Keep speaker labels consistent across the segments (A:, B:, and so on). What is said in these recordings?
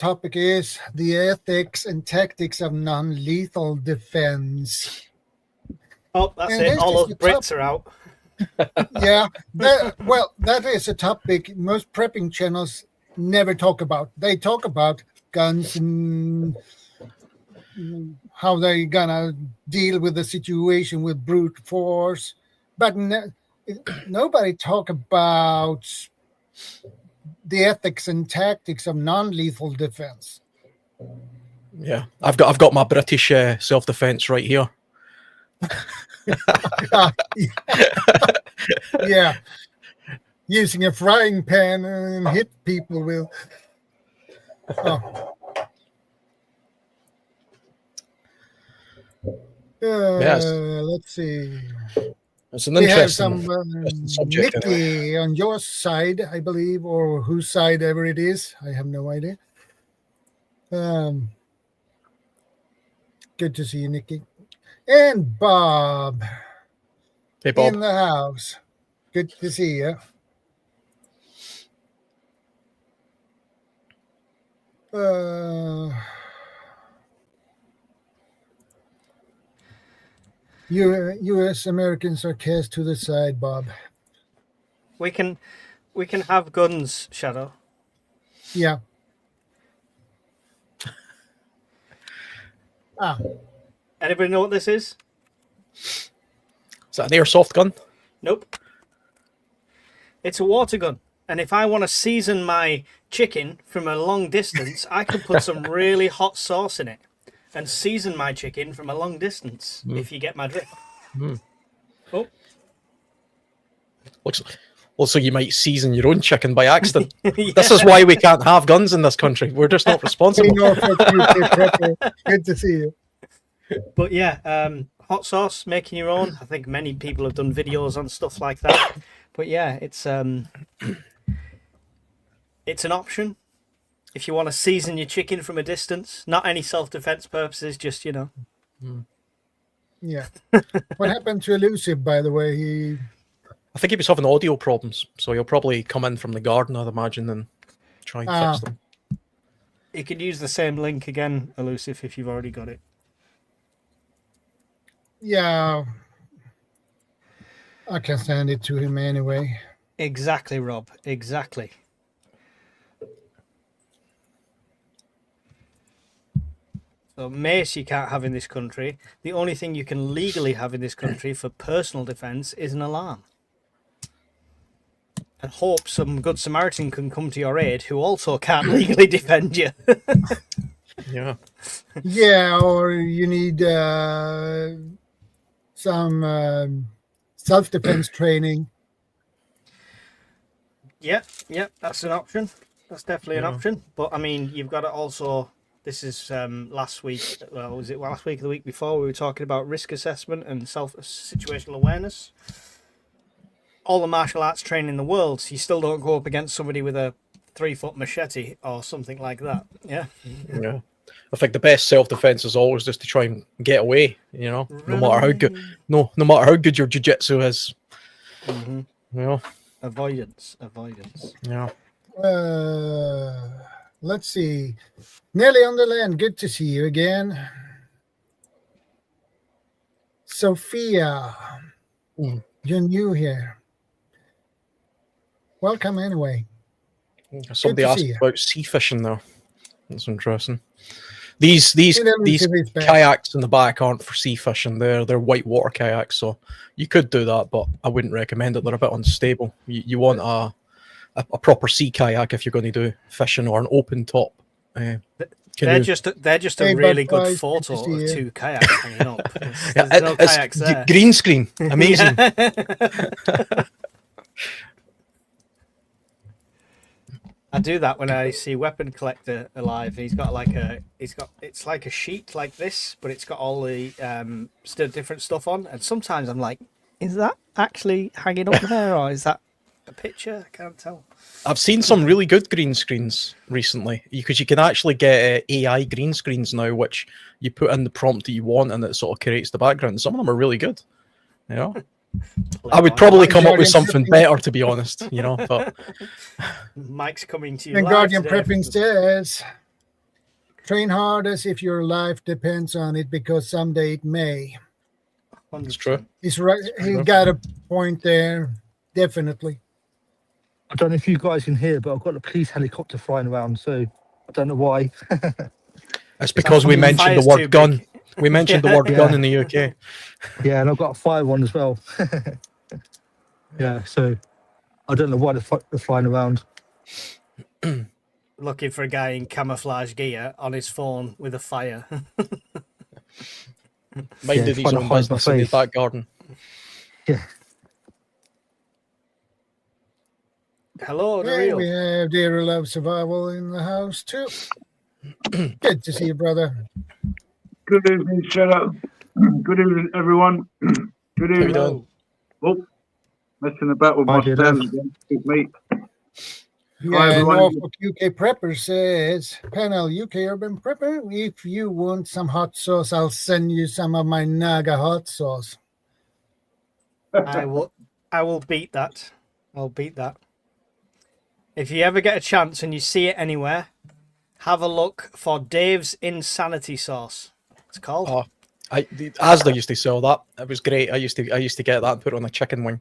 A: topic is the ethics and tactics of non-lethal defense.
B: Oh, that's
A: And
B: it.
A: this
B: All
A: is
B: those
A: the
B: Brits are out.
A: Yeah, that is a topic most prepping channels never talk about. They talk about guns and how they're gonna deal with the situation with brute force, but nobody talk about the ethics and tactics of non-lethal defense.
C: Yeah, I've got my British self-defense right here.
A: Yeah, using a frying pan and hit people with. Oh.
C: Yes.
A: Let's see.
C: It's an
A: We have
C: interesting
A: some
C: subject.
A: Nikki on your side, I believe, or whose side ever it is. I have no idea. Good to see you, Nikki. And Bob.
C: Hey, Bob.
A: In the house. Good to see you. U.S. Americans are cast to the side, Bob.
B: We can have guns, Shadow.
A: Yeah.
B: Anybody know what this is?
C: Is that an airsoft gun?
B: Nope. It's a water gun. And if I want to season my chicken from a long distance, I can put some really hot sauce in it and season my chicken from a long distance, if you get my drift. Oh.
C: Looks like you might season your own chicken by accident. Yeah. This is why we can't have guns in this country. We're just not responsible.
A: Good to see you.
B: But yeah, hot sauce, making your own. I think many people have done videos on stuff like that. But yeah, it's an option if you want to season your chicken from a distance. Not any self-defense purposes, just, you know.
A: Yeah. What happened to Elusive, by the way?
C: I think he was having audio problems, so he'll probably come in from the garden, I'd imagine, and try and fix them.
B: You could use the same link again, Elusive, if you've already got it.
A: Yeah. I can send it to him anyway.
B: Exactly, Rob. Exactly. So mace you can't have in this country. The only thing you can legally have in this country for personal defence is an alarm. And hope some good Samaritan can come to your aid who also can't legally defend you.
C: Yeah.
A: Yeah, or you need some self-defense training.
B: Yeah, that's an option. That's definitely an option. But I mean, you've got to also. This is last week. Well, was it last week or the week before? We were talking about risk assessment and situational awareness. All the martial arts training in the world, you still don't go up against somebody with a 3-foot machete or something like that. Yeah.
C: Yeah. I think the best self-defense is always just to try and get away. You know, no matter how good, no matter how good your jiu-jitsu is.
B: Mm-hmm.
C: You know,
B: avoidance.
C: Yeah.
A: Let's see. Nelly on the land. Good to see you again. Sophia, you're new here. Welcome anyway.
C: Somebody asked about sea fishing though. That's interesting. These kayaks in the back aren't for sea fishing. They're white water kayaks, so you could do that, but I wouldn't recommend it. They're a bit unstable. You want a proper sea kayak if you're going to do fishing, or an open top.
B: They're just a really good photo of two kayaks hanging up. There's no kayaks there.
C: Green screen, amazing.
B: I do that when I see Weapon Collector alive. It's like a sheet like this, but it's got all the still different stuff on. And sometimes I'm like, is that actually hanging up there, or is that a picture? I can't tell.
C: I've seen some really good green screens recently, because you can actually get AI green screens now, which you put in the prompt that you want, and it sort of creates the background. Some of them are really good. You know, I would probably come up with something better, to be honest. You know, but
B: Mike's coming to you.
A: And Guardian prepping stairs. train hard as if your life depends on it, because someday it may.
C: It's true.
A: He's right. He got a point there, definitely.
D: I don't know if you guys can hear, but I've got a police helicopter flying around, so I don't know why.
C: It's because we mentioned the word gun. We mentioned the word gun in the UK.
D: Yeah, and I've got a fire one as well. Yeah, so I don't know why they're flying around.
B: Looking for a guy in camouflage gear on his phone with a fire.
C: Minded his own business in his back garden.
D: Yeah.
B: Hello,
A: Yeah, we have Dear Love Survival in the house too. Good to see you, brother.
E: Good evening, Shadow. Good evening, everyone. Good evening. Oh, messing about with my stand again. Good mate.
A: Yeah, Norfolk UK Prepper says, Panel UK Urban Prepper, if you want some hot sauce, I'll send you some of my Naga hot sauce.
B: I will beat that. I'll beat that. If you ever get a chance and you see it anywhere, have a look for Dave's Insanity Sauce. It's called.
C: Oh, Asda used to sell that. It was great. I used to get that and put it on a chicken wing,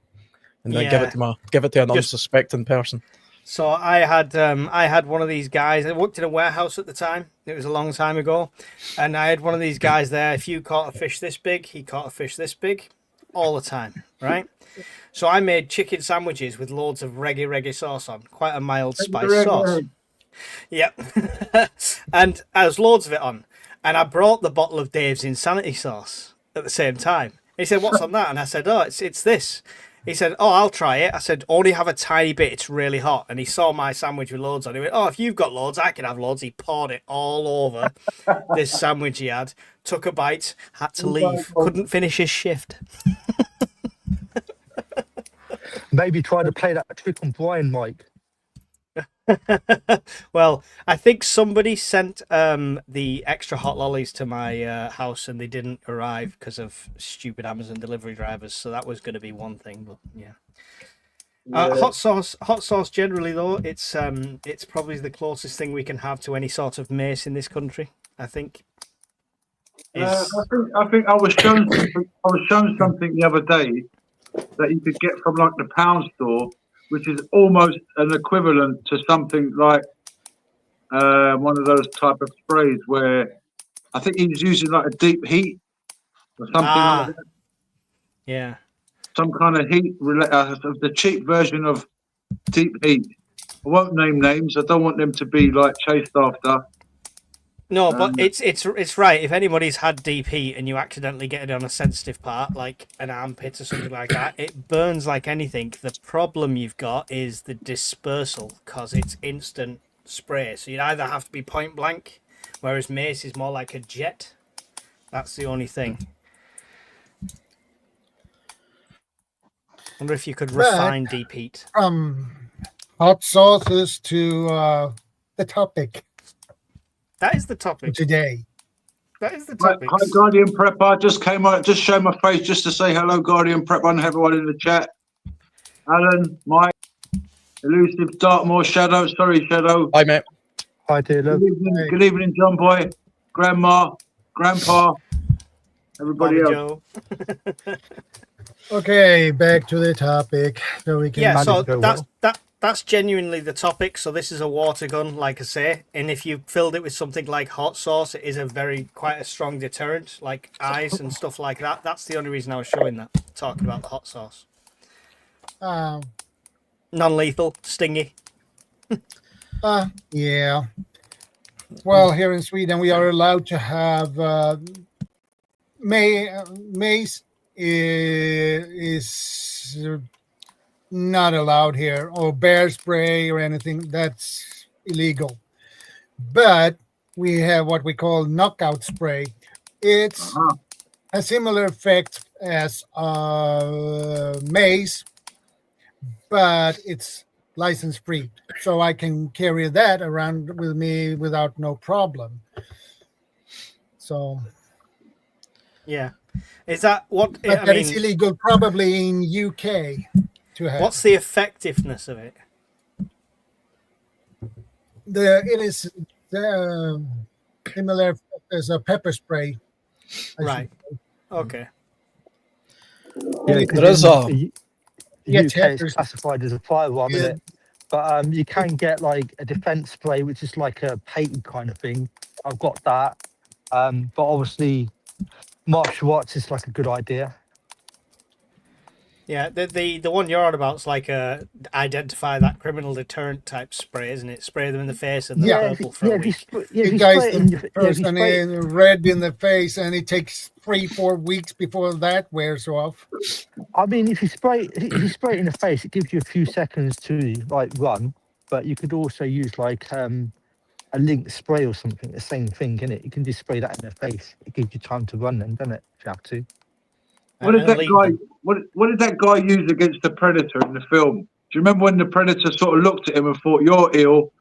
C: and then give it to an unsuspecting person.
B: So I had one of these guys. I worked in a warehouse at the time. It was a long time ago, and I had one of these guys there. If you caught a fish this big, he caught a fish this big, all the time, right? So I made chicken sandwiches with loads of reggae sauce on, quite a mild spice sauce. Yep, and there's loads of it on, and I brought the bottle of Dave's Insanity Sauce at the same time. He said, "What's on that?" And I said, "Oh, it's this." He said, "Oh, I'll try it." I said, "Only have a tiny bit. It's really hot." And he saw my sandwich with loads on. He went, "Oh, if you've got loads, I can have loads." He poured it all over this sandwich he had. Took a bite, had to leave. Couldn't finish his shift.
D: Maybe try to play that trick on Brian, Mike.
B: Well, I think somebody sent the extra hot lollies to my house and they didn't arrive because of stupid Amazon delivery drivers. So that was going to be one thing, but yeah. Hot sauce generally though, it's probably the closest thing we can have to any sort of mace in this country. I think.
E: I think I was shown something the other day that you could get from like the pound store, which is almost an equivalent to something like one of those type of sprays where I think he was using like a deep heat or something like that.
B: Yeah.
E: Some kind of heat, the cheap version of deep heat. I won't name names. I don't want them to be like chased after.
B: No, but it's right. If anybody's had deep heat and you accidentally get it on a sensitive part, like an armpit or something like that, it burns like anything. The problem you've got is the dispersal, because it's instant spray. So you'd either have to be point blank, whereas mace is more like a jet. That's the only thing. Wonder if you could refine deep heat.
A: Hot sauces to the topic.
B: That is the topic
A: today.
B: That is the topic.
E: Hi, Guardian Prepper. Just came out, just show my face just to say hello, Guardian Prepper, and everyone in the chat. Alan, Mike, Elusive, Dartmoor, Shadow. Sorry, Shadow.
C: Hi, mate.
D: Hi, dear.
E: Good evening, John Boy, Grandma, Grandpa, everybody else.
A: Okay, back to the topic. So we can
B: so that's genuinely the topic. So this is a water gun, like I say, and if you filled it with something like hot sauce, it is quite a strong deterrent, like eyes and stuff like that. That's the only reason I was showing that, talking about the hot sauce. Non-lethal, stingy.
A: Yeah. Well, here in Sweden, we are allowed to have mace is not allowed here, or bear spray or anything. That's illegal. But we have what we call knockout spray. It's a similar effect as mace, but it's license free, so I can carry that around with me without no problem. So
B: yeah, is that what?
A: But that is illegal, probably in UK. To have.
B: What's the effectiveness of it?
A: similar as a pepper spray.
B: Right. Okay.
D: Yeah,
C: There is a
D: UK
A: peppers.
D: is classified as a firearm, isn't it? But you can get like a defense spray, which is like a patent kind of thing. I've got that. But obviously, martial arts is like a good idea.
B: Yeah, the one you're on about is like a identify that criminal deterrent type spray, isn't it? Spray them in the face and they're purple for a week.
A: You guys, the person in red in the face, and it takes 3-4 weeks before that wears off.
D: I mean, if you spray it in the face, it gives you a few seconds to like run. But you could also use like a link spray or something. The same thing, innit? You can just spray that in the face. It gives you time to run, then, doesn't it? If you have to.
E: What did that guy? What did that guy use against the Predator in the film? Do you remember when the Predator sort of looked at him and thought, "You're ill,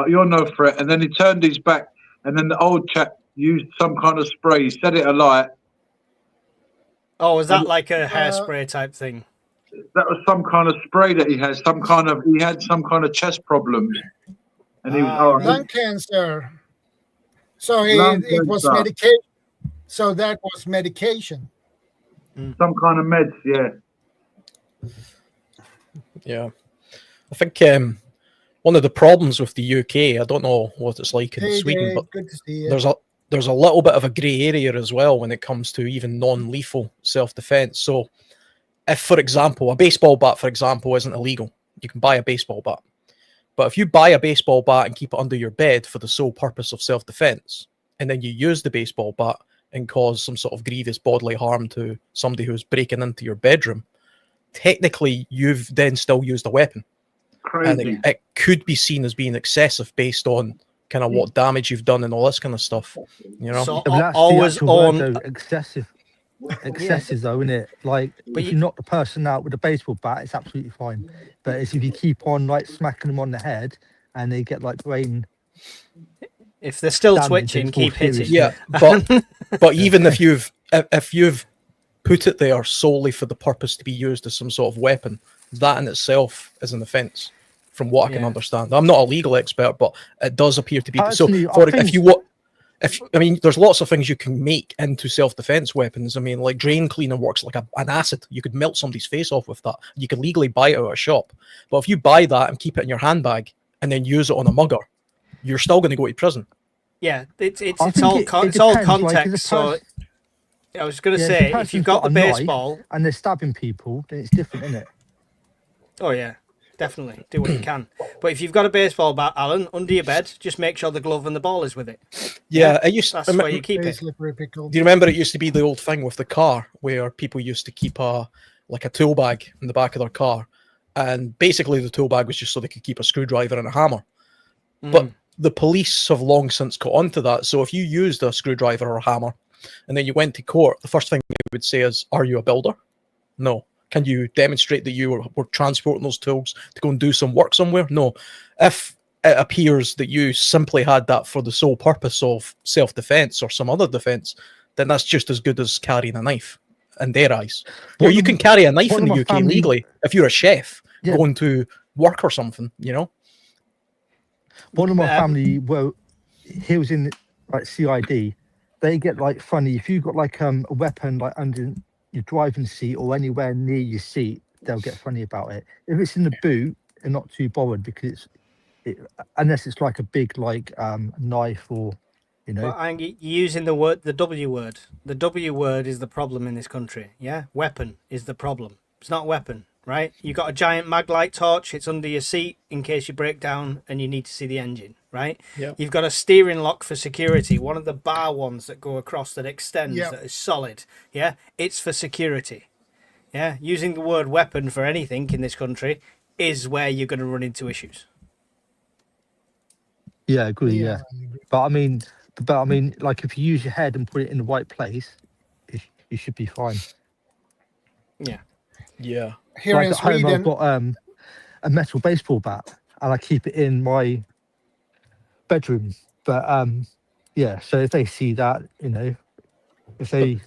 E: you're no threat," and then he turned his back, and then the old chap used some kind of spray, he set it alight.
B: Oh, was that like a hairspray type thing?
E: That was some kind of spray that he had. He had some kind of chest problems, and he was
A: lung cancer. So it was medication. So that was medication.
E: Some kind of meds, yeah.
C: Yeah. I think one of the problems with the UK, I don't know what it's like in Sweden, but there's a little bit of a grey area as well when it comes to even non-lethal self-defense. So if, for example, a baseball bat, for example, isn't illegal, you can buy a baseball bat. But if you buy a baseball bat and keep it under your bed for the sole purpose of self-defense, and then you use the baseball bat and cause some sort of grievous bodily harm to somebody who's breaking into your bedroom, technically you've then still used a weapon.
E: Crazy.
C: And it could be seen as being excessive based on kind of what damage you've done and all this kind of stuff. You know,
B: so
D: always on excessive though, isn't it? Like, but if you knock the person out with a baseball bat, it's absolutely fine. But it's if you keep on like smacking them on the head and they get like brain.
B: If they're still twitching, keep hitting.
C: Yeah, but even if you've put it there solely for the purpose to be used as some sort of weapon, that in itself is an offence, from what I can understand. I'm not a legal expert, but it does appear to be.
D: Actually,
C: there's lots of things you can make into self-defense weapons. I mean, like drain cleaner works like an acid. You could melt somebody's face off with that. You could legally buy it out of a shop. But if you buy that and keep it in your handbag and then use it on a mugger, you're still going to go to prison.
B: Yeah, it's all context. Like, so I was going to say, if you've got the baseball
D: and they're stabbing people, then it's different, isn't it?
B: Oh yeah, definitely do what you can. But if you've got a baseball bat, Alan, under your bed, just make sure the glove and the ball is with it.
C: Yeah,
B: that's where you keep it.
C: Do you remember it used to be the old thing with the car where people used to keep a tool bag in the back of their car, and basically the tool bag was just so they could keep a screwdriver and a hammer. But the police have long since caught on to that. So if you used a screwdriver or a hammer and then you went to court, the first thing they would say is, are you a builder? No. Can you demonstrate that you were transporting those tools to go and do some work somewhere? No. If it appears that you simply had that for the sole purpose of self-defense or some other defense, then that's just as good as carrying a knife in their eyes. You can carry a knife in the UK legally if you're a chef going to work or something, you know?
D: One of my family, well, he was in like CID. They get like funny if you got like a weapon like under your driving seat or anywhere near your seat, they'll get funny about it. If it's in the boot, they're not too bothered because unless it's like a big like knife or you know.
B: Well, you're using the W word. The W word is the problem in this country. Yeah, weapon is the problem. It's not weapon. Right, you got a giant maglite torch. It's under your seat in case you break down and you need to see the engine. Right, You've got a steering lock for security. One of the bar ones that go across that extends that is solid. Yeah, it's for security. Yeah, using the word weapon for anything in this country is where you're going to run into issues.
D: Yeah, I agree. Yeah, but I mean, like if you use your head and put it in the right place, you should be fine.
B: Yeah.
C: Yeah.
A: Here
D: like
A: in
D: at home,
A: Sweden,
D: I've got a metal baseball bat, and I keep it in my bedroom. But so if they see that, you know, if they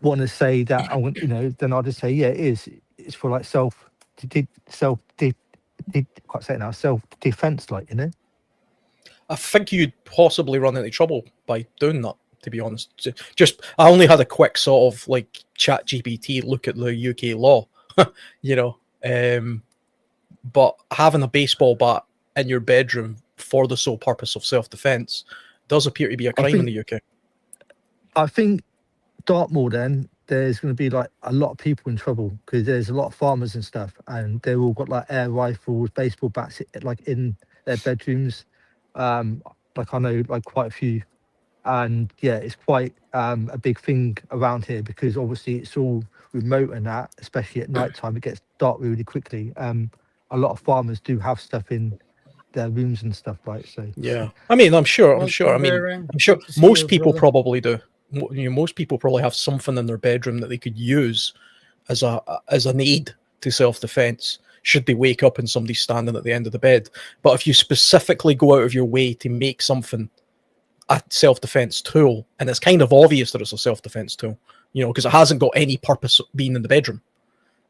D: want to say that, I want, you know, then I'll just say, yeah, it is. It's for like self defense, like, you know.
C: I think you'd possibly run into trouble by doing that, to be honest. Just, I only had a quick sort of like chat GPT look at the UK law, you know. But having a baseball bat in your bedroom for the sole purpose of self-defense does appear to be a crime in the UK.
D: I think Dartmoor, then, there's going to be like a lot of people in trouble because there's a lot of farmers and stuff, and they've all got like air rifles, baseball bats, like in their bedrooms. Like I know like quite a few, and yeah, it's quite a big thing around here because obviously it's all remote and that, especially at night time, it gets dark really quickly. A lot of farmers do have stuff in their rooms and stuff, right? So
C: yeah, I mean, I'm sure most people probably do. You know, most people probably have something in their bedroom that they could use as an aid to self-defense should they wake up and somebody's standing at the end of the bed. But if you specifically go out of your way to make something a self-defense tool, and it's kind of obvious that it's a self-defense tool, you know, because it hasn't got any purpose being in the bedroom,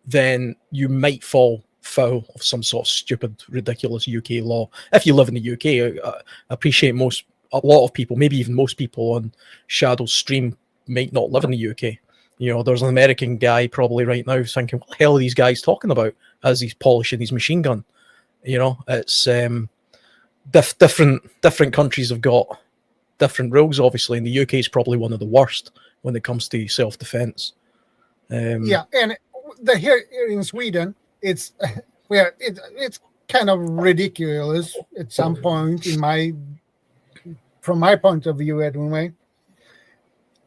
C: then you might fall foul of some sort of stupid, ridiculous UK law. If you live in the UK, I appreciate a lot of people, maybe even most people on Shadow's stream might not live in the UK. You know, there's an American guy probably right now thinking, what the hell are these guys talking about as he's polishing his machine gun? You know, it's different countries have got different rules, obviously, and the UK is probably one of the worst when it comes to self-defense.
A: Yeah, and here in Sweden, it's it's kind of ridiculous at some point from my point of view anyway.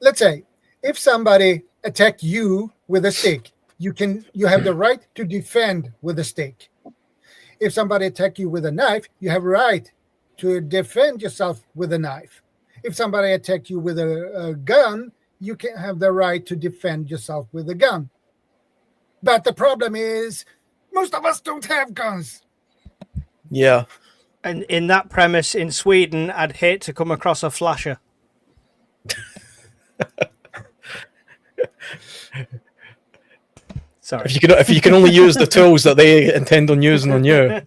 A: Let's say if somebody attacked you with a stick, you have the right to defend with a stick. If somebody attack you with a knife, you have a right to defend yourself with a knife. If somebody attack you with a gun, you can have the right to defend yourself with a gun. But the problem is most of us don't have guns.
C: Yeah.
B: And in that premise, in Sweden, I'd hate to come across a flasher. Sorry.
C: If you can only use the tools that they intend on using on you,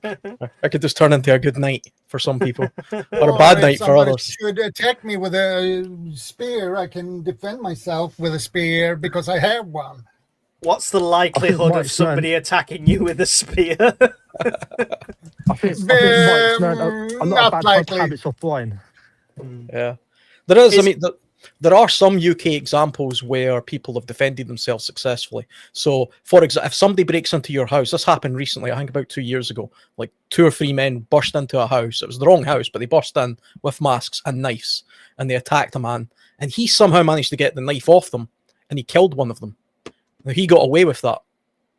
C: I could just turn into a good night for some people, or a bad night for others.
A: Should attack me with a spear, I can defend myself with a spear because I have one.
B: What's the likelihood of somebody attacking you with a spear?
D: I think Mike's learned a lot of bad habits of Brian.
C: Yeah, there is. I mean, there are some UK examples where people have defended themselves successfully. So, for example, if somebody breaks into your house, this happened recently, I think about 2 years ago, like 2 or 3 men burst into a house. It was the wrong house, but they burst in with masks and knives, and they attacked a man, and he somehow managed to get the knife off them, and he killed one of them. Now, he got away with that,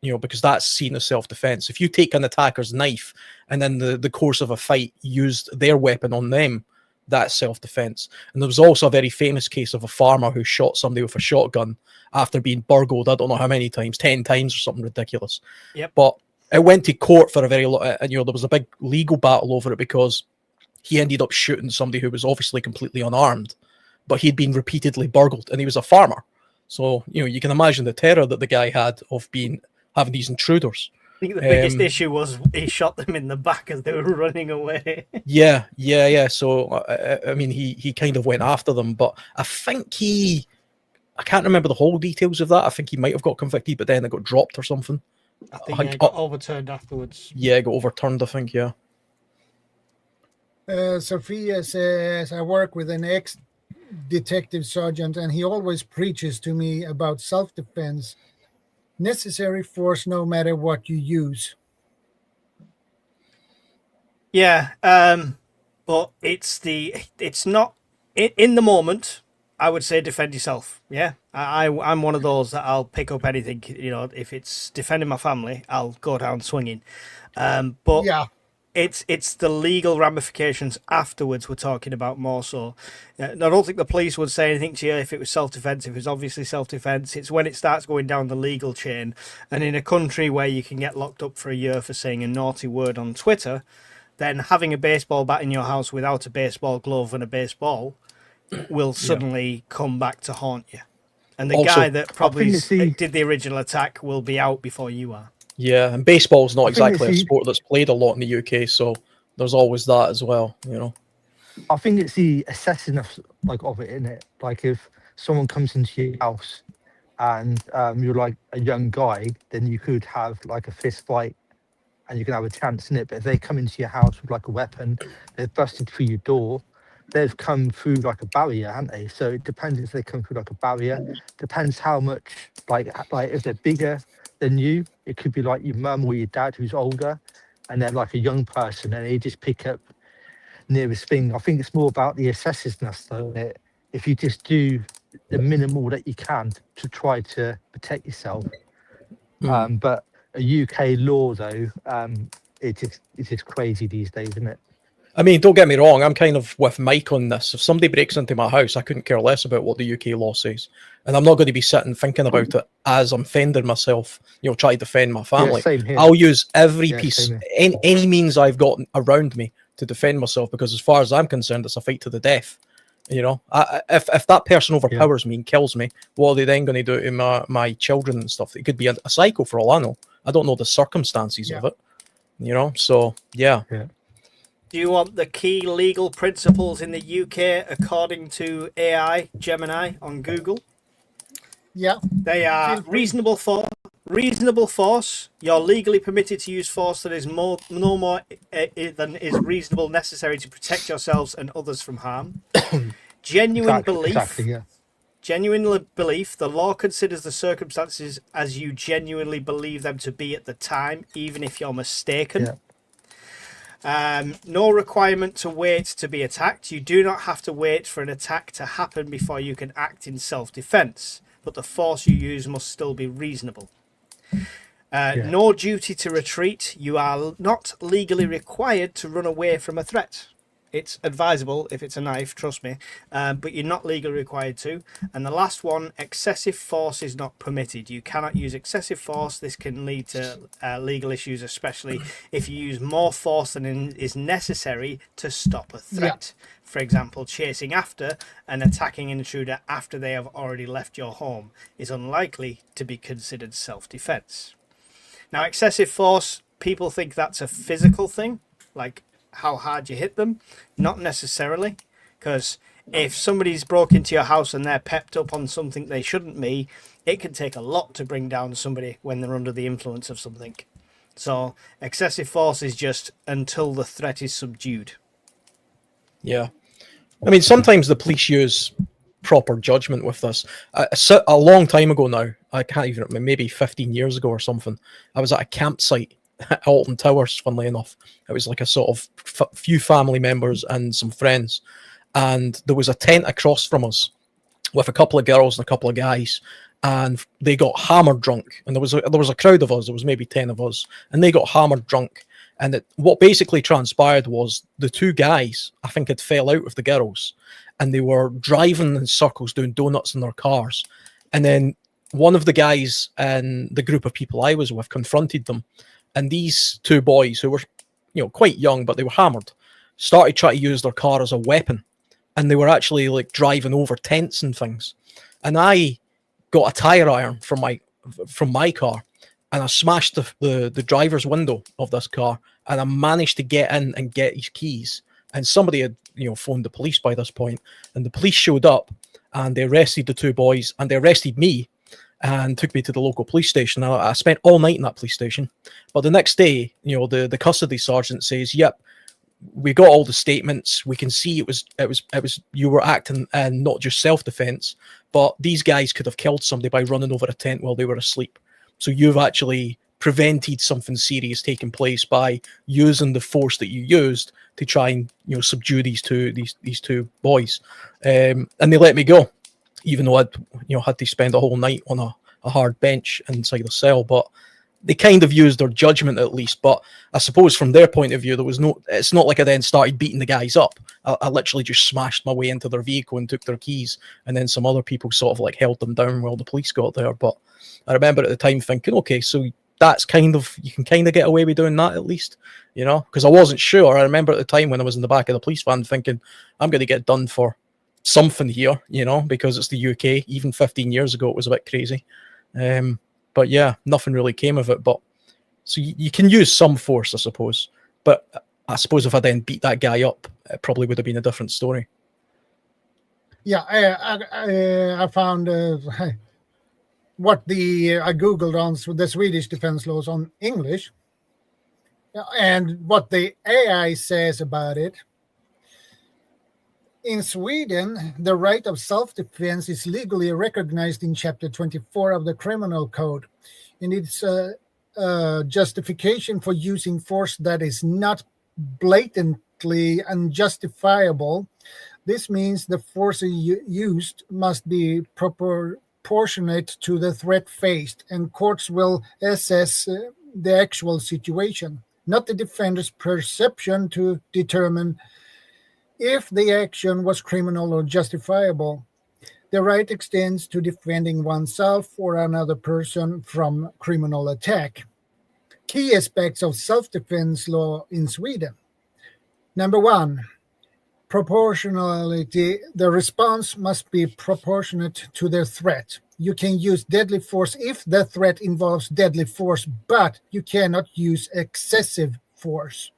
C: you know, because that's seen as self-defense. If you take an attacker's knife and then the course of a fight used their weapon on them, that's self-defense. And there was also a very famous case of a farmer who shot somebody with a shotgun after being burgled, I don't know how many times, 10 times or something ridiculous.
B: Yep.
C: But it went to court for a very long, and you know, there was a big legal battle over it because he ended up shooting somebody who was obviously completely unarmed, but he'd been repeatedly burgled, and he was a farmer. So, you know, you can imagine the terror that the guy had of having these intruders.
B: I think the biggest issue was he shot them in the back as they were running away.
C: Yeah. So, I mean, he kind of went after them, but I think I can't remember the whole details of that. I think he might have got convicted, but then it got dropped or something.
B: I think it got overturned afterwards.
C: Yeah, it got overturned, I think, yeah.
A: Sophia says, I work with an ex-detective sergeant, and he always preaches to me about self-defense. Necessary force no matter what you use.
B: Yeah, but it's not in the moment. I would say defend yourself. Yeah, I'm one of those that I'll pick up anything. You know, if it's defending my family, I'll go down swinging. But
A: yeah.
B: It's the legal ramifications afterwards we're talking about more so. I don't think the police would say anything to you if it was self-defense. If it was obviously self-defense, it's when it starts going down the legal chain. And in a country where you can get locked up for a year for saying a naughty word on Twitter, then having a baseball bat in your house without a baseball glove and a baseball will suddenly come back to haunt you. And the guy that probably did the original attack will be out before you are.
C: Yeah, and baseball's not exactly a sport that's played a lot in the UK, so there's always that as well, you know.
D: I think it's the excessiveness of it, isn't it? Like if someone comes into your house and you're like a young guy, then you could have like a fist fight and you can have a chance in it. But if they come into your house with like a weapon, they've busted through your door, they've come through like a barrier, haven't they? So it depends if they come through like a barrier. Depends how much, like if they're bigger than you, it could be like your mum or your dad who's older, and they're like a young person, and they just pick up nearest thing. I think it's more about the excessiveness, though. If you just do the minimal that you can to try to protect yourself, but a UK law, though, it's just crazy these days, isn't it?
C: I mean, don't get me wrong, I'm kind of with Mike on this. If somebody breaks into my house, I couldn't care less about what the UK law says. And I'm not going to be sitting thinking about it as I'm fending myself, try to defend my family.
D: Yeah, same here.
C: I'll use every piece, any means I've got around me to defend myself, because as far as I'm concerned, it's a fight to the death. If that person overpowers me and kills me, what are they then going to do to my children and stuff? It could be a psycho for all I know. I don't know the circumstances of it, so yeah.
B: Do you want the key legal principles in the UK according to AI Gemini on Google?
A: Yeah.
B: They are reasonable force. You're legally permitted to use force that is no more than is reasonable necessary to protect yourselves and others from harm. Genuine belief. Genuine belief. The law considers the circumstances as you genuinely believe them to be at the time, even if you're mistaken. No requirement to wait to be attacked. You do not have to wait for an attack to happen before you can act in self-defense, but the force you use must still be reasonable. No duty to retreat. You are not legally required to run away from a threat. It's advisable if it's a knife, trust me, but you're not legally required to. And the last one, excessive force is not permitted. You cannot use excessive force. This can lead to legal issues, especially if you use more force than is necessary to stop a threat. For example, chasing after and attacking an intruder after they have already left your home is unlikely to be considered self-defense. Now, excessive force, people think that's a physical thing, like how hard you hit them. Not necessarily, because if somebody's broke into your house and they're pepped up on something they shouldn't be, it can take a lot to bring down somebody when they're under the influence of something. So excessive force is just until the threat is subdued.
C: Yeah. I mean, sometimes the police use proper judgment with this. A long time ago now, I can't even remember, maybe 15 years ago or something, I was at a campsite at Alton Towers, funnily enough. It was like a sort of few family members and some friends. And there was a tent across from us with a couple of girls and a couple of guys. And they got hammered drunk. And there was a crowd of us. There was maybe 10 of us. And they got hammered drunk. And what basically transpired was the two guys, I think, had fell out with the girls. And they were driving in circles doing donuts in their cars. And then one of the guys in the group of people I was with confronted them. And these two boys, who were, quite young, but they were hammered, started trying to use their car as a weapon. And they were actually like driving over tents and things. And I got a tire iron from my car, and I smashed the driver's window of this car, and I managed to get in and get his keys. And somebody had, phoned the police by this point, and the police showed up, and they arrested the two boys, and they arrested me, and took me to the local police station. I spent all night in that police station. But the next day, the custody sergeant says, "Yep, we got all the statements. We can see it was you were acting and not just self-defense, but these guys could have killed somebody by running over a tent while they were asleep. So you've actually prevented something serious taking place by using the force that you used to try and subdue these two boys." And they let me go, even though I'd had to spend a whole night on a hard bench inside the cell. But they kind of used their judgment at least. But I suppose from their point of view, it's not like I then started beating the guys up. I literally just smashed my way into their vehicle and took their keys, and then some other people sort of like held them down while the police got there. But I remember at the time thinking, okay, so that's you can kind of get away with doing that at least, because I wasn't sure. I remember at the time when I was in the back of the police van thinking, I'm going to get done for something here, because it's the UK. Even 15 years ago, it was a bit crazy. But yeah, nothing really came of it. But so you can use some force, I suppose. But I suppose if I then beat that guy up it probably would have been a different story.
A: Yeah, I found what I googled on the Swedish defense laws on English, and what the AI says about it. In Sweden, the right of self-defense is legally recognized in Chapter 24 of the Criminal Code, and it's a justification for using force that is not blatantly unjustifiable. This means the force used must be proportionate to the threat faced, and courts will assess the actual situation, not the defender's perception, to determine if the action was criminal or justifiable. The right extends to defending oneself or another person from criminal attack. Key aspects of self-defense law in Sweden. Number 1, proportionality. The response must be proportionate to the threat. You can use deadly force if the threat involves deadly force, but you cannot use excessive force.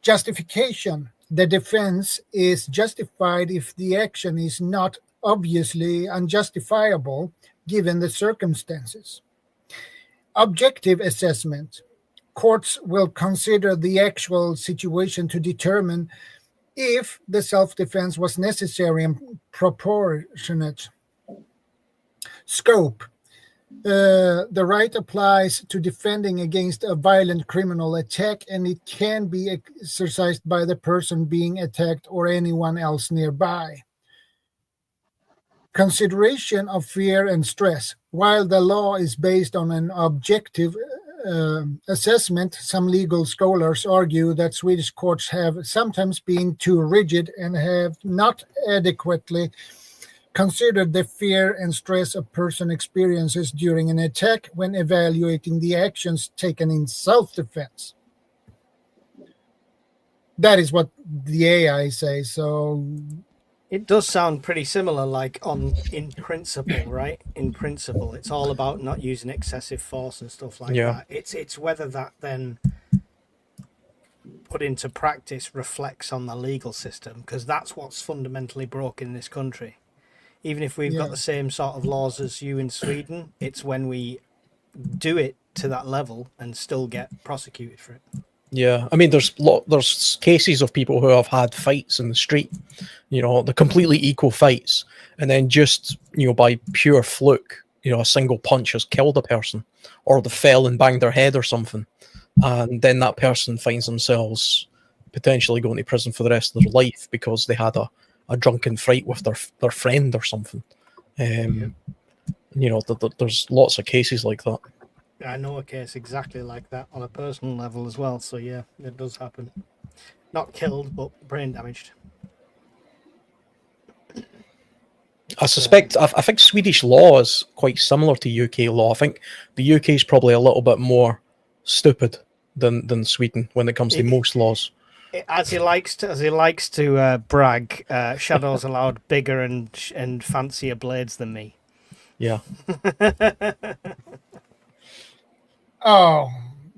A: Justification. The defense is justified if the action is not obviously unjustifiable given the circumstances. Objective assessment. Courts will consider the actual situation to determine if the self-defense was necessary and proportionate. Scope. The right applies to defending against a violent criminal attack, and it can be exercised by the person being attacked or anyone else nearby. Consideration of fear and stress. While the law is based on an objective assessment, some legal scholars argue that Swedish courts have sometimes been too rigid and have not adequately considered the fear and stress a person experiences during an attack when evaluating the actions taken in self-defense. That is what the AI says. So
B: it does sound pretty similar, like in principle, right? In principle, it's all about not using excessive force and stuff like that. It's whether that then put into practice reflects on the legal system, because that's what's fundamentally broken in this country. Even if we've got the same sort of laws as you in Sweden, it's when we do it to that level and still get prosecuted for it.
C: Yeah, I mean, there's cases of people who have had fights in the street, the completely equal fights, and then just, by pure fluke, a single punch has killed a person, or they fell and banged their head or something, and then that person finds themselves potentially going to prison for the rest of their life because they had a drunken fight with their friend or something. There's lots of cases like that.
B: I know a case exactly like that on a personal level as well. So yeah, it does happen. Not killed, but brain damaged.
C: I suspect, I think Swedish law is quite similar to UK law. I think the UK is probably a little bit more stupid than Sweden when it comes to most laws.
B: As he likes to brag, Shadow's allowed bigger and fancier blades than me.
C: Yeah.
A: Oh,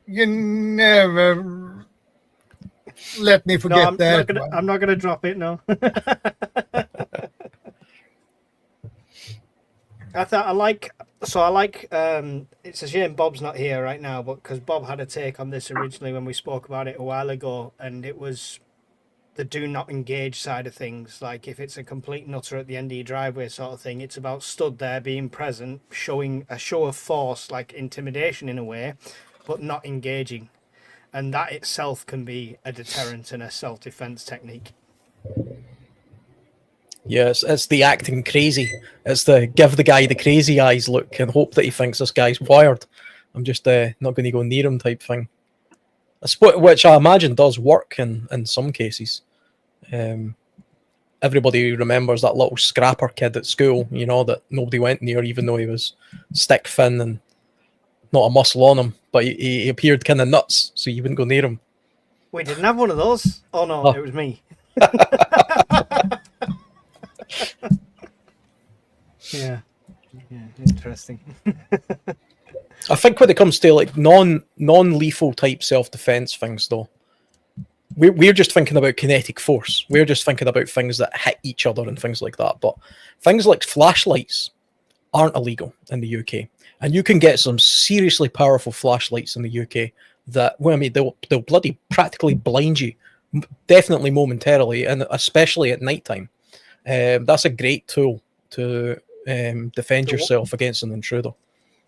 A: you never let me forget that.
B: I'm not gonna drop it. No. I like. It's a shame Bob's not here right now, but because Bob had a take on this originally when we spoke about it a while ago, and it was the do not engage side of things. Like if it's a complete nutter at the end of your driveway sort of thing, it's about stood there being present, showing a show of force, like intimidation in a way, but not engaging, and that itself can be a deterrent and a self-defense technique.
C: Yes, it's the acting crazy. It's the give the guy the crazy eyes look and hope that he thinks this guy's wired. I'm just not going to go near him type thing. Which I imagine does work in some cases. Everybody remembers that little scrapper kid at school, that nobody went near, even though he was stick thin and not a muscle on him, but he appeared kind of nuts, so you wouldn't go near him.
B: We didn't have one of those. Oh no, It was me. Yeah, interesting. I
C: think when it comes to like non-lethal type self-defense things, though, we're just thinking about kinetic force. We're just thinking about things that hit each other and things like that. But things like flashlights aren't illegal in the UK, and you can get some seriously powerful flashlights in the UK that, well, I mean, they'll bloody practically blind you, definitely momentarily, and especially at nighttime. That's a great tool to defend yourself against an intruder.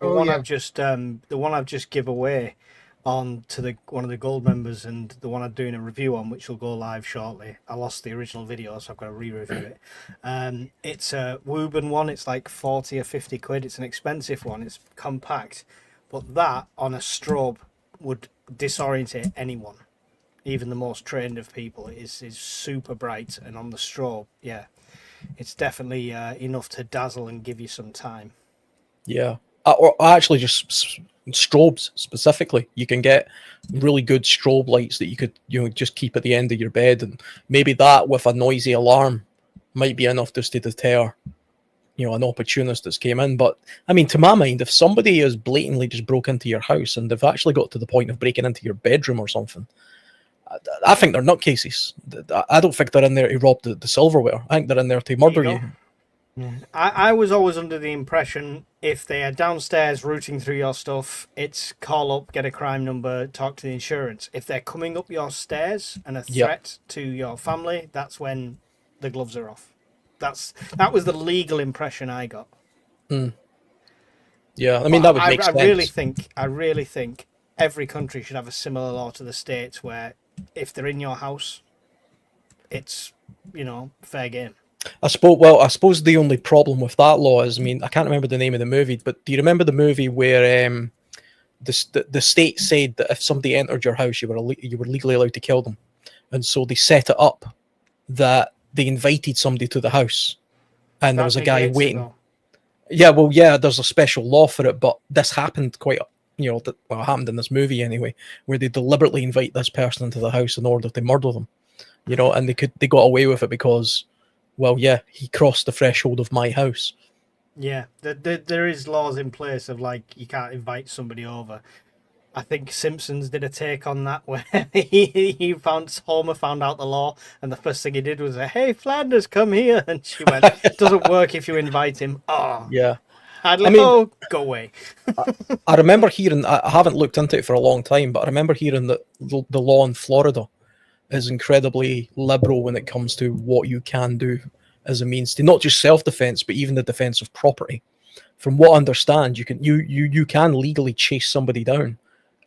B: The one I've just give away on to one of the gold members, and the one I'm doing a review on, which will go live shortly. I lost the original video, so I've got to re-review it. It's a Woburn one. It's like 40 or 50 quid. It's an expensive one. It's compact, but that on a strobe would disorientate anyone, even the most trained of people. It is super bright, and on the strobe, yeah, it's definitely enough to dazzle and give you some time.
C: Yeah, or actually just strobes specifically. You can get really good strobe lights that you could just keep at the end of your bed, and maybe that with a noisy alarm might be enough just to deter an opportunist that's came in. But I mean, to my mind, if somebody has blatantly just broke into your house and they've actually got to the point of breaking into your bedroom or something, I think they're nutcases. I don't think they're in there to rob the silverware. I think they're in there to murder you.
B: Yeah. I was always under the impression if they are downstairs rooting through your stuff, it's call up, get a crime number, talk to the insurance. If they're coming up your stairs and a threat to your family, that's when the gloves are off. That was the legal impression I got.
C: Yeah, I mean, that would make sense.
B: I really think every country should have a similar law to the States, where if they're in your house, it's fair game.
C: I suppose the only problem with that law is, I mean, I can't remember the name of the movie, but do you remember the movie where the state said that if somebody entered your house, you were legally allowed to kill them, and so they set it up that they invited somebody to the house, and there was a guy waiting. Yeah, there's a special law for it, but this happened it happened in this movie anyway, where they deliberately invite this person into the house in order to murder them, and they got away with it because, well, yeah, he crossed the threshold of my house.
B: Yeah, there is laws in place of like you can't invite somebody over. I think Simpsons did a take on that where Homer found out the law, and the first thing he did was say, "Hey, Flanders, come here," and she went, "It doesn't work if you invite him." Oh,
C: yeah.
B: Go away.
C: I remember hearing, I haven't looked into it for a long time, but I remember hearing that the law in Florida is incredibly liberal when it comes to what you can do as a means to not just self-defense, but even the defense of property. From what I understand, you can legally chase somebody down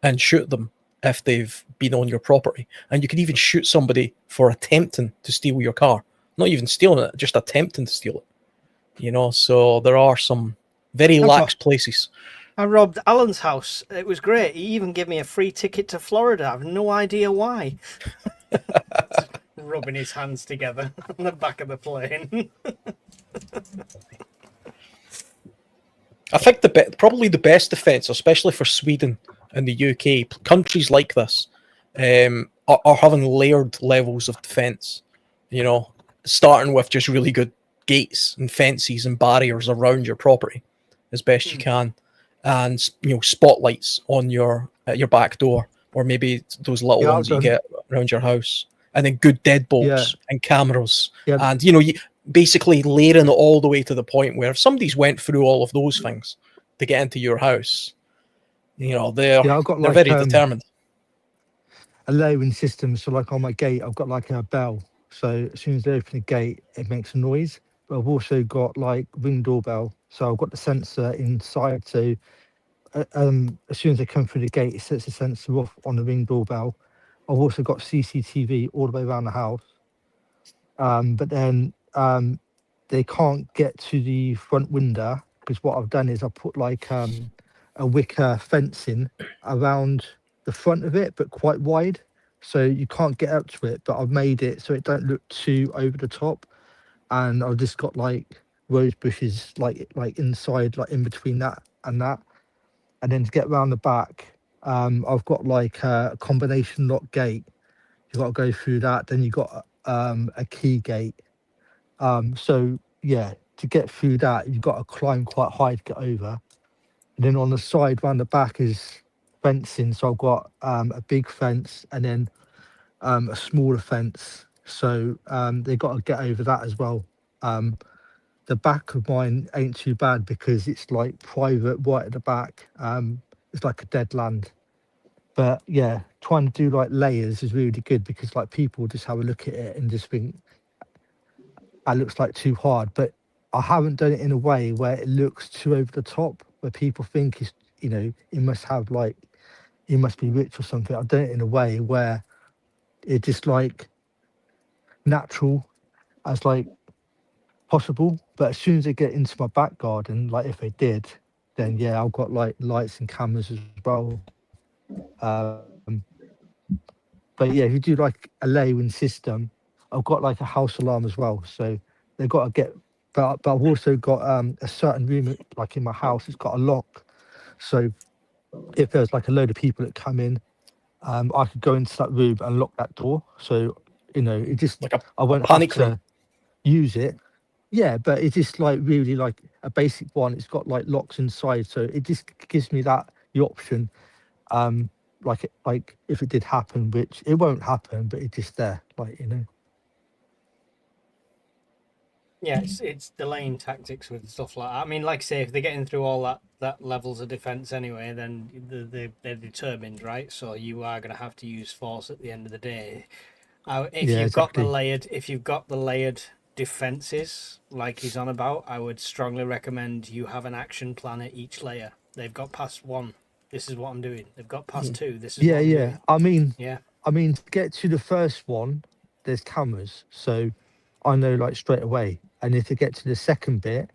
C: and shoot them if they've been on your property, and you can even shoot somebody for attempting to steal your car, not even stealing it, just attempting to steal it. So there are some very lax places.
B: I robbed Alan's house. It was great. He even gave me a free ticket to Florida. I have no idea why. Rubbing his hands together on the back of the plane.
C: I think probably the best defense, especially for Sweden and the UK, countries like this are having layered levels of defense. Starting with just really good gates and fences and barriers around your property as best you can, and spotlights on your back door, or maybe those little ones you get around your house, and then good deadbolts and cameras, and you basically layering it all the way to the point where if somebody's went through all of those things to get into your house, they're very determined.
D: A layering system, so like on my gate, I've got like a bell, so as soon as they open the gate, it makes a noise. But I've also got like Ring doorbell, so I've got the sensor inside, so as soon as they come through the gate, it sets the sensor off on the Ring doorbell. I've also got CCTV all the way around the house, but then they can't get to the front window, because what I've done is I put like a wicker fencing around the front of it, but quite wide, so you can't get up to it, but I've made it so it don't look too over the top, and I've just got like rose bushes like inside, like in between that, and then to get around the back, I've got like a combination lock gate. You've got to go through that, then you've got a key gate, so yeah, to get through that you've got to climb quite high to get over, and then on the side round the back is fencing, so I've got a big fence, and then a smaller fence, so they got to get over that as well. The back of mine ain't too bad because it's like private right at the back. It's like a dead land. But yeah, trying to do like layers is really good because like people just have a look at it and just think that looks like too hard. But I haven't done it in a way where it looks too over the top, where people think it's, you know, it must have like, it must be rich or something. I've done it in a way where it's just like natural as like possible. But as soon as they get into my back garden, like if they did, then yeah, I've got like lights and cameras as well. But yeah, if you do like a layering system, I've got like a house alarm as well. So they've got to get, but I've also got a certain room like in my house, it's got a lock. So if there's like a load of people that come in, I could go into that room and lock that door. So, you know, it just,
C: Like a
D: I won't have to use it. Yeah, but it's just like really like a basic one. It's got like locks inside. So it just gives me that, the option. Like if it did happen, which it won't happen, but it's just there, like, you know.
B: Yeah, it's delaying tactics with stuff like that. I mean, like I say, if they're getting through all that levels of defense anyway, then they're determined, right? So you are going to have to use force at the end of the day. If
D: Yeah,
B: you've
D: exactly.
B: got the layered defenses like he's on about, I would strongly recommend you have an action plan at each layer. They've got past 1. This is what I'm doing. They've got past 2. This is what I'm doing.
D: I mean,
B: Yeah.
D: to get to the first one, there's cameras, so I know like straight away. And if they get to the second bit,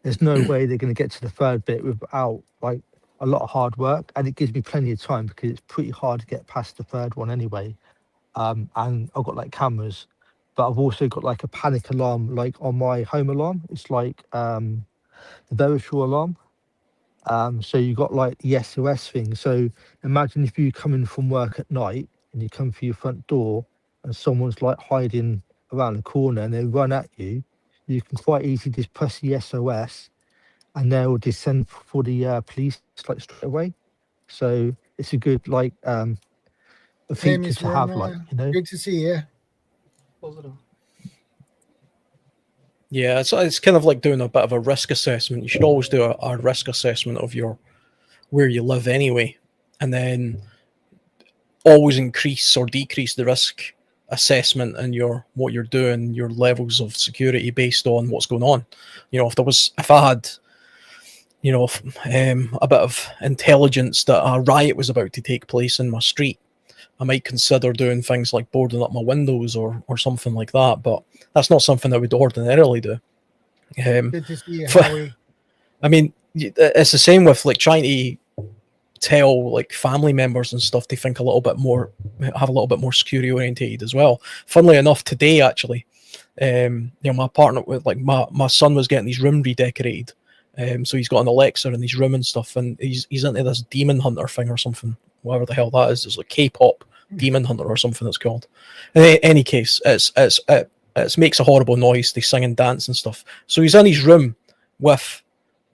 D: there's no way they're going to get to the third bit without like a lot of hard work. And it gives me plenty of time because it's pretty hard to get past the third one anyway. And I've got like cameras, but I've also got like a panic alarm, like on my home alarm. It's like the Verisure alarm. So you got like the SOS thing. So imagine if you come in from work at night and you come through your front door and someone's like hiding around the corner and they run at you, you can quite easily just press the SOS and they'll just send for the police like straight away. So it's a good like a
A: Hey,
D: feature
A: Miss
D: to have, like,
A: Verna.
D: you know.
A: Good to see you.
C: Yeah, it's kind of like doing a bit of a risk assessment. You should always do a risk assessment of your where you live anyway, and then always increase or decrease the risk assessment and what you're doing, your levels of security based on what's going on. You know, if I had, you know, a bit of intelligence that a riot was about to take place in my street, I might consider doing things like boarding up my windows or something like that. But that's not something I would ordinarily do.
A: Good to see you, Howie.
C: I mean, it's the same with like trying to tell like family members and stuff to think have a little bit more security orientated as well. Funnily enough, today actually, you know, my partner with like my son was getting his room redecorated. So he's got an Alexa in his room and stuff, and he's into this demon hunter thing or something, whatever the hell that is. It's like K-pop demon hunter or something it's called. In any case, it makes a horrible noise. They sing and dance and stuff. So he's in his room with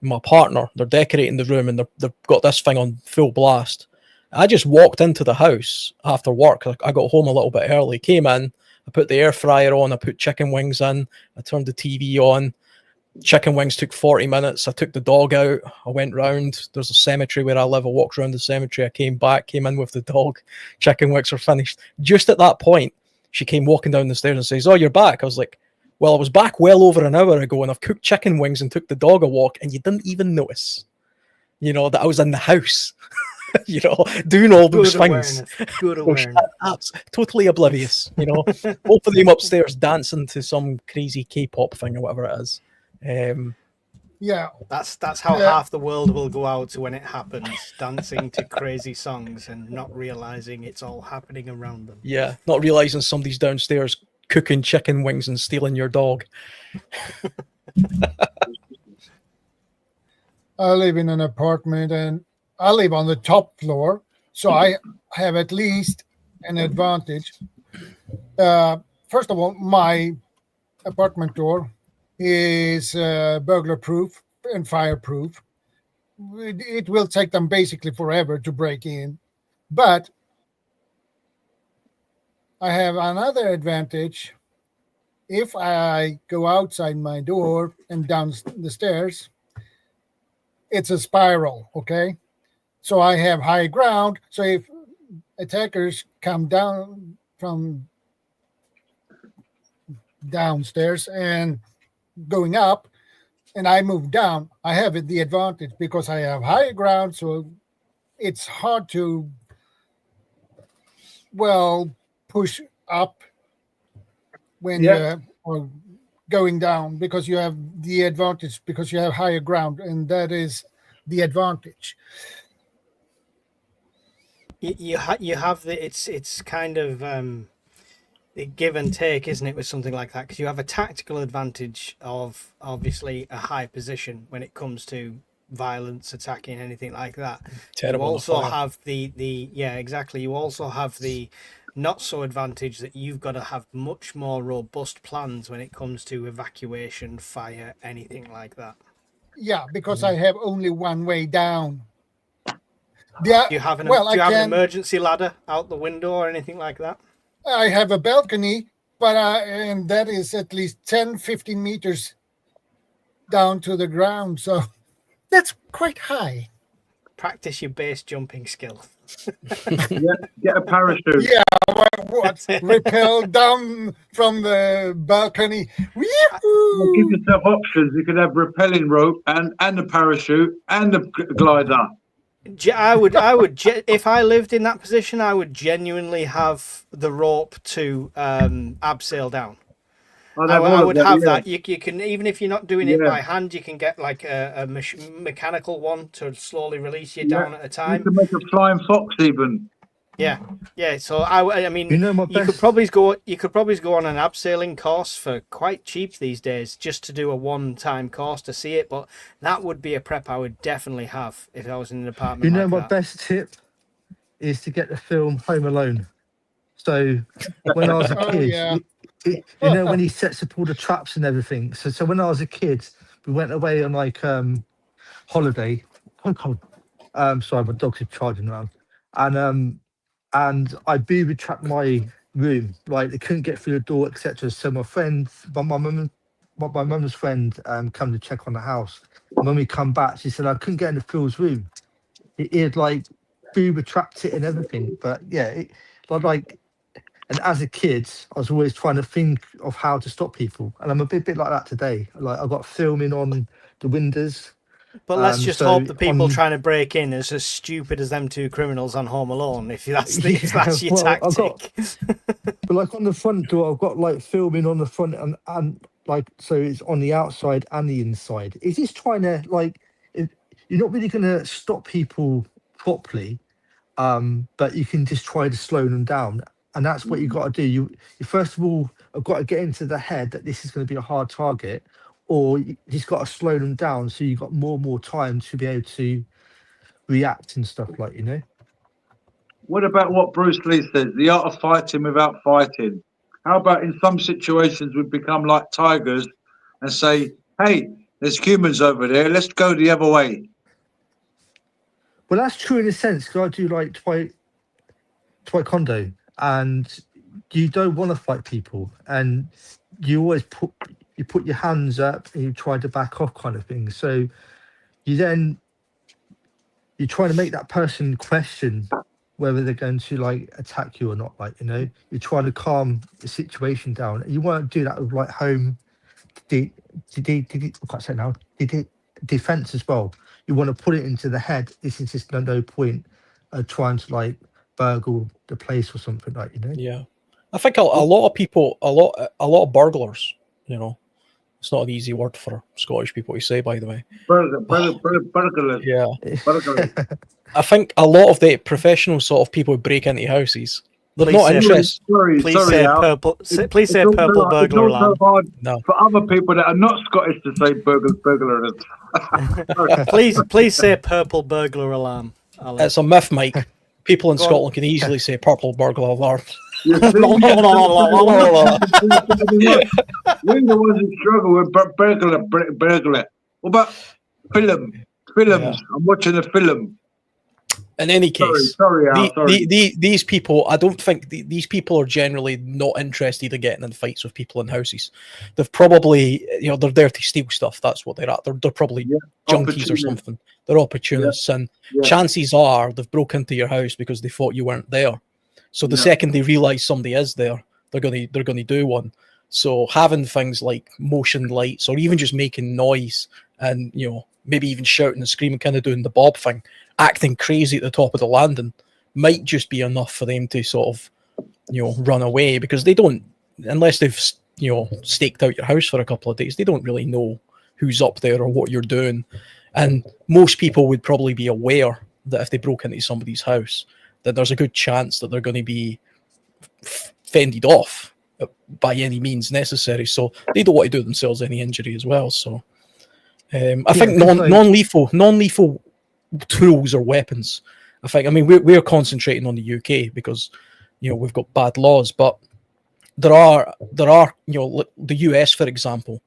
C: my partner. They're decorating the room and they've got this thing on full blast. I just walked into the house after work. I got home a little bit early, came in, I put the air fryer on, I put chicken wings in, I turned the TV on. Chicken wings took 40 minutes. I took the dog out. I went round. There's a cemetery where I live. I walked around the cemetery. I came back, came in with the dog. Chicken wings were finished. Just at that point, she came walking down the stairs and says, "Oh, you're back." I was like, "Well, I was back well over an hour ago and I've cooked chicken wings and took the dog a walk and you didn't even notice, you know, that I was in the house, you know, doing all those things."
B: Good awareness.
C: Totally oblivious, you know. Both of them upstairs dancing to some crazy K-pop thing or whatever it is.
A: Yeah,
B: that's how half the world will go out when it happens, dancing to crazy songs and not realizing it's all happening around them.
C: Yeah, not realizing somebody's downstairs cooking chicken wings and stealing your dog.
A: I live in an apartment and I live on the top floor, so I have at least an advantage. First of all, my apartment door is burglar proof and fireproof. It will take them basically forever to break in, but I have another advantage. If I go outside my door and down the stairs, it's a spiral, okay? So I have high ground. So if attackers come down from downstairs and going up, and I move down, I have the advantage because I have higher ground. So it's hard to, push up when you're going down, because you have the advantage because you have higher ground, and that is the advantage.
B: You have the it's kind of the give and take, isn't it, with something like that? Because you have a tactical advantage of obviously a high position when it comes to violence, attacking, anything like that.
C: Terrible.
B: You also have the exactly. You also have the not so advantage that you've got to have much more robust plans when it comes to evacuation, fire, anything like that.
A: Yeah, because I have only one way down.
B: Do you have an an emergency ladder out the window or anything like that?
A: I have a balcony, but and that is at least 10, 15 meters down to the ground. So that's quite high.
B: Practice your base jumping skill.
E: Get a parachute.
A: Yeah, what? Rappel down from the balcony.
E: Well, give yourself options. You could have rappelling rope and a parachute and a glider.
B: I would if I lived in that position, I would genuinely have the rope to abseil down. I would have that. You can, even if you're not doing it by hand, you can get like a mechanical one to slowly release you down at a time.
E: You can make a flying fox even.
B: Yeah. So I mean, you could probably go on an abseiling course for quite cheap these days, just to do a one-time course to see it. But that would be a prep I would definitely have if I was in an apartment.
D: My best tip is to get the film Home Alone. So when I was a kid, when he sets up all the traps and everything. So when I was a kid, we went away on like holiday. Sorry, my dog's charging around, and I booby trapped my room. Like they couldn't get through the door, etc. So my mum's friend, come to check on the house. And when we come back, she said I couldn't get into Phil's room. He had like booby trapped it and everything. But yeah, and as a kid, I was always trying to think of how to stop people, and I'm a bit like that today. Like I've got filming on the windows.
B: But let's just hope the people trying to break in is as stupid as them two criminals on Home Alone. If that's your tactic.
D: But like on the front door, I've got like filming on the front and like so it's on the outside and the inside. It's just trying to you're not really going to stop people properly, but you can just try to slow them down. And that's what you've got to do. You first of all have got to get into the head that this is going to be a hard target, or you just got to slow them down so you've got more and more time to be able to react and stuff
E: What about what Bruce Lee says, the art of fighting without fighting? How about in some situations we become like tigers and say, hey, there's humans over there, let's go the other way?
D: Well, that's true in a sense, because I do like taekwondo. And you don't want to fight people, and you always put your hands up and you try to back off, kind of thing. So you're trying to make that person question whether they're going to like attack you or not. You're trying to calm the situation down. You want to do that with like home defense as well. You want to put it into the head. This is just no point of trying to like burgle the place or something
C: Yeah, I think a lot of people, a lot of burglars, it's not an easy word for Scottish people to say, by the way.
E: Burglars.
C: Yeah. I think a lot of the professional sort of people who break into houses, they're not interested.
B: Please say purple burglar alarm.
C: No.
E: For other people that are not Scottish to say burglars.
B: Please say purple burglar alarm.
C: It's a myth, Mike. People in Scotland can easily say purple burglar alarm.
E: We're the ones who struggle with burglar. What about films?
C: Yeah.
E: I'm watching a film.
C: In any case,
E: sorry, Al, sorry.
C: These people, I don't think these people are generally not interested in getting in fights with people in houses. They've probably, they're there to steal stuff. That's what they're at. They're probably junkies or something. They're opportunists, and chances are they've broke into your house because they thought you weren't there. So the second they realise somebody is there, they're gonna do one. So having things like motion lights, or even just making noise, and maybe even shouting and screaming, kind of doing the Bob thing, acting crazy at the top of the landing, might just be enough for them to sort of, run away, because they don't, unless they've, staked out your house for a couple of days, they don't really know who's up there or what you're doing. And most people would probably be aware that if they broke into somebody's house, that there's a good chance that they're going to be fended off by any means necessary. So they don't want to do themselves any injury as well. So I think non-lethal tools or weapons. I mean, we're concentrating on the UK because we've got bad laws, but there are the US, for example.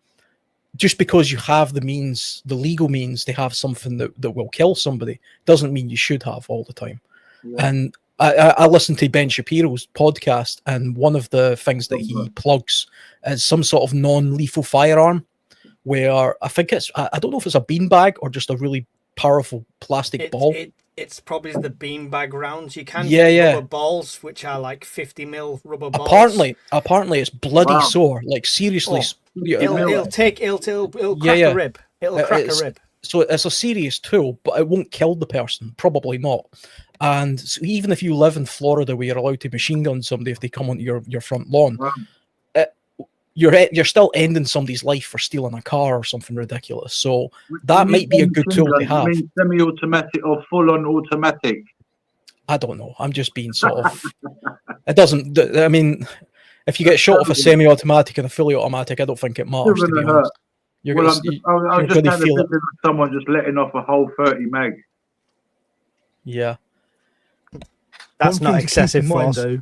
C: Just because you have the means, the legal means, to have something that will kill somebody, doesn't mean you should have all the time. Yeah. And I listened to Ben Shapiro's podcast, and one of the things that he plugs is some sort of non-lethal firearm, where I think I don't know if it's a beanbag or just a really powerful plastic ball.
B: It's probably the beanbag rounds. You can get rubber balls, which are like 50 mil rubber balls.
C: Apparently it's bloody sore. Like, seriously.
B: It'll crack a rib. It'll crack a rib.
C: So it's a serious tool, but it won't kill the person. Probably not. And so even if you live in Florida, where you're allowed to machine gun somebody if they come onto your front lawn, you're still ending somebody's life for stealing a car or something ridiculous. So that might be a good tool to have.
E: You mean semi-automatic or full-on automatic?
C: I don't know. I'm just being sort of. It doesn't. I mean, if you get shot with a semi-automatic and a fully automatic, I don't think it matters. To be honest,
E: I was just kind of thinking of someone just letting off a whole 30 meg.
C: Yeah,
B: that's not excessive force.
D: Though,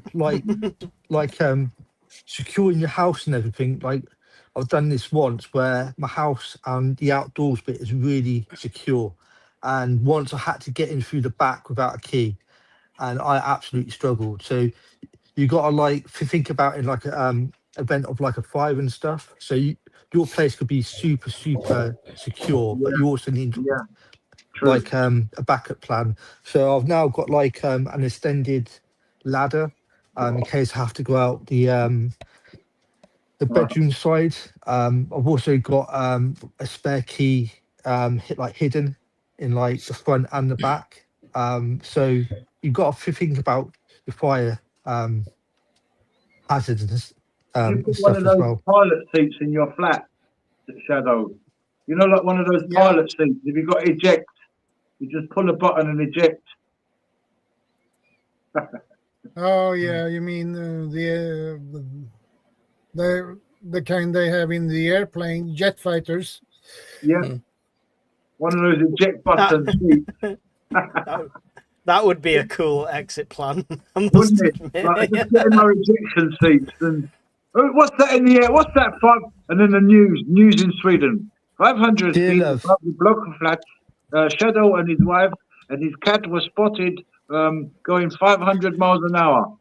D: like securing your house and everything. Like, I've done this once where my house and the outdoors bit is really secure, and once I had to get in through the back without a key, and I absolutely struggled. So you got to think about it like a event of like a fire and stuff. So your place could be super secure, but you also need a backup plan. So I've now got an extended ladder in case I have to go out the bedroom side. I've also got a spare key hidden in the front and the back. So you've got to think about the fire hazards and stuff as well.
E: Pilot seats in your flat, Shadow. Like one of those pilot seats. If you've got eject, you just pull a button and eject.
A: Oh yeah, you mean the kind they have in the airplane, jet fighters.
E: Yeah, one of those eject buttons.
B: That would be a cool exit plan.
E: Wouldn't it? Just getting my ejection seats and what's that in the air? What's that? And then the news in Sweden. 500 feet above the block of flats. Shadow and his wife and his cat were spotted going 500 miles an hour.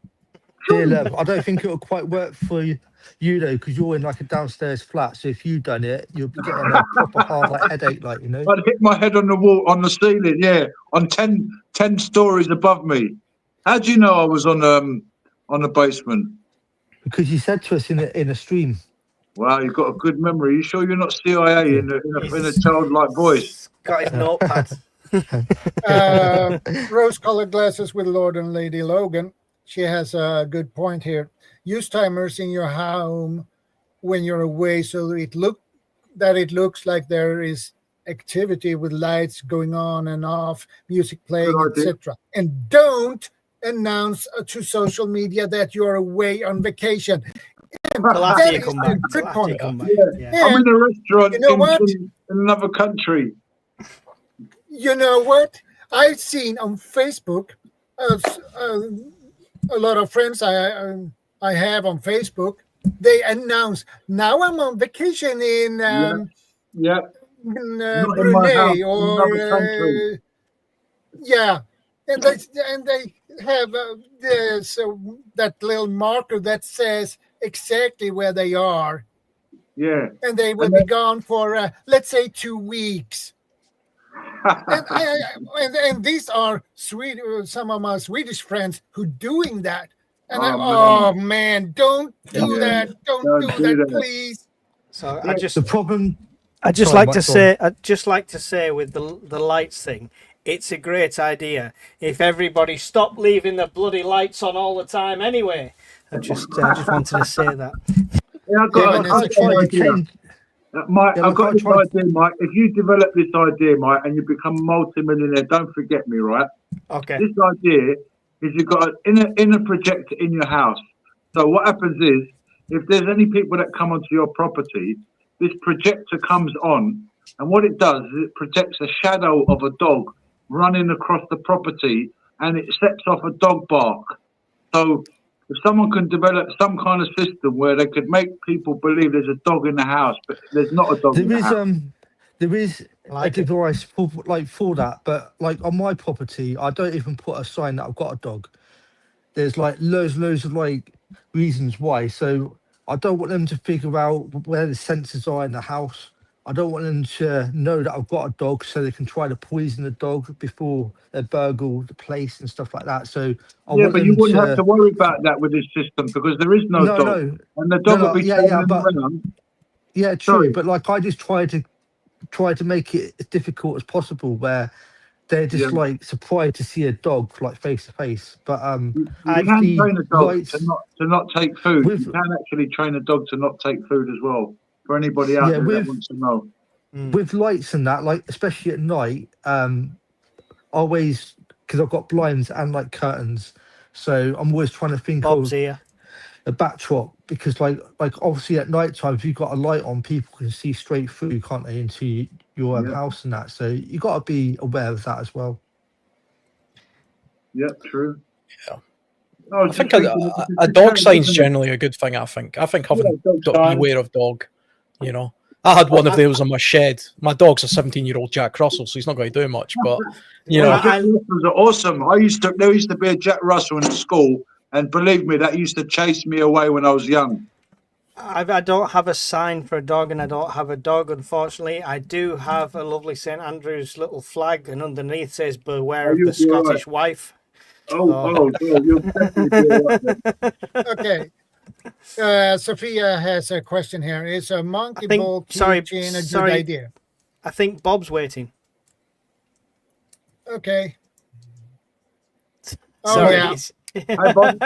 D: Dear love, I don't think it'll quite work for you though, because you're in a downstairs flat. So if you've done it, you'll be getting a proper hard headache, I'd
E: hit my head on the wall, on the ceiling, on 10 stories above me. How do you know I was on the basement?
D: Because you said to us in a stream.
E: Wow, you've got a good memory. You sure you're not CIA in a childlike voice?
B: Got his notepad.
A: Rose-colored glasses with Lord and Lady Logan. She has a good point here. Use timers in your home when you're away, so it looks like there is activity with lights going on and off, music playing, etc. And don't announce to social media that you're away on vacation.
B: That is a good point.
E: I'm in a restaurant in another country.
A: You know what? I've seen on Facebook a lot of friends I have on Facebook. They announce, now I'm on vacation in Brunei or and they have that little marker that says exactly where they are.
E: Yeah.
A: And they will be gone for let's say 2 weeks. and these are some of my Swedish friends who doing that. And man, don't do that. Don't do that, please.
B: So
D: the problem.
B: I'd just like to say with the lights thing, it's a great idea. If everybody stopped leaving the bloody lights on all the time anyway. I just wanted to say that.
E: Yeah, I've got this idea, Mike. If you develop this idea, Mike, and you become a multi-millionaire, don't forget me, right?
B: Okay.
E: This idea is you've got an inner projector in your house. So what happens is, if there's any people that come onto your property, this projector comes on, and what it does is it projects a shadow of a dog running across the property, and it sets off a dog bark. So if someone can develop some kind of system where they could make people believe there's a dog in the house, but there's not a dog in the house.
D: There is a device for that, but like on my property, I don't even put a sign that I've got a dog. There's like loads of like reasons why. So I don't want them to figure out where the sensors are in the house. I don't want them to know that I've got a dog so they can try to poison the dog before they burgle the place and stuff like that. So
E: but you wouldn't have to worry about that with this system because there is no dog. And the dog will be around.
D: Yeah, true. Sorry. But like I just try to make it as difficult as possible where they're just like surprised to see a dog like face to face. But
E: you can train a dog to not take food. You can actually train a dog to not take food as well. For anybody out there that wants to know.
D: With lights and that, like especially at night, always because I've got blinds and like curtains, so I'm always trying to think of a backdrop because like obviously at night time if you've got a light on, people can see straight through, can't they, into your house and that. So you got to be aware of that as well.
E: Yeah, true.
C: Yeah. I think a dog sign's generally a good thing. I think having beware of dog. You know, I had one of those in my shed. My dog's a 17-year-old Jack Russell, so he's not going to do much. But you know,
E: Jack Russells are awesome. There used to be a Jack Russell in school, and believe me, that used to chase me away when I was young.
B: I don't have a sign for a dog, and I don't have a dog, unfortunately. I do have a lovely St Andrew's little flag, and underneath says "Beware of the Scottish wife."
E: You'll definitely be all right.
A: Okay. Sophia has a question here. Is a monkey ball keychain a good idea?
B: I think Bob's waiting.
A: Okay.
B: Sorry.
E: Hi, Bob.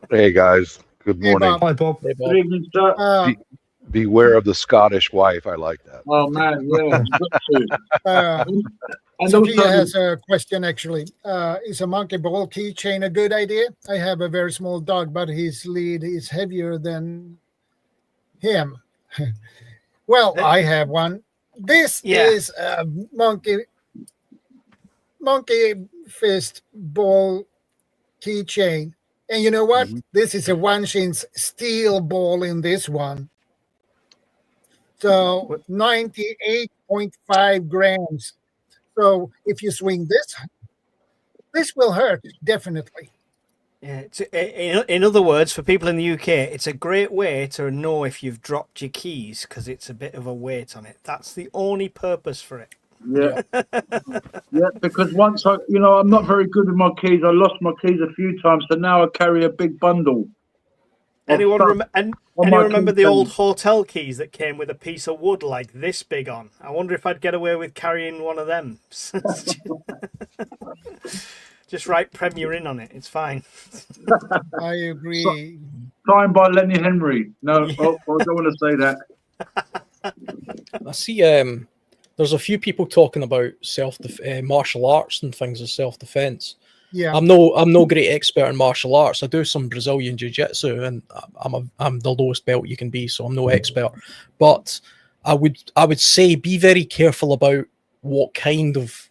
F: Hey, guys. Good morning.
D: Hi, Bob.
E: Good evening, sir.
F: Beware of the Scottish wife. I like that.
E: Oh, man. Yeah.
A: And Sophia has a question, actually. Is a monkey ball keychain a good idea? I have a very small dog, but his lead is heavier than him. Well, I have one. This is a monkey fist ball keychain. And you know what? This is a 1-inch steel ball in this one. So 98.5 grams. So if you swing this will hurt, definitely.
B: Yeah. In other words, for people in the UK, it's a great way to know if you've dropped your keys because it's a bit of a weight on it. That's the only purpose for it.
E: Yeah. Yeah, because once I'm not very good with my keys. I lost my keys a few times, so now I carry a big bundle.
B: Anyone remember the old hotel keys that came with a piece of wood like this big on? I wonder if I'd get away with carrying one of them. Just write Premier Inn on it. It's fine.
A: I agree.
E: Signed by Lenny Henry. No, I don't want to say that.
C: I see. There's a few people talking about martial arts and things as self-defense.
A: Yeah,
C: I'm no great expert in martial arts. I do some Brazilian jiu-jitsu, and I'm the lowest belt you can be, so I'm no expert. But I would say be very careful about what kind of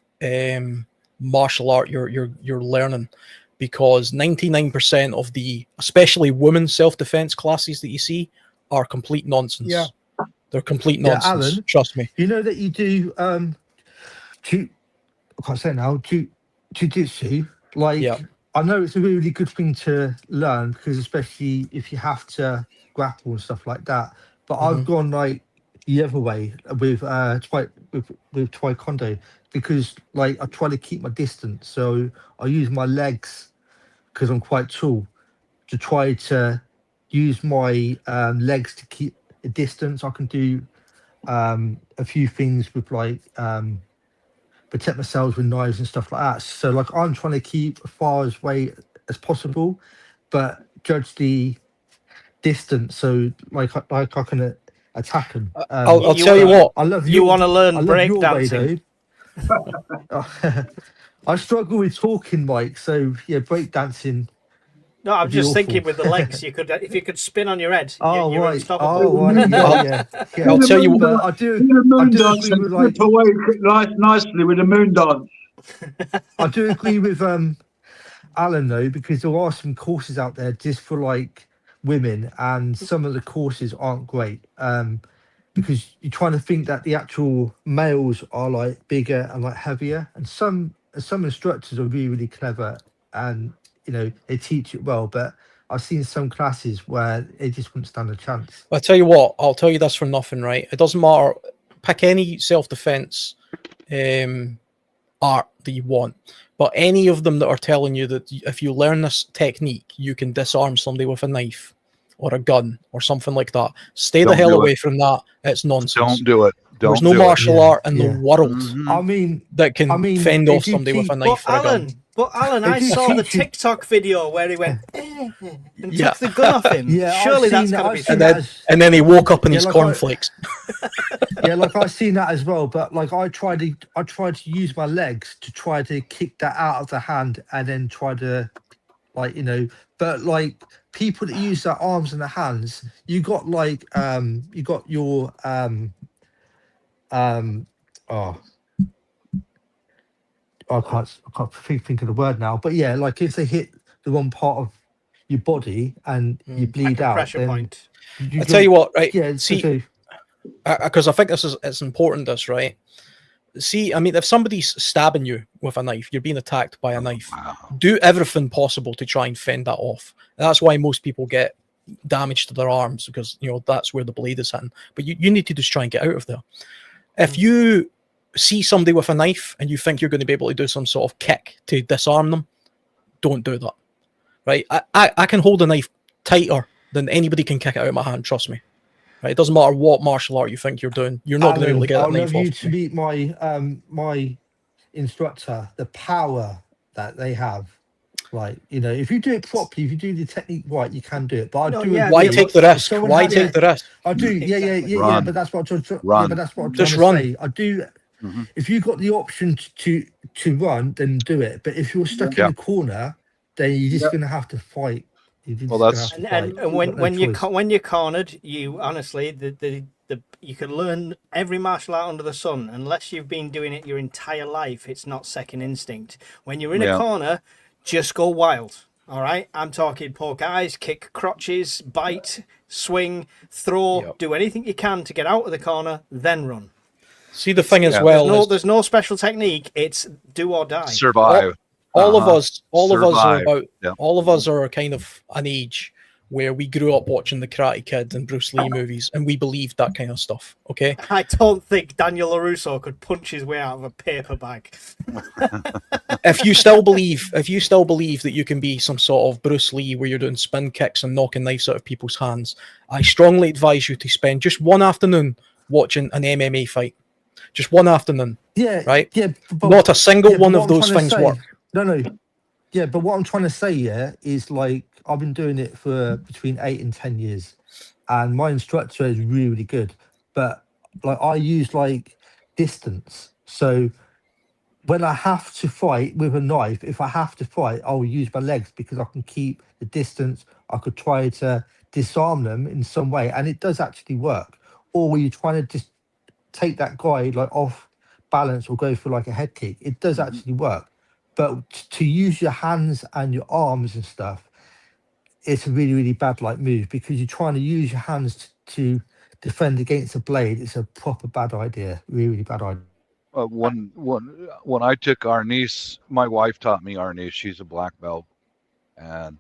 C: martial art you're learning, because 99% of the especially women's self-defense classes that you see are complete nonsense.
A: Yeah,
C: they're complete nonsense.
D: Alan,
C: trust me.
D: You know that you do I can't say it now. jiu-jitsu, like
C: Yeah.
D: I know it's a really good thing to learn because especially if you have to grapple and stuff like that. But I've gone like the other way with with taekwondo because like I try to keep my distance. So I use my legs because I'm quite tall to try to use my legs to keep a distance. I can do a few things with like protect myself with knives and stuff like that. So like I'm trying to keep as far away as possible, but judge the distance. So like I can attack them.
C: I'll tell you what.
D: I love
B: You want to learn
D: I love your way
B: breakdancing?
D: though. I struggle with talking, Mike. So yeah, breakdancing.
B: No, I'm
D: would be
B: just
D: awful.
B: thinking with the legs, you could if you could spin on your head,
D: Oh
B: you're
D: right.
B: unstoppable.
D: Oh right. Yeah.
C: I'll tell you.
D: But I do
E: moon
D: agree
E: dance and
D: with like
E: slip away nicely with a moon dance.
D: I do agree with Alan though, because there are some courses out there just for like women, and some of the courses aren't great. Because you're trying to think that the actual males are like bigger and like heavier, and some instructors are really, really clever, and you know they teach it well. But I've seen some classes where they just wouldn't stand a chance.
C: I'll tell you what. I'll tell you this for nothing, right? It doesn't matter. Pick any self-defense art that you want, but any of them that are telling you that if you learn this technique, you can disarm somebody with a knife or a gun or something like that. Stay the hell away from that. It's nonsense.
F: Don't do it.
C: There's no martial art in the world
D: I mean,
C: that can fend off somebody with a knife or a gun.
B: But Alan, I saw the TikTok video where he went and took the gun off him.
D: Yeah,
B: surely that's got to be.
C: And then he woke up in his cornflakes.
D: Yeah, like I've seen that as well. But like I tried to use my legs to try to kick that out of the hand, and then try to, like you know. But like people that use their arms and their hands, you got like you got your oh. I can't think of the word now, but yeah, like if they hit the wrong part of your body and you bleed out,
B: pressure point.
C: I tell you what, right?
D: Yeah,
C: see, because I think it's important. This right. See, I mean, if somebody's stabbing you with a knife, you're being attacked by a knife. Do everything possible to try and fend that off. And that's why most people get damage to their arms, because you know that's where the blade is hitting. But you need to just try and get out of there. If you see somebody with a knife and you think you're going to be able to do some sort of kick to disarm them, don't do that. Right? I can hold a knife tighter than anybody can kick it out of my hand. Trust me. Right? It doesn't matter what martial art you think you're doing. You're not going to be able to get that knife off.
D: I'd love you to meet my my instructor. The power that they have. Like, you know, if you do it properly, if you do the technique right, you can do it. But I do.
B: Yeah,
C: why take the risk? Why take the risk?
D: I do. Yeah. But that's what I'm trying. Yeah, but that's what I'm trying
C: Just
D: to
C: run.
D: say. I do. If you've got the option to run, then do it. But if you're stuck in the corner, then you're just going to have to fight.
F: Well, that's
B: And when you're cornered, you honestly you can learn every martial art under the sun. Unless you've been doing it your entire life, it's not second instinct. When you're in a corner, just go wild. All right, I'm talking poke eyes, kick crotches, bite, swing, throw, do anything you can to get out of the corner, then run.
C: See, the thing as well,
B: there's no special technique. It's do or die.
F: Survive.
C: All of us are
F: Survive.
C: all of us are kind of an age where we grew up watching the Karate Kid and Bruce Lee movies, and we believed that kind of stuff. Okay,
B: I don't think Daniel LaRusso could punch his way out of a paper bag.
C: if you still believe that you can be some sort of Bruce Lee where you're doing spin kicks and knocking knives out of people's hands, I strongly advise you to spend just one afternoon watching an MMA fight. Just one afternoon.
D: Yeah.
C: Right?
D: Yeah. But,
C: not a single one of those things work.
D: No. Yeah, but what I'm trying to say is like I've been doing it for between 8 and 10 years, and my instructor is really, really good. But like I use like distance. So when I have to fight with a knife, if I have to fight, I'll use my legs because I can keep the distance. I could try to disarm them in some way, and it does actually work. Or were you trying to just take that guy like off balance or go for like a head kick? It does actually work. But to use your hands and your arms and stuff, it's a really, really bad like move because you're trying to use your hands to defend against a blade. It's a proper bad idea. Really, really bad idea.
F: when I took our niece, my wife taught me our niece. She's a black belt, and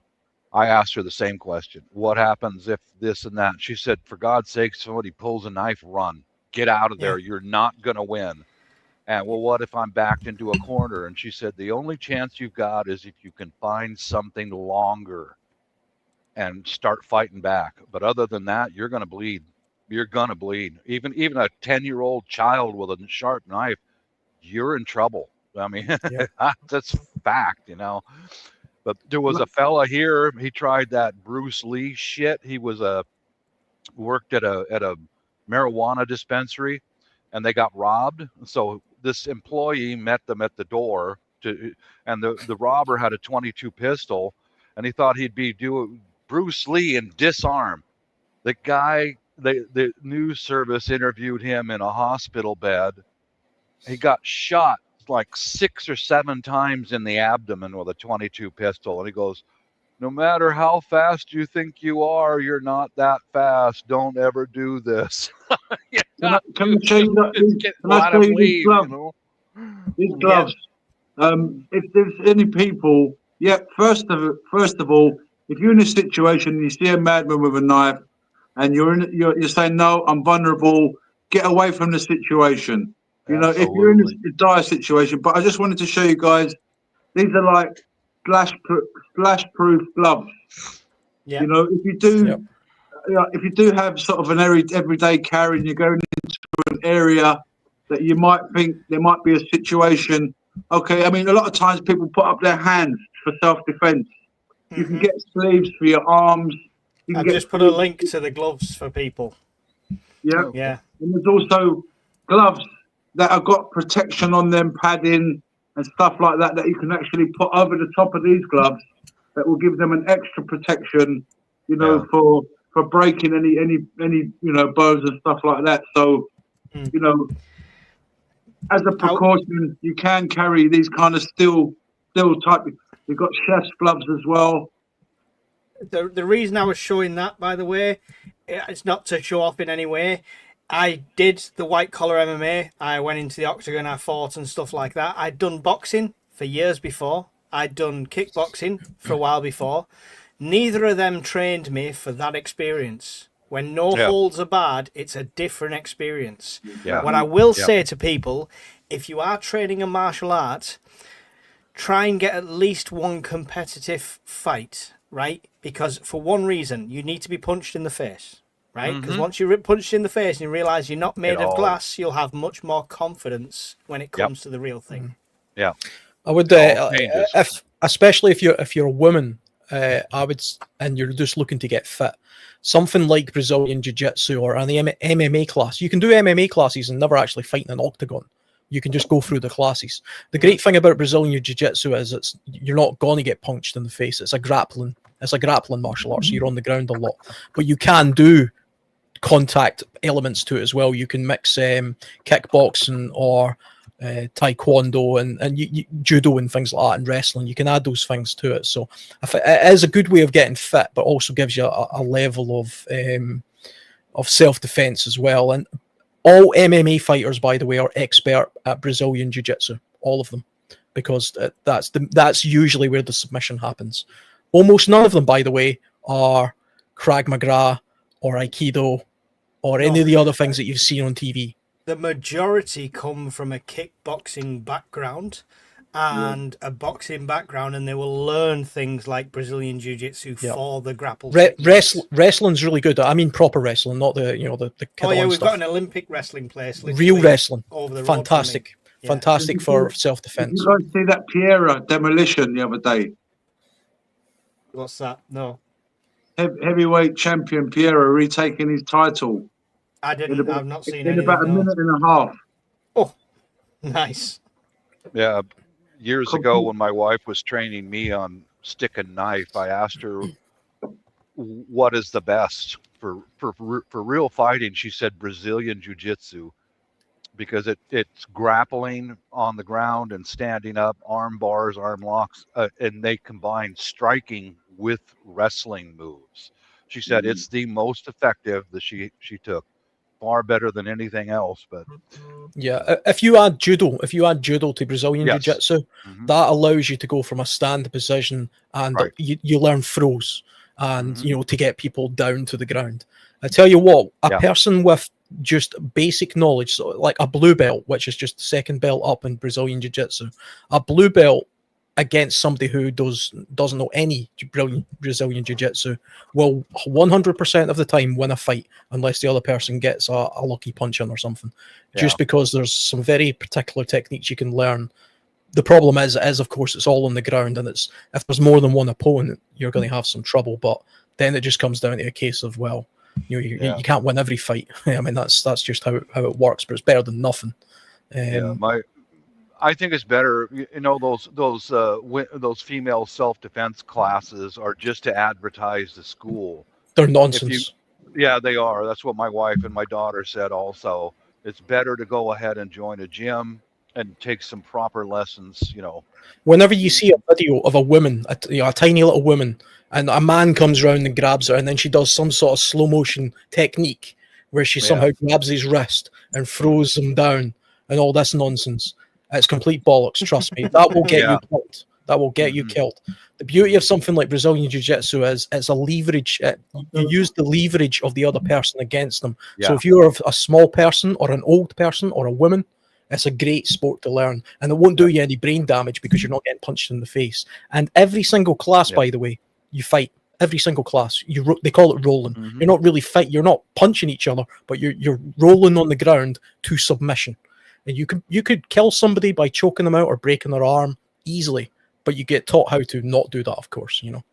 F: I asked her the same question: what happens if this and that? She said, "For God's sake, somebody pulls a knife, run, get out of there. You're not gonna win." And well, what if I'm backed into a corner? And she said, the only chance you've got is if you can find something longer and start fighting back. But other than that, you're gonna bleed. You're gonna bleed. Even a 10-year-old child with a sharp knife, you're in trouble. I mean, that's fact, you know. But there was a fella here. He tried that Bruce Lee shit. He was worked at a marijuana dispensary, and they got robbed. So this employee met them at the door and the robber had a 22 pistol, and he thought he'd be doing Bruce Lee and disarm. The guy, the news service interviewed him in a hospital bed. He got shot like 6 or 7 times in the abdomen with a 22 pistol, and he goes, no matter how fast you think you are, you're not that fast. Don't ever do this.
E: Can I show you these gloves? These gloves. If there's any people, first of all, if you're in a situation and you see a madman with a knife, and you're saying, no, I'm vulnerable, get away from the situation. You know, if you're in a dire situation. But I just wanted to show you guys, these are like splash-proof gloves. Yeah. You know, if you do have sort of an everyday carry and you're going into an area that you might think there might be a situation. Okay, I mean, a lot of times people put up their hands for self-defense. You can get sleeves for your arms.
B: I've just put a link to the gloves for people.
E: Yeah.
B: Yeah.
E: And there's also gloves that have got protection on them, padding and stuff like that, that you can actually put over the top of these gloves that will give them an extra protection, you know, for breaking any you know, bones and stuff like that. So, you know, as a precaution, you can carry these kind of steel type. You've got chef's gloves as well.
B: The reason I was showing that, by the way, it's not to show off in any way. I did the white collar MMA. I went into the octagon, I fought and stuff like that. I'd done boxing for years before. I'd done kickboxing for a while before. Neither of them trained me for that experience. When no holds are barred, it's a different experience. Yeah. What I will say to people, if you are training a martial art, try and get at least one competitive fight, right? Because for one reason, you need to be punched in the face, right? Because once you're punched in the face and you realize you're not made of glass, you'll have much more confidence when it comes to the real thing.
F: Yeah,
C: I would, especially if you're a woman, I would, and you're just looking to get fit, something like Brazilian Jiu-Jitsu or an MMA class. You can do MMA classes and never actually fight in an octagon. You can just go through the classes. The great thing about Brazilian Jiu-Jitsu is you're not going to get punched in the face. It's a grappling martial art, so you're on the ground a lot. But you can do contact elements to it as well. You can mix kickboxing or taekwondo and judo and things like that, and wrestling. You can add those things to it. So it is a good way of getting fit, but also gives you a level of self-defense as well. And all MMA fighters, by the way, are expert at Brazilian Jiu-Jitsu, all of them, because that's usually where the submission happens. Almost none of them, by the way, are Krav Maga or Aikido or any of the other things that you've seen on TV.
B: The majority come from a kickboxing background and a boxing background, and they will learn things like Brazilian Jiu-Jitsu for the grapple.
C: Wrestling's really good. I mean proper wrestling, not the
B: we've got an Olympic wrestling place.
C: Real wrestling.
B: Over the
C: fantastic.
B: Road
C: fantastic for self-defense.
E: Did you guys see that Piera demolition the other day?
B: What's that? No.
E: Heavyweight champion Piera retaking his title.
B: I've not seen
E: in about a minute and a half.
B: Oh, nice.
F: Yeah. Years ago, when my wife was training me on stick and knife, I asked her, what is the best for real fighting? She said Brazilian Jiu-Jitsu, because it's grappling on the ground and standing up, arm bars, arm locks, and they combine striking with wrestling moves. She said it's the most effective that she took. far better than anything else. But
C: yeah, if you add judo to Brazilian
F: yes.
C: jiu-jitsu, that allows you to go from a stand position, and
F: Right.
C: you learn throws, and you know, to get people down to the ground. I tell you what, a person with just basic knowledge, so like a blue belt, which is just the second belt up in Brazilian jiu-jitsu, a blue belt against somebody who doesn't know any Brazilian jiu-jitsu will 100% of the time win a fight, unless the other person gets a lucky punch in or something. Just because there's some very particular techniques you can learn. The problem is of course it's all on the ground, and it's, if there's more than one opponent, you're going to have some trouble. But then it just comes down to a case of, well, you can't win every fight. I mean, that's just how it works, but it's better than nothing.
F: I think it's better. You know, those female self-defense classes are just to advertise the school.
C: They're nonsense.
F: Yeah, they are. That's what my wife and my daughter said also. It's better to go ahead and join a gym and take some proper lessons, you know.
C: Whenever you see a video of a woman, a tiny little woman, and a man comes around and grabs her, and then she does some sort of slow motion technique where she somehow grabs his wrist and throws him down and all this nonsense. It's complete bollocks, trust me. That will get you killed. That will get you killed. The beauty of something like Brazilian Jiu-Jitsu is it's a leverage. You use the leverage of the other person against them. So if you're a small person or an old person or a woman, it's a great sport to learn. And it won't do you any brain damage because you're not getting punched in the face. And every single class, by the way, you fight. Every single class. They call it rolling. You're not really fighting. You're not punching each other, but you're rolling on the ground to submission. And you could kill somebody by choking them out or breaking their arm easily, but you get taught how to not do that, of course, you know.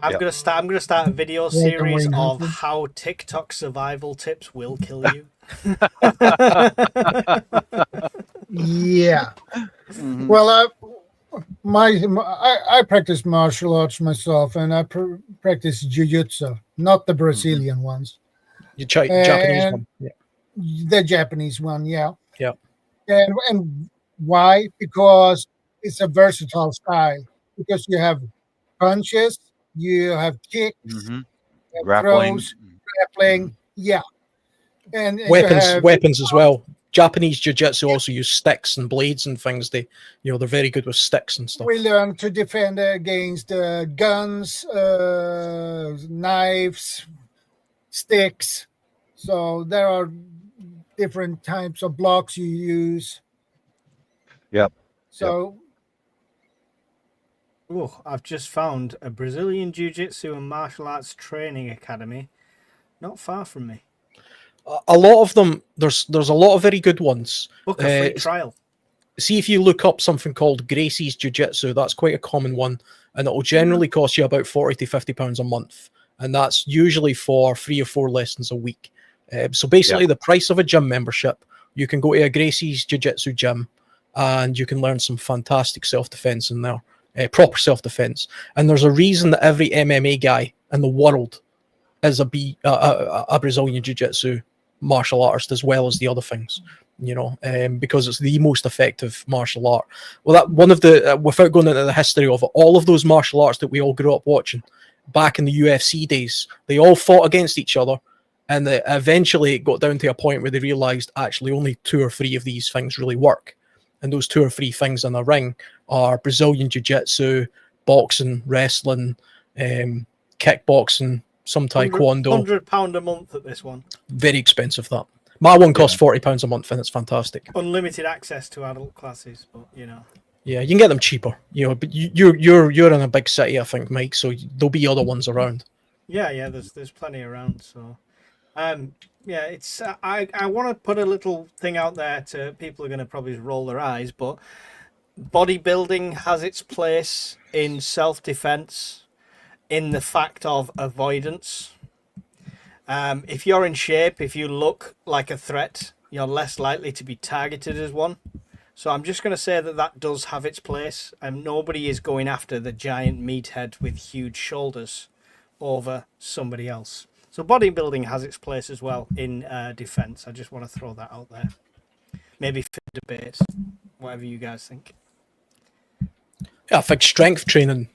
B: I'm gonna start a video series of how TikTok survival tips will kill you.
A: Yeah. Well, I practice martial arts myself, and I practice jiu-jitsu, not the Brazilian ones.
C: The Japanese one. Yeah.
A: The Japanese one, yeah.
C: Yeah.
A: And why? Because it's a versatile style. Because you have punches, you have kicks, you have
F: grappling,
A: throws, grappling, and
C: weapons as well. Japanese jiu-jitsu also use sticks and blades and things. They're very good with sticks and stuff.
A: We learn to defend against guns, knives, sticks. So there are different types of blocks you use. So
B: I've just found a Brazilian Jiu-Jitsu and martial arts training academy not far from me.
C: A lot of them, there's a lot of very good ones.
B: Book a free trial.
C: See if you look up something called Gracie's Jiu-Jitsu. That's quite a common one, and it will generally cost you about £40 to £50 a month, and that's usually for 3 or 4 lessons a week. So basically, the price of a gym membership, you can go to a Gracie's Jiu-Jitsu gym, and you can learn some fantastic self-defense in there, proper self-defense. And there's a reason that every MMA guy in the world is a Brazilian Jiu-Jitsu martial artist as well as the other things, because it's the most effective martial art. Well, that one of the without going into the history of it, all of those martial arts that we all grew up watching back in the UFC days, they all fought against each other, and eventually it got down to a point where they realized actually only 2 or 3 of these things really work, and those 2 or 3 things in a ring are Brazilian Jiu-Jitsu, boxing, wrestling, kickboxing, some taekwondo.
B: £100 a month at this one.
C: Very expensive, that. My one costs £40 a month, and it's fantastic.
B: Unlimited access to adult classes, but
C: Yeah, you can get them cheaper, but you're in a big city, I think, Mike, so there'll be other ones around.
B: Yeah, there's plenty around, so it's I want to put a little thing out there to people who are going to probably roll their eyes, but bodybuilding has its place in self-defense, in the fact of avoidance. If you're in shape, if you look like a threat, you're less likely to be targeted as one. So I'm just going to say that does have its place, and nobody is going after the giant meathead with huge shoulders over somebody else. So bodybuilding has its place as well in defense. I just want to throw that out there. Maybe for debate, whatever you guys think.
C: Yeah, I think strength training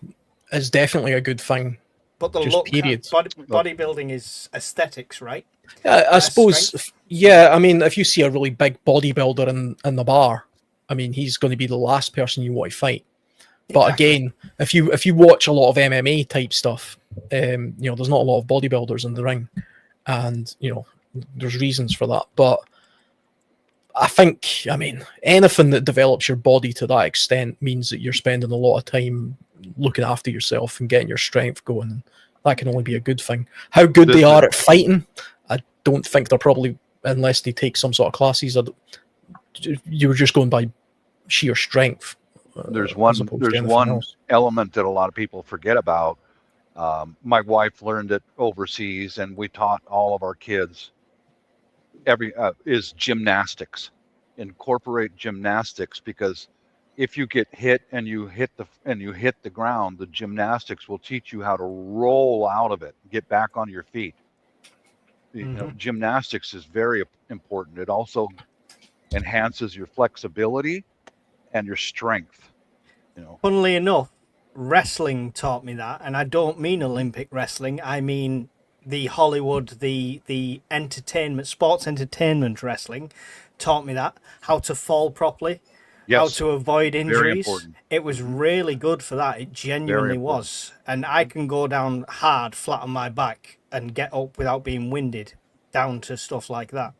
C: is definitely a good thing.
B: But bodybuilding is aesthetics, right?
C: I suppose, yeah. I mean, if you see a really big bodybuilder in the bar, I mean, he's going to be the last person you want to fight. But again, if you watch a lot of MMA type stuff, you know, there's not a lot of bodybuilders in the ring, and you know, there's reasons for that. But I think, I mean, anything that develops your body to that extent means that you're spending a lot of time looking after yourself and getting your strength going. And that can only be a good thing. How good they are at fighting, I don't think they're probably, unless they take some sort of classes. You were just going by sheer strength.
F: There's one element that a lot of people forget about. My wife learned it overseas, and we taught all of our kids is gymnastics. Incorporate gymnastics, because if you get hit and you hit the ground, the gymnastics will teach you how to roll out of it, get back on your feet. You know, gymnastics is very important. It also enhances your flexibility and your strength. You know,
B: funnily enough, wrestling taught me that, and I don't mean Olympic wrestling. I mean the Hollywood, the entertainment, sports entertainment wrestling taught me that, how to fall properly, how to avoid injuries. It was really good for that. It genuinely was. And I can go down hard, flat on my back, and get up without being winded, down to stuff like that.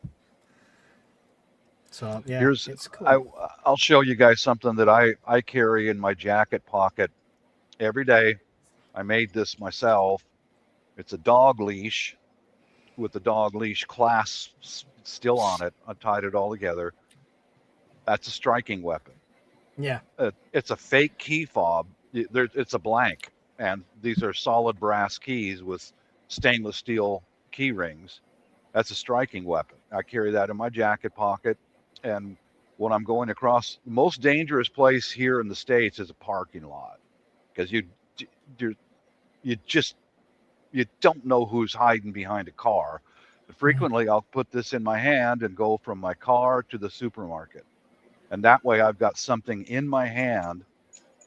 B: So yeah, it's cool.
F: I'll show you guys something that I carry in my jacket pocket every day. I made this myself. It's a dog leash with the dog leash clasp still on it. I tied it all together. That's a striking weapon.
B: Yeah.
F: It's a fake key fob. It's a blank, and these are solid brass keys with stainless steel key rings. That's a striking weapon. I carry that in my jacket pocket, and when I'm going across, the most dangerous place here in the States is a parking lot, because you don't know who's hiding behind a car. But frequently, I'll put this in my hand and go from my car to the supermarket. And that way I've got something in my hand.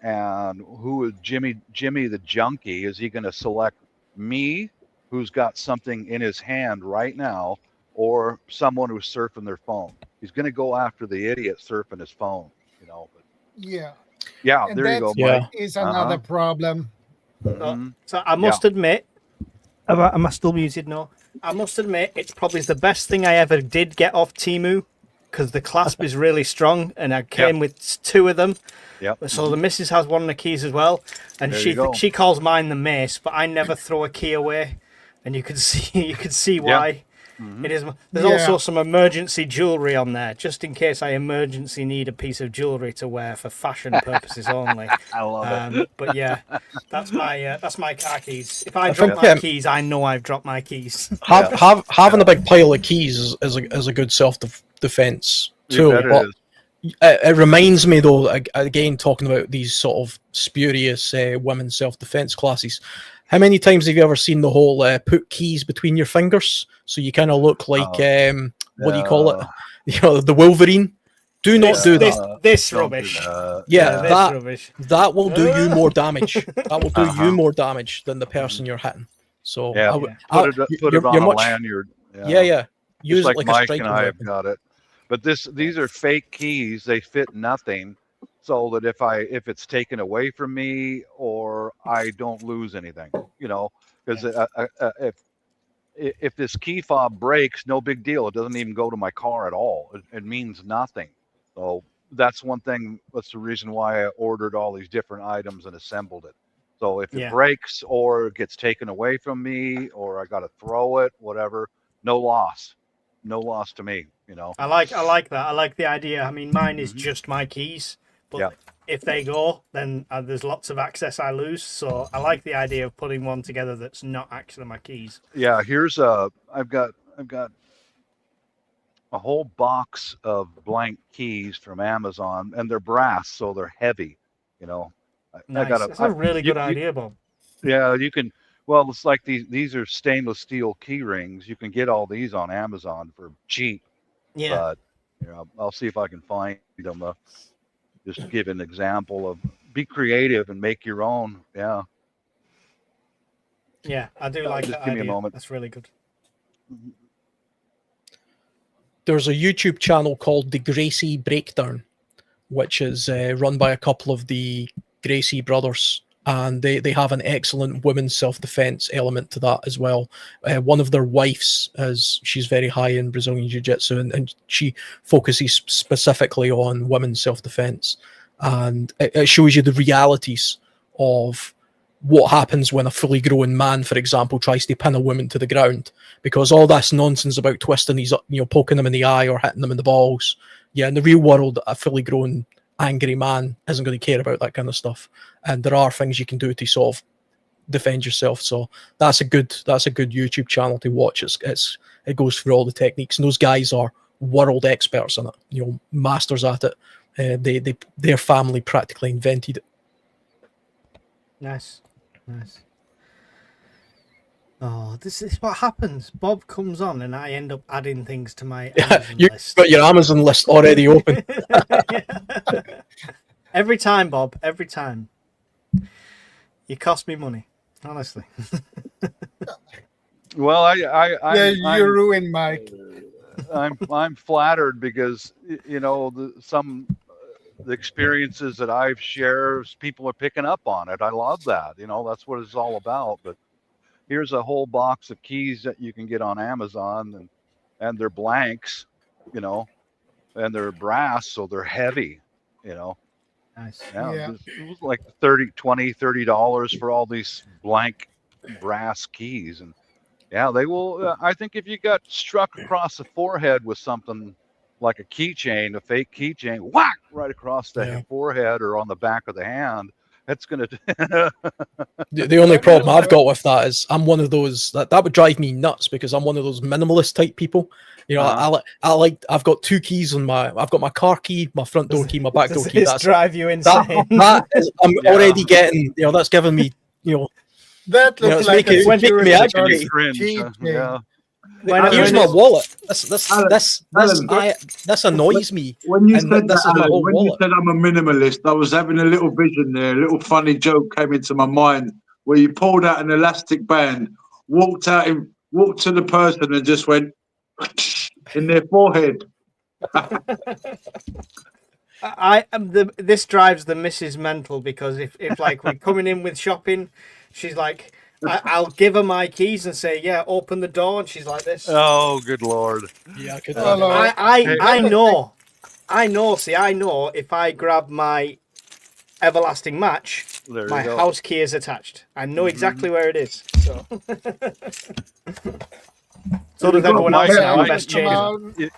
F: And who is Jimmy the junkie? Is he going to select me, who's got something in his hand right now, or someone who's surfing their phone? He's going to go after the idiot surfing his phone, you know. But yeah, and there you go, Mike.
A: Is another problem.
B: So I must admit, am I still muted? No. I must admit, it's probably the best thing I ever did get off Temu, because the clasp is really strong, and I came with two of them. So the missus has one of the keys as well, and she calls mine the mace, but I never throw a key away, and you can see why. It is. There's also some emergency jewelry on there, just in case I emergency need a piece of jewelry to wear for fashion purposes only.
F: I love it.
B: But yeah, that's my car keys. If I drop my keys, I know I've dropped my keys.
C: Having a big pile of keys is a good self-defense tool. But it reminds me, though, again, talking about these sort of spurious women's self-defense classes. How many times have you ever seen the whole put keys between your fingers so you kind of look like what do you call it? You know, the Wolverine. Do not do that.
B: This rubbish.
C: That will do you more damage. That will do you more damage than the person you're hitting. So
F: put it on a lanyard.
C: Use
F: like
C: it like
F: Mike
C: a striking
F: and I have
C: weapon.
F: got it. But these are fake keys. They fit nothing, so that if it's taken away from me, or I don't lose anything, you know, because if this key fob breaks, no big deal. It doesn't even go to my car at all. It means nothing. So that's one thing. That's the reason why I ordered all these different items and assembled it. So if it breaks or it gets taken away from me, or I got to throw it, whatever, no loss to me. You know,
B: I like that. I like the idea. I mean, mine is just my keys, but if they go, then there's lots of access I lose. So I like the idea of putting one together that's not actually my keys.
F: Yeah, I've got a whole box of blank keys from Amazon, and they're brass, so they're heavy. You know,
B: nice. That's a really good idea, Bob.
F: Yeah, you can. Well, it's like these are stainless steel key rings. You can get all these on Amazon for cheap.
B: Yeah.
F: But you know, I'll see if I can find them. Just to give an example of be creative and make your own. Yeah.
B: Yeah, I do like that.
F: Just give me a moment.
B: That's really good.
C: there's a YouTube channel called the Gracie Breakdown, which is run by a couple of the Gracie brothers, and they have an excellent women's self-defense element to that as well. One of their wives, she's very high in Brazilian Jiu-Jitsu, and she focuses specifically on women's self-defense, and it shows you the realities of what happens when a fully grown man, for example, tries to pin a woman to the ground, because all this nonsense about twisting these, poking them in the eye or hitting them in the balls. Yeah, in the real world, a fully grown angry man isn't going to care about that kind of stuff, and there are things you can do to sort of defend yourself. So that's a good YouTube channel to watch. It goes through all the techniques, and those guys are world experts in it. Masters at it. Their family practically invented it.
B: Nice. Oh, this is what happens. Bob comes on and I end up adding things to my Amazon list.
C: You've got your Amazon list already open.
B: Every time, Bob. Every time. You cost me money, honestly.
F: Well,
A: you're ruined, Mike.
F: I'm flattered because the experiences that I've shared, people are picking up on it. I love that. That's what it's all about. But here's a whole box of keys that you can get on Amazon, and they're blanks, and they're brass, so they're heavy,
B: Nice.
F: Yeah. It was like $30 for all these blank brass keys. And yeah, they will. I think if you got struck across the forehead with something like a keychain, a fake keychain, whack right across the forehead or on the back of the hand, that's going to.
C: The only problem I've got with that is I'm one of those that would drive me nuts, because I'm one of those minimalist type people. I've got two keys I've got my car key, my front door key, my back door key.
B: That's drive you insane.
C: I'm already getting, that's giving me,
A: that looks like
C: making me agitated.
F: Yeah.
C: Here's my wallet. This annoys me.
E: When you said that, when you said I'm a minimalist, I was having a little vision there. A little funny joke came into my mind where you pulled out an elastic band, walked to the person, and just went in their forehead.
B: This drives the missus mental, because if like we're coming in with shopping, she's like, I'll give her my keys and say, yeah, open the door, and she's like this.
F: Oh, good Lord.
C: Yeah,
B: I know. See, I know if I grab my everlasting match, my house key is attached. I know exactly where it is. So, so does everyone else now. Best change.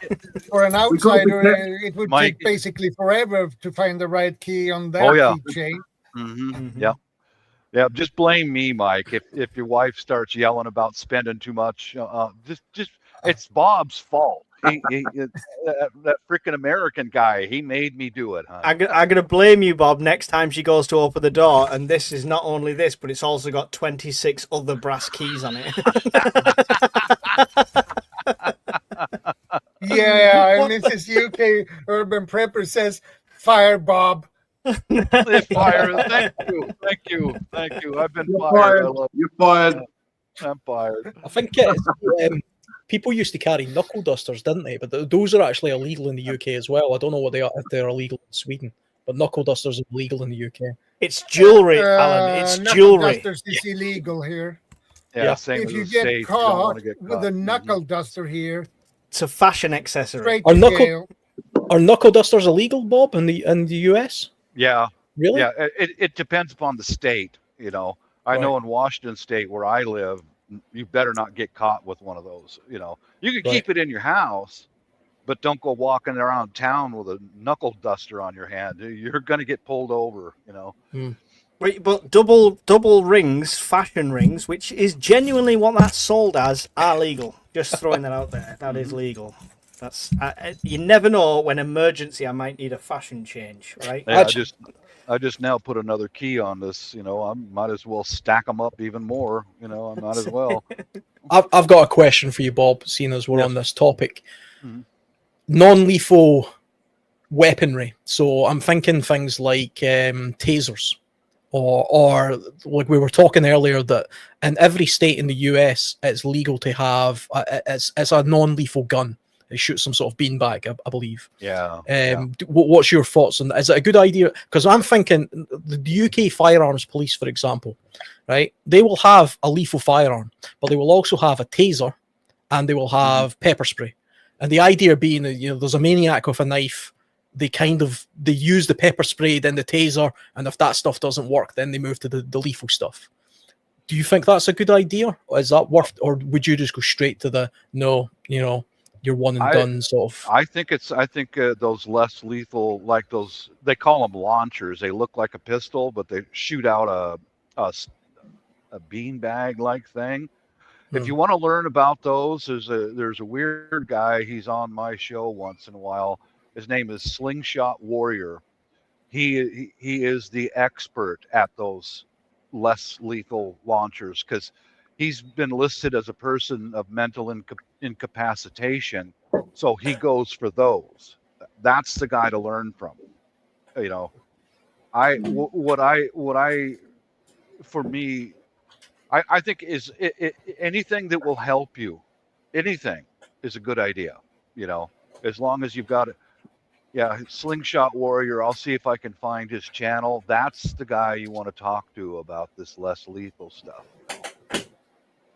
A: For an outsider, it would take basically forever to find the right key on that keychain.
F: Mm-hmm. Yeah. Yeah, just blame me, Mike. If your wife starts yelling about spending too much, just it's Bob's fault. That freaking American guy, he made me do it. Huh?
B: I'm gonna blame you, Bob, next time she goes to open the door, and this is not only this, but it's also got 26 other brass keys on it.
A: Yeah, and Mrs. UK Urban Prepper says, "Fire Bob."
F: Fire! Thank you. I've been fired.
E: You're fired.
F: I'm fired.
C: I think people used to carry knuckle dusters, didn't they? But those are actually illegal in the UK as well. I don't know what they are, if they're illegal in Sweden, but knuckle dusters are illegal in the UK.
B: It's jewelry, Alan. It's jewelry.
A: Knuckle dusters is illegal here.
F: Yeah, same
A: if
F: with
A: you
F: the
A: get
F: States,
A: caught
F: you
A: with a knuckle duster here,
B: it's a fashion accessory.
A: Straight to jail.
C: Are knuckle dusters illegal, Bob, in the US?
F: Yeah.
C: Really?
F: Yeah, it depends upon the state. I know in Washington State where I live, you better not get caught with one of those. You can keep it in your house, but don't go walking around town with a knuckle duster on your hand. You're going to get pulled over.
B: Right, but double rings, fashion rings, which is genuinely what that's sold as, are legal. Just throwing that out there. That is legal. That's you never know when emergency I might need a fashion change, right?
F: Yeah, I just now put another key on this. I might as well stack them up even more. I might as well.
C: I've got a question for you, Bob. Seeing as we're on this topic, non-lethal weaponry. So I'm thinking things like tasers, or like we were talking earlier that in every state in the US it's legal to have it's a non-lethal gun. It shoots some sort of beanbag, I believe.
F: Yeah.
C: What's your thoughts on that? Is it a good idea? Because I'm thinking the UK firearms police, for example, right? They will have a lethal firearm, but they will also have a taser, and they will have pepper spray. And the idea being that, you know, there's a maniac with a knife. They use the pepper spray, then the taser, and if that stuff doesn't work, then they move to the lethal stuff. Do you think that's a good idea? Or is that worth, or would you just go straight to the no, you know, you're one and done sort of?
F: I think those less lethal, like those, they call them launchers. They look like a pistol, but they shoot out a beanbag like thing. If you want to learn about those, there's a weird guy. He's on my show once in a while. His name is Slingshot Warrior. He is the expert at those less lethal launchers, because he's been listed as a person of mental incapacitation, so he goes for those. That's the guy to learn from. You know, for me, I think is anything that will help you, anything is a good idea. You know, as long as you've got it. Yeah, Slingshot Warrior. I'll see if I can find his channel. That's the guy you want to talk to about this less lethal stuff.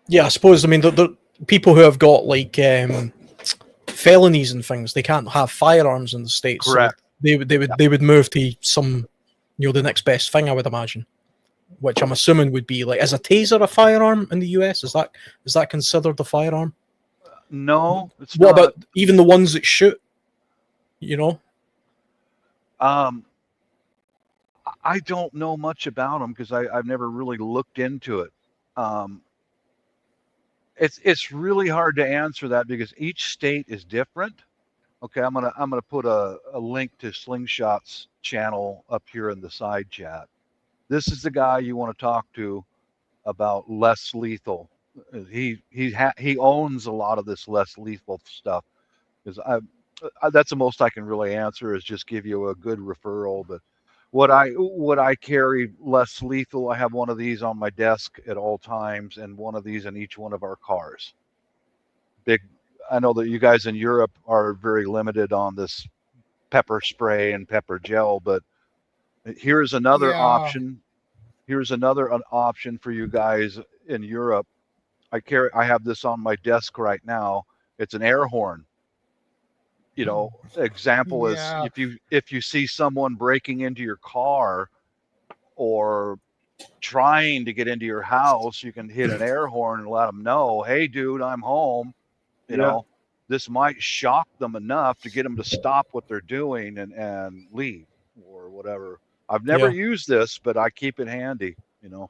C: Yeah, I suppose. I mean, the people who have got like felonies and things, they can't have firearms in the States.
F: Correct.
C: So they would move to some, you know, the next best thing, I would imagine. Which I'm assuming would be like, is a taser a firearm in the US? Is that considered a firearm?
F: No, it's
C: what
F: not.
C: About even the ones that shoot? You know.
F: I don't know much about them because I've never really looked into it. It's really hard to answer that because each state is different. Okay, I'm gonna put a link to Slingshot's channel up here in the side chat. This is the guy you want to talk to about less lethal. He owns a lot of this less lethal stuff. Because that's the most I can really answer, is just give you a good referral. But what I carry less lethal, I have one of these on my desk at all times, and one of these in each one of our cars. I know that you guys in Europe are very limited on this pepper spray and pepper gel, but here's another option. Here's another option for you guys in Europe. I have this on my desk right now. It's an air horn. You know, example is if you see someone breaking into your car or trying to get into your house, you can hit an air horn and let them know, hey dude, I'm home. You know, this might shock them enough to get them to stop what they're doing and leave or whatever. I've never used this, but I keep it handy, you know.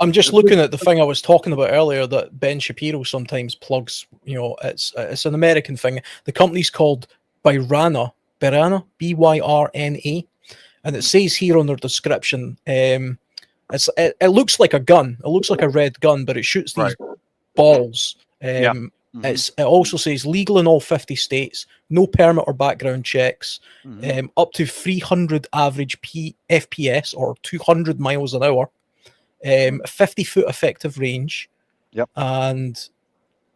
C: I'm just looking at the thing I was talking about earlier that Ben Shapiro sometimes plugs. You know, it's an American thing. The company's called Byrna, Byrna, and it says here on their description, it looks like a gun. It looks like a red gun, but it shoots these balls. It also says legal in all 50 states, no permit or background checks, up to 300 average FPS or 200 miles an hour. 50-foot effective range. And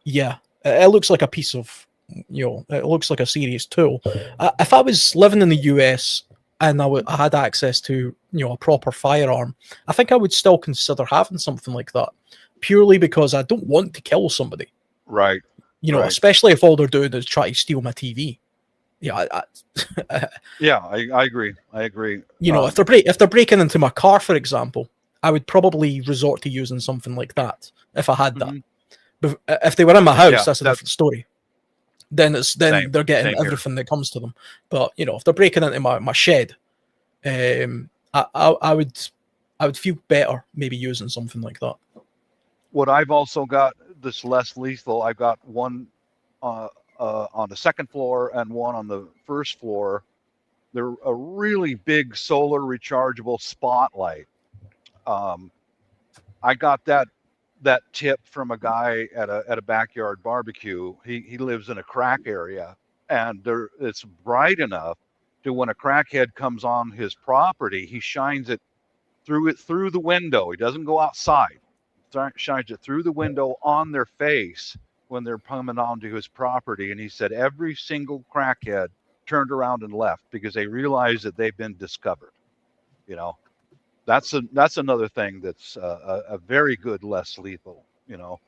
C: it looks like a piece of, you know, it looks like a serious tool. If I was living in the US and I had access to, you know, a proper firearm, I think I would still consider having something like that, purely because I don't want to kill somebody.
F: Right.
C: You know, especially if all they're doing is try to steal my TV. Yeah.
F: I agree.
C: You know, if they're breaking into my car, for example, I would probably resort to using something like that if I had that. But if they were in my house, that's a different story. Then they're getting everything that comes to them. But you know, if they're breaking into my shed, I would feel better maybe using something like that.
F: What I've also got, this less lethal, I've got one on the second floor and one on the first floor. They're a really big solar rechargeable spotlight. I got that tip from a guy at a backyard barbecue. He lives in a crack area, and it's bright enough to, when a crackhead comes on his property, he shines it through the window. He doesn't go outside. Shines it through the window on their face, when they're coming onto his property, and he said every single crackhead turned around and left because they realized that they've been discovered. You know, that's another thing that's a very good less lethal. You know,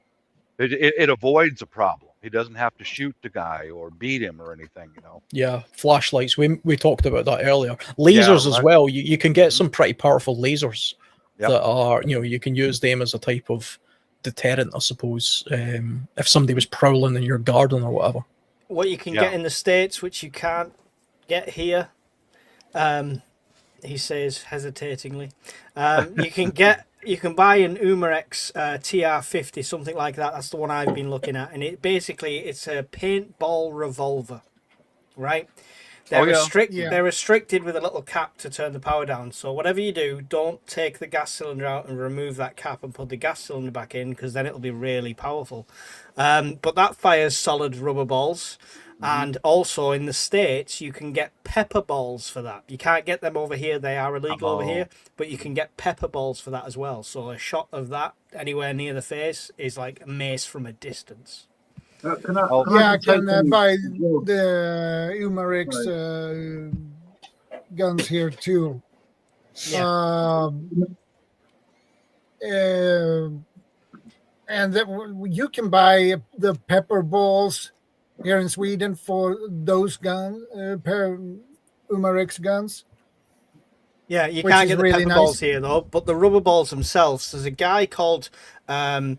F: it avoids a problem. He doesn't have to shoot the guy or beat him or anything. You know.
C: Yeah, flashlights. We talked about that earlier. Lasers as well. You can get some pretty powerful lasers that are, you know, you can use them as a type of deterrent, I suppose, if somebody was prowling in your garden or whatever.
B: What you can get in the States, which you can't get here, he says hesitatingly, you can buy an Umarex TR50, something like that. That's the one I've been looking at, and it's a paintball revolver, right? They're restricted with a little cap to turn the power down. So whatever you do, don't take the gas cylinder out and remove that cap and put the gas cylinder back in, because then it'll be really powerful. But that fires solid rubber balls. And also in the States, you can get pepper balls for that. You can't get them over here. They are illegal over here. But you can get pepper balls for that as well. So a shot of that anywhere near the face is like a mace from a distance.
A: I can buy the Umarex guns here too.
B: Yeah.
A: And you can buy the pepper balls here in Sweden for those guns, Umarex guns.
B: Yeah, you can't get the really pepper balls here though, but the rubber balls themselves. There's a guy called the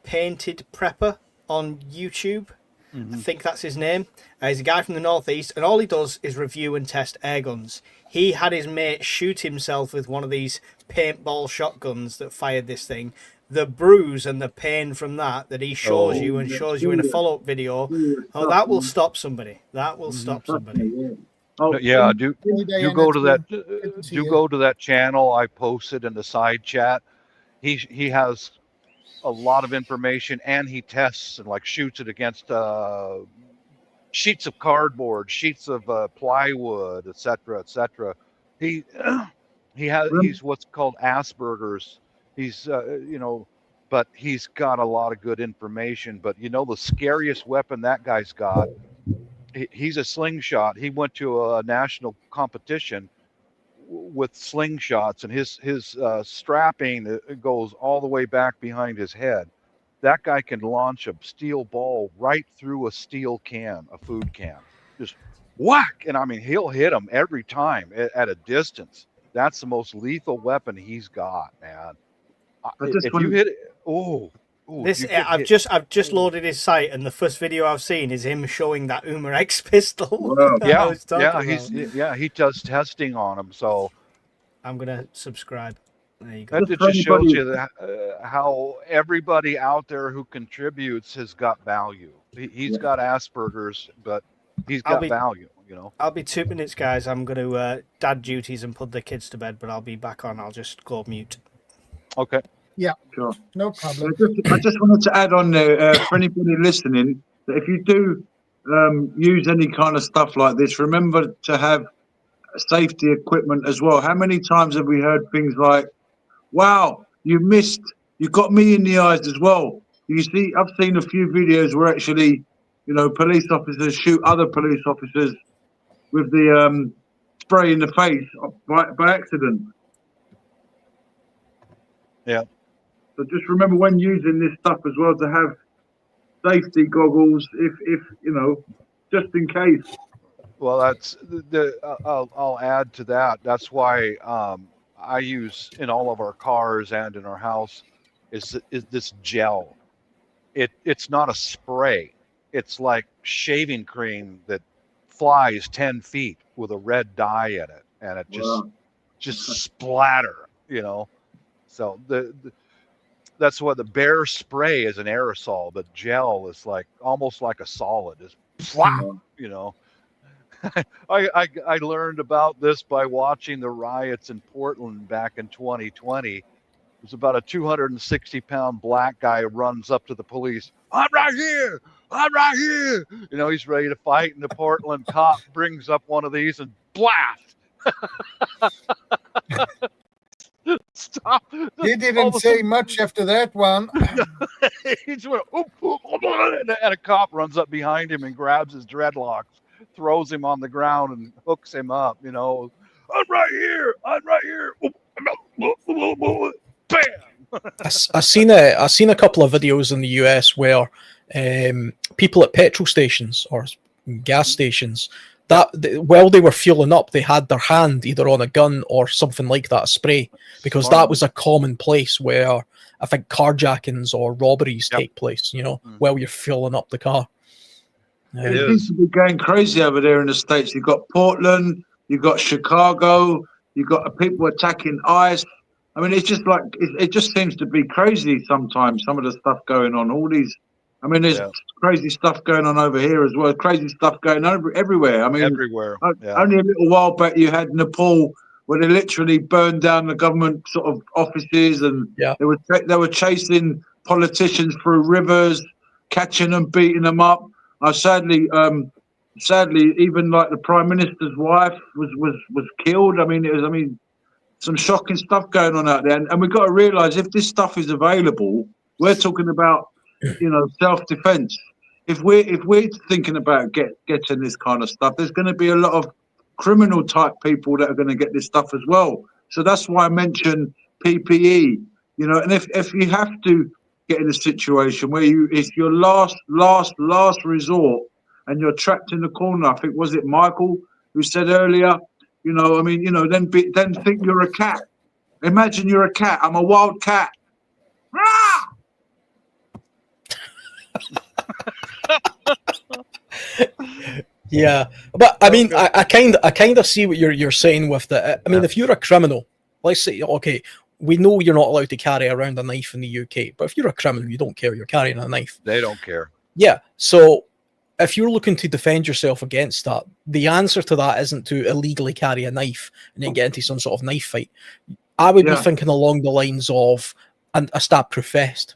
B: Painted Prepper on YouTube. I think that's his name. He's a guy from the Northeast, and all he does is review and test air guns. He had his mate shoot himself with one of these paintball shotguns that fired this thing. The bruise and the pain from that he shows you and shows you in a follow-up video, that will stop somebody. That will stop somebody.
F: Yeah, do go to that channel I posted in the side chat. He has a lot of information, and he tests and like shoots it against sheets of cardboard, sheets of plywood, etc., etc. He's what's called Asperger's. He's but he's got a lot of good information. But the scariest weapon that guy's got, he's a slingshot. He went to a national competition with slingshots, and his strapping goes all the way back behind his head. That guy can launch a steel ball right through a steel can, a food can, just whack. And I mean, he'll hit them every time at a distance. That's the most lethal weapon he's got, man. If you hit it,
B: I've just loaded his site, and the first video I've seen is him showing that Umarex pistol.
F: Wow. He does testing on them. So
B: I'm gonna subscribe. There you go.
F: That just shows you that how everybody out there who contributes has got value. He's got Asperger's, but he's got value.
B: I'll be 2 minutes, guys. I'm going to dad duties and put the kids to bed, but I'll be back on. I'll just go mute.
F: Okay.
A: Yeah,
E: sure.
A: No problem.
E: I just wanted to add on there for anybody listening that if you do use any kind of stuff like this, remember to have safety equipment as well. How many times have we heard things like, wow, you got me in the eyes as well? You see, I've seen a few videos where actually, police officers shoot other police officers with the spray in the face by accident.
F: Yeah.
E: So just remember when using this stuff as well to have safety goggles, if just in case.
F: Well, that's I'll add to that. That's why I use in all of our cars and in our house is this gel. It's not a spray. It's like shaving cream that flies 10 feet with a red dye in it, and it just splatter, So that's what the bear spray is, an aerosol. The gel is like almost like a solid. It's I learned about this by watching the riots in Portland back in 2020. There's about a 260-pound black guy who runs up to the police. I'm right here. He's ready to fight, and the Portland cop brings up one of these and blast. stop.
A: He didn't say much after that one.
F: He just went, oop, oop, oop, and a cop runs up behind him and grabs his dreadlocks, throws him on the ground, and hooks him up. You know, I'm right here. I'm right here. Bam.
C: I seen a couple of videos in the US where people at petrol stations or gas stations, that while they were fueling up, they had their hand either on a gun or something like that, a spray, because that was a common place where I think carjackings or robberies take place, you know, while you're filling up the car.
E: It seems to be going crazy over there in the States. You've got Portland, you've got Chicago, you've got people attacking ICE. I mean, it's just like, it just seems to be crazy sometimes, some of the stuff going on. All these, I mean, there's crazy stuff going on over here as well. Crazy stuff going on everywhere. I mean,
F: everywhere.
E: Only a little while back, you had Nepal, where they literally burned down the government sort of offices, and they were chasing politicians through rivers, catching them, beating them up. Sadly, even like the Prime Minister's wife was killed. I mean, some shocking stuff going on out there, and we've got to realise, if this stuff is available, we're talking about, you know, self-defence. If we're thinking about getting this kind of stuff, there's going to be a lot of criminal type people that are going to get this stuff as well. So that's why I mentioned PPE. You know, and if you have to get in a situation where it's your last resort and you're trapped in the corner, I think, was it Michael who said earlier, you know, I mean, you know, then think you're a cat. Imagine you're a cat. I'm a wild cat.
C: Yeah, but I mean, I kind of see what you're saying with that. I mean, if you're a criminal, let's say, okay, we know you're not allowed to carry around a knife in the UK, but if you're a criminal, you don't care, you're carrying a knife.
F: They don't care.
C: Yeah, so if you're looking to defend yourself against that, the answer to that isn't to illegally carry a knife and then get into some sort of knife fight. I would be thinking along the lines of a stab-proof vest,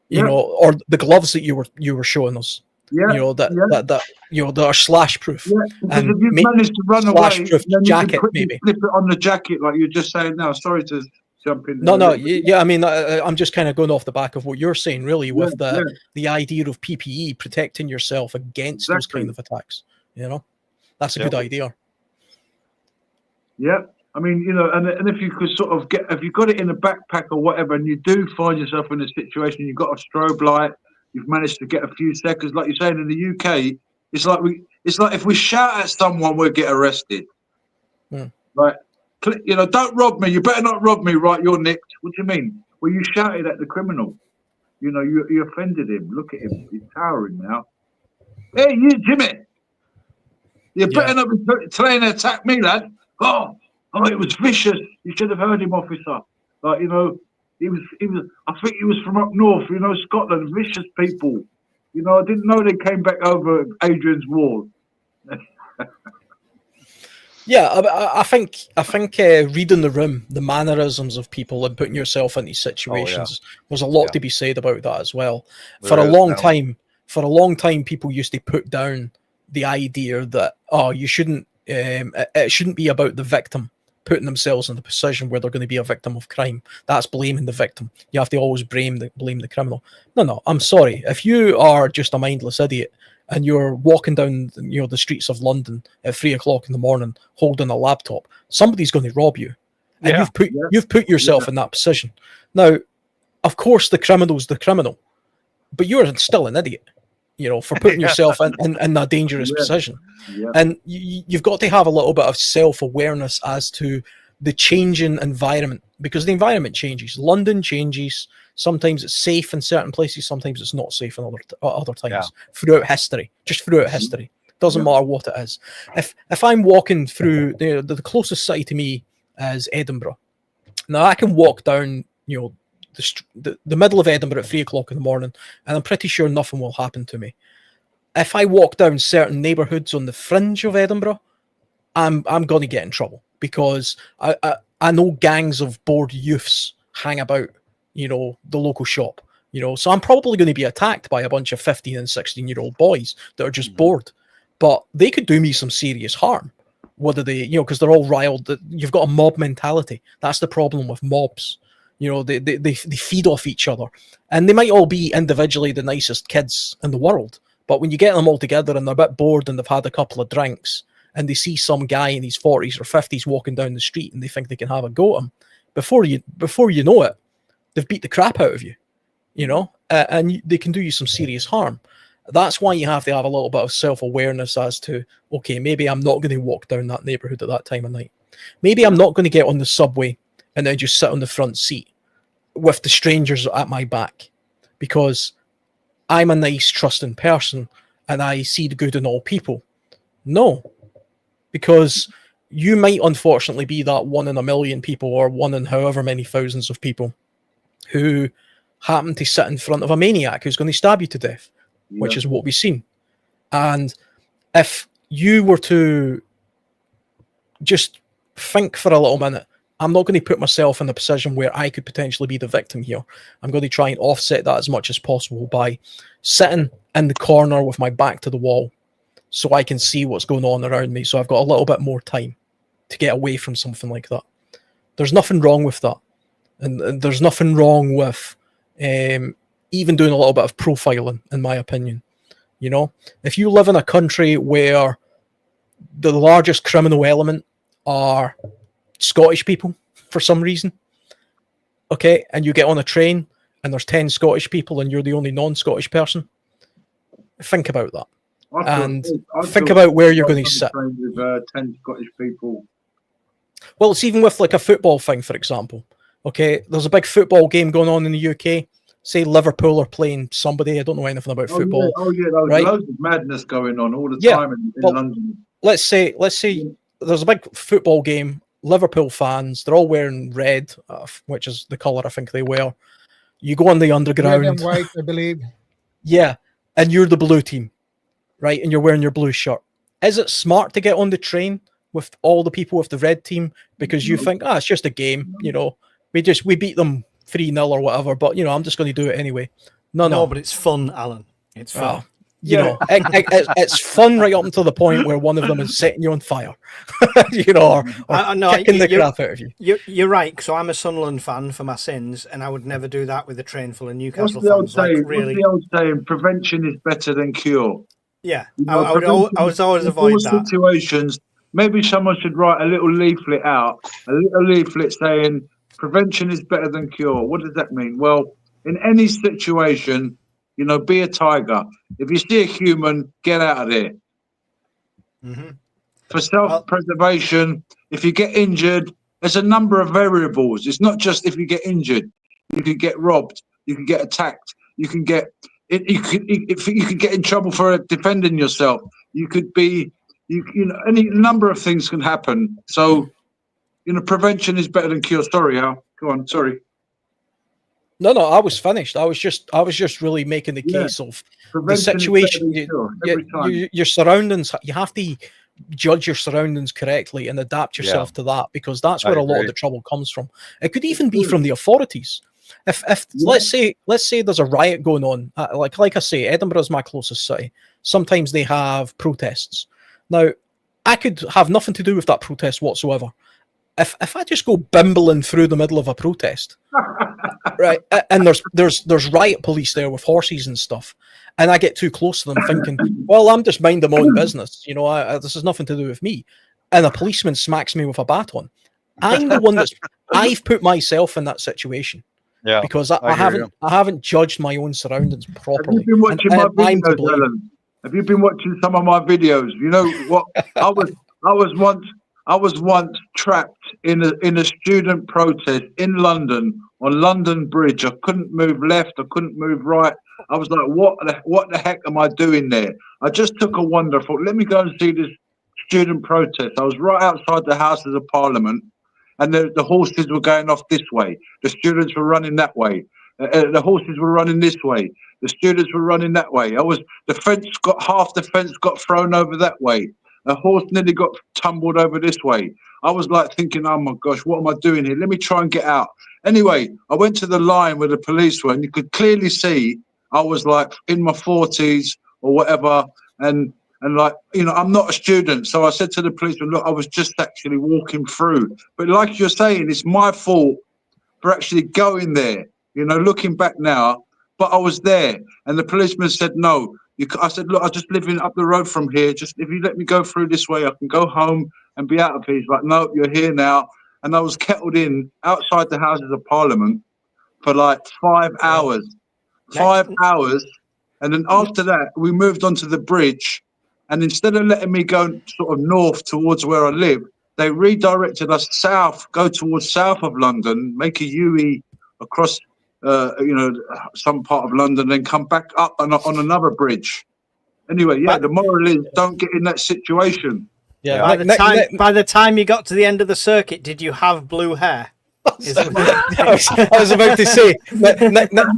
C: you know, or the gloves that you were showing us. Yeah, you know that you know, that are slash proof.
E: Yeah, because if you manage to run away, then you
C: jacket,
E: can quickly
C: maybe
E: flip it on the jacket, like you're just saying now. Sorry to jump in.
C: No, yeah. I mean, I'm just kind of going off the back of what you're saying, really, with the idea of PPE protecting yourself against those kind of attacks. You know, that's a good idea.
E: Yeah, I mean, you know, and if you could sort of if you got it in a backpack or whatever, and you do find yourself in a situation, you've got a strobe light. You've managed to get a few seconds, like you're saying in the UK. It's like if we shout at someone, we'll get arrested. Like, you know, don't rob me. You better not rob me. Right, you're nicked. What do you mean? Well, you shouted at the criminal. You know, you offended him. Look at him. He's towering now. Hey, you, Jimmy. You better not be trying to attack me, lad. Oh, it was vicious. You should have heard him, officer. Like, you know. He was. I think he was from up north, you know, Scotland. Vicious people. You know, I didn't know they came back over Adrian's Wall.
C: Yeah, I think reading the room, the mannerisms of people, and putting yourself into situations, there's a lot to be said about that as well. For a long time, people used to put down the idea that you shouldn't. It shouldn't be about the victim putting themselves in the position where they're going to be a victim of crime. That's blaming the victim. You have to always blame the criminal. No, I'm sorry. If you are just a mindless idiot and you're walking down, you know, the streets of London at 3:00 in the morning holding a laptop, somebody's going to rob you, and you've put yourself in that position. Now, of course, the criminal's the criminal, but you're still an idiot, you know, for putting yourself in a dangerous position. Yeah. And you've got to have a little bit of self-awareness as to the changing environment, because the environment changes. London changes. Sometimes it's safe in certain places. Sometimes it's not safe in other times. Throughout history, doesn't matter what it is. If I'm walking through the closest city to me is Edinburgh. Now I can walk down, you know, the middle of Edinburgh at 3:00 in the morning, and I'm pretty sure nothing will happen to me. If I walk down certain neighbourhoods on the fringe of Edinburgh, I'm going to get in trouble, because I know gangs of bored youths hang about, you know, the local shop, you know, so I'm probably going to be attacked by a bunch of 15 and 16-year-old boys that are just bored, but they could do me some serious harm, What do they, because they're all riled. You've got a mob mentality. That's the problem with mobs. They feed off each other. And they might all be individually the nicest kids in the world. But when you get them all together and they're a bit bored and they've had a couple of drinks and they see some guy in his 40s or 50s walking down the street and they think they can have a go at him, before you know it, they've beat the crap out of you, and they can do you some serious harm. That's why you have to have a little bit of self-awareness as to, okay, maybe I'm not going to walk down that neighborhood at that time of night. Maybe I'm not going to get on the subway and then just sit on the front seat with the strangers at my back because I'm a nice, trusting person and I see the good in all people. No, because you might unfortunately be that 1 in a million people or 1 in however many thousands of people who happen to sit in front of a maniac who's going to stab you to death, which is what we've seen. And if you were to just think for a little minute, I'm not going to put myself in a position where I could potentially be the victim here. I'm going to try and offset that as much as possible by sitting in the corner with my back to the wall so I can see what's going on around me. So I've got a little bit more time to get away from something like that. There's nothing wrong with that. And there's nothing wrong with even doing a little bit of profiling, in my opinion. If you live in a country where the largest criminal element are Scottish people for some reason, okay, and you get on a train and there's 10 Scottish people and you're the only non-Scottish person, think about that. Think about where you're going to sit.
E: With 10 Scottish people.
C: Well, it's even with like a football thing, for example. Okay, there's a big football game going on in the UK. Say Liverpool are playing somebody. I don't know anything about football.
E: There's loads of madness going on all the time in London.
C: Let's say there's a big football game. Liverpool fans, they're all wearing red, which is the colour I think they wear. You go on the underground.
A: Red and white, I believe.
C: Yeah, and you're the blue team, right? And you're wearing your blue shirt. Is it smart to get on the train with all the people with the red team because you think, it's just a game, we beat them 3-0 or whatever, but I'm just going to do it anyway. No,
B: but it's fun, Alan. It's fun.
C: It's fun right up until the point where one of them is setting you on fire, or kicking the crap out of you.
B: You're right, because I'm a Sunderland fan for my sins, and I would never do that with a train full of Newcastle
E: fans.
B: What's
E: the old saying? Prevention is better than cure.
B: Yeah, I would always avoid that.
E: Situations, maybe someone should write a little leaflet saying prevention is better than cure. What does that mean? Well, in any situation, be a tiger. If you see a human, get out of there.
B: Mm-hmm.
E: For self-preservation, if you get injured, there's a number of variables. It's not just if you get injured. You can get robbed. You can get attacked. You can get in trouble for defending yourself. You could be, any number of things can happen. So, prevention is better than cure. Sorry, Al. Go on. Sorry.
C: No, I was finished. I was just really making the case of the situation. Your surroundings. You have to judge your surroundings correctly and adapt yourself to that, because that's where a lot of the trouble comes from. It could even be from the authorities. If let's say there's a riot going on, like I say, Edinburgh is my closest city. Sometimes they have protests. Now, I could have nothing to do with that protest whatsoever. If I just go bimbling through the middle of a protest, right, and there's riot police there with horses and stuff, and I get too close to them thinking, well, I'm just minding my own business, this has nothing to do with me, and a policeman smacks me with a baton, I'm the one I've put myself in that situation, because I haven't judged my own surroundings properly.
E: Have you been watching my videos, Alan? Have you been watching some of my videos? You know what? I was once trapped in a student protest in London on London Bridge. I couldn't move left. I couldn't move right. I was like, what the heck am I doing there? I just took a wander. Thought, let me go and see this student protest. I was right outside the Houses of Parliament, and the horses were going off this way. The students were running that way. The horses were running this way. The students were running that way. Half the fence got thrown over that way. A horse nearly got tumbled over this way. I was like thinking, oh my gosh, what am I doing here? Let me try and get out. Anyway, I went to the line where the police were, and you could clearly see I was like in my 40s or whatever. And And like, you know, I'm not a student. So I said to the policeman, look, I was just actually walking through. But like you're saying, it's my fault for actually going there, you know, looking back now. But I was there. And the policeman said, no. I said, look, I just live up the road from here. Just if you let me go through this way, I can go home and be out of here. He's like, no, you're here now. And I was kettled in outside the Houses of Parliament for like 5 hours. 5 hours. And then after that, we moved onto the bridge. And instead of letting me go sort of north towards where I live, they redirected us south, go towards south of London, make a U-E across, you know, some part of London, then come back up on another bridge. Anyway, yeah, the moral is don't get in that situation.
C: Yeah.
B: By the time you got to the end of the circuit, did you have blue hair?
C: I was about to say,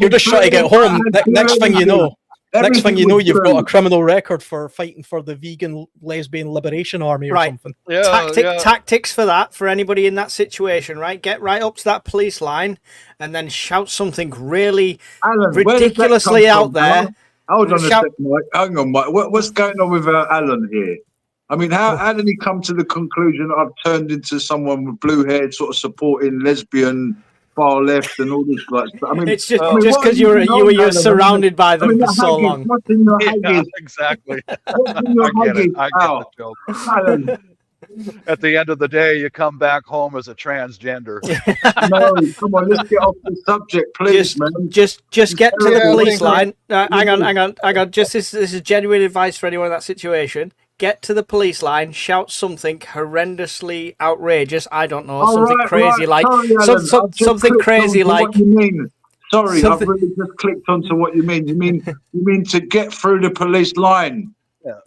C: you're just trying to get home. Next thing you know, you've got a criminal record for fighting for the vegan lesbian liberation army or something.
B: Tactics for that, for anybody in that situation, right? Get right up to that police line and then shout something really ridiculously out there.
E: Hold on a second, Mike. Hang on, Mike. What's going on with Alan here? I mean, how did he come to the conclusion that I've turned into someone with blue hair, sort of supporting lesbian, far left, and all this like stuff? I mean,
B: it's just because you were surrounded by them for so long.
F: Yeah, exactly. I get the joke.
E: Alan.
F: At the end of the day, you come back home as a transgender.
E: No, come on, let's get off the subject, please, man.
B: Just get to the police line. Hang on. Just this is genuine advice for anyone in that situation. Get to the police line, shout something horrendously outrageous. I don't know, something crazy like something crazy like.
E: What you mean? Sorry, I've really just clicked onto what you mean. You mean to get through the police line?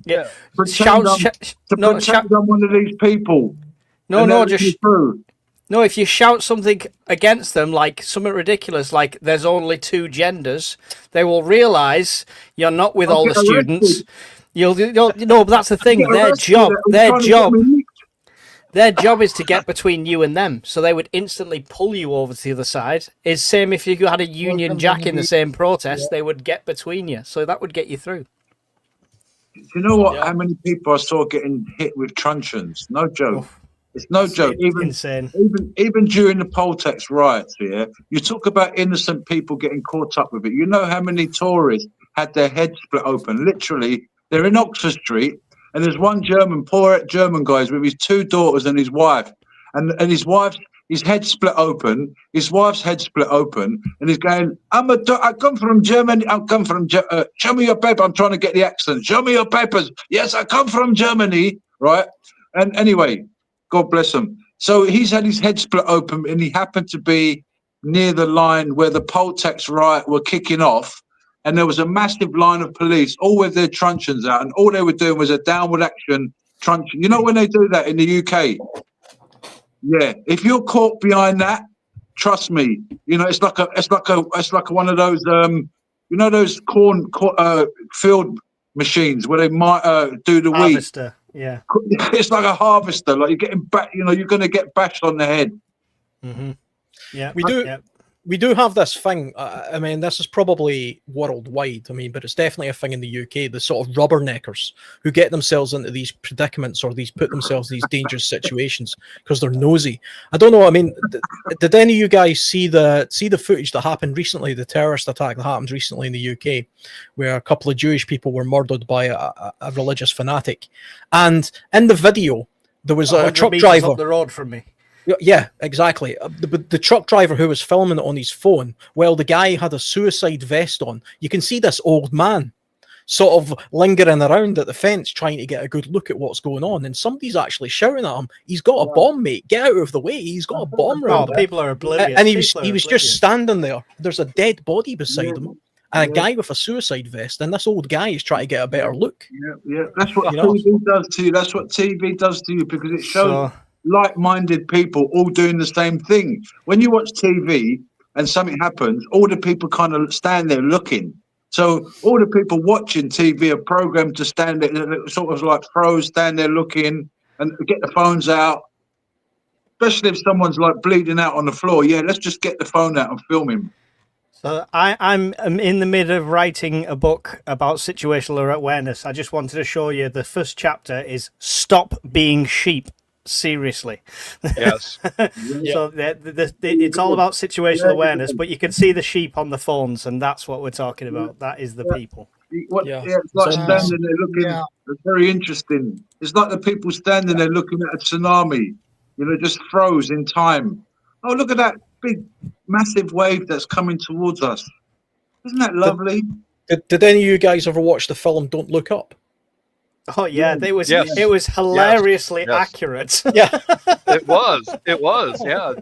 B: Yeah.
E: Pretend I'm one of these people.
B: If you shout something against them, like something ridiculous, like there's only 2 genders, they will realise you're not with all the students. But that's the thing. Their job is to get between you and them. So they would instantly pull you over to the other side. It's same if you had a Union Jack in the same protest, they would get between you. So that would get you through.
E: Do you know what? How many people I saw getting hit with truncheons? No joke. It's no joke.
B: Insane.
E: Even during the poll tax riots here, you talk about innocent people getting caught up with it. You know how many tourists had their heads split open? Literally, they're in Oxford Street, and there's one poor German guy with his 2 daughters and his wife, and his head split open, his wife's head split open, and he's going, I come from Germany, show me your paper, I'm trying to get the accent, show me your papers, yes, I come from Germany, right? And anyway, God bless him. So he's had his head split open, and he happened to be near the line where the poll tax riot were kicking off, and there was a massive line of police, all with their truncheons out, and all they were doing was a downward action truncheon. You know when they do that in the UK? Yeah, if you're caught behind that, trust me, you know it's like one of those those corn field machines where they might do the
B: harvester.
E: Wheat. Yeah, it's like a harvester. Like you're getting back, you know, you're going to get bashed on the head.
B: Mm-hmm. Yeah,
C: we do. Yeah. We do have this thing. I mean, this is probably worldwide. I mean, but it's definitely a thing in the UK. The sort of rubberneckers who get themselves into these predicaments or put themselves in these dangerous situations because they're nosy. I don't know. I mean, did any of you guys see the footage that happened recently? The terrorist attack that happened recently in the UK, where a couple of Jewish people were murdered by a religious fanatic, and in the video there was a truck driver
B: up the road from me.
C: Yeah, exactly. The truck driver who was filming it on his phone, well, the guy had a suicide vest on. You can see this old man sort of lingering around at the fence trying to get a good look at what's going on. And somebody's actually shouting at him, he's got a bomb, mate. Get out of the way. He's got a bomb around him.
B: People are oblivious.
C: And he was just standing there. There's a dead body beside him. And a guy with a suicide vest, and this old guy is trying to get a better look.
E: Yeah. That's what TV does to you. That's what TV does to you because it shows like-minded people all doing the same thing. When you watch TV and something happens, all the people kind of stand there looking. So all the people watching TV are programmed to stand there, sort of like pros, stand there looking and get the phones out. Especially if someone's like bleeding out on the floor. Yeah, let's just get the phone out and film him.
B: So I'm in the middle of writing a book about situational awareness. I just wanted to show you the first chapter is Stop Being Sheep. Seriously.
F: Yes.
B: So it's all about situational awareness, but you can see the sheep on the phones, and that's what we're talking about. That is the people.
E: It's like standing there looking.
A: Yeah.
E: It's very interesting. It's like the people standing there looking at a tsunami, just froze in time. Oh, look at that big, massive wave that's coming towards us. Isn't that lovely?
C: Did any of you guys ever watch the film Don't Look Up?
B: Oh yeah, it was hilariously accurate.
C: Yeah,
F: it was. Yeah,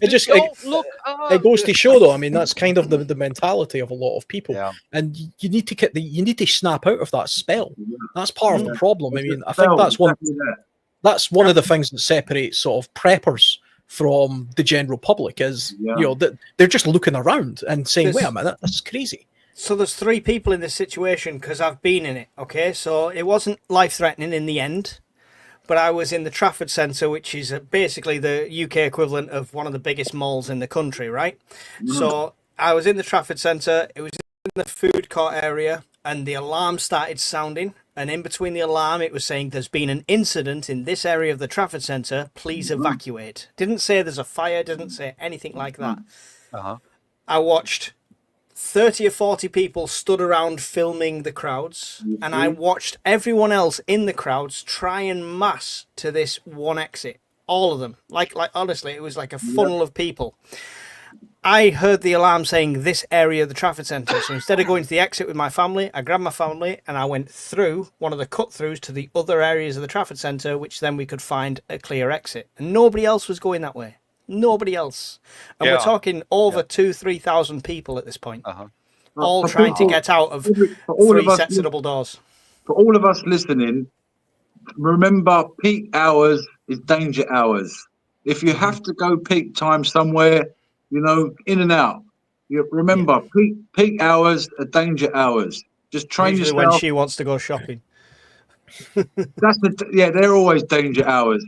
C: it goes to show, though. I mean, that's kind of the mentality of a lot of people, and you need to snap out of that spell. That's part of the problem. I mean, I think that's one of the things that separates sort of preppers from the general public is that they're just looking around and saying, "Wait a minute, this is crazy."
B: So there's 3 people in this situation because I've been in it, okay? So it wasn't life-threatening in the end, but I was in the Trafford Centre, which is basically the UK equivalent of one of the biggest malls in the country, right? So I was in the Trafford Centre, it was in the food court area, and the alarm started sounding, and in between the alarm it was saying there's been an incident in this area of the Trafford Centre, please evacuate. Didn't say there's a fire, didn't say anything like that. I watched 30 or 40 people stood around filming the crowds, and I watched everyone else in the crowds try and mass to this one exit. All of them. Like honestly, it was like a funnel of people. I heard the alarm saying this area of the Trafford Centre, so instead of going to the exit with my family, I grabbed my family and I went through one of the cut-throughs to the other areas of the Trafford Centre, which then we could find a clear exit. And nobody else was going that way. Nobody else. And we're talking over 2,000-3,000 people at this point. All trying to get out of 3 sets of double doors.
E: For all of us listening, remember peak hours is danger hours. If you have to go peak time somewhere, in and out. Remember, peak hours are danger hours. Just train yourself.
B: When she wants to go shopping.
E: They're always danger hours.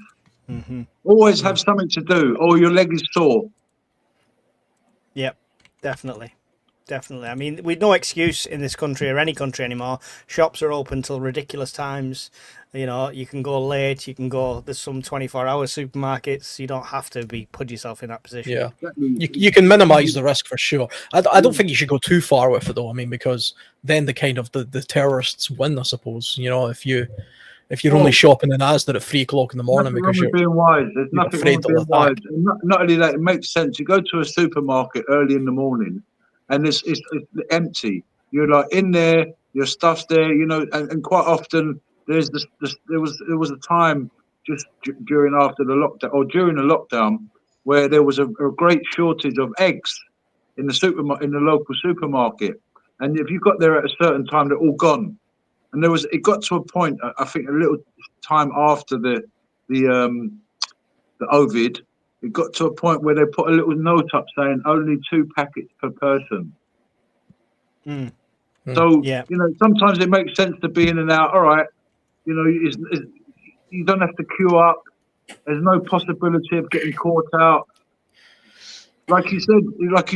E: Always have something to do, or your leg is sore.
B: Yep, definitely. I mean, we've no excuse in this country or any country anymore. Shops are open till ridiculous times. You can go late. You can go. There's some 24-hour supermarkets. You don't have to put yourself in that position.
C: Yeah, you can minimise the risk for sure. I don't think you should go too far with it though. I mean, because then the terrorists win. I suppose if you're only shopping in Asda at 3 o'clock in the morning because you're
E: being wise. There's nothing wrong with being wise. And not only that, it makes sense. You go to a supermarket early in the morning, and it's empty. You're like in there, your stuff's there, and quite often there was a time just during the lockdown where there was a great shortage of eggs in the local supermarket, and if you got there at a certain time, they're all gone. And it got to a point, I think a little time after the Ovid, it got to a point where they put a little note up saying only 2 packets per person. So, sometimes it makes sense to be in and out. All right, you don't have to queue up. There's no possibility of getting caught out. Like you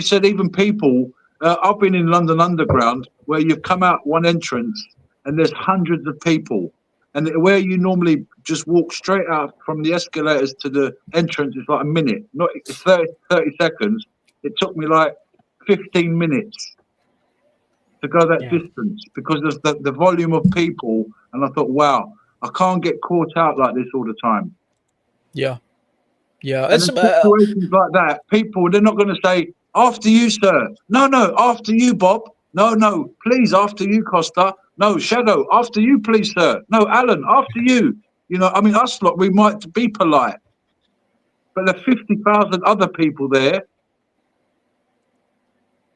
E: said, even people, I've been in London Underground where you've come out one entrance and there's hundreds of people, and where you normally just walk straight out from the escalators to the entrance is like a minute, not 30 seconds. It took me like 15 minutes to go that distance because there's the volume of people, and I thought, wow, I can't get caught out like this all the time.
C: Yeah.
E: It's situations like that. People, they're not going to say, after you, sir. No, after you, Bob. No, please, after you, Costa. No, Shadow, after you, please, sir. No, Alan, after you. Us lot, we might be polite. But there are 50,000 other people there.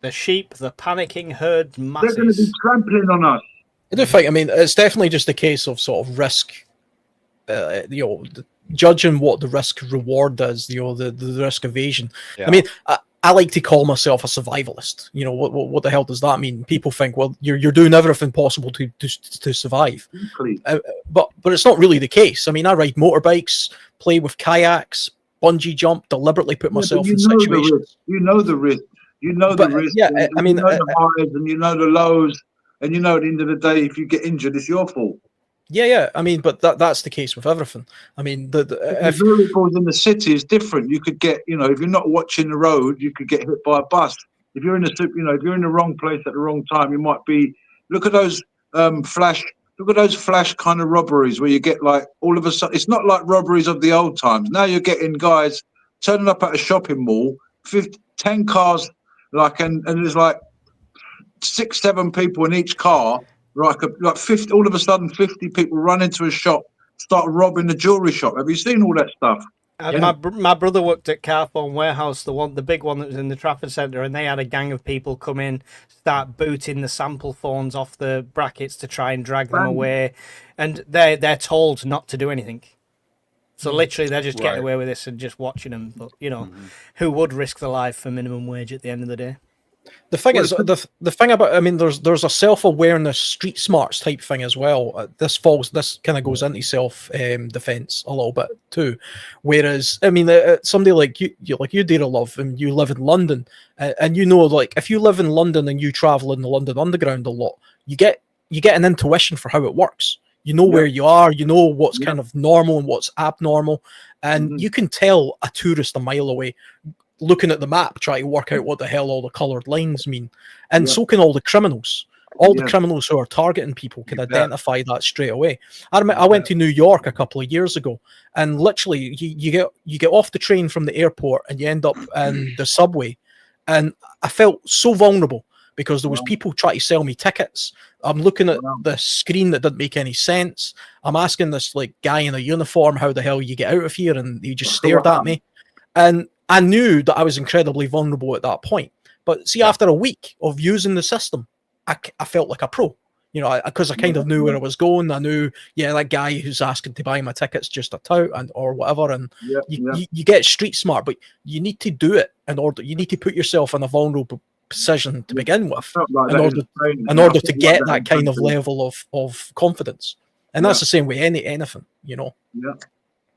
B: The sheep, the panicking herd masses.
E: They're going to be trampling on us.
C: I do think, it's definitely just a case of sort of risk, judging what the risk reward is, the risk evasion. Yeah. I mean, I like to call myself a survivalist. What the hell does that mean? People think, well, you're doing everything possible to survive, but it's not really the case. I mean, I ride motorbikes, play with kayaks, bungee jump, deliberately put myself in situations.
E: You know the risk. You know the risk, and you know the highs, and you know the lows, and you know at the end of the day, if you get injured, it's your fault.
C: Yeah. I mean, but that's the case with everything. I mean, the
E: variables in the city is different. You could get, if you're not watching the road, you could get hit by a bus. If you're in if you're in the wrong place at the wrong time, you might be. Look at those flash kind of robberies where you get like all of a sudden. It's not like robberies of the old times. Now you're getting guys turning up at a shopping mall, 10 cars, and there's like 6-7 people in each car. Like 50, all of a sudden 50 people run into a shop, start robbing the jewelry shop. Have you seen all that stuff?
B: My brother worked at Carphone Warehouse, the big one that was in the Trafford Centre, and they had a gang of people come in, start booting the sample phones off the brackets to try and drag them away, and they're told not to do anything. So literally, they're just getting away with this and just watching them. But who would risk their life for minimum wage at the end of the day?
C: The thing is, the thing about, I mean, there's a self-awareness, street smarts type thing as well. This kind of goes into self-defense a little bit too. Whereas, I mean, somebody like you, Dear Love, and you live in London, and like if you live in London and you travel in the London Underground a lot, you get an intuition for how it works. You know where you are, you know what's kind of normal and what's abnormal, and you can tell a tourist a mile away, looking at the map, trying to work out what the hell all the coloured lines mean. And so can all the criminals. All the criminals who are targeting people can identify that straight away. I went to New York a couple of years ago, and literally you get off the train from the airport and you end up in the subway, and I felt so vulnerable because there was people trying to sell me tickets. I'm looking at the screen that didn't make any sense. I'm asking this like guy in a uniform how the hell you get out of here, and he just stared at me. And I knew that I was incredibly vulnerable at that point. But see, after a week of using the system, I felt like a pro, because I kind of knew where I was going. I knew, that guy who's asking to buy my ticket's just a tout or whatever. And you get street smart, but you need to do it you need to put yourself in a vulnerable position to begin with in order to get that kind of level of confidence. And that's the same way anything.
E: Yeah.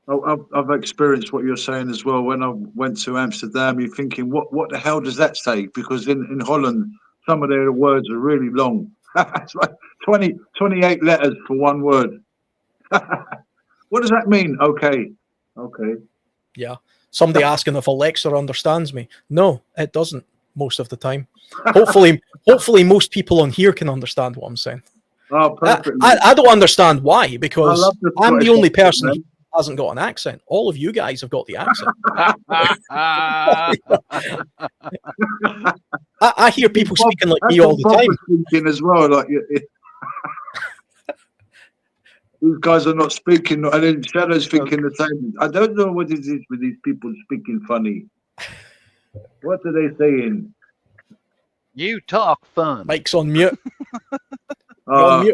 E: I've experienced what you're saying as well. When I went to Amsterdam, you're thinking, what the hell does that say? Because in Holland, some of their words are really long. It's like 28 letters for one word. What does that mean? Okay.
C: Yeah. Somebody asking if Alexa understands me. No, it doesn't most of the time. Hopefully most people on here can understand what I'm saying.
E: Oh, perfect.
C: I don't understand why, because I'm the only person who hasn't got an accent. All of you guys have got the accent. I hear people speaking like me all the time.
E: Speaking as well, like these guys are not speaking, and then Shadow's thinking the same. I don't know what it is with these people speaking funny. What are they saying?
F: You talk fun.
C: Mike's on mute.
E: Where's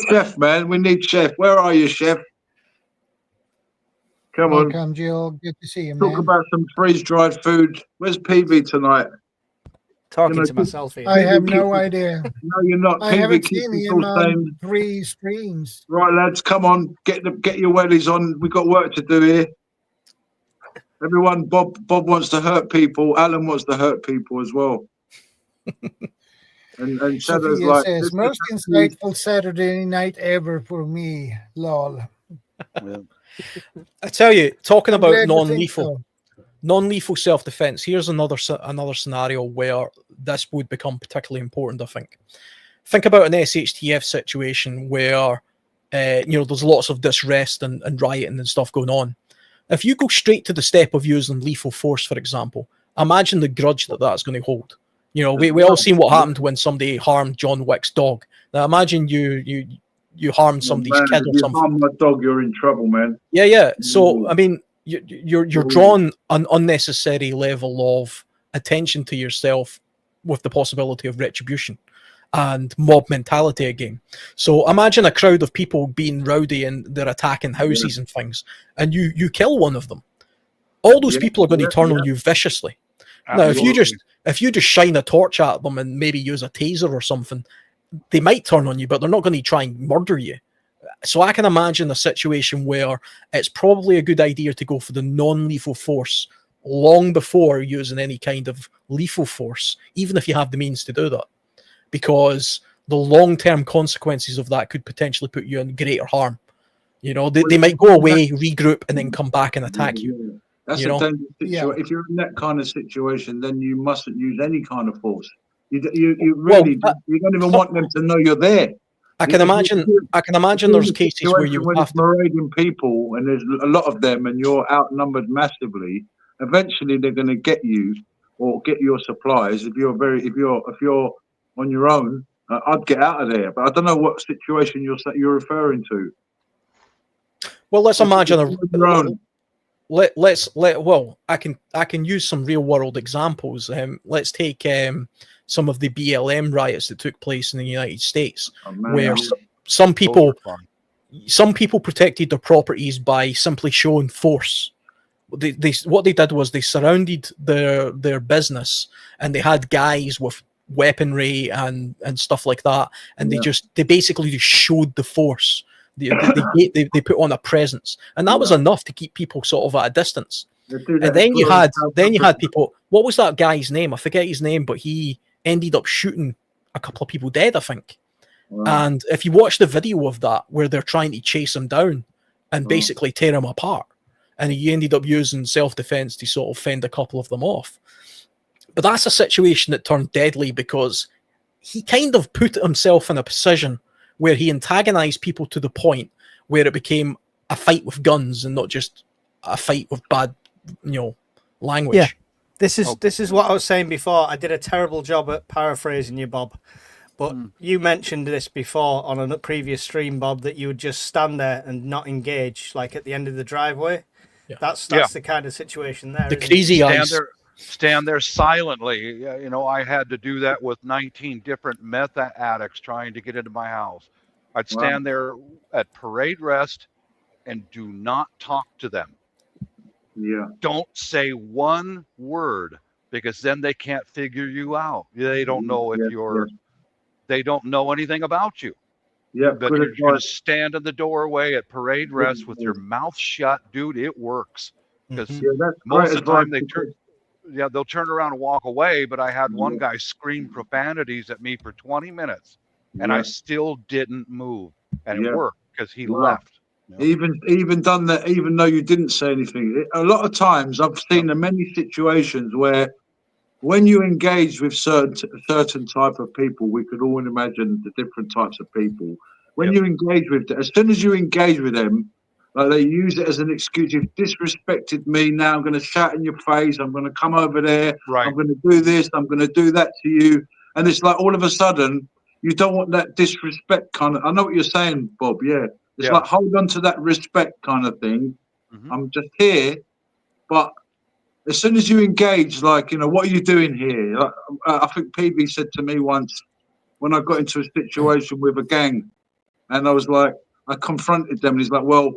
E: Chef, man? We need Chef. Where are you, Chef? Come on.
A: Welcome, Jill. Good to see you,
E: man. Talk about some freeze-dried food. Where's PV tonight?
B: Talking to myself here.
A: I have no idea.
E: No, you're not.
A: I haven't seen him on 3 screens.
E: Right, lads, come on. Get your wellies on. We've got work to do here. Everyone, Bob wants to hurt people. Alan wants to hurt people as well. And Shadow's like,
A: says, most insightful Saturday night
E: ever
A: for me. Lol.
E: Yeah.
C: I tell you, talking about non-lethal self-defense, here's another scenario where this would become particularly important. I think about an SHTF situation where there's lots of disrest and rioting and stuff going on. If you go straight to the step of using lethal force, for example, imagine the grudge that's going to hold. We all seen what happened when somebody harmed John Wick's dog. Now imagine you harm somebody's kid or something.
E: If you harm my dog, you're in trouble, man.
C: Yeah. So I mean, you're drawing an unnecessary level of attention to yourself with the possibility of retribution and mob mentality again. So imagine a crowd of people being rowdy and they're attacking houses and things, and you kill one of them. All those people are going to turn on you viciously. Absolutely. Now, if you just shine a torch at them and maybe use a taser or something, they might turn on you, but they're not going to try and murder you. So I can imagine a situation where it's probably a good idea to go for the non-lethal force long before using any kind of lethal force, even if you have the means to do that, because the long-term consequences of that could potentially put you in greater harm. You know, they might go away, regroup, and then come back and attack you.
E: That's
C: you
E: a
C: know?
E: dangerous situation. If you're in that kind of situation, then you mustn't use any kind of force. You really you don't even want them to know you're there.
C: I can imagine there's cases where you have to
E: marauding people, and there's a lot of them, and you're outnumbered massively. Eventually, they're going to get you or get your supplies. If you're on your own, I'd get out of there. But I don't know what situation you're referring to.
C: Well, let's imagine I can use some real world examples. Let's take some of the BLM riots that took place in the United States, where some people protected their properties by simply showing force. What they did was they surrounded their business, and they had guys with weaponry and stuff like that, and they basically just showed the force. They put on a presence, and that was enough to keep people sort of at a distance. And then you had people. What was that guy's name? I forget his name, but he ended up shooting a couple of people dead, I think. Wow. And if you watch the video of that, where they're trying to chase him down and basically tear him apart, and he ended up using self-defense to sort of fend a couple of them off. But that's a situation that turned deadly because he kind of put himself in a position where he antagonized people to the point where it became a fight with guns and not just a fight with bad, language.
B: Yeah. This is what I was saying before. I did a terrible job at paraphrasing you, Bob. But you mentioned this before on a previous stream, Bob, that you would just stand there and not engage, like at the end of the driveway. Yeah. That's the kind of situation there.
C: The crazy eyes.
F: Stand there silently. I had to do that with 19 different meth addicts trying to get into my house. I'd stand there at parade rest and do not talk to them.
E: Yeah.
F: Don't say one word, because then they can't figure you out. They don't know they don't know anything about you.
E: Yeah.
F: But you're going to stand in the doorway at parade rest with your mouth shut, dude. It works, because most of the time they'll turn around and walk away. But I had one guy scream profanities at me for 20 minutes, and I still didn't move, and it worked because he left.
E: Even done that, even though you didn't say anything. A lot of times I've seen in many situations where when you engage with certain type of people, we could all imagine the different types of people. When you engage with them, as soon as you engage with them, they use it as an excuse. You've disrespected me, now I'm going to shout in your face, I'm going to come over there, I'm going to do this, I'm going to do that to you. And it's like all of a sudden, you don't want that disrespect kind of. I know what you're saying, Bob, It's like hold on to that respect kind of thing. I'm just here, but as soon as you engage, what are you doing here? I think PB said to me once when I got into a situation with a gang, and I was like, I confronted them, and he's like, well,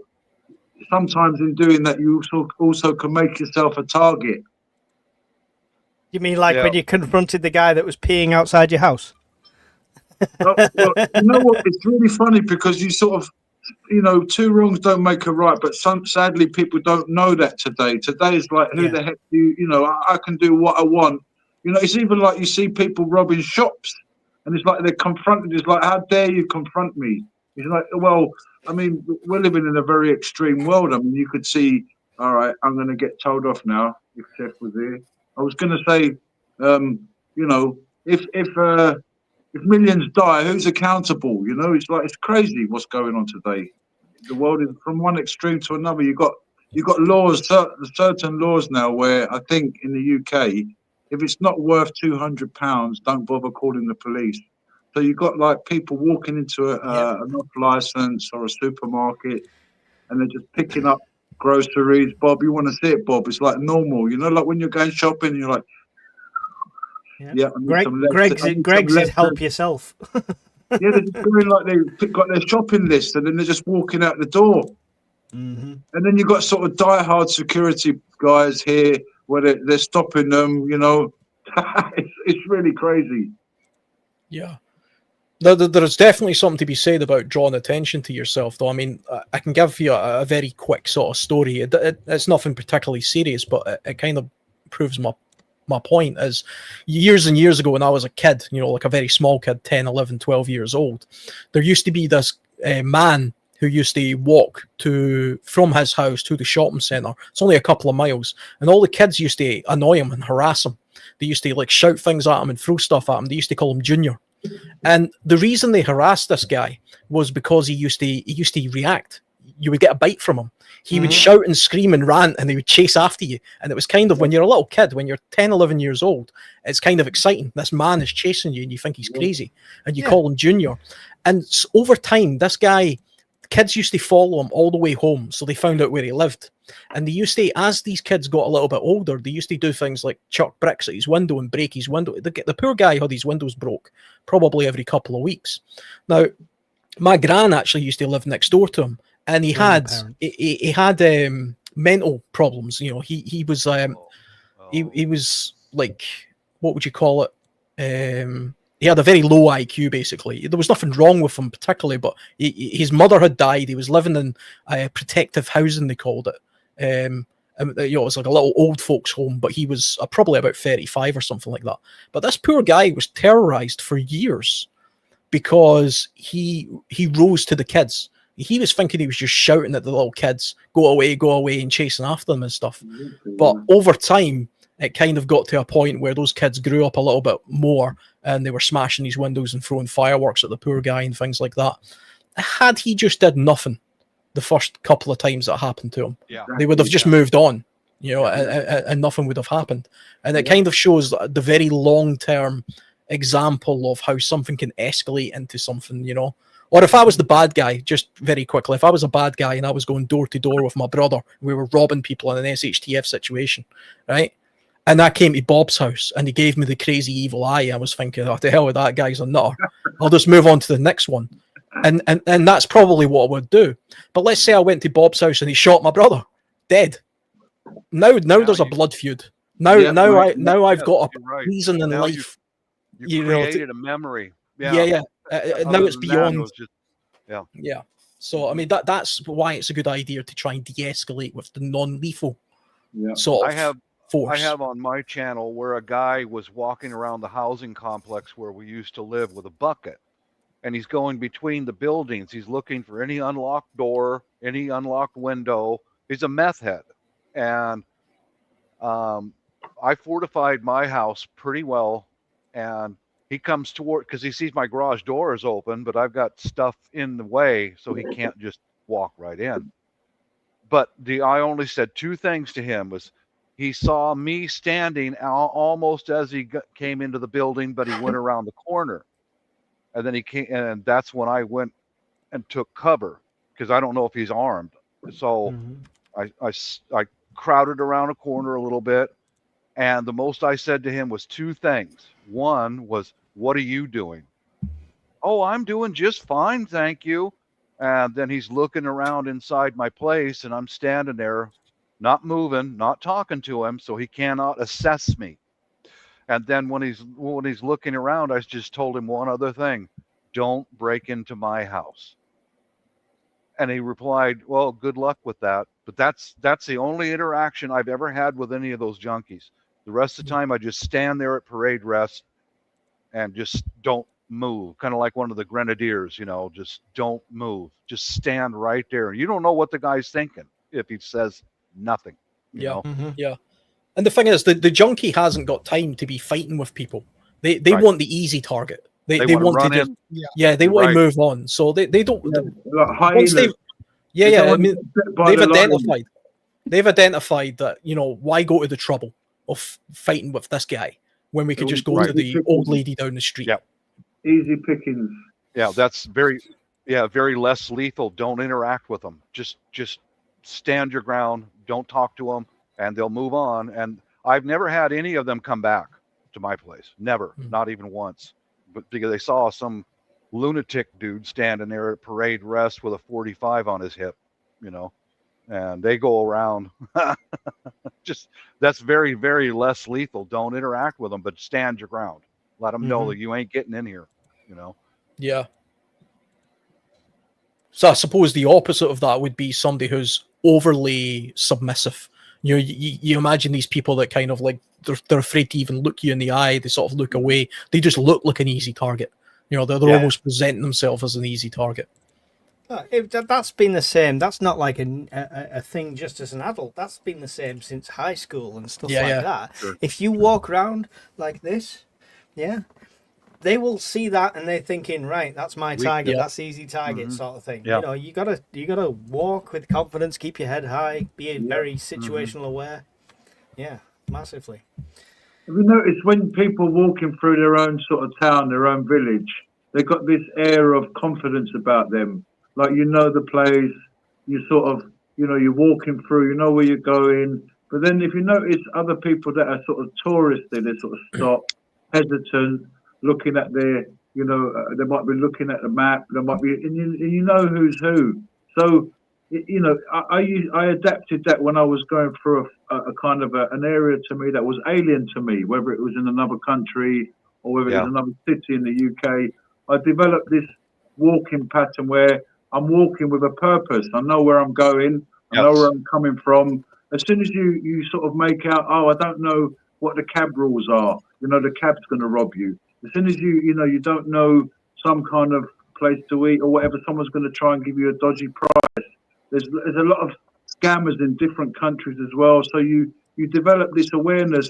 E: sometimes in doing that, you also can make yourself a target.
B: You mean like when you confronted the guy that was peeing outside your house?
E: Well, you know what? It's really funny because you sort of, two wrongs don't make a right, but sadly people don't know that today. Today is like, who the heck do you, I can do what I want. It's even like you see people robbing shops, and it's like they're confronted. It's like, how dare you confront me? It's like, well, I mean, we're living in a very extreme world. I mean, you could see, all right, I'm going to get told off now if Chef was here. I was going to say, if millions die, who's accountable? It's like, it's crazy what's going on today. The world is from one extreme to another. You got laws, certain laws now where I think in the UK, if it's not worth £200, don't bother calling the police. So you've got like people walking into an off license or a supermarket, and they're just picking up groceries. Bob, you want to see it, Bob? It's like normal, like when you're going shopping, and you're like,
B: Greg's is help yourself.
E: They're just doing like they've got their shopping list, and then they're just walking out the door. And then you've got sort of diehard security guys here where they're stopping them. It's really crazy.
C: Yeah. There's definitely something to be said about drawing attention to yourself, though. I mean, I can give you a very quick sort of story. It's nothing particularly serious, but it kind of proves my point. Is years and years ago when I was a kid, like a very small kid, 10, 11, 12 years old, there used to be this man who used to walk from his house to the shopping centre. It's only a couple of miles, and all the kids used to annoy him and harass him. They used to like shout things at him and throw stuff at him. They used to call him Junior. And the reason they harassed this guy was because he used to react. You would get a bite from him. He would shout and scream and rant, and he would chase after you. And it was kind of, when you're a little kid, when you're 10, 11 years old, it's kind of exciting. This man is chasing you and you think he's crazy, and you call him Junior. And over time, this guy, kids used to follow him all the way home, so they found out where he lived. And they used to, as these kids got a little bit older, they used to do things like chuck bricks at his window and break his window. The poor guy had his windows broke probably every couple of weeks. Now, my gran actually used to live next door to him, and he had mental problems. He was he was like, what would you call it? He had a very low IQ, basically. There was nothing wrong with him particularly, but his mother had died. He was living in protective housing, they called it. It was like a little old folks home, but he was probably about 35 or something like that. But this poor guy was terrorized for years because he rose to the kids. He was thinking he was just shouting at the little kids, go away, and chasing after them and stuff. But over time, it kind of got to a point where those kids grew up a little bit more, and they were smashing these windows and throwing fireworks at the poor guy and things like that. Had he just did nothing the first couple of times that happened to him, they would have just moved on, and nothing would have happened. And it kind of shows the very long-term example of how something can escalate into something, Or if I was the bad guy, just very quickly, if I was a bad guy and I was going door to door with my brother, we were robbing people in an SHTF situation, right? And I came to Bob's house and he gave me the crazy evil eye. I was thinking, oh, to hell with that guy's a nutter. I'll just move on to the next one. And that's probably what I would do. But let's say I went to Bob's house and he shot my brother, dead. Now there's a blood feud. Now I've got a reason in life.
F: You created a memory.
C: Yeah. Now it's beyond.
F: Yeah.
C: So I mean that's why it's a good idea to try and de-escalate with the non-lethal sort of force.
F: I have on my channel where a guy was walking around the housing complex where we used to live with a bucket, and he's going between the buildings. He's looking for any unlocked door, any unlocked window. He's a meth head, and I fortified my house pretty well, and he comes toward, because he sees my garage door is open, but I've got stuff in the way, so he can't just walk right in. But I only said two things to him. Was he saw me standing almost as he came into the building, but he went around the corner, and then he came, and that's when I went and took cover, because I don't know if he's armed. So I crowded around a corner a little bit, and the most I said to him was two things. One was, "What are you doing?" "Oh, I'm doing just fine, thank you." And then he's looking around inside my place, and I'm standing there, not moving, not talking to him, so he cannot assess me. And then when he's looking around, I just told him one other thing: "Don't break into my house." And he replied, "Well, good luck with that." But that's the only interaction I've ever had with any of those junkies. The rest of the time, I just stand there at parade rest and just don't move. Kind of like one of the grenadiers, just don't move. Just stand right there. You don't know what the guy's thinking if he says nothing. You know?
C: Yeah. And the thing is, the junkie hasn't got time to be fighting with people. They want the easy target. They want to just, they want to move on. So they don't. Once they've, I mean, they've identified that, why go to the trouble of fighting with this guy when we could just go to the old lady down the street.
F: Yeah.
E: Easy pickings.
F: Yeah, that's very less lethal. Don't interact with them. Just stand your ground. Don't talk to them, and they'll move on. And I've never had any of them come back to my place. Never, not even once. But because they saw some lunatic dude standing there at parade rest with a 45 on his hip, and they go around. That's very, very less lethal. Don't interact with them, but stand your ground. Let them know that you ain't getting in here,
C: Yeah. So I suppose the opposite of that would be somebody who's overly submissive. You imagine these people that kind of like they're afraid to even look you in the eye. They sort of look away. They just look like an easy target. They're almost presenting themselves as an easy target.
B: That's been the same. That's not like a thing just as an adult. That's been the same since high school and stuff that. Sure. If you walk around like this, they will see that and they're thinking, right, that's my target. That's easy target sort of thing.
F: Yeah.
B: You gotta walk with confidence, keep your head high, be very situational aware. Yeah, massively.
E: Have you noticed when people walking through their own sort of town, their own village, they've got this air of confidence about them. Like the place, you sort of, you're walking through, you know where you're going. But then if you notice other people that are sort of touristy, they sort of stop, hesitant, looking at their, they might be looking at the map. They might be, and you know who's who. So, I adapted that when I was going through a kind of an area to me that was alien to me, whether it was in another country or whether it was another city in the UK. I developed this walking pattern where I'm walking with a purpose. I know where I'm going. I know where I'm coming from. As soon as you sort of make out, I don't know what the cab rules are. The cab's going to rob you. As soon as you don't know some kind of place to eat or whatever, someone's going to try and give you a dodgy price. There's a lot of scammers in different countries as well. So you develop this awareness.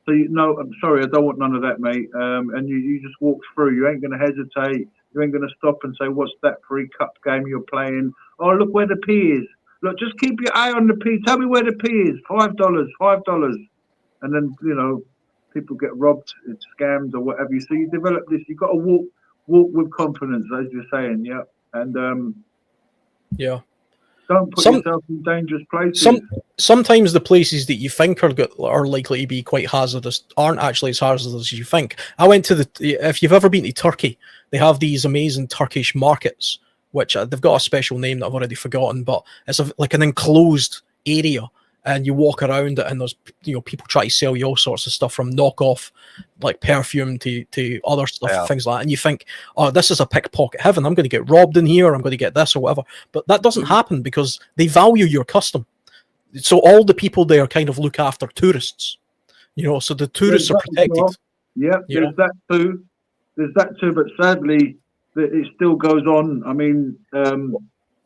E: So I'm sorry, I don't want none of that, mate. And you just walk through. You ain't going to hesitate. You ain't going to stop and say, what's that free cup game you're playing? Oh, look where the P is. Look, just keep your eye on the P. Tell me where the P is. $5. And then, people get robbed, it's scammed or whatever. So you develop this. You've got to walk with confidence, as you're saying, And don't put yourself in dangerous places.
C: Sometimes the places that you think are likely to be quite hazardous aren't actually as hazardous as you think. I went to if you've ever been to Turkey, they have these amazing Turkish markets, which they've got a special name that I've already forgotten, but it's like an enclosed area. And you walk around it, and there's people try to sell you all sorts of stuff from knockoff like perfume to other stuff, things like that. And you think, oh, this is a pickpocket heaven. I'm going to get robbed in here. I'm going to get this or whatever. But that doesn't happen because they value your custom. So all the people there kind of look after tourists. So the tourists are protected.
E: Well. Yeah, there's that too. There's that too. But sadly, it still goes on. I mean.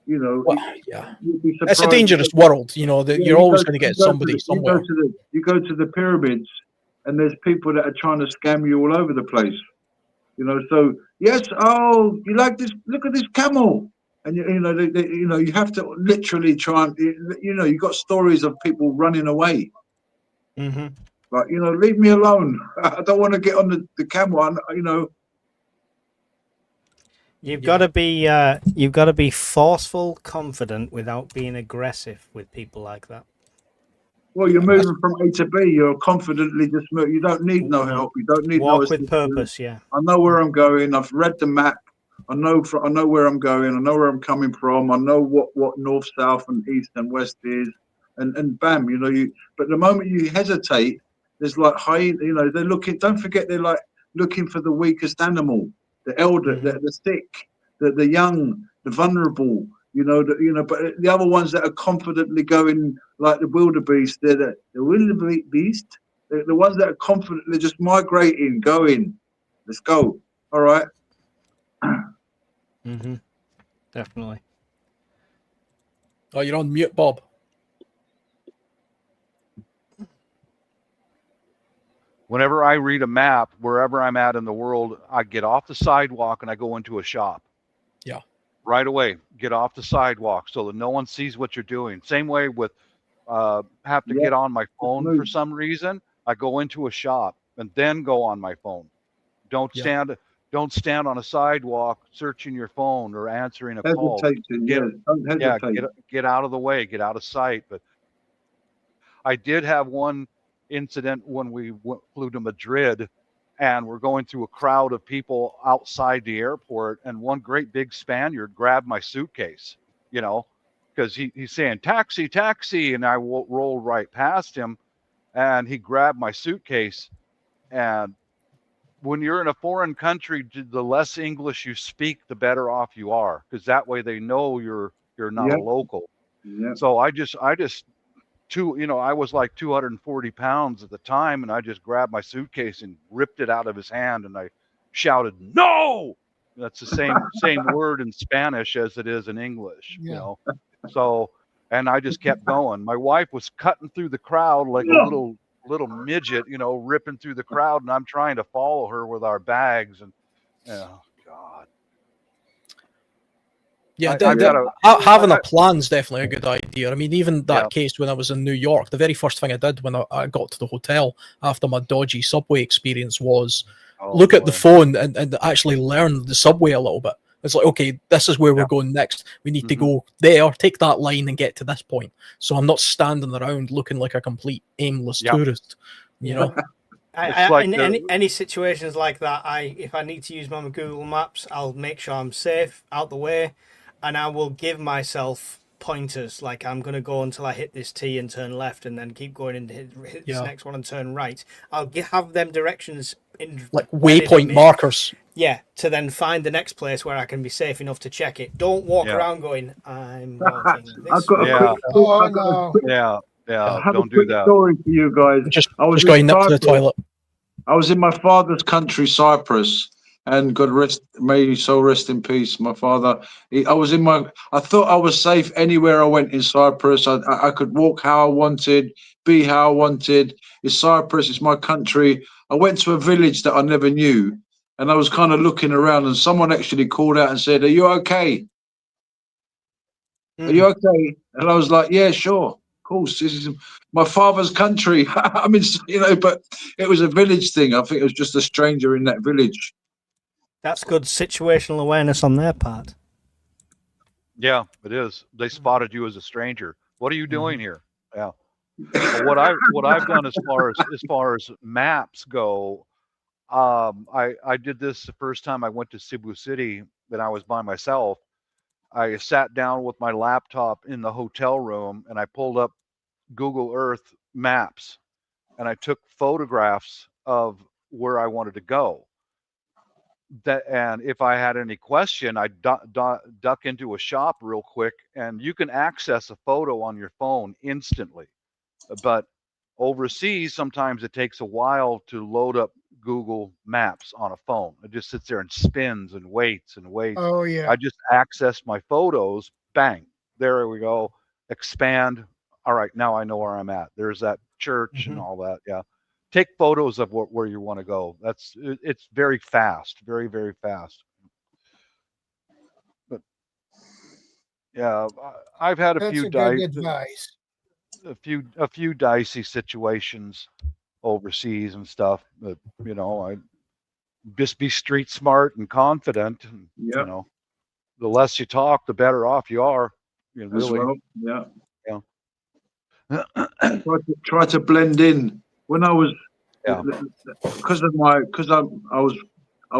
C: It's a dangerous world. You're always going to get somebody somewhere.
E: You go to the pyramids, and there's people that are trying to scam you all over the place. So yes, oh, you like this? Look at this camel, and you have to literally try and you got stories of people running away.
B: Mm-hmm.
E: But leave me alone. I don't want to get on the camel.
B: You've got to be forceful, confident, without being aggressive with people like that.
E: Well, you're moving from A to B. You're confidently just moving. You don't need no help. You don't need
B: walk with purpose. Yeah.
E: I know where I'm going. I've read the map. I know where I'm going. I know where I'm coming from. I know what north, south, and east and west is. And bam, But the moment you hesitate, there's like they're looking. Don't forget, they're like looking for the weakest animal. The elder, the sick, the young, the vulnerable, but the other ones that are confidently going like the wildebeest, they're the wildebeest, the ones that are confidently just migrating, going, let's go. All right.
B: Definitely.
C: Oh, you're on mute, Bob.
F: Whenever I read a map, wherever I'm at in the world, I get off the sidewalk and I go into a shop.
C: Yeah.
F: Right away, get off the sidewalk so that no one sees what you're doing. Same way with have to get on my phone for some reason. I go into a shop and then go on my phone. Don't stand on a sidewalk searching your phone or answering a call.
E: Don't hesitate.
F: Get out of the way, get out of sight. But I did have one incident when we flew to Madrid, and we're going through a crowd of people outside the airport, and one great big Spaniard grabbed my suitcase, because he's saying taxi, and I rolled right past him, and he grabbed my suitcase, and when you're in a foreign country, the less English you speak, the better off you are, because that way they know you're not a local.
E: Yeah.
F: So I just I was like 240 pounds at the time, and I just grabbed my suitcase and ripped it out of his hand, and I shouted, "No!" That's the same word in Spanish as it is in English,
A: Yeah.
F: you know. So, and I just kept going. My wife was cutting through the crowd like a little midget, you know, ripping through the crowd, and I'm trying to follow her with our bags, and oh God.
C: Yeah, having a plan's definitely a good idea. I mean, even that case when I was in New York, the very first thing I did when I got to the hotel after my dodgy subway experience was look at the phone and actually learn the subway a little bit. It's like, okay, this is where we're going next. We need to go there, take that line and get to this point. So I'm not standing around looking like a complete aimless tourist, you know?
B: Any situations like that, if I need to use my Google Maps, I'll make sure I'm safe, out the way, and I will give myself pointers. Like, I'm going to go until I hit this T and turn left, and then keep going and hit this next one and turn right. I'll have them directions in
C: like waypoint markers.
B: Yeah, to then find the next place where I can be safe enough to check it. Don't walk around going, I'm walking this way.
F: Don't do that.
E: Story for you guys.
C: Just going up to the toilet.
E: I was in my father's country, Cyprus, and God rest, may his soul rest in peace. My father, I thought I was safe anywhere I went in Cyprus. I could walk how I wanted, be how I wanted. It's Cyprus, it's my country. I went to a village that I never knew, and I was kind of looking around, and someone actually called out and said, "Are you okay? Are you okay?" And I was like, "Yeah, sure. Of course, this is my father's country." I mean, you know, but it was a village thing. I think it was just a stranger in that village.
B: That's good situational awareness on their part.
F: Yeah, it is. They spotted you as a stranger. What are you doing here? Yeah. But what I've done as far as maps go, I did this the first time I went to Cebu City, and I was by myself. I sat down with my laptop in the hotel room, and I pulled up Google Earth maps, and I took photographs of where I wanted to go. And if I had any question, I'd duck into a shop real quick, and you can access a photo on your phone instantly. But overseas, sometimes it takes a while to load up Google Maps on a phone. It just sits there and spins and waits and waits.
A: Oh, yeah.
F: I just access my photos, bang, there we go, expand. All right, now I know where I'm at. There's that church and all that. Yeah. Take photos of where you want to go. It's very fast, very, very fast. But yeah, I've had a few dicey situations overseas and stuff. But you know, I just be street smart and confident. And, you know, the less you talk, the better off you are. You know, really.
E: Try to blend in. When I was, because I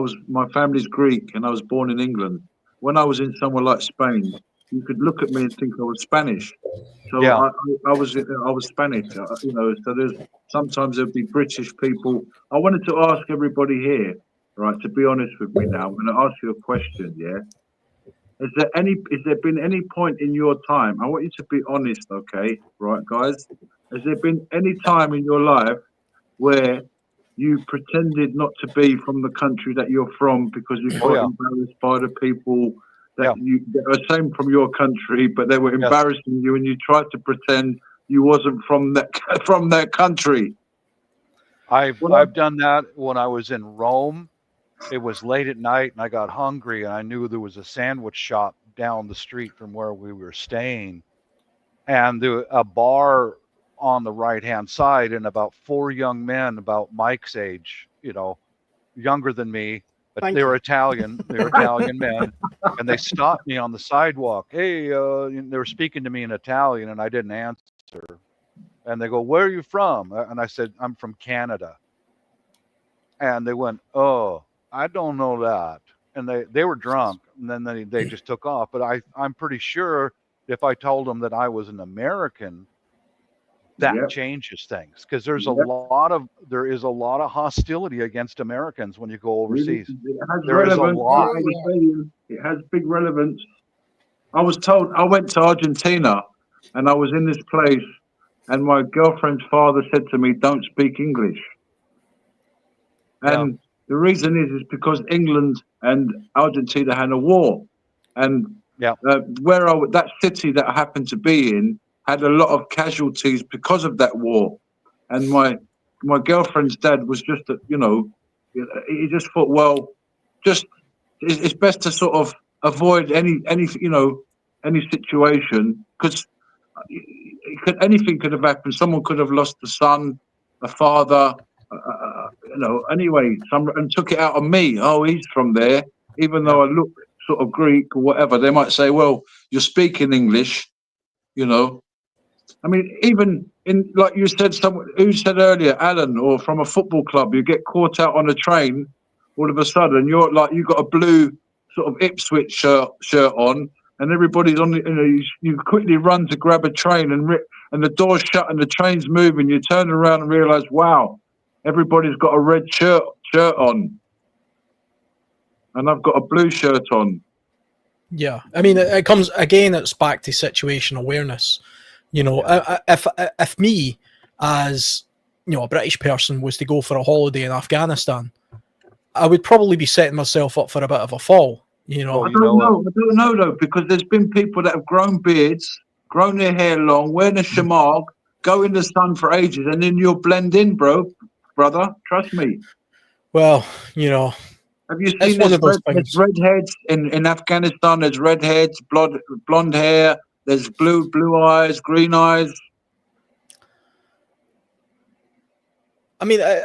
E: was my family's Greek and I was born in England. When I was in somewhere like Spain, you could look at me and think I was Spanish. So I was Spanish, you know. So sometimes there'd be British people. I wanted to ask everybody here, right? To be honest with me now, I'm going to ask you a question. Yeah. Has there been any point in your time? I want you to be honest, okay? Right, guys? Has there been any time in your life where you pretended not to be from the country that you're from because you got embarrassed by the people that are same from your country, but they were embarrassing you, and you tried to pretend you wasn't from that country?
F: I've done that when I was in Rome. It was late at night and I got hungry, and I knew there was a sandwich shop down the street from where we were staying, and a bar on the right hand side, and about 4 young men about Mike's age, you know, younger than me, but they were Italian. They were Italian men, and they stopped me on the sidewalk. Hey, they were speaking to me in Italian, and I didn't answer. And they go, "Where are you from?" And I said, "I'm from Canada." And they went, "Oh, I don't know that." And they were drunk, and then they just took off. But I'm pretty sure if I told them that I was an American, that changes things, because there is a lot of hostility against Americans when you go overseas.
E: It has
F: There is a
E: relevance.
F: lot.
E: It has big relevance. I was told, I went to Argentina and I was in this place and my girlfriend's father said to me, don't speak English. And the reason is because England and Argentina had a war. And that city that I happened to be in had a lot of casualties because of that war. And my girlfriend's dad was just, he just thought, well, it's best to sort of avoid any situation, because anything could have happened. Someone could have lost a son, a father, anyway, and took it out on me. Oh, he's from there, even though I look sort of Greek or whatever. They might say, well, you're speaking English, I mean, even in, like you said, who said earlier, Alan, or from a football club, you get caught out on a train, all of a sudden you got a blue sort of Ipswich shirt on, and everybody's on. You quickly run to grab a train, and the door's shut and the train's moving. You turn around and realize, wow, everybody's got a red shirt on, and I've got a blue shirt on.
C: Yeah, I mean, it comes again. It's back to situation awareness. If me, as a British person, was to go for a holiday in Afghanistan, I would probably be setting myself up for a bit of a fall. I don't
E: know though, because there's been people that have grown beards, grown their hair long, wearing a shamag, go in the sun for ages, and then you'll blend in, brother. Trust me.
C: Well,
E: have you seen there's redheads in Afghanistan? There's redheads, blonde hair. There's blue eyes, green eyes.
C: I mean, I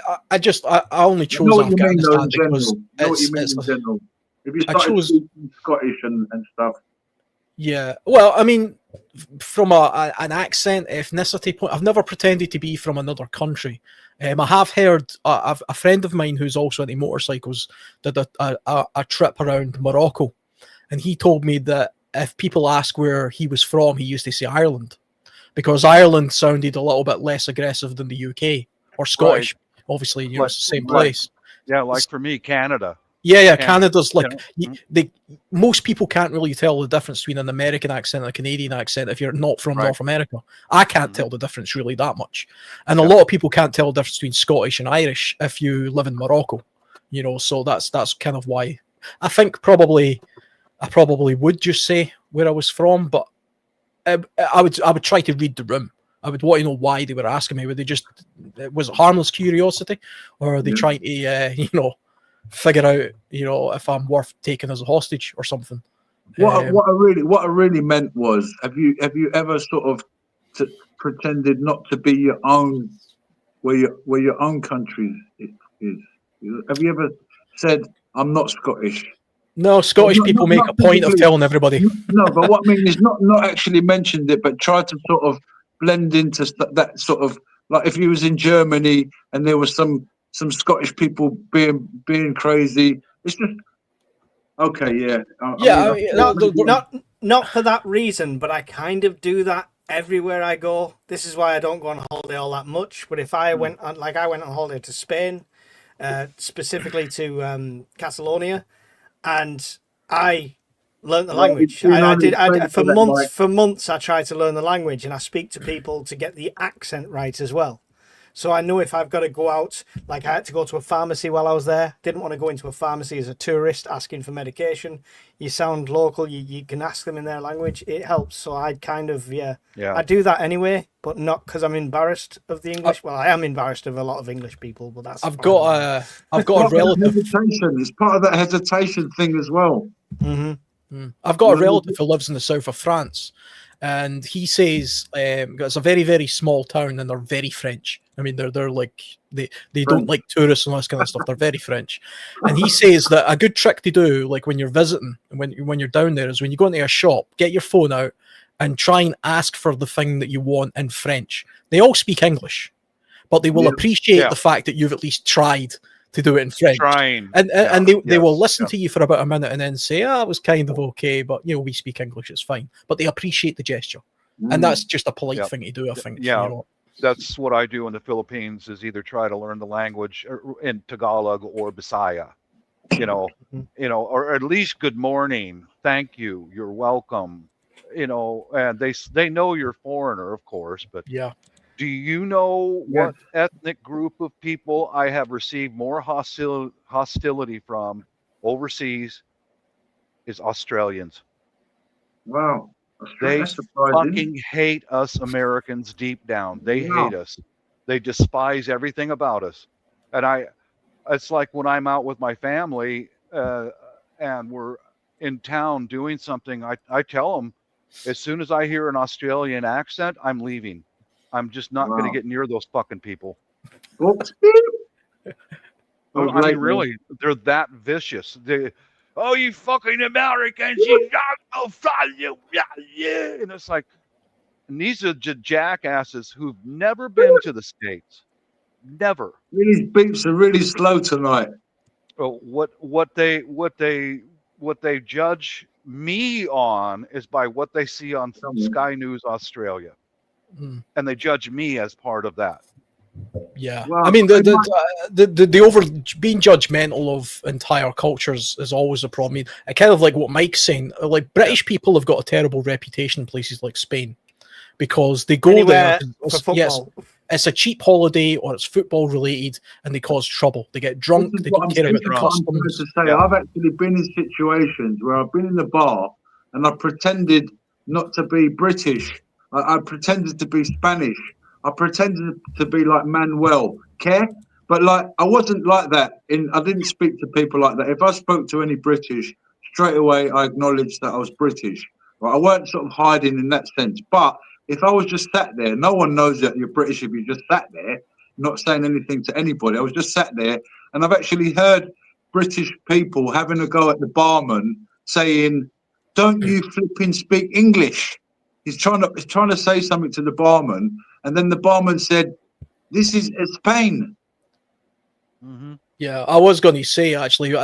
C: only chose Afghanistan because it's
E: in general. If you started speaking Scottish and stuff.
C: Yeah, well, I mean, from an accent, ethnicity point, I've never pretended to be from another country. I have heard a friend of mine who's also into motorcycles did a trip around Morocco, and he told me that if people ask where he was from, he used to say Ireland, because Ireland sounded a little bit less aggressive than the UK or Scottish. Right. Obviously, it's the same place.
F: Yeah, like for me, Canada.
C: Yeah, Canada's like most people can't really tell the difference between an American accent and a Canadian accent if you're not from North America. I can't tell the difference really that much, and a lot of people can't tell the difference between Scottish and Irish if you live in Morocco. So that's kind of why I think I probably would just say where I was from, but I would try to read the room. I would want to know why they were asking me. Was it harmless curiosity, or are they trying to figure out if I'm worth taking as a hostage or something?
E: What I really meant was, have you ever sort of pretended not to be your own, where your own country is? Have you ever said, I'm not Scottish?
C: No, Scottish people make a point of telling everybody.
E: No, but what I mean is not actually mentioned it, but try to sort of blend into that sort of, like if you was in Germany and there was some Scottish people being crazy. It's just okay, yeah.
B: Not for that reason, but I kind of do that everywhere I go. This is why I don't go on holiday all that much. But if I went on holiday to Spain, specifically to Catalonia, and I learned the language. For months I tried to learn the language, and I speak to people to get the accent right as well. So I know if I've got to go out, like I had to go to a pharmacy while I was there. Didn't want to go into a pharmacy as a tourist asking for medication. You sound local, you can ask them in their language. It helps. So I'd kind of, I do that anyway, but not because I'm embarrassed of the English. Well, I am embarrassed of a lot of English people, but that's...
C: I've got a relative...
E: It's part of that hesitation thing as well.
C: Mm-hmm. I've got a relative who lives in the south of France, and he says it's a very, very small town, and they're very French. I mean, they're like they don't like tourists and all this kind of stuff. They're very French, and he says that a good trick to do, like when you're visiting, when you're down there, is when you go into a shop, get your phone out and try and ask for the thing that you want in French. They all speak English, but they will appreciate the fact that you've at least tried to do it in French. And they will listen to you for about a minute and then say, it was kind of okay, but we speak English, it's fine. But they appreciate the gesture. And that's just a polite thing to do, I think.
F: That's what I do in the Philippines, is either try to learn the language in Tagalog or Bisaya, or at least good morning, thank you, you're welcome, and they know you're foreigner, of course, but
C: Yeah.
F: do you know
E: Yes.
F: what ethnic group of people I have received more hostility from overseas is Australians.
E: Wow.
F: They
E: That's surprising.
F: fucking hate us Americans deep down. They
E: Wow.
F: hate us. They despise everything about us. And it's like when I'm out with my family and we're in town doing something, I tell them, as soon as I hear an Australian accent, I'm leaving. I'm just not going to
E: Wow.
F: get near those fucking people.
E: Oops.
F: I mean, really, they're that vicious. Oh, you fucking Americans, you and it's like, and these are jackasses who've never been to the States. Never.
E: These beeps are really slow tonight.
F: Well, what they judge me on is by what they see on Sky News Australia, and they judge me as part of that.
C: Yeah,
E: well,
C: I mean the over being judgmental of entire cultures is always a problem. I mean, kind of like what Mike's saying. Like British people have got a terrible reputation in places like Spain because they go
B: Anywhere
C: there.
B: for football.
C: It's a cheap holiday or it's football related, and they cause trouble. They get drunk. They don't care about the customs.
E: To say, I've actually been in situations where I've been in the bar and I pretended not to be British. I pretended to be Spanish. I pretended to be like Manuel, but like I wasn't like that. I didn't speak to people like that. If I spoke to any British, straight away I acknowledged that I was British. Right? I weren't sort of hiding in that sense. But if I was just sat there, no one knows that you're British if you just sat there, not saying anything to anybody. I was just sat there, and I've actually heard British people having a go at the barman, saying, "Don't you flipping speak English?" He's trying to say something to the barman, and then the barman said, "This is Spain."
F: Mm-hmm.
C: Yeah, I was going to say actually,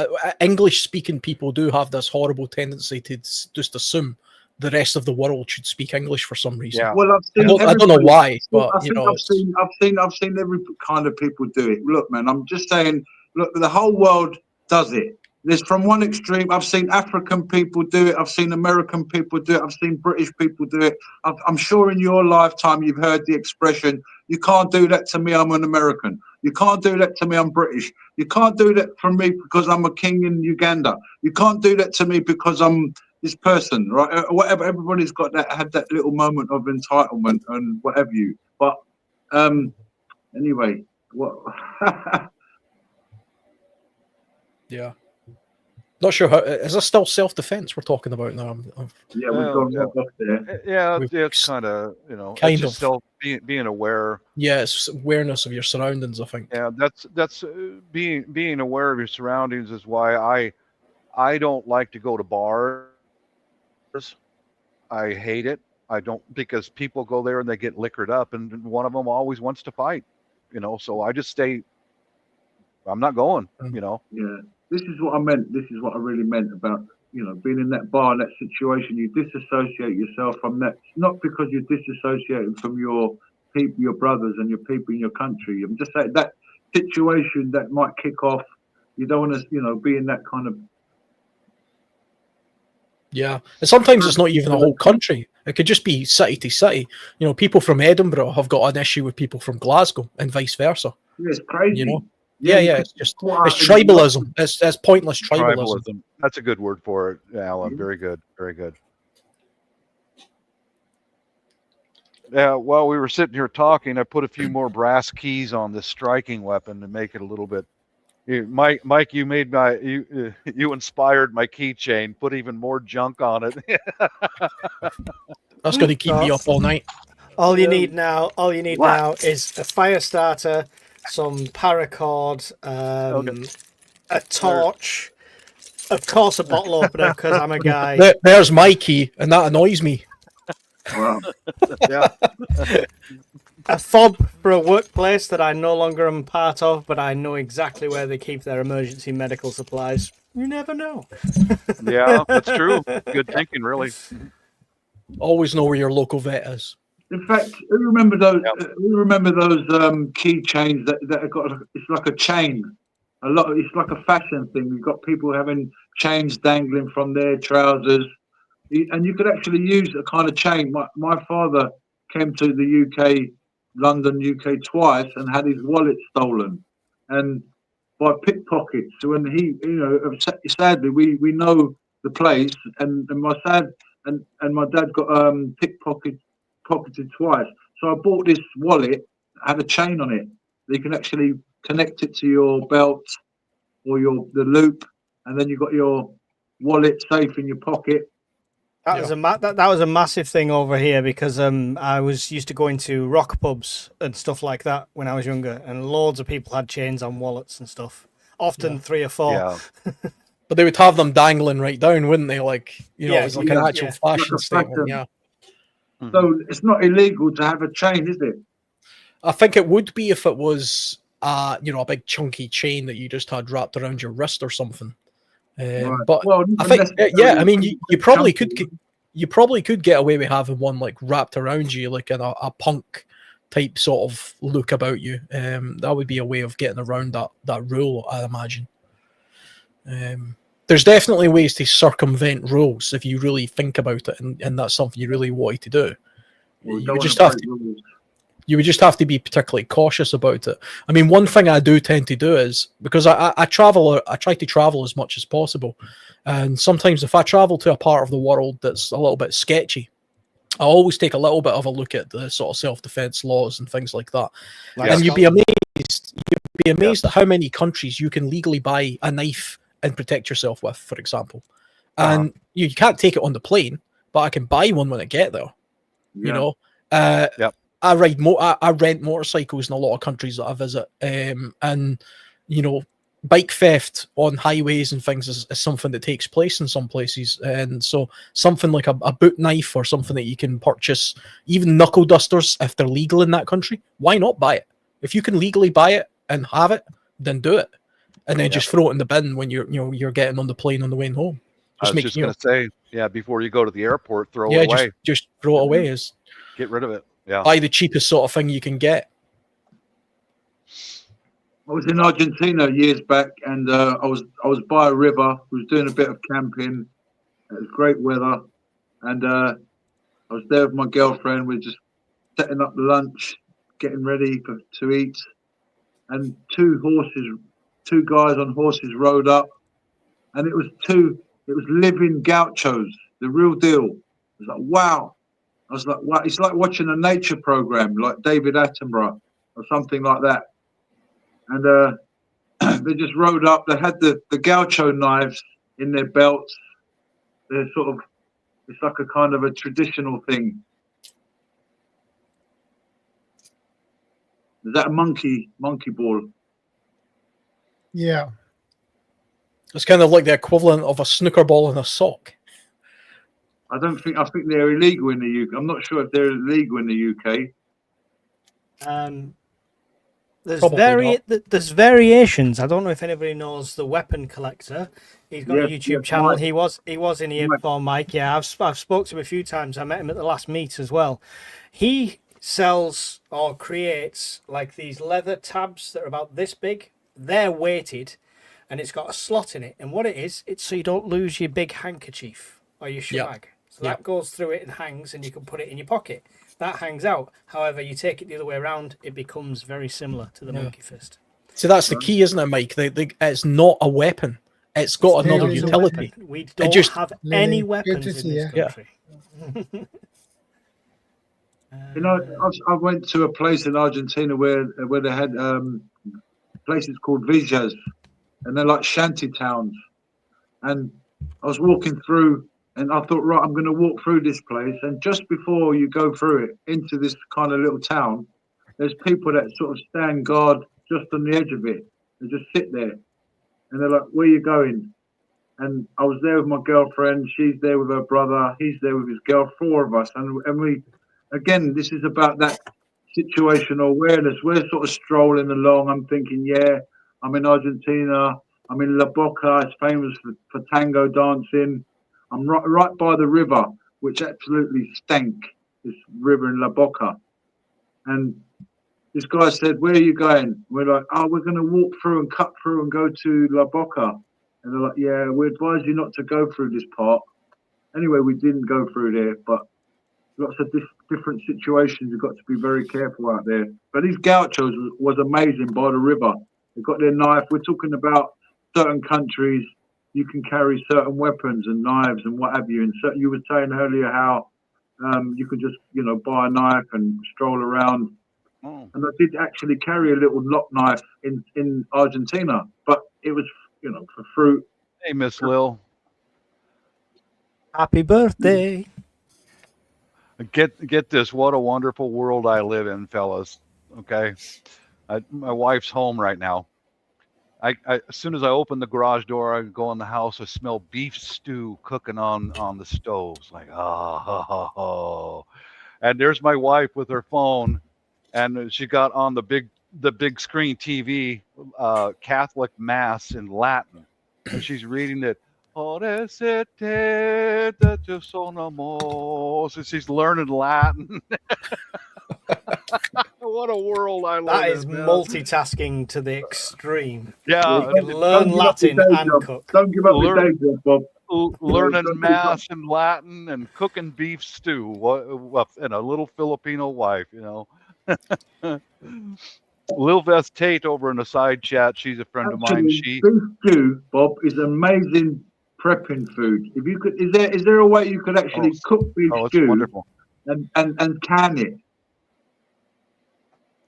C: English-speaking people do have this horrible tendency to just assume the rest of the world should speak English for some reason.
F: Yeah.
E: Well,
C: I don't know why, but
E: I've seen every kind of people do it. Look, man, I'm just saying. Look, the whole world does it. There's from one extreme. I've seen African people do it. I've seen American people do it. I've seen British people do it. I'm sure in your lifetime you've heard the expression, "You can't do that to me. I'm an American. You can't do that to me. I'm British. You can't do that for me because I'm a king in Uganda. You can't do that to me because I'm this person," right? Whatever. Everybody's got had that little moment of entitlement and whatever you. But anyway, what?
C: Yeah. Not sure how. Is this still self-defense we're talking about now?
E: Yeah, we've gone right off there.
F: Yeah,
C: We've
F: it's kind of
C: kind
F: it's just
C: of
F: still being aware.
C: Yeah, it's awareness of your surroundings, I think.
F: Yeah, that's being aware of your surroundings is why I don't like to go to bars. I hate it. I don't, because people go there and they get liquored up, and one of them always wants to fight. So I just stay. I'm not going.
E: Yeah, this is what I meant. This is what I really meant about being in that bar, in that situation. You disassociate yourself from that, not because you're disassociating from your people, your brothers, and your people in your country. I'm just saying that situation that might kick off. You don't want to, be in that kind of.
C: Yeah, and sometimes it's not even a whole country. It could just be city to city. People from Edinburgh have got an issue with people from Glasgow, and vice versa.
E: Yeah, it's crazy.
C: Yeah, it's tribalism. It's pointless tribalism.
F: That's a good word for it, Alan. Very good, very good. Yeah, while we were sitting here talking, I put a few more brass keys on this striking weapon to make it a little bit. Mike, you made you inspired my keychain. Put even more junk on it.
C: That's going to keep me up all night.
B: All you need now is a fire starter, some paracord, a torch, of course a bottle opener because I'm a guy.
C: There's my key, and that annoys me.
E: Wow.
F: Yeah.
B: A fob for a workplace that I no longer am part of, but I know exactly where they keep their emergency medical supplies. You never know.
F: Yeah, that's true. Good thinking, really.
C: Always know where your local vet is.
E: In fact, who remember those? Who remember those key chains that have got? It's like a chain. It's like a fashion thing. You've got people having chains dangling from their trousers, and you could actually use a kind of chain. My father came to the UK, London, UK twice, and had his wallet stolen, and by pickpockets. So when he, sadly, we know the place, and my dad got pocketed twice. So I bought this wallet, had a chain on it. You can actually connect it to your belt or the loop, and then you got your wallet safe in your pocket.
B: That was that was a massive thing over here because I was used to going to rock pubs and stuff like that when I was younger, and loads of people had chains on wallets and stuff. Often 3 or 4.
F: Yeah.
C: But they would have them dangling right down, wouldn't they? Like, it was like an actual fashion
E: like
C: statement. Yeah.
E: So it's not illegal to have a chain, is it?
C: I think it would be if it was, a big chunky chain that you just had wrapped around your wrist or something.
E: Right.
C: But
E: Well,
C: I think, I mean, you probably could get away with having one like wrapped around you, like in a punk type sort of look about you. That would be a way of getting around that rule, I imagine. There's definitely ways to circumvent rules if you really think about it, and that's something you really wanted to do. You would just have to be particularly cautious about it. I mean, one thing I do tend to do is, because I travel, I try to travel as much as possible. And sometimes if I travel to a part of the world that's a little bit sketchy, I always take a little bit of a look at the sort of self-defense laws and things like that. And you'd be amazed at how many countries you can legally buy a knife and protect yourself with, for example. And you can't take it on the plane, but I can buy one when I get there. I rent motorcycles in a lot of countries that I visit, and bike theft on highways and things is something that takes place in some places. And so something like a boot knife or something that you can purchase, even knuckle dusters, if they're legal in that country, why not buy it? If you can legally buy it and have it, then do it, and then just throw it in the bin when you're getting on the plane on the way home.
F: I was just going to say, before you go to the airport, throw it away.
C: Just throw it away.
F: Get rid of it. Yeah.
C: Buy the cheapest sort of thing you can get.
E: I was in Argentina years back, and I was by a river. I was doing a bit of camping. It was great weather, and I was there with my girlfriend. We're just setting up the lunch, getting ready to eat, and two guys on horses rode up, and it was living gauchos, the real deal. I was like, wow. I was like, wow, it's like watching a nature program, like David Attenborough or something like that. And they just rode up. They had the gaucho knives in their belts. They're it's like a kind of a traditional thing. Is that a monkey ball?
A: Yeah.
C: It's kind of like the equivalent of a snooker ball in a sock.
E: I think they're illegal in the UK. I'm not sure if they're illegal in the UK.
B: There's variations. I don't know if anybody knows the Weapon Collector. He's got a YouTube channel. Mike. He was in here before Mike. Yeah, I've spoke to him a few times. I met him at the last meet as well. He sells or creates like these leather tabs that are about this big. They're weighted, and it's got a slot in it. And what it is, it's so you don't lose your big handkerchief or your shag. Yep. So that goes through it and hangs, and you can put it in your pocket. That hangs out. However, you take it the other way around, it becomes very similar to the monkey fist.
C: So that's the key, isn't it, Mike? It's not a weapon. It's got another utility.
B: We don't have any weapons in this country.
E: I went to a place in Argentina where they had places called villas, and they're like shanty towns. And I was walking through, and I thought, right, I'm going to walk through this place. And just before you go through it into this kind of little town, there's people that sort of stand guard just on the edge of it. They just sit there, and they're like, where are you going? And I was there with my girlfriend. She's there with her brother. He's there with his girl. 4 of us. And we, again, this is about that situational awareness. We're sort of strolling along. I'm thinking, yeah, I'm in Argentina. I'm in La Boca. It's famous for tango dancing. I'm right by the river, which absolutely stank. this river in La Boca, and this guy said, "Where are you going?" We're like, "Oh, we're going to walk through and cut through and go to La Boca." And they're like, "Yeah, we advise you not to go through this part." Anyway, we didn't go through there, but lots of different situations. You've got to be very careful out there. But these gauchos was amazing by the river. They got their knife. We're talking about certain countries. You can carry certain weapons and knives and what have you. And so you were saying earlier how you could just, buy a knife and stroll around. Oh. And I did actually carry a little lock knife in Argentina, but it was, for fruit.
F: Hey, Miss Lil.
B: Happy birthday.
F: Get this. What a wonderful world I live in, fellas. Okay. My wife's home right now. I as soon as I open the garage door, I go in the house, I smell beef stew cooking on the stove. It's like, oh. And there's my wife with her phone, and she got on the big screen TV, Catholic Mass in Latin, and she's reading it. So she's learning Latin. What a world I live in.
B: That is multitasking to the extreme.
F: Yeah.
B: You can learn Latin and cook.
E: Don't give up your day job, Bob.
F: Learning Mass in Latin and cooking beef stew. And a little Filipino wife, Lil Vest Tate over in the side chat. She's a friend of mine.
E: Beef stew, Bob, is amazing prepping food. If you could, is there a way you could actually cook beef stew?
F: It's wonderful.
E: And can it?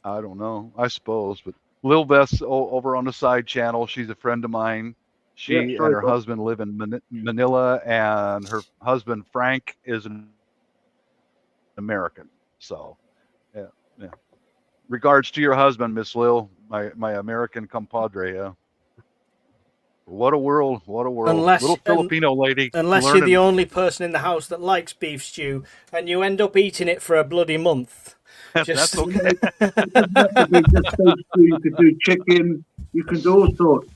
F: I don't know. I suppose, but Lil Vest over on the side channel. She's a friend of mine. She and her husband live in Manila, and her husband Frank is an American. So, yeah. Regards to your husband, Miss Lil, my American compadre. Yeah. What a world! What a world! Little Filipino lady.
B: Unless you're the only person in the house that likes beef stew, and you end up eating it for a bloody month.
F: That's okay.
E: You could do chicken. You can do all sorts.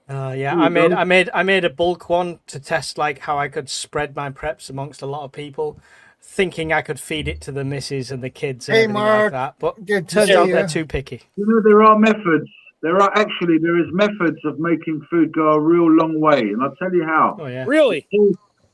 B: I made a bulk one to test how I could spread my preps amongst a lot of people, thinking I could feed it to the missus and the kids and everything
A: Mark,
B: like that. But it turns out they're too picky.
E: There are methods. There is methods of making food go a real long way, and I'll tell you how.
B: Oh yeah.
G: Really?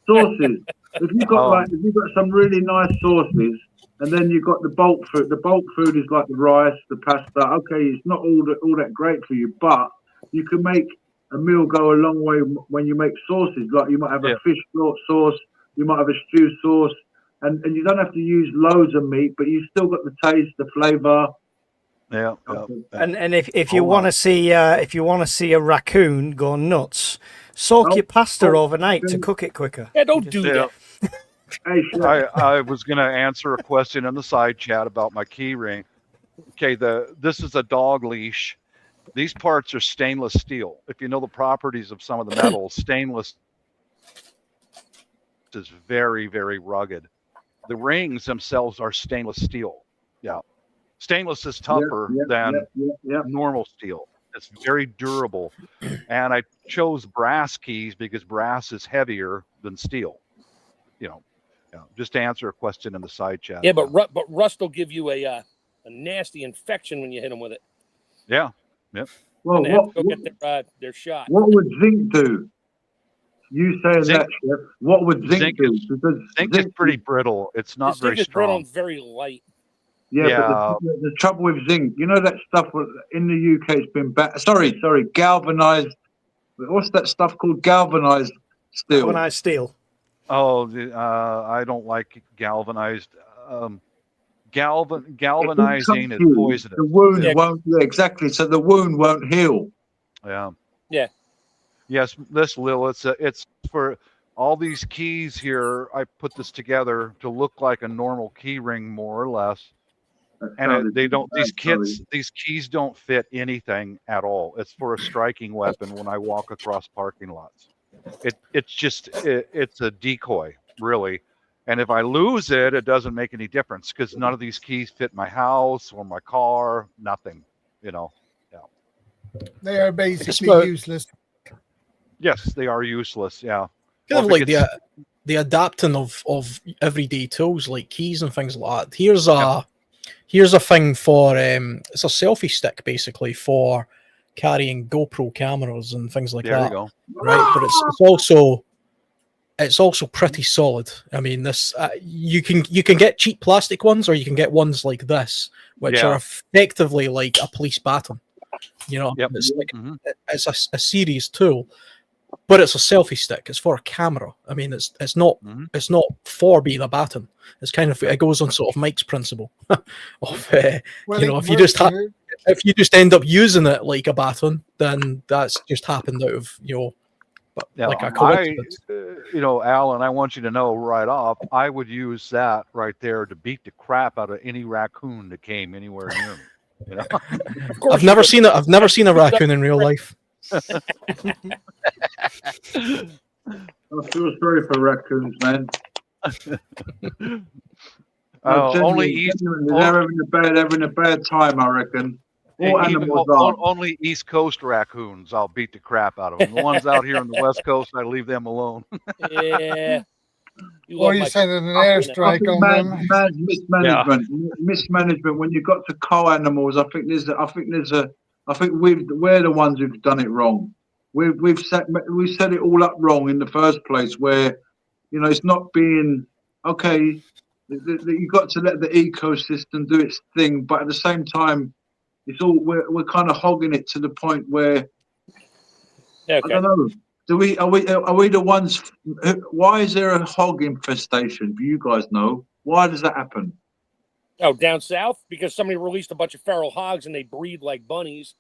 E: Sauces. If you've got some really nice sauces, and then you've got the bulk food. The bulk food is like the rice, the pasta. Okay, it's not all that great for you, but you can make a meal go a long way when you make sauces. Like you might have a fish sauce, you might have a stew sauce, and you don't have to use loads of meat, but you still got the taste, the flavor.
F: Yeah.
B: And if you want to see a raccoon go nuts, soak your pasta overnight to cook it quicker.
G: Yeah, don't do that.
F: I was going to answer a question in the side chat about my key ring. Okay, this is a dog leash. These parts are stainless steel. If you know the properties of some of the metals, stainless is very, very rugged. The rings themselves are stainless steel. Yeah. Stainless is tougher than normal steel. It's very durable. And I chose brass keys because brass is heavier than steel. Just to answer a question in the side chat.
G: Yeah, but rust will give you a nasty infection when you hit them with it.
F: Yeah. Yep.
E: Well,
G: go get their shot.
E: What would zinc do? You saying that, Chef? What would zinc do?
F: Zinc is pretty brittle. It's not very strong.
G: Brittle and very light.
E: Yeah. But the trouble with zinc, that stuff in the UK, it's been sorry, galvanized. What's that stuff called? Galvanized steel.
B: Galvanized steel.
F: Oh, I don't like galvanized. Galvanizing is poisonous.
E: The wound won't. Yeah, exactly. So the wound won't heal.
F: Yeah.
G: Yeah.
F: Yes, this Lil, it's for all these keys here. I put this together to look like a normal key ring, more or less. And they don't. These keys don't fit anything at all. It's for a striking weapon when I walk across parking lots. It's a decoy, really. And if I lose it, it doesn't make any difference because none of these keys fit my house or my car. Nothing, Yeah.
A: They are basically useless.
F: Yes, they are useless. Yeah.
C: Kind of like the adapting of everyday tools like keys and things like that. Here's a thing for it's a selfie stick basically for carrying GoPro cameras and things like
F: There
C: that.
F: you go.
C: Right, but it's also pretty solid. I mean, this you can get cheap plastic ones, or you can get ones like this, which are effectively like a police baton. You know, it's like it's a serious tool, but it's a selfie stick. It's for a camera. I mean, it's not for being a baton. It's kind of, it goes on sort of Mike's principle of you know, if you just end up using it like a baton, then that's just happened out of, you know, like a coincidence.
F: You know, Alan, I want you to know right off, I would use that right there to beat the crap out of any raccoon that came anywhere near me. You know?
C: I've never seen it. I've never seen a raccoon in real life.
E: I feel sorry for raccoons, man.
F: Only
E: they're having a bad time, I reckon.
F: Only East Coast raccoons, I'll beat the crap out of them. The ones out here on the West Coast, I leave them alone.
G: Yeah.
A: Or you send an airstrike on them.
E: Mismanagement. When you got to cow animals, I think we're the ones who've done it wrong. We've set it all up wrong in the first place. Where, you know, it's not being okay. You got to let the ecosystem do its thing, but at the same time, it's all we're kind of hogging it to the point where I don't know. Are we the ones? Why is there a hog infestation? Do you guys know? Why does that happen?
G: Oh, down south, because somebody released a bunch of feral hogs and they breed like bunnies,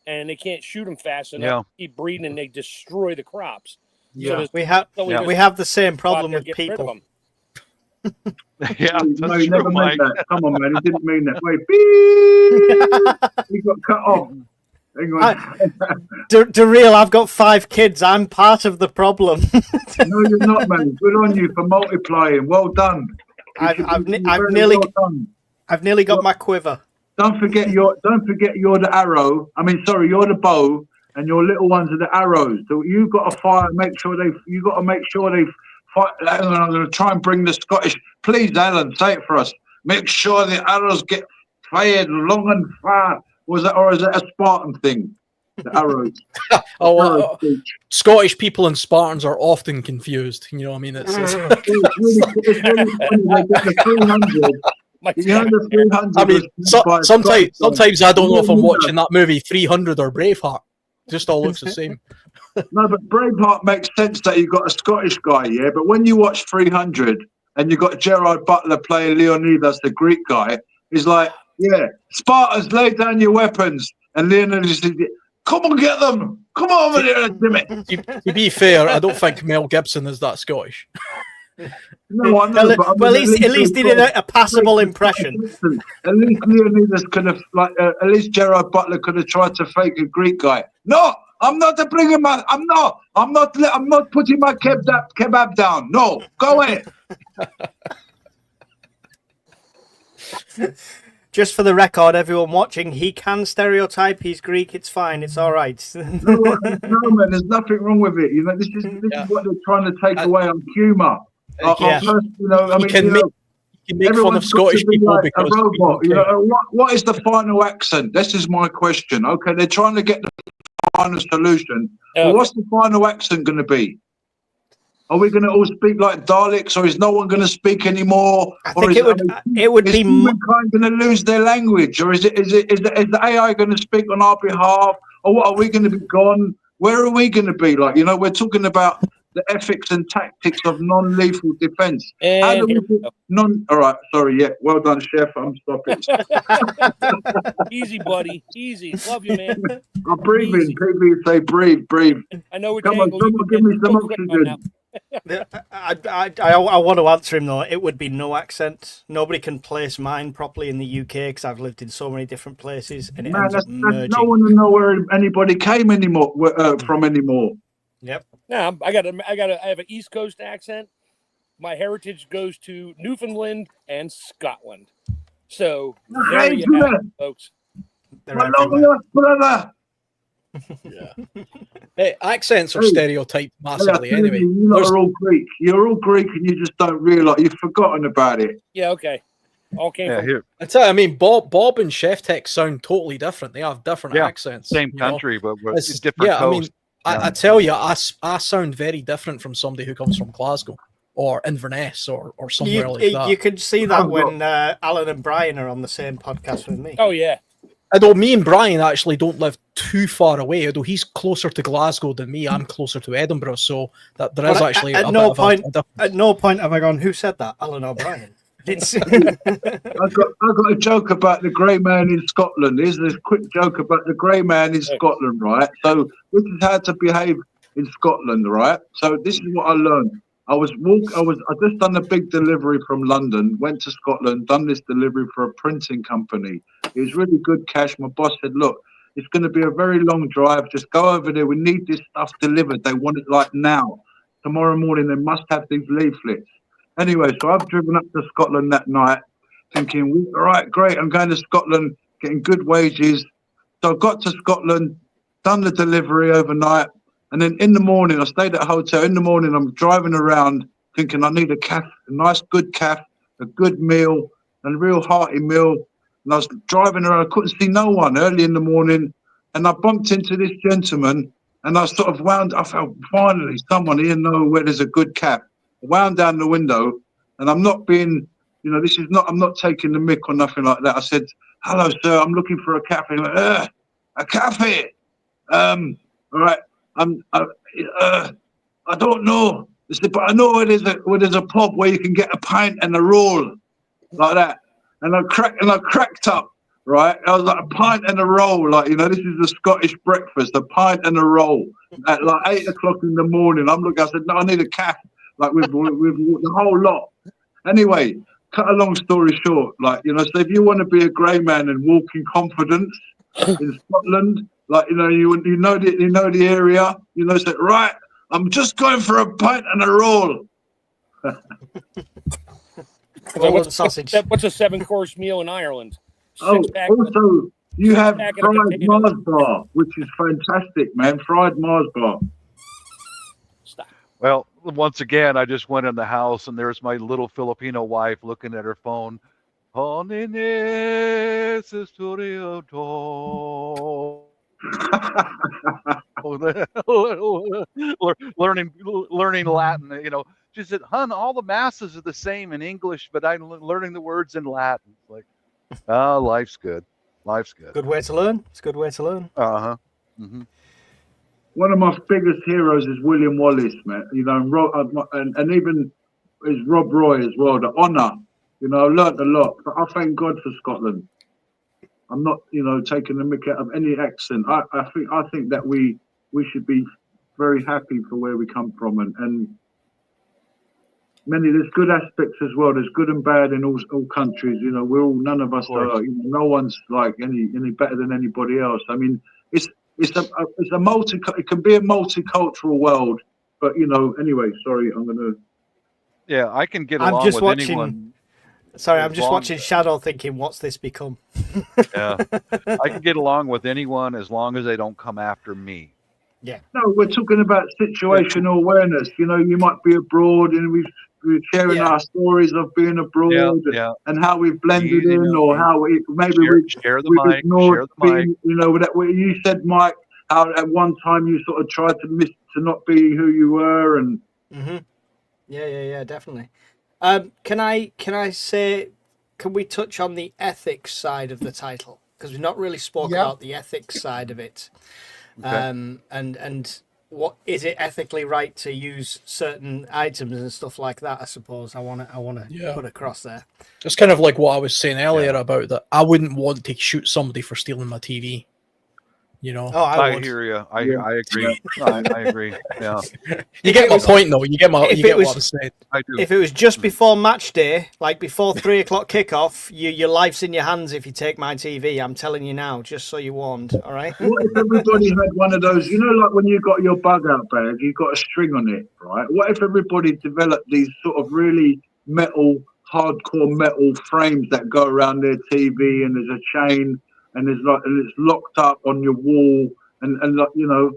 G: and they can't shoot them fast enough. Yeah. Keep breeding and they destroy the crops.
B: Yeah, so we have the same problem with people.
F: Yeah,
E: no, he never meant that. Come on, man, he didn't mean that. Wait, he got cut off.
B: Daryl, I've got 5 kids. I'm part of the problem.
E: No, you're not, man. Good on you for multiplying. Well done.
B: I've nearly got my quiver.
E: Don't forget you're the arrow. I mean, sorry, you're the bow, and your little ones are the arrows. So you've got to fire. You got to make sure they fight. I'm going to try and bring the Scottish. Please, Alan, say it for us. Make sure the arrows get fired long and far. Or is it a Spartan thing? The arrows.
C: Scottish people and Spartans are often confused. You know what I mean? It's
E: really funny. They get the 300.
C: I mean, sometimes I don't know if I'm watching that movie 300 or Braveheart. Just all looks the same.
E: No, but Braveheart makes sense that you've got a Scottish guy, yeah. But when you watch 300 and you've got Gerard Butler playing Leonidas, the Greek guy, he's like, yeah, Spartans, lay down your weapons. And Leonidas says, come on, get them. Come over there and do it.
C: To be fair, I don't think Mel Gibson is that Scottish.
E: No, I know.
B: At least he did a passable impression.
E: At least Leonidas could have, at least Gerard Butler could have tried to fake a Greek guy. No, I'm not bringing my. I'm not putting my kebab down. No, go ahead.
B: Just for the record, everyone watching, he can stereotype. He's Greek. It's fine. It's all right.
E: No, man, there's nothing wrong with it. You know, this is what they're trying to take away on humour. You can
C: make fun of Scottish people
E: like
C: because
E: a robot. You know, what is the final accent? This is my question. Okay, they're trying to get the final solution. Well, what's the final accent going to be? Are we going to all speak like Daleks, or is no one going to speak anymore?
B: I think it would be
E: humankind going to lose their language, or is the AI going to speak on our behalf, or what? Are we going to be gone? Where are we going to be? Like, you know, we're talking about the ethics and tactics of non-lethal defense. How do we all right, sorry, yeah, well done, Chef. I'm stopping.
G: Easy, buddy, easy. Love you, man.
E: I'm breathing. People say breathe.
G: I know.
E: Come on, someone give me some oxygen.
B: I want to answer him though. It would be no accent. Nobody can place mine properly in the UK because I've lived in so many different places, and it ends up merging.
E: No one to know where anybody came anymore from anymore.
B: Yep.
G: Now I have an East Coast accent. My heritage goes to Newfoundland and Scotland. So there you have it, folks.
E: My long lost brother.
C: Yeah. Hey, accents are stereotyped massively anyway.
E: You lot are all Greek. You're all Greek and you just don't realise. You've forgotten about it.
G: Yeah, okay. All came from
F: here.
C: I tell you, I mean, Bob and Chef Tech sound totally different. They have different accents.
F: Same country, but we're different
C: coast.
F: I mean,
C: I tell you, I sound very different from somebody who comes from Glasgow or Inverness or somewhere like that.
B: You can see that when Alan and Brian are on the same podcast with me.
G: Oh, yeah.
C: Although me and Brian actually don't live too far away, although he's closer to Glasgow than me, I'm closer to Edinburgh, so that there is actually
B: at no point have I gone, who said that? Alan or Brian?
E: I've got a joke about the grey man in Scotland. Here's this quick joke about the grey man in Scotland, right? So this is how to behave in Scotland, right? So this is what I learned. I just done a big delivery from London, went to Scotland, done this delivery for a printing company. It was really good cash. My boss said, look, it's going to be a very long drive. Just go over there. We need this stuff delivered. They want it like now. Tomorrow morning, they must have these leaflets. Anyway, so I've driven up to Scotland that night thinking, all right, great. I'm going to Scotland, getting good wages. So I got to Scotland, done the delivery overnight. And then in the morning, I stayed at a hotel. In the morning, I'm driving around thinking I need a nice good calf, a good meal, and a real hearty meal. And I was driving around. I couldn't see no one early in the morning. And I bumped into this gentleman. And I sort of I felt finally someone here know where there's a good calf. I wound down the window. And I'm not being, I'm not taking the mick or nothing like that. I said, hello, sir. I'm looking for a cafe. He went, a cafe? All right. I don't know. He said, but I know where there's a pub where you can get a pint and a roll like that. And I cracked up, right? I was like, a pint and a roll, like, this is the Scottish breakfast, a pint and a roll at like 8 o'clock in the morning. I'm looking, I said, no, I need a calf, like with the whole lot. Anyway, cut a long story short, like, so if you want to be a grey man and walk in confidence in Scotland, like, you know the area, say, right, I'm just going for a pint and a roll.
G: What's a 7-course meal in Ireland?
E: Also, you have fried Mars bar, which is fantastic, man. Fried Mars bar.
F: Well, once again, I just went in the house and there's my little Filipino wife looking at her phone. learning Latin, she said, hun, all the masses are the same in English, but I'm learning the words in Latin. It's like, life's good.
B: Good way to learn. It's a good way to learn.
F: Mm-hmm.
E: One of my biggest heroes is William Wallace, man. And even is Rob Roy as well. The honour, I learnt a lot. But I thank God for Scotland. I'm not, taking the mick out of any accent. I think that we should be very happy for where we come from, and there's good aspects as well. There's good and bad in all countries. None of us are. No one's like any better than anybody else. I mean, it's a it can be a multicultural world, but anyway. Sorry, I'm gonna.
F: Yeah, I can get along with anyone.
B: Sorry, I'm just watching Shadow thinking, what's this become?
F: Yeah, I can get along with anyone as long as they don't come after me.
B: Yeah.
E: No, we're talking about situational awareness. You might be abroad and we're sharing our stories of being abroad and how we've blended in, or how we've
F: share the mic.
E: What you said, Mike, how at one time you sort of tried to not be who you were, and
B: yeah, definitely. Can we touch on the ethics side of the title, because we've not really spoken about the ethics side of it. Okay. And what is it ethically right to use certain items and stuff like that? I suppose I want to put across there.
C: It's kind of like what I was saying earlier about that. I wouldn't want to shoot somebody for stealing my TV.
F: I hear you. I agree. I agree. Yeah.
C: You get my point, though. You get what I'm saying.
F: I do.
B: If it was just before match day, like before 3 o'clock kickoff, your life's in your hands if you take my TV. I'm telling you now, just so you're warned. All right.
E: What if everybody had one of those? Like when you got your bug out bag, you got a string on it, right? What if everybody developed these sort of really hardcore metal frames that go around their TV, and there's a chain? And it's locked up on your wall, and like, you know,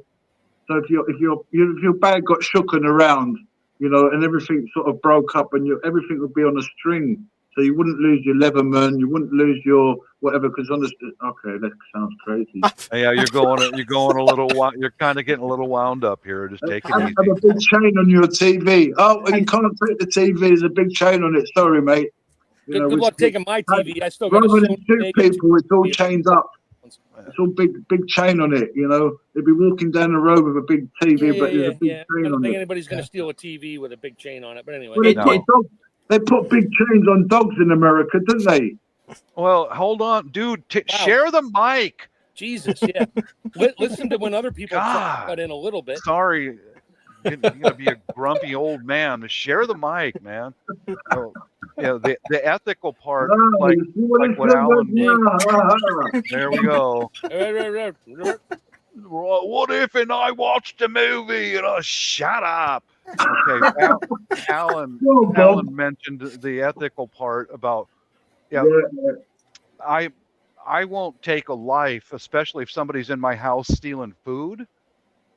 E: so if your bag got shooken around, you know, and everything sort of broke up, and everything would be on a string, so you wouldn't lose your Leatherman, you wouldn't lose your whatever, because okay, that sounds crazy.
F: Yeah, you're going a little. You're kind of getting a little wound up here. Just take it easy.
E: Have a big chain on your TV. Oh, you can't take the TV. There's a big chain on it. Sorry, mate.
G: Good luck taking my TV. I still got
E: rather than shoot people, it's all chained up. It's all big chain on it. You know, they'd be walking down the road with a big TV, but there's a big chain on it. I don't think anybody's
G: going to steal a TV with a big chain on it. But anyway,
E: well, they put big chains on dogs in America, didn't they?
F: Well, hold on, dude. Share the mic.
G: Jesus, yeah. Listen to when other people cut in a little bit.
F: Sorry, you're gonna be a grumpy old man. Share the mic, man. So, you know, the ethical part, like what Alan did. There we go. What if and I watched a movie and shut up? Okay, Alan mentioned the ethical part about I won't take a life, especially if somebody's in my house stealing food.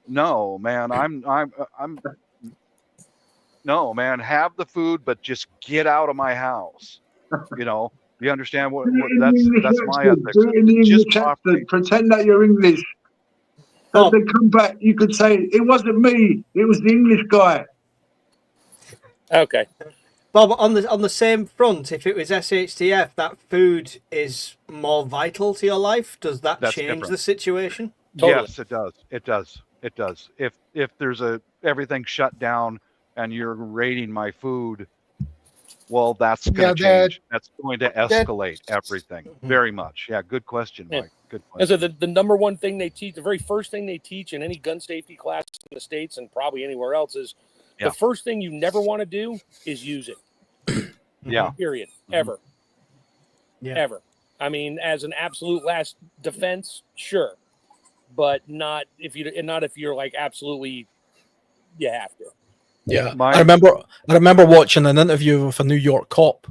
F: No, man, no, man, have the food, but just get out of my house. You know, you understand what that's my ethics.
E: Just pretend that you're English. If they come back, you could say, it wasn't me, it was the English guy.
G: Okay.
B: Bob, on the same front, if it was SHTF, that food is more vital to your life. Does that change the situation?
F: Totally. Yes, it does. It does. If there's everything shut down and you're raiding my food, well, that's going to change. That's going to escalate everything very much. Yeah, good question, Mike. Good question.
G: And so the number one thing they teach, the very first thing they teach in any gun safety class in the States and probably anywhere else is the first thing you never want to do is use it.
F: Yeah.
G: Period. Ever. Yeah. Ever. I mean, as an absolute last defense, sure, but not if you're like absolutely you have to.
C: Yeah, I remember watching an interview with a New York cop.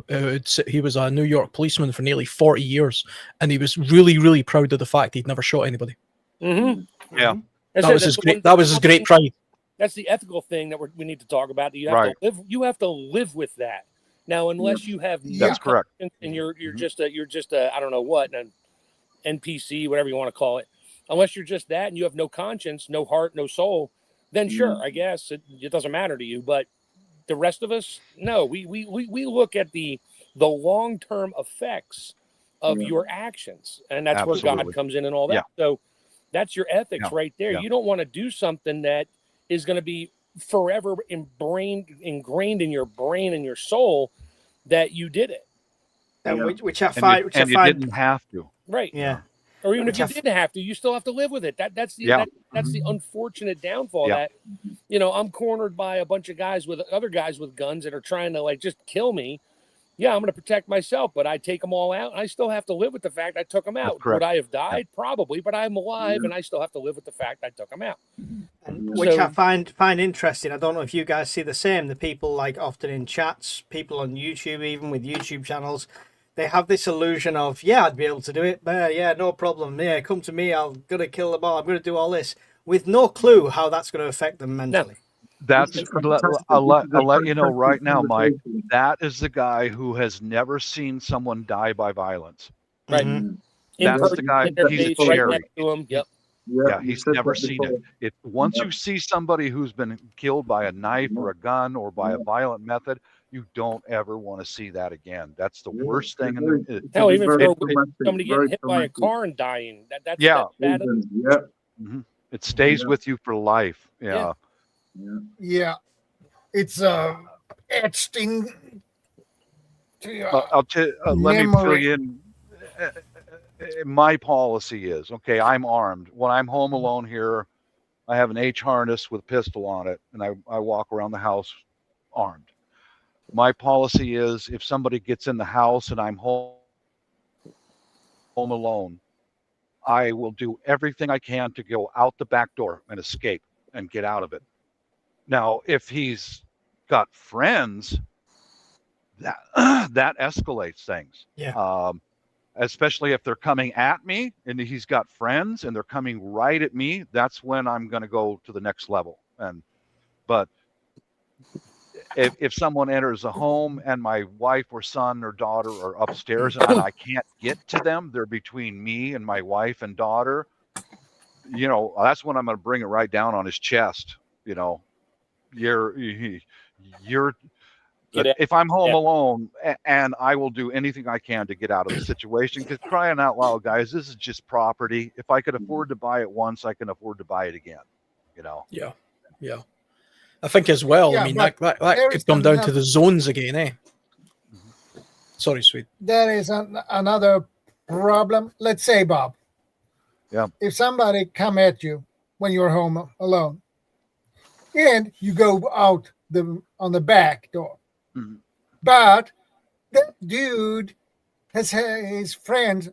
C: He was a New York policeman for nearly 40 years, and he was really, really proud of the fact he'd never shot anybody.
G: Mm-hmm.
F: Yeah,
C: that was his great pride.
G: That's the ethical thing that we need to talk about. You have to live. You have to live with that. Now, unless you have
F: that's correct,
G: and you're just a I don't know what an NPC, whatever you want to call it. Unless you're just that and you have no conscience, no heart, no soul, then sure, I guess it doesn't matter to you. But the rest of us, no. We look at the long-term effects of your actions, and that's where God comes in and all that. Yeah. So that's your ethics right there. Yeah. You don't want to do something that is going to be forever ingrained in your brain and your soul that you did it.
B: And which I find,
F: you didn't have to,
G: right? Yeah. Or even if you didn't have to, you still have to live with it. That's the unfortunate downfall. That I'm cornered by a bunch of other guys with guns that are trying to like just kill me. Yeah, I'm going to protect myself, but I take them all out. I still have to live with the fact I took them out. Would I have died? Probably, but I'm alive, and I still have to live with the fact I took them out.
B: Which I find interesting. I don't know if you guys see the same. The people like often in chats, people on YouTube, even with YouTube channels, they have this illusion of, I'd be able to do it. Yeah, no problem. Yeah, come to me. I'm going to kill them all. I'm going to do all this with no clue how that's going to affect them mentally.
F: I'll let you know right now, Mike, that is the guy who has never seen someone die by violence.
G: Right.
F: That's the guy. He's Jerry.
G: Yep.
F: Yeah, he's never seen it. Once you see somebody who's been killed by a knife or a gun or by a violent method, you don't ever want to see that again. That's the worst thing.
G: Hell, even if somebody getting hit by a car and dying, that's bad.
F: It stays with you for life.
A: Yeah. It's etched in.
F: Let me fill you in. My policy is, okay, I'm armed. When I'm home alone here, I have an H harness with a pistol on it, and I walk around the house armed. My policy is, if somebody gets in the house and I'm home alone, I will do everything I can to go out the back door and escape and get out of it. Now, if he's got friends, that escalates things.
B: Yeah.
F: especially if they're coming at me and he's got friends and they're coming right at me, that's when I'm going to go to the next level. But if someone enters a home and my wife or son or daughter are upstairs and I can't get to them, they're between me and my wife and daughter, that's when I'm going to bring it right down on his chest. If I'm home alone, and I will do anything I can to get out of the situation, because crying out loud, guys, this is just property. If I could afford to buy it once, I can afford to buy it again.
C: Yeah. I think as well. I mean, that could come down to the zones again, eh? Sorry, Swede.
A: There is another problem. Let's say, Bob.
F: Yeah.
A: If somebody come at you when you're home alone, and you go out on the back door.
F: Mm-hmm.
A: But that dude has his friends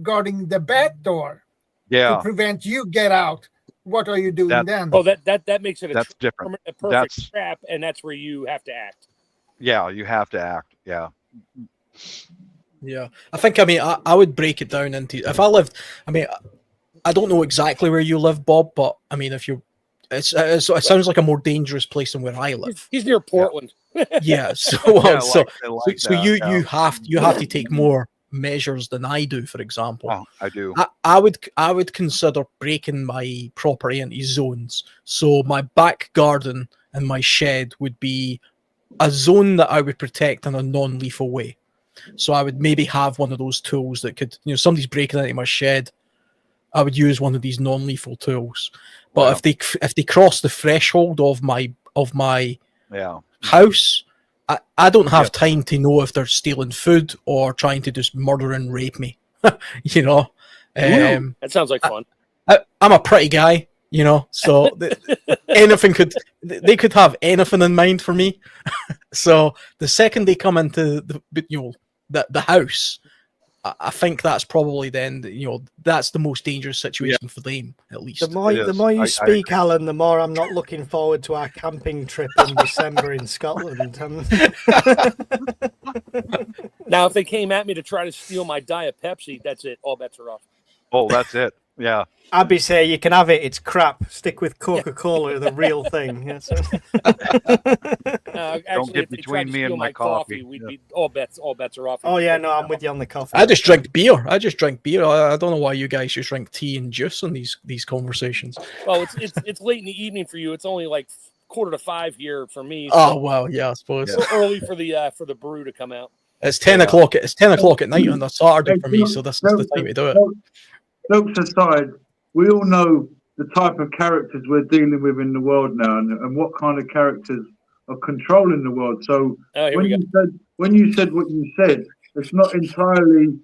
A: guarding the back door to prevent you get out. What are you doing then?
G: Oh, that makes it
F: that's different.
G: A perfect trap, and that's where you have to act.
F: Yeah, you have to act. Yeah.
C: Yeah, I think. I mean, I would break it down into if I lived. I mean, I don't know exactly where you live, Bob, but I mean, if you, it sounds like a more dangerous place than where I live.
G: He's near Portland.
C: Yeah, so you have to take more measures than I do. For example,
F: I do.
C: I would consider breaking my property into zones. So my back garden and my shed would be a zone that I would protect in a non-lethal way. So I would maybe have one of those tools that could, somebody's breaking into my shed, I would use one of these non-lethal tools. But if they cross the threshold of my house, I don't have time to know if they're stealing food or trying to just murder and rape me.
G: That sounds like fun.
C: I'm a pretty guy, so they could have anything in mind for me. So the second they come into the house, I think that's probably then that's the most dangerous situation for them, at least.
B: The more you speak, Alan, the more I'm not looking forward to our camping trip in December in Scotland.
G: Now, if they came at me to try to steal my Diet Pepsi, that's it. All bets are off.
F: Oh, that's it. Yeah.
B: Abby say you can have it. It's crap. Stick with Coca-Cola, the real thing.
G: Actually,
F: don't get between me and my coffee.
G: We'd be all bets are off.
B: Oh yeah, no, I'm with you on the coffee.
C: I just drink beer. I don't know why you guys just drink tea and juice in these conversations.
G: Well, it's late in the evening for you. It's only like 4:45 here for me.
C: So oh well, yeah, I suppose.
G: It's early for the brew to come out.
C: It's 10 o'clock. It's 10 o'clock at night on a Saturday for me, so this is the time to do it.
E: Jokes aside, we all know the type of characters we're dealing with in the world now, and what kind of characters are controlling the world. So when you said what you said, it's not entirely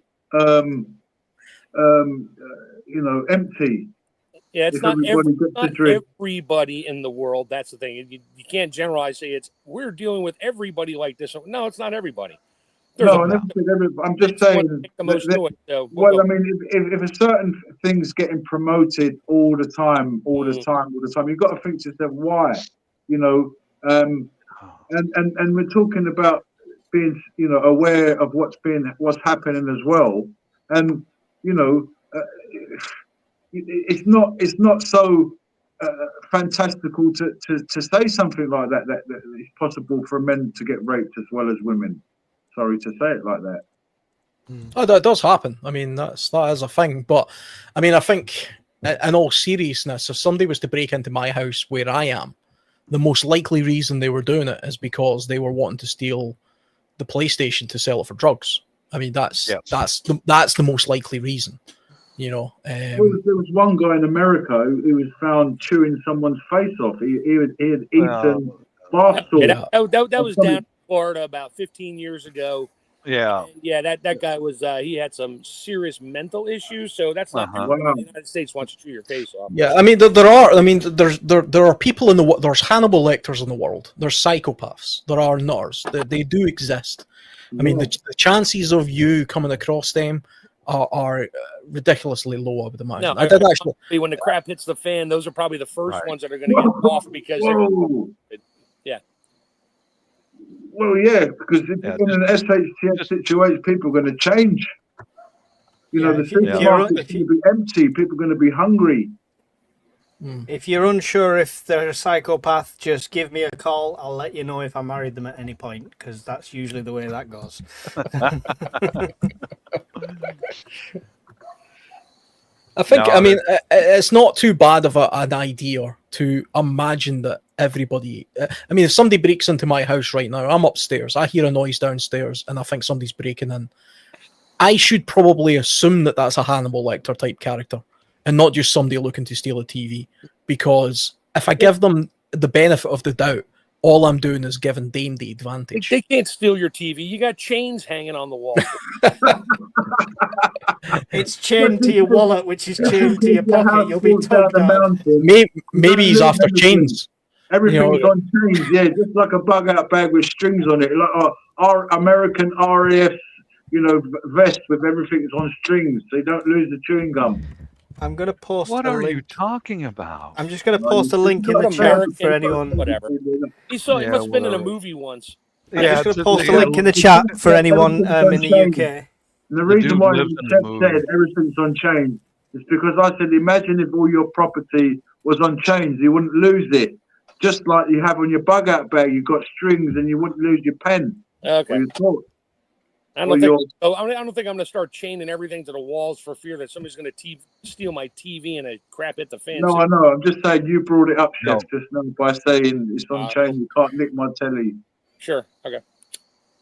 E: empty.
G: Yeah, it's not everybody in the world. That's the thing. You can't generalize, say we're dealing with everybody like this. No, it's not everybody.
E: I'm just saying. I mean, if a certain thing's getting promoted all the time, you've got to think to yourself, why? And we're talking about being, aware of what's happening as well, and it's not so fantastical to say something like that it's possible for men to get raped as well as women. Sorry to say it like that.
C: Oh, that does happen. I mean, that is a thing. But I mean, I think in all seriousness, if somebody was to break into my house where I am, the most likely reason they were doing it is because they were wanting to steal the PlayStation to sell it for drugs. I mean, that's the most likely reason. There
E: was one guy in America who was found chewing someone's face off. He had eaten bath salt.
G: That was down in Florida about 15 years ago.
F: Yeah.
G: Yeah, that guy was he had some serious mental issues, so that's not the United States wants to chew your face off.
C: Yeah, I mean there are people in the world. There's Hannibal Lecters in the world. There's psychopaths. There are nutters. They do exist. I mean the chances of you coming across them are ridiculously low, I would imagine.
G: No, I did actually. When the crap hits the fan, those are probably the first ones that are going to get off because
E: Well, yeah, because in an SHTF situation, people are going to change. You know, the supermarket's going to be empty. People are going to be hungry.
B: If you're unsure if they're a psychopath, just give me a call. I'll let you know if I married them at any point, because that's usually the way that goes.
C: I think, I mean, it's not too bad of an idea to imagine that everybody... I mean, if somebody breaks into my house right now, I'm upstairs, I hear a noise downstairs, and I think somebody's breaking in. I should probably assume that that's a Hannibal Lecter type character, and not just somebody looking to steal a TV. Because if I give them the benefit of the doubt, all I'm doing is giving Dame the advantage.
G: They can't steal your TV. You got chains hanging on the wall.
B: It's chained to your wallet, which is chained to your pocket. You'll be tugged out.
C: Maybe he's after chains.
E: Everything's on chains, yeah, just like a bug-out bag with strings on it, like our American RAF, vest with everything's on strings, so you don't lose the chewing gum.
B: I'm going to post
F: What are you talking about?
B: I'm just going to post a link in the chat for anyone.
G: Whatever. He must have been in a movie once.
B: I'm just going to post a link in the chat for anyone in the UK.
E: And the reason why the said everything's on chains is because I said, imagine if all your property was on chains, you wouldn't lose it. Just like you have on your bug-out bag, you've got strings and you wouldn't lose your pen.
G: Okay. I don't think I'm going to start chaining everything to the walls for fear that somebody's going to steal my TV and a crap hit the fan.
E: No, I know. I'm just saying you brought it up, Chef, just now by saying it's on chain. You can't nick my telly.
G: Sure. Okay.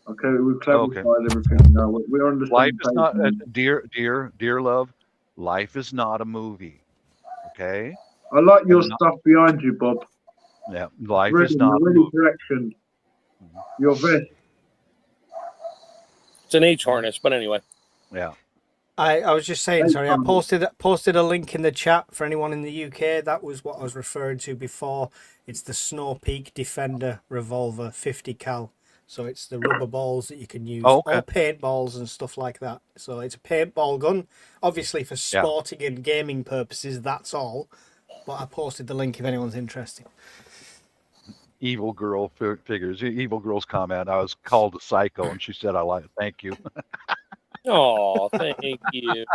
E: Okay, we've clarified everything. No, we're on the
F: life
E: same
F: is
E: page.
F: not, dear love. Life is not a movie. Okay.
E: I like your stuff behind you, Bob.
F: Yeah, life is not.
E: Ready direction. Your vest.
G: It's an H harness, but anyway.
F: Yeah.
B: I was just saying, sorry, I posted a link in the chat for anyone in the UK. That was what I was referring to before. It's the Snow Peak Defender revolver 50 cal. So it's the rubber balls that you can use, or paintballs and stuff like that. So it's a paintball gun, obviously for sporting and gaming purposes. That's all. But I posted the link if anyone's interested.
F: Evil girl figures. Evil girl's comment. I was called a psycho, and she said, "I like it. Thank you."
G: Oh, thank you.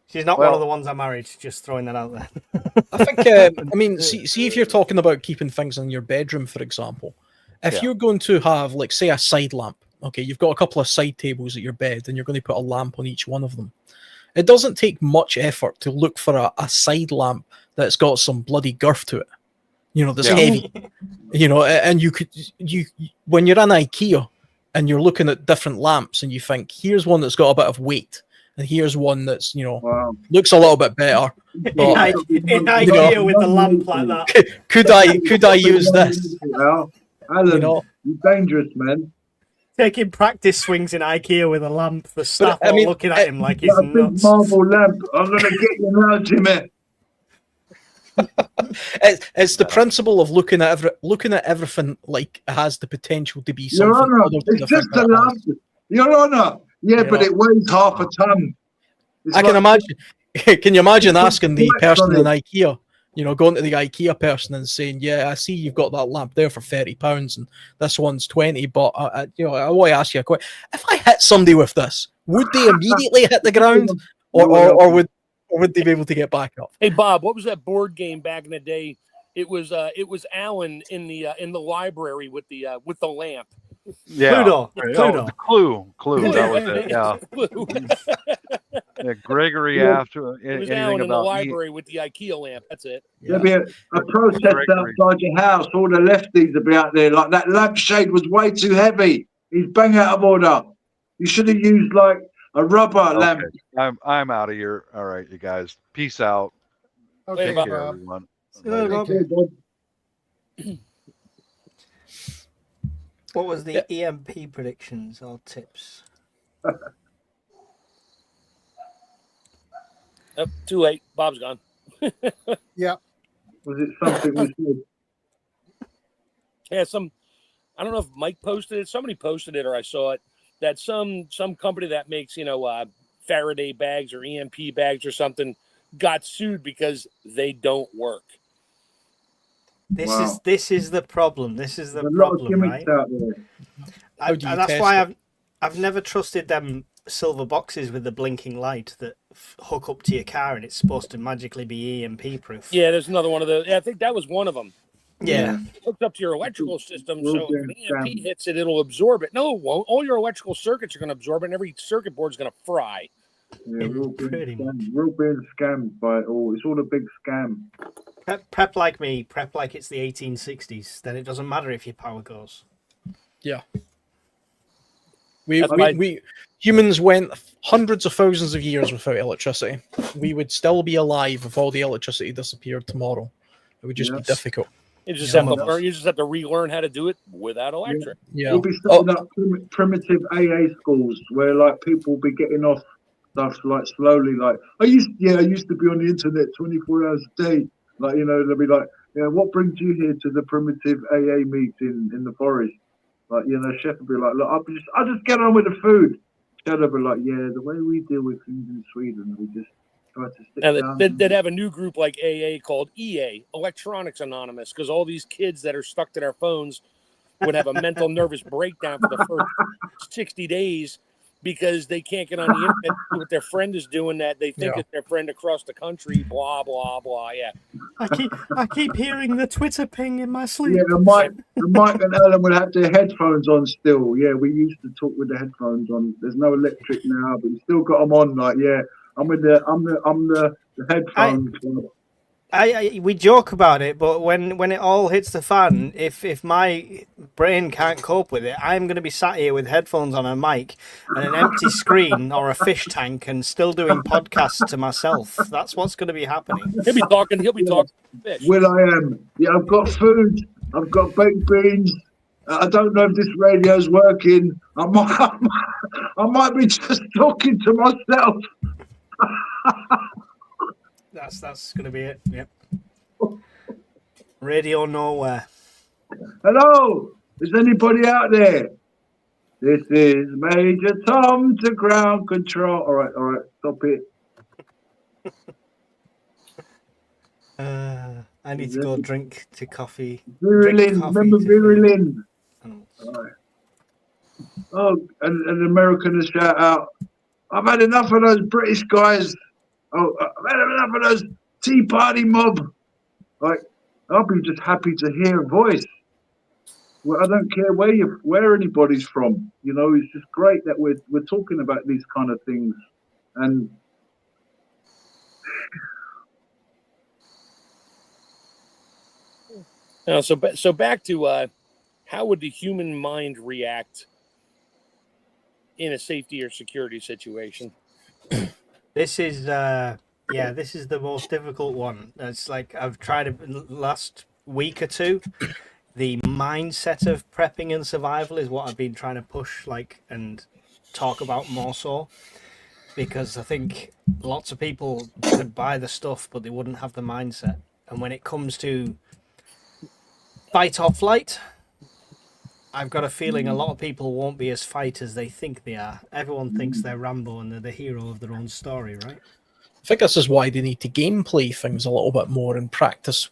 B: She's not one of the ones I married. Just throwing that out there.
C: I think. I mean, see if you're talking about keeping things in your bedroom, for example. If you're going to have, like, say, a side lamp, okay, you've got a couple of side tables at your bed, and you're going to put a lamp on each one of them. It doesn't take much effort to look for a side lamp that's got some bloody girth to it. That's heavy. And you when you're in IKEA and you're looking at different lamps and you think, here's one that's got a bit of weight, and here's one that's looks a little bit better. But,
B: in IKEA with the lamp like that.
C: Could I use this?
E: Well, Alan, you're dangerous, man.
B: Taking practice swings in IKEA with a lamp. The staff are looking at him like he's
E: a
B: nuts.
E: Big marble lamp. I'm going to get you now, Jimmy.
C: It's the principle of looking at everything like it has the potential to be something.
E: Your Honor, it's just a lamp. Your Honor, but it weighs half a ton.
C: I can imagine. Can you imagine asking the person in IKEA? Going to the IKEA person and saying, "Yeah, I see you've got that lamp there for £30, and this one's 20. But I want to ask you a question: if I hit somebody with this, would they immediately hit the ground, or would they be able to get back up?"
G: Hey, Bob, what was that board game back in the day? It was Alan in the library with the lamp.
F: Yeah,
B: Cluedo.
F: Clue. That was it. Yeah. Gregory after
G: it was Alan in the library with the IKEA lamp. That's it.
E: There'll be a protest outside your house. All the lefties will be out there. Like, that lampshade was way too heavy. He's bang out of order. You should have used like a rubber lamp.
F: I'm out of here. All right, you guys. Peace out.
E: Okay,
F: take care, everyone.
B: What was the EMP predictions or tips?
G: Too late. Bob's gone.
A: Yeah.
E: Was it something we said?
G: Yeah, I don't know if Mike posted it. Somebody posted it or I saw it. That some company that makes, Faraday bags or EMP bags or something got sued because they don't work.
B: This is the problem. This is the problem, right?
C: That's
B: why I've never trusted them silver boxes with the blinking light that hook up to your car, and it's supposed to magically be EMP proof.
G: Yeah, there's another one of those. Yeah, I think that was one of them.
B: Yeah.
G: Hooked up to your electrical system, so if an EMP hits it, it'll absorb it. No, it won't. All your electrical circuits are going to absorb it, and every circuit board's going to fry.
E: Yeah,
B: Pretty much.
E: we're being scammed by it all. It's all a big scam.
B: Prep like me, prep like it's the 1860s. Then it doesn't matter if your power goes.
C: Yeah. We humans went hundreds of thousands of years without electricity. We would still be alive if all the electricity disappeared tomorrow. It would just be difficult.
G: You just have to relearn how to do it without electric.
C: Yeah.
E: We'll be setting up primitive AA schools where like people will be getting off stuff like slowly. Like I used to be on the internet 24 hours a day. Like they'll be like, what brings you here to the primitive AA meeting in the forest? Like chef will be like, look, I'll just get on with the food. Chef will be like, the way we deal with things in Sweden, we just try to sit down.
G: They'd have a new group like AA called EA, Electronics Anonymous, because all these kids that are stuck to their phones would have a mental nervous breakdown for the first 60 days because they can't get on the internet what their friend is doing that they think is their friend across the country, blah, blah, blah. Yeah.
B: I keep hearing the Twitter ping in my sleep.
E: Yeah, Mike and Ellen would have their headphones on still. Yeah, we used to talk with the headphones on. There's no electric now, but you still got them on. Like, I'm the headphone.
B: We joke about it, but when it all hits the fan, if my brain can't cope with it, I'm going to be sat here with headphones on, a mic, and an empty screen or a fish tank, and still doing podcasts to myself. That's what's going to be happening.
G: He'll be talking fish.
E: Will I am. Yeah, I've got food. I've got baked beans. I don't know if this radio's working. I might be just talking to myself.
B: That's going to be it. Yep. Radio nowhere.
E: Hello, is anybody out there? This is Major Tom to ground control. All right, stop it.
B: I need to go drink to coffee.
E: Virilin, remember Virilin? All right. Oh, and an American will shout out, I've had enough of those British guys. Oh, I've had enough of those Tea Party mob. Like, I'll be just happy to hear a voice. Well, I don't care where anybody's from. It's just great that we're talking about these kind of things. And
G: so back to how would the human mind react in a safety or security situation?
B: This is this is the most difficult one. It's like I've tried it last week or two. The mindset of prepping and survival is what I've been trying to push and talk about more so, because I think lots of people could buy the stuff but they wouldn't have the mindset. And when it comes to fight or flight, I've got a feeling a lot of people won't be as fight as they think they are. Everyone thinks they're Rambo and they're the hero of their own story, right?
C: I think this is why they need to gameplay things a little bit more and practice,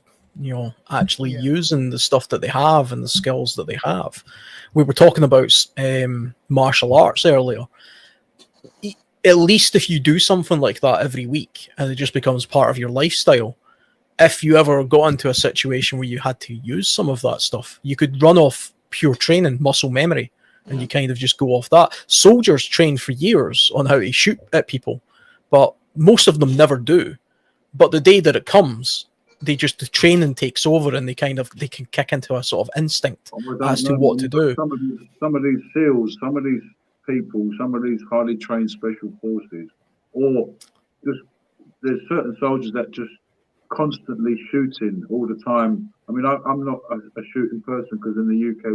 C: actually using the stuff that they have and the skills that they have. We were talking about martial arts earlier. At least if you do something like that every week and it just becomes part of your lifestyle, if you ever got into a situation where you had to use some of that stuff, you could run off pure training, muscle memory, and you kind of just go off that. Soldiers train for years on how to shoot at people, but most of them never do. But the day that it comes, the training takes over and they can kick into a sort of instinct as to what to do.
E: Some of these SEALs, some of these people, some of these highly trained special forces, or just there's certain soldiers that just constantly shooting all the time. I mean, I'm not a shooting person because in the UK,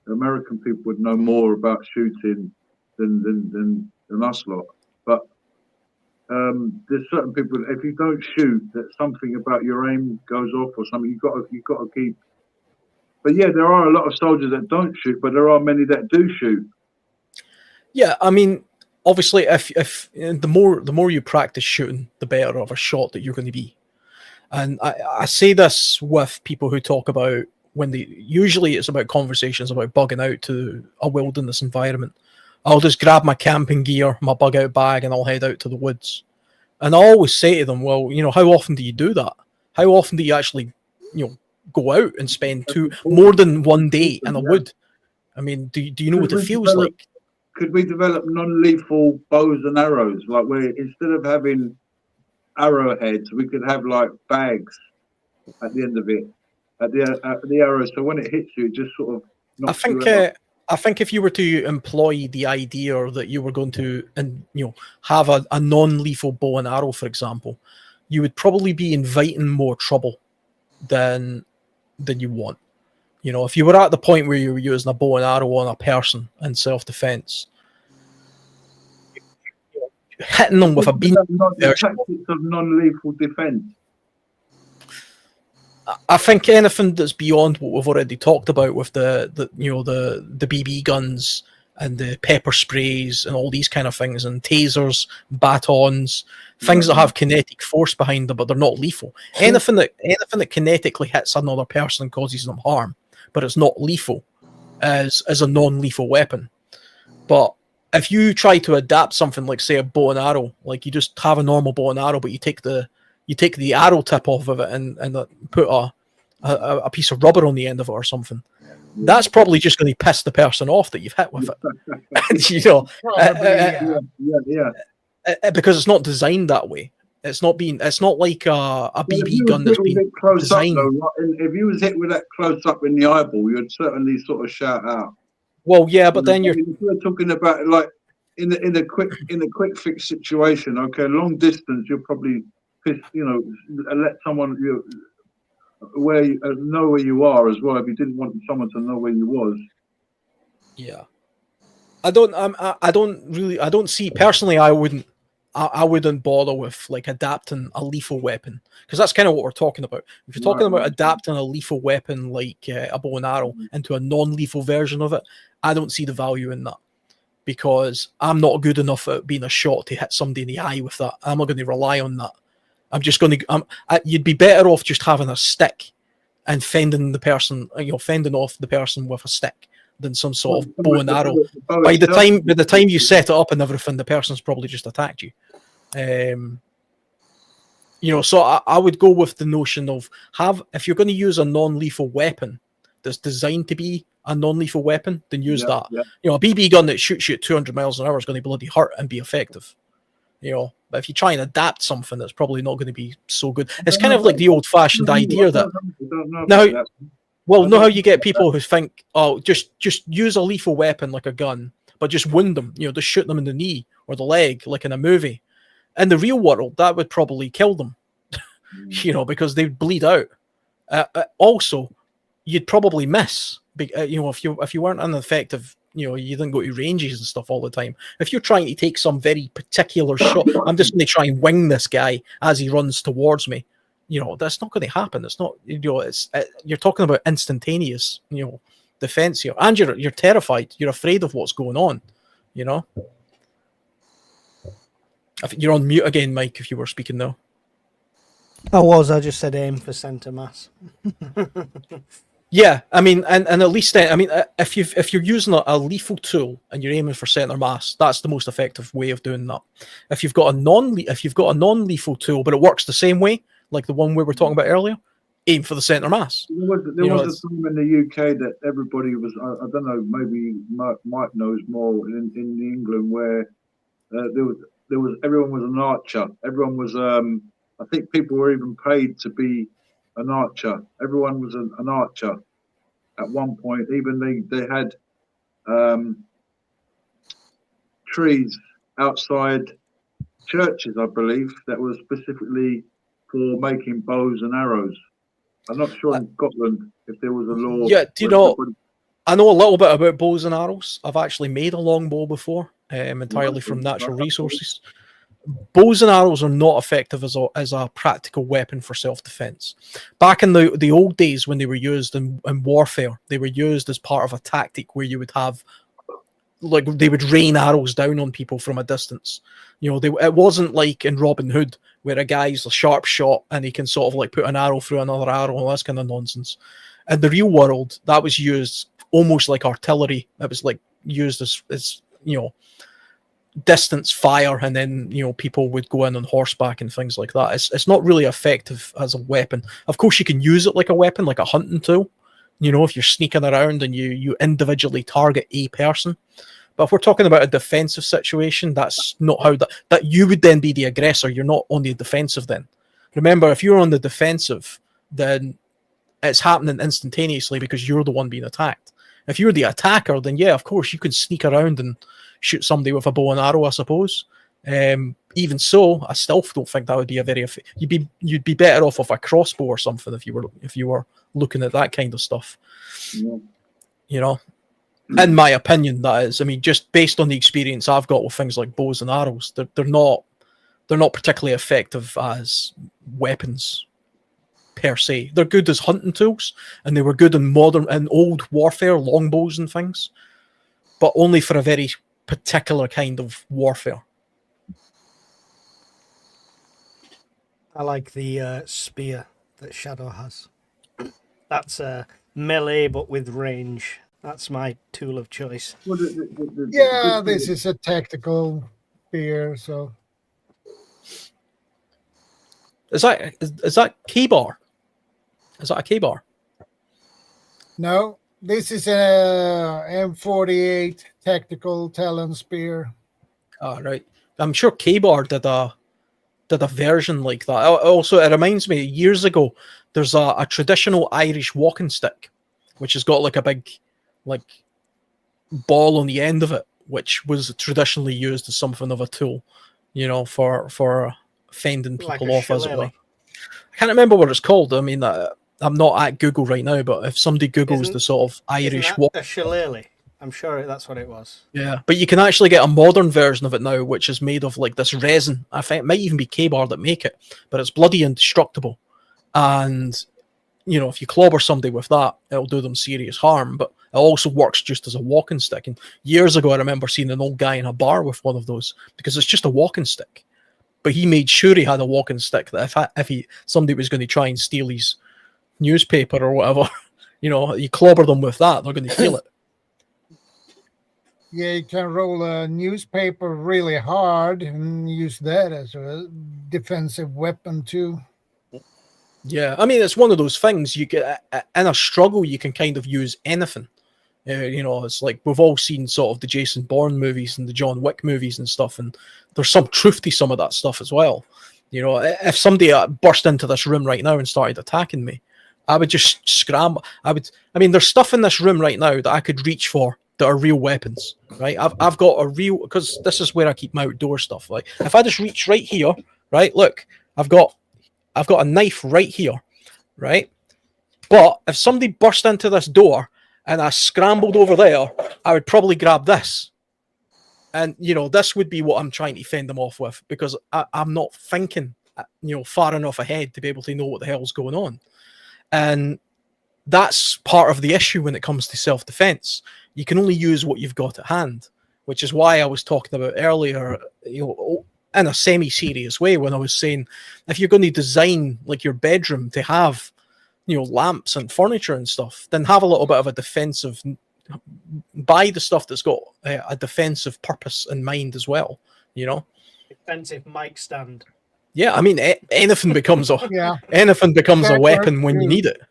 E: American people would know more about shooting than us lot. But there's certain people, if you don't shoot, that something about your aim goes off or something. You've got to keep. But yeah, there are a lot of soldiers that don't shoot, but there are many that do shoot.
C: Yeah, I mean, obviously, if the more you practice shooting, the better of a shot that you're going to be. And I say this with people who talk about usually it's about conversations about bugging out to a wilderness environment I'll just grab my camping gear, my bug out bag, and I'll head out to the woods. And I always say to them, well, how often do you do that? How often do you actually, go out and spend more than one day in a wood? I mean, do you know what it feels like?
E: Could we develop non-lethal bows and arrows? Like where instead of having arrowheads, we could have like bags at the end of it, at the arrow. So when it hits you, it just sort of knocks you out.
C: I think if you were to employ the idea that you were going to, have a non-lethal bow and arrow, for example, you would probably be inviting more trouble than you want. If you were at the point where you were using a bow and arrow on a person in self-defense, hitting them with a beam.
E: Tactics of non-lethal defense.
C: I think anything that's beyond what we've already talked about with the BB guns and the pepper sprays and all these kind of things, and tasers, batons, things that have kinetic force behind them, but they're not lethal. Anything that kinetically hits another person and causes them harm, but it's not lethal, as a non-lethal weapon. But if you try to adapt something like, say, a bow and arrow, like you just have a normal bow and arrow, but you take the arrow tip off of it and put a piece of rubber on the end of it or something, that's probably just going to piss the person off that you've hit with it. Because it's not designed that way. It's not like a BB gun that's been designed.
E: If you was hit with that close up in the eyeball, you'd certainly sort of shout out.
C: Well, yeah, but then
E: you're talking about like in a quick fix situation. Okay, long distance, you'll probably let someone know where you are as well. If you didn't want someone to know where you was.
C: Yeah, I don't see personally. I wouldn't bother with like adapting a lethal weapon, because that's kind of what we're talking about. If you're talking about adapting a lethal weapon like a bow and arrow into a non-lethal version of it, I don't see the value in that, because I'm not good enough at being a shot to hit somebody in the eye with that. I'm not going to rely on that. I'm just going to. You'd be better off just having a stick and fending off the person with a stick than some sort of bow and arrow. By the time you set it up and everything, the person's probably just attacked you. So I would go with the notion of if you're going to use a non-lethal weapon that's designed to be a non-lethal weapon, then use that. Yeah. A BB gun that shoots you at 200 miles an hour is going to bloody hurt and be effective. But if you try and adapt something, that's probably not going to be so good. It's kind of like the old-fashioned idea that know how you get people who think, oh, just use a lethal weapon like a gun, but just wound them, just shoot them in the knee or the leg, like in a movie. In the real world, that would probably kill them, because they'd bleed out. Also, you'd probably miss, if you weren't ineffective, you didn't go to ranges and stuff all the time. If you're trying to take some very particular shot, I'm just going to try and wing this guy as he runs towards me. That's not going to happen. It's not, you're talking about instantaneous, defense here, and you're terrified. You're afraid of what's going on. You're on mute again, Mike. If you were speaking now,
B: I just said aim for center mass.
C: Yeah, I mean, and at least if you're using a lethal tool and you're aiming for center mass, that's the most effective way of doing that. If you've got a non-lethal tool, but it works the same way, like the one we were talking about earlier, aim for the center mass.
E: There was a time in the UK that everybody was, I don't know, maybe Mike knows more in England, where there was everyone was an archer. Everyone was, I think people were even paid to be an archer. Everyone was an archer at one point. Even they had trees outside churches, I believe, that were specifically for making bows and arrows. I'm not sure in Scotland if there was a law.
C: Yeah, I know a little bit about bows and arrows. I've actually made a longbow before, entirely from natural resources. Bows and arrows are not effective as a practical weapon for self-defense. Back in the old days, when they were used in warfare, they were used as part of a tactic where you would have, like, they would rain arrows down on people from a distance. It wasn't like in Robin Hood, where a guy's a sharp shot and he can sort of like put an arrow through another arrow, all that kind of nonsense. In the real world, that was used almost like artillery. It was like used as distance fire, and then people would go in on horseback and things like that. It's not really effective as a weapon. Of course, you can use it like a weapon, like a hunting tool. If you're sneaking around and you individually target a person. But if we're talking about a defensive situation, that's not how that you would then be the aggressor. You're not on the defensive then. Remember, if you're on the defensive, then it's happening instantaneously because you're the one being attacked. If you're the attacker, then yeah, of course, you could sneak around and shoot somebody with a bow and arrow, I suppose. Even so, I still don't think that would be a very. You'd be better off with a crossbow or something if you were looking at that kind of stuff.
E: Yeah.
C: In my opinion, that is. I mean, just based on the experience I've got with things like bows and arrows, they're not particularly effective as weapons per se. They're good as hunting tools, and they were good in modern and old warfare, longbows and things, but only for a very particular kind of warfare.
B: I like the spear that Shadow has. That's melee, but with range. That's my tool of choice.
E: Well,
A: this is a tactical spear, so.
C: Is that K-bar? Is that a K-bar?
A: No, this is a M48 tactical talon spear.
C: Ah, right. I'm sure K-bar did a version like that. Also, it reminds me, years ago, there's a traditional Irish walking stick, which has got like a big ball on the end of it, which was traditionally used as something of a tool, for fending people off, as it were. I can't remember what it's called. I mean, I'm not at Google right now, but if somebody Googles the sort of Irish
B: a shillelagh, I'm sure that's what it was.
C: Yeah, but you can actually get a modern version of it now, which is made of like this resin. I think it might even be K-bar that make it, but it's bloody indestructible. And if you clobber somebody with that, it'll do them serious harm. But it also works just as a walking stick. And years ago, I remember seeing an old guy in a bar with one of those because it's just a walking stick. But he made sure he had a walking stick that if somebody was going to try and steal his newspaper or whatever, you clobber them with that, they're going to feel it.
A: Yeah, you can roll a newspaper really hard and use that as a defensive weapon too.
C: Yeah, I mean, it's one of those things you get in a struggle. You can kind of use anything. It's like we've all seen sort of the Jason Bourne movies and the John Wick movies and stuff, and there's some truth to some of that stuff as well. If somebody burst into this room right now and started attacking me, I would just scramble. There's stuff in this room right now that I could reach for that are real weapons, right? I've got a real, because this is where I keep my outdoor stuff. Like if I just reach right here, right? Look, I've got a knife right here, right? But if somebody burst into this door and I scrambled over there, I would probably grab this. And, this would be what I'm trying to fend them off with, because I'm not thinking, far enough ahead to be able to know what the hell's going on. And that's part of the issue when it comes to self-defense. You can only use what you've got at hand, which is why I was talking about earlier, in a semi-serious way, when I was saying, if you're going to design like your bedroom to have, lamps and furniture and stuff, then have a little bit of a defensive, buy the stuff that's got a defensive purpose in mind as well,
B: Defensive mic stand.
C: Yeah, I mean, anything becomes a weapon when you need it.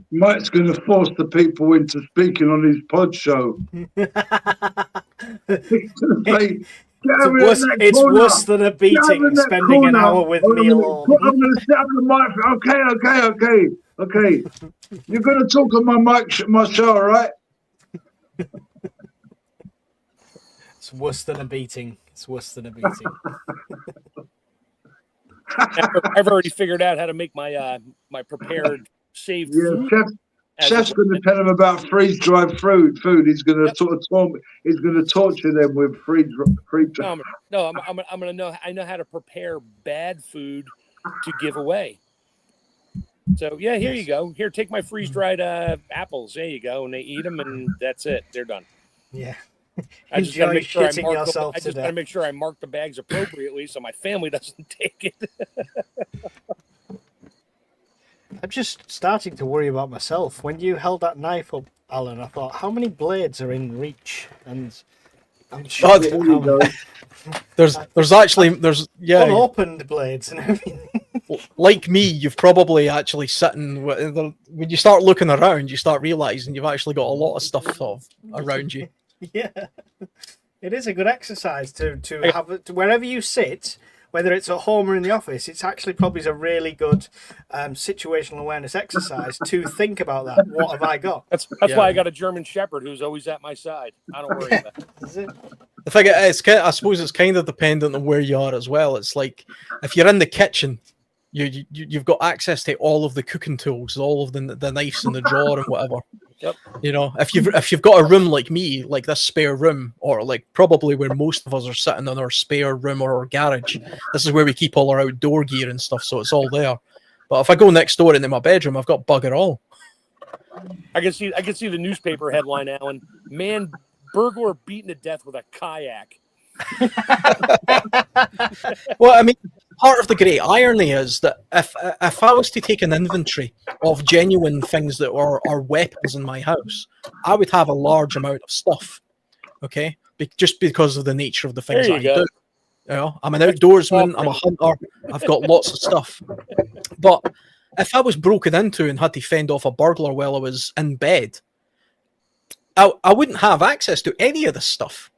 E: Mike's going to force the people into speaking on his pod show. He's going to say,
B: it's worse than a beating, spending an hour with me alone.
E: I'm going to set up the mic. Okay. You're going to talk on my show, all right?
B: It's worse than a beating.
G: I've already figured out how to make my my prepared saved food.
E: Chef's going to tell him about freeze-dried food. He's going to he's going to torture them with freeze-dried.
G: No, I'm going to know. I know how to prepare bad food to give away. So yeah, here you go. Here, take my freeze-dried apples. There you go, and they eat them, and that's it. They're done.
B: Yeah.
G: I just got to make sure I mark the bags appropriately so my family doesn't take it.
B: I'm just starting to worry about myself. When you held that knife up, Alan, I thought, how many blades are in reach? And
C: Oh, there's actually
B: unopened blades and everything.
C: Like me, you've probably actually sitting when you start looking around, you start realizing you've actually got a lot of stuff around you.
B: Yeah, it is a good exercise to have it wherever you sit, whether it's at home or in the office. It's actually probably a really good situational awareness exercise to think about that. What have I got?
G: That's why I got a German Shepherd who's always at my side. I don't worry about it.
C: The thing is, I suppose it's kind of dependent on where you are as well. It's like if you're in the kitchen, you've got access to all of the cooking tools, all of the knives in the drawer and whatever.
G: Yep.
C: You know, if you've got a room like me, like this spare room, or like probably where most of us are sitting in our spare room or our garage, this is where we keep all our outdoor gear and stuff, so it's all there. But if I go next door into my bedroom, I've got bugger all.
G: I can see the newspaper headline, Alan. Man, burglar beaten to death with a kayak.
C: Well, I mean, part of the great irony is that if I was to take an inventory of genuine things that are weapons in my house, I would have a large amount of stuff. Okay, just because of the nature of the things I do. You know, I'm an outdoorsman. I'm a hunter. I've got lots of stuff. But if I was broken into and had to fend off a burglar while I was in bed, I wouldn't have access to any of this stuff.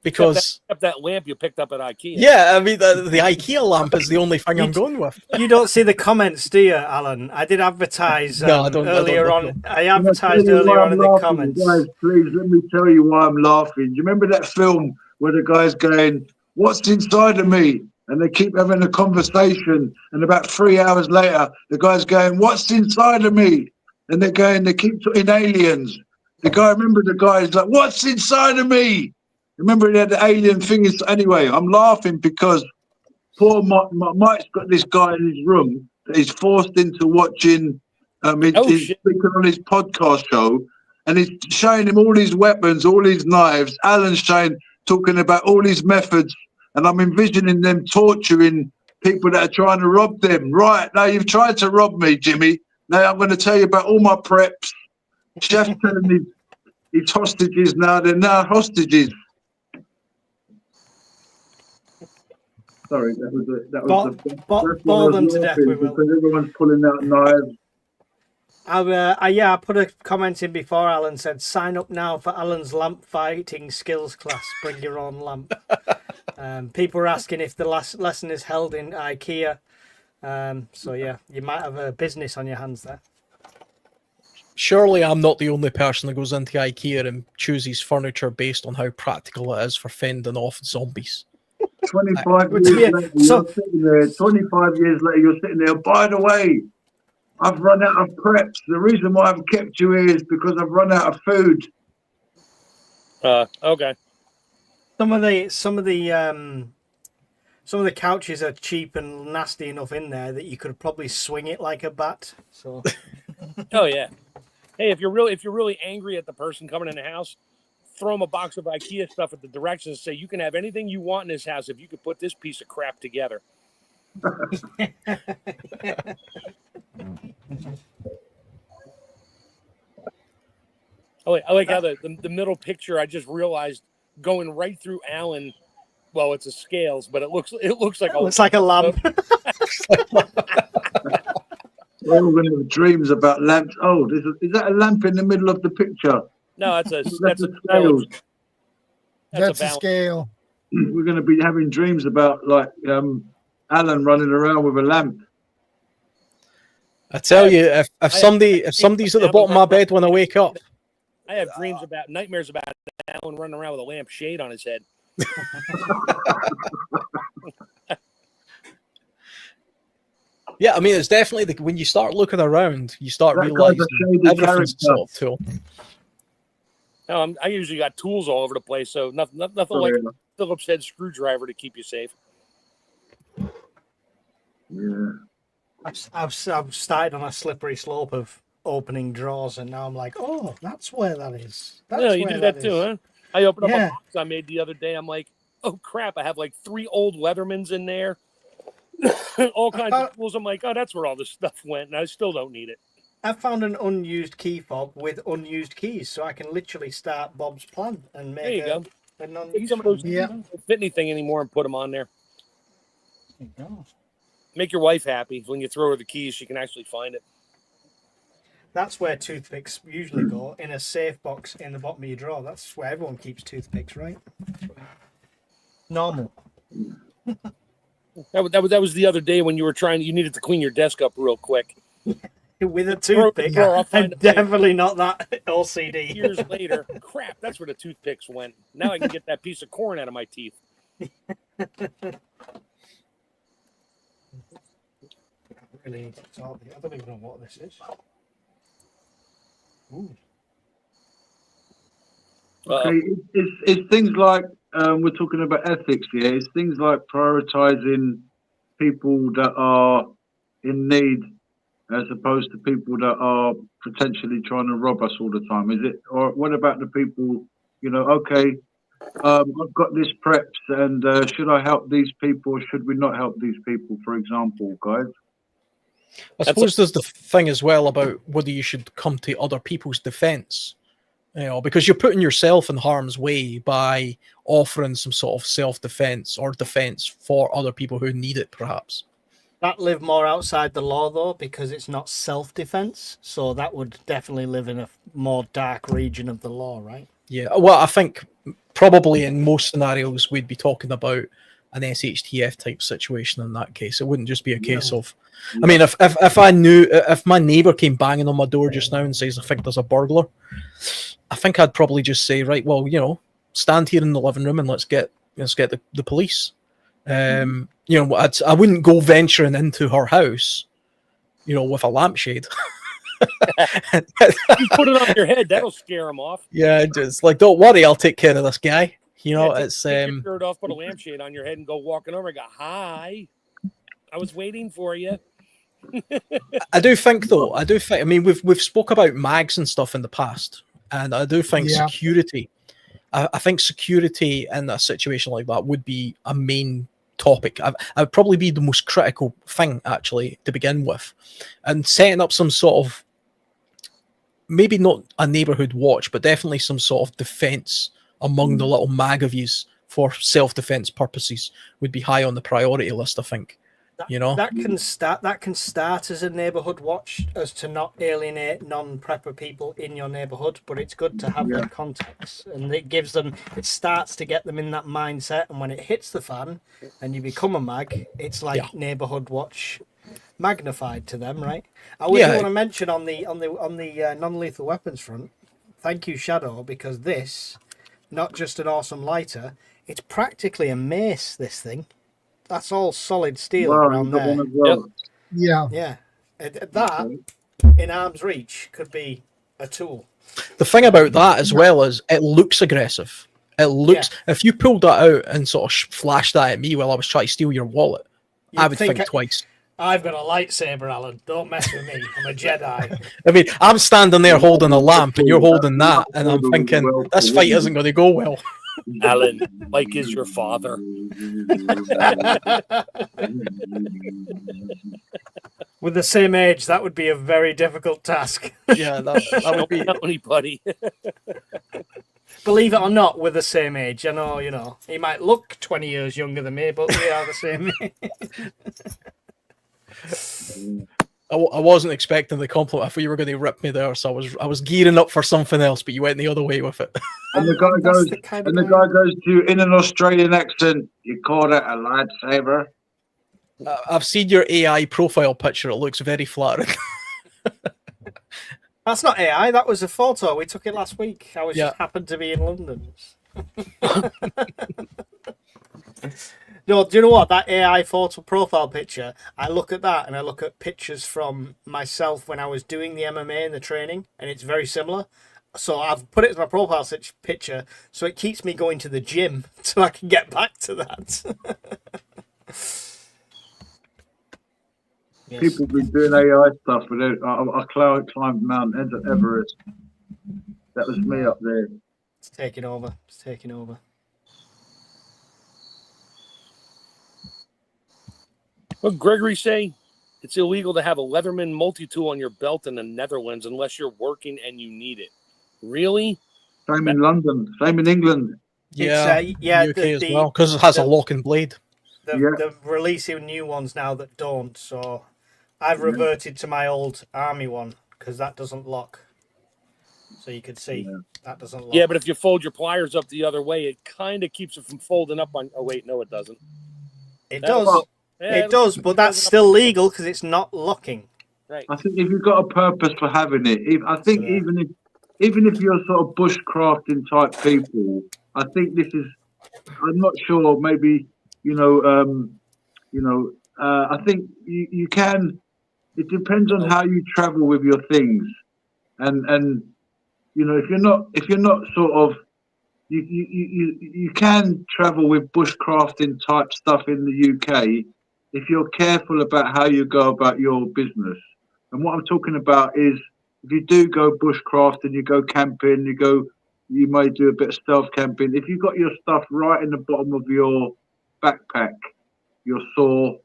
C: Because
G: except that lamp you picked up at IKEA.
C: Yeah, I mean the IKEA lamp is the only thing I'm going with.
B: You don't see the comments, do you, Alan? I did advertise earlier on. I advertised earlier on in the comments.
E: Guys, please let me tell you why I'm laughing. Do you remember that film where the guy's going, "What's inside of me?" And they keep having a conversation, and about 3 hours later, the guy's going, "What's inside of me?" And they keep talking aliens. The guy's like, "What's inside of me?" Remember, he had the alien thing. Anyway, I'm laughing because poor Mike's got this guy in his room that he's forced into watching he's speaking on his podcast show, and he's showing him all his weapons, all his knives. Alan's talking about all his methods, and I'm envisioning them torturing people that are trying to rob them. Right, now you've tried to rob me, Jimmy. Now I'm going to tell you about all my preps. Chef's telling his hostages now. They're now hostages. Sorry, that was
B: ball them to death.
E: Because everyone's pulling out knives.
B: I put a comment in before Alan said, "Sign up now for Alan's lamp fighting skills class. Bring your own lamp." People are asking if the last lesson is held in IKEA. So yeah, you might have a business on your hands there.
C: Surely I'm not the only person that goes into IKEA and chooses furniture based on how practical it is for fending off zombies.
E: 25 years later, you're sitting there. 25 years later, you're sitting there. By the way, I've run out of preps. The reason why I've kept you here is because I've run out of food.
G: Okay.
B: Some of the couches are cheap and nasty enough in there that you could probably swing it like a bat. So.
G: Oh yeah. Hey, if you're really angry at the person coming in the house, throw them a box of IKEA stuff at the directions and say, "You can have anything you want in this house if you could put this piece of crap together." I like how the middle picture, I just realized, going right through Alan. Well, it's a scales, but it looks like a
B: lamp.
E: We're all going to have dreams about lamps. Oh, is that a lamp in the middle of the picture?
G: No, that's a
E: scale.
A: That's a scale.
E: We're going to be having dreams about Alan running around with a lamp.
C: I tell you, if somebody's at the bottom of my bed when I wake up,
G: I have nightmares about Alan running around with a lampshade on his head.
C: Yeah, I mean, it's definitely when you start looking around, you start realizing everything's a sort of tool.
G: No, I usually got tools all over the place, so nothing like a Phillips head screwdriver to keep you safe.
E: Yeah,
B: I've started on a slippery slope of opening drawers, and now I'm like, oh, that's where that is.
G: You do that too, huh? I opened up a box I made the other day. I'm like, oh crap! I have like 3 old Leathermans in there. All kinds of tools. I'm like, oh, that's where all this stuff went, and I still don't need it.
B: I found an unused key fob with unused keys, so I can literally start Bob's plan and make and
G: Take some of those
A: Yeah.
G: don't fit anything anymore and put them on there.
B: There you go.
G: Make your wife happy. When you throw her the keys, she can actually find it.
B: That's where toothpicks usually go, in a safe box in the bottom of your drawer. That's where everyone keeps toothpicks, right? Normal.
G: That was the other day when you needed to clean your desk up real quick.
B: With a toothpick. And definitely not that LCD.
G: Years later, crap, that's where the toothpicks went. Now I can get that piece of corn out of my teeth.
B: Really need to solve it. I don't even know what this is. Ooh.
E: Okay, it's things like we're talking about ethics here. It's things like prioritizing people that are in need as opposed to people that are potentially trying to rob us all the time. Is it? Or what about the people? Okay, I've got this preps, and should I help these people or should we not help these people? For example, guys.
C: I suppose there's the thing as well about whether you should come to other people's defense, because you're putting yourself in harm's way by offering some sort of self-defense or defense for other people who need it, perhaps.
B: That live more outside the law, though, because it's not self-defense. So that would definitely live in a more dark region of the law, right?
C: Yeah, well, I think probably in most scenarios we'd be talking about an SHTF type situation in that case. It wouldn't just be a case of, I mean, if I knew, if my neighbour came banging on my door just now and says, I think there's a burglar, I think I'd probably just say, right, well, stand here in the living room and let's get the police. I wouldn't go venturing into her house, with a lampshade.
G: You put it on your head, that'll scare him off.
C: Yeah, just like, don't worry, I'll take care of this guy. It's
G: take your shirt off, put a lampshade on your head, and go walking over and go, "Hi, I was waiting for you."
C: I do think, though. I mean, we've spoke about mags and stuff in the past, and I do think security. I think security in a situation like that would be a main topic. I would probably be the most critical thing actually to begin with, and setting up some sort of, maybe not a neighborhood watch, but definitely some sort of defense among the little mag of yous for self-defense purposes would be high on the priority list, I think.
B: That can start as a neighborhood watch, as to not alienate non-prepper people in your neighborhood, but it's good to have that context, and it starts to get them in that mindset, and when it hits the fan and you become a mag, it's like neighborhood watch magnified to them, right? I would want to mention on the non-lethal weapons front, thank you, Shadow, because this, not just an awesome lighter, it's practically a mace, this thing. That's all solid steel around there.
E: Well.
A: Yeah.
B: Yeah. That, in arm's reach, could be a tool.
C: The thing about that as well is it looks aggressive. It looks, if you pulled that out and sort of flashed that at me while I was trying to steal your wallet, I would think twice.
B: I've got a lightsaber, Alan. Don't mess with me. I'm a Jedi.
C: I mean, I'm standing there holding a lamp and you're holding that, and I'm thinking, this fight isn't going to go well.
G: Alan, Mike is your father.
B: With the same age, that would be a very difficult task.
C: Yeah, that would be.
G: Not anybody.
B: Believe it or not, we're the same age. I know, he might look 20 years younger than me, but we are the same age.
C: I wasn't expecting the compliment. I thought you were going to rip me there, so I was gearing up for something else, but you went the other way with it.
E: And the guy goes to, in an Australian accent, you call that a lightsaber?
C: I've seen your AI profile picture. It looks very flattering.
B: That's not AI. That was a photo. We took it last week. I just happened to be in London. No, do you know what? That AI photo profile picture, I look at that and I look at pictures from myself when I was doing the MMA and the training, and it's very similar. So I've put it as my profile picture, so it keeps me going to the gym so I can get back to that.
E: People be doing AI stuff. I climbed Mount Everest. That was me up there.
B: It's taking over.
G: What Gregory say? It's illegal to have a Leatherman multi-tool on your belt in the Netherlands unless you're working and you need it. Really?
E: Same in London. Same in England.
C: Yeah,
B: yeah,
C: UK as well, because it has a locking blade.
B: They're releasing new ones now that don't. So I've reverted to my old army one because that doesn't lock. So you could see that doesn't lock.
G: Yeah, but if you fold your pliers up the other way, it kind of keeps it from folding up on. Oh wait, no, it doesn't.
B: It does. It does, but that's still legal because it's not locking.
G: Right.
E: I think if you've got a purpose for having it, even if you're sort of bushcrafting type people, I think this is. I'm not sure. Maybe I think you can. It depends on how you travel with your things, and if you're not sort of you can travel with bushcrafting type stuff in the UK if you're careful about how you go about your business. And what I'm talking about is if you do go bushcrafting, you go camping, you may do a bit of stealth camping. If you've got your stuff right in the bottom of your backpack, your saw,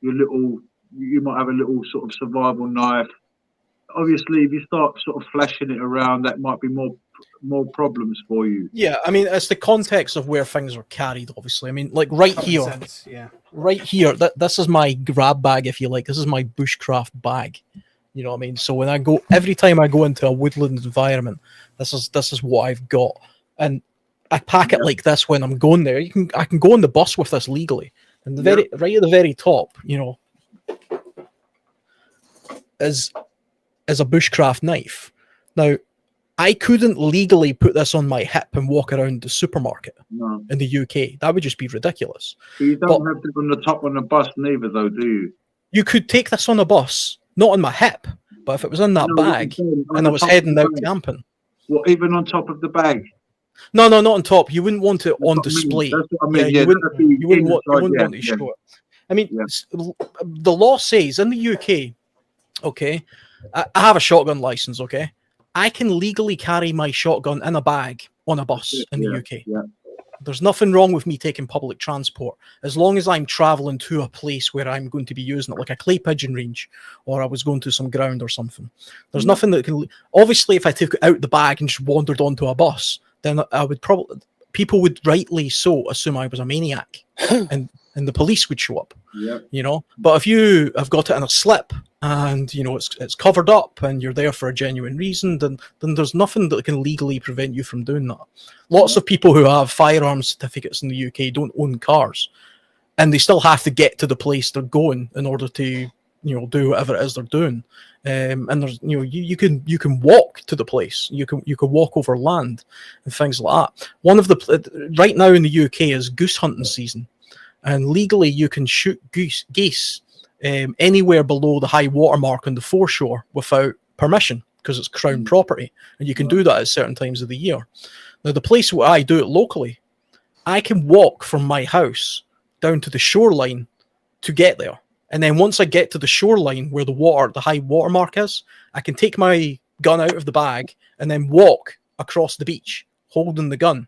E: you might have a little sort of survival knife. Obviously, if you start sort of flashing it around, that might be more problems for you.
C: Yeah, I mean, it's the context of where things are carried, obviously. I mean, like right here, this is my grab bag, if you like. This is my bushcraft bag. You know what I mean? So every time I go into a woodland environment, this is what I've got. And I pack it like this when I'm going there. I can go on the bus with this legally. And right at the very top, is a bushcraft knife. Now, I couldn't legally put this on my hip and walk around the supermarket in the UK. That would just be ridiculous.
E: But you don't have to go on the top on the bus neither, though, do you?
C: You could take this on a bus, not on my hip, but if it was in that bag and I was heading out camping.
E: Well, even on top of the bag?
C: No, not on top. You wouldn't want it on display.
E: That's what I mean.
C: You wouldn't want to show it. I mean, the law says in the UK, okay, I have a shotgun license, okay? I can legally carry my shotgun in a bag on a bus in the UK.
E: Yeah.
C: There's nothing wrong with me taking public transport as long as I'm traveling to a place where I'm going to be using it, like a clay pigeon range, or I was going to some ground or something. There's nothing that can. Obviously, if I took it out the bag and just wandered onto a bus, then people would rightly so assume I was a maniac, and the police would show up.
E: Yeah.
C: But if you have got it in a slip and it's covered up and you're there for a genuine reason, then there's nothing that can legally prevent you from doing that. Lots of people who have firearms certificates in the UK don't own cars, and they still have to get to the place they're going in order to do whatever it is they're doing. And there's you can walk to the place. You can walk over land and things like that. Right now in the UK is goose hunting season. And legally, you can shoot geese anywhere below the high water mark on the foreshore without permission because it's crown property. And you can do that at certain times of the year. Now, the place where I do it locally, I can walk from my house down to the shoreline to get there. And then once I get to the shoreline where the high water mark is, I can take my gun out of the bag and then walk across the beach holding the gun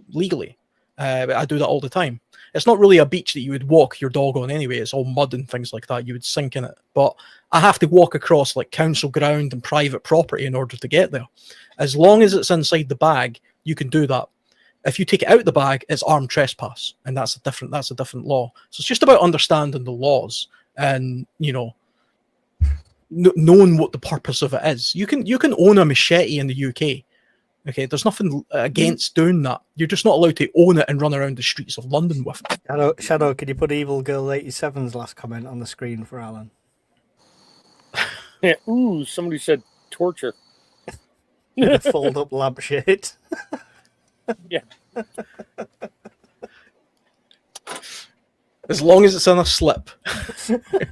C: legally. I do that all the time. It's not really a beach that you would walk your dog on anyway. It's all mud and things like that. You would sink in it. But I have to walk across like council ground and private property in order to get there. As long as it's inside the bag, you can do that. If you take it out of the bag, it's armed trespass, and that's a different law. So it's just about understanding the laws and knowing what the purpose of it is. You can own a machete in the UK. Okay, there's nothing against doing that. You're just not allowed to own it and run around the streets of London with it.
B: Shadow, could you put Evil Girl 87's last comment on the screen for Alan?
G: Yeah. Ooh, somebody said torture.
B: Fold up lampshade.
G: Yeah.
C: As long as it's on a slip.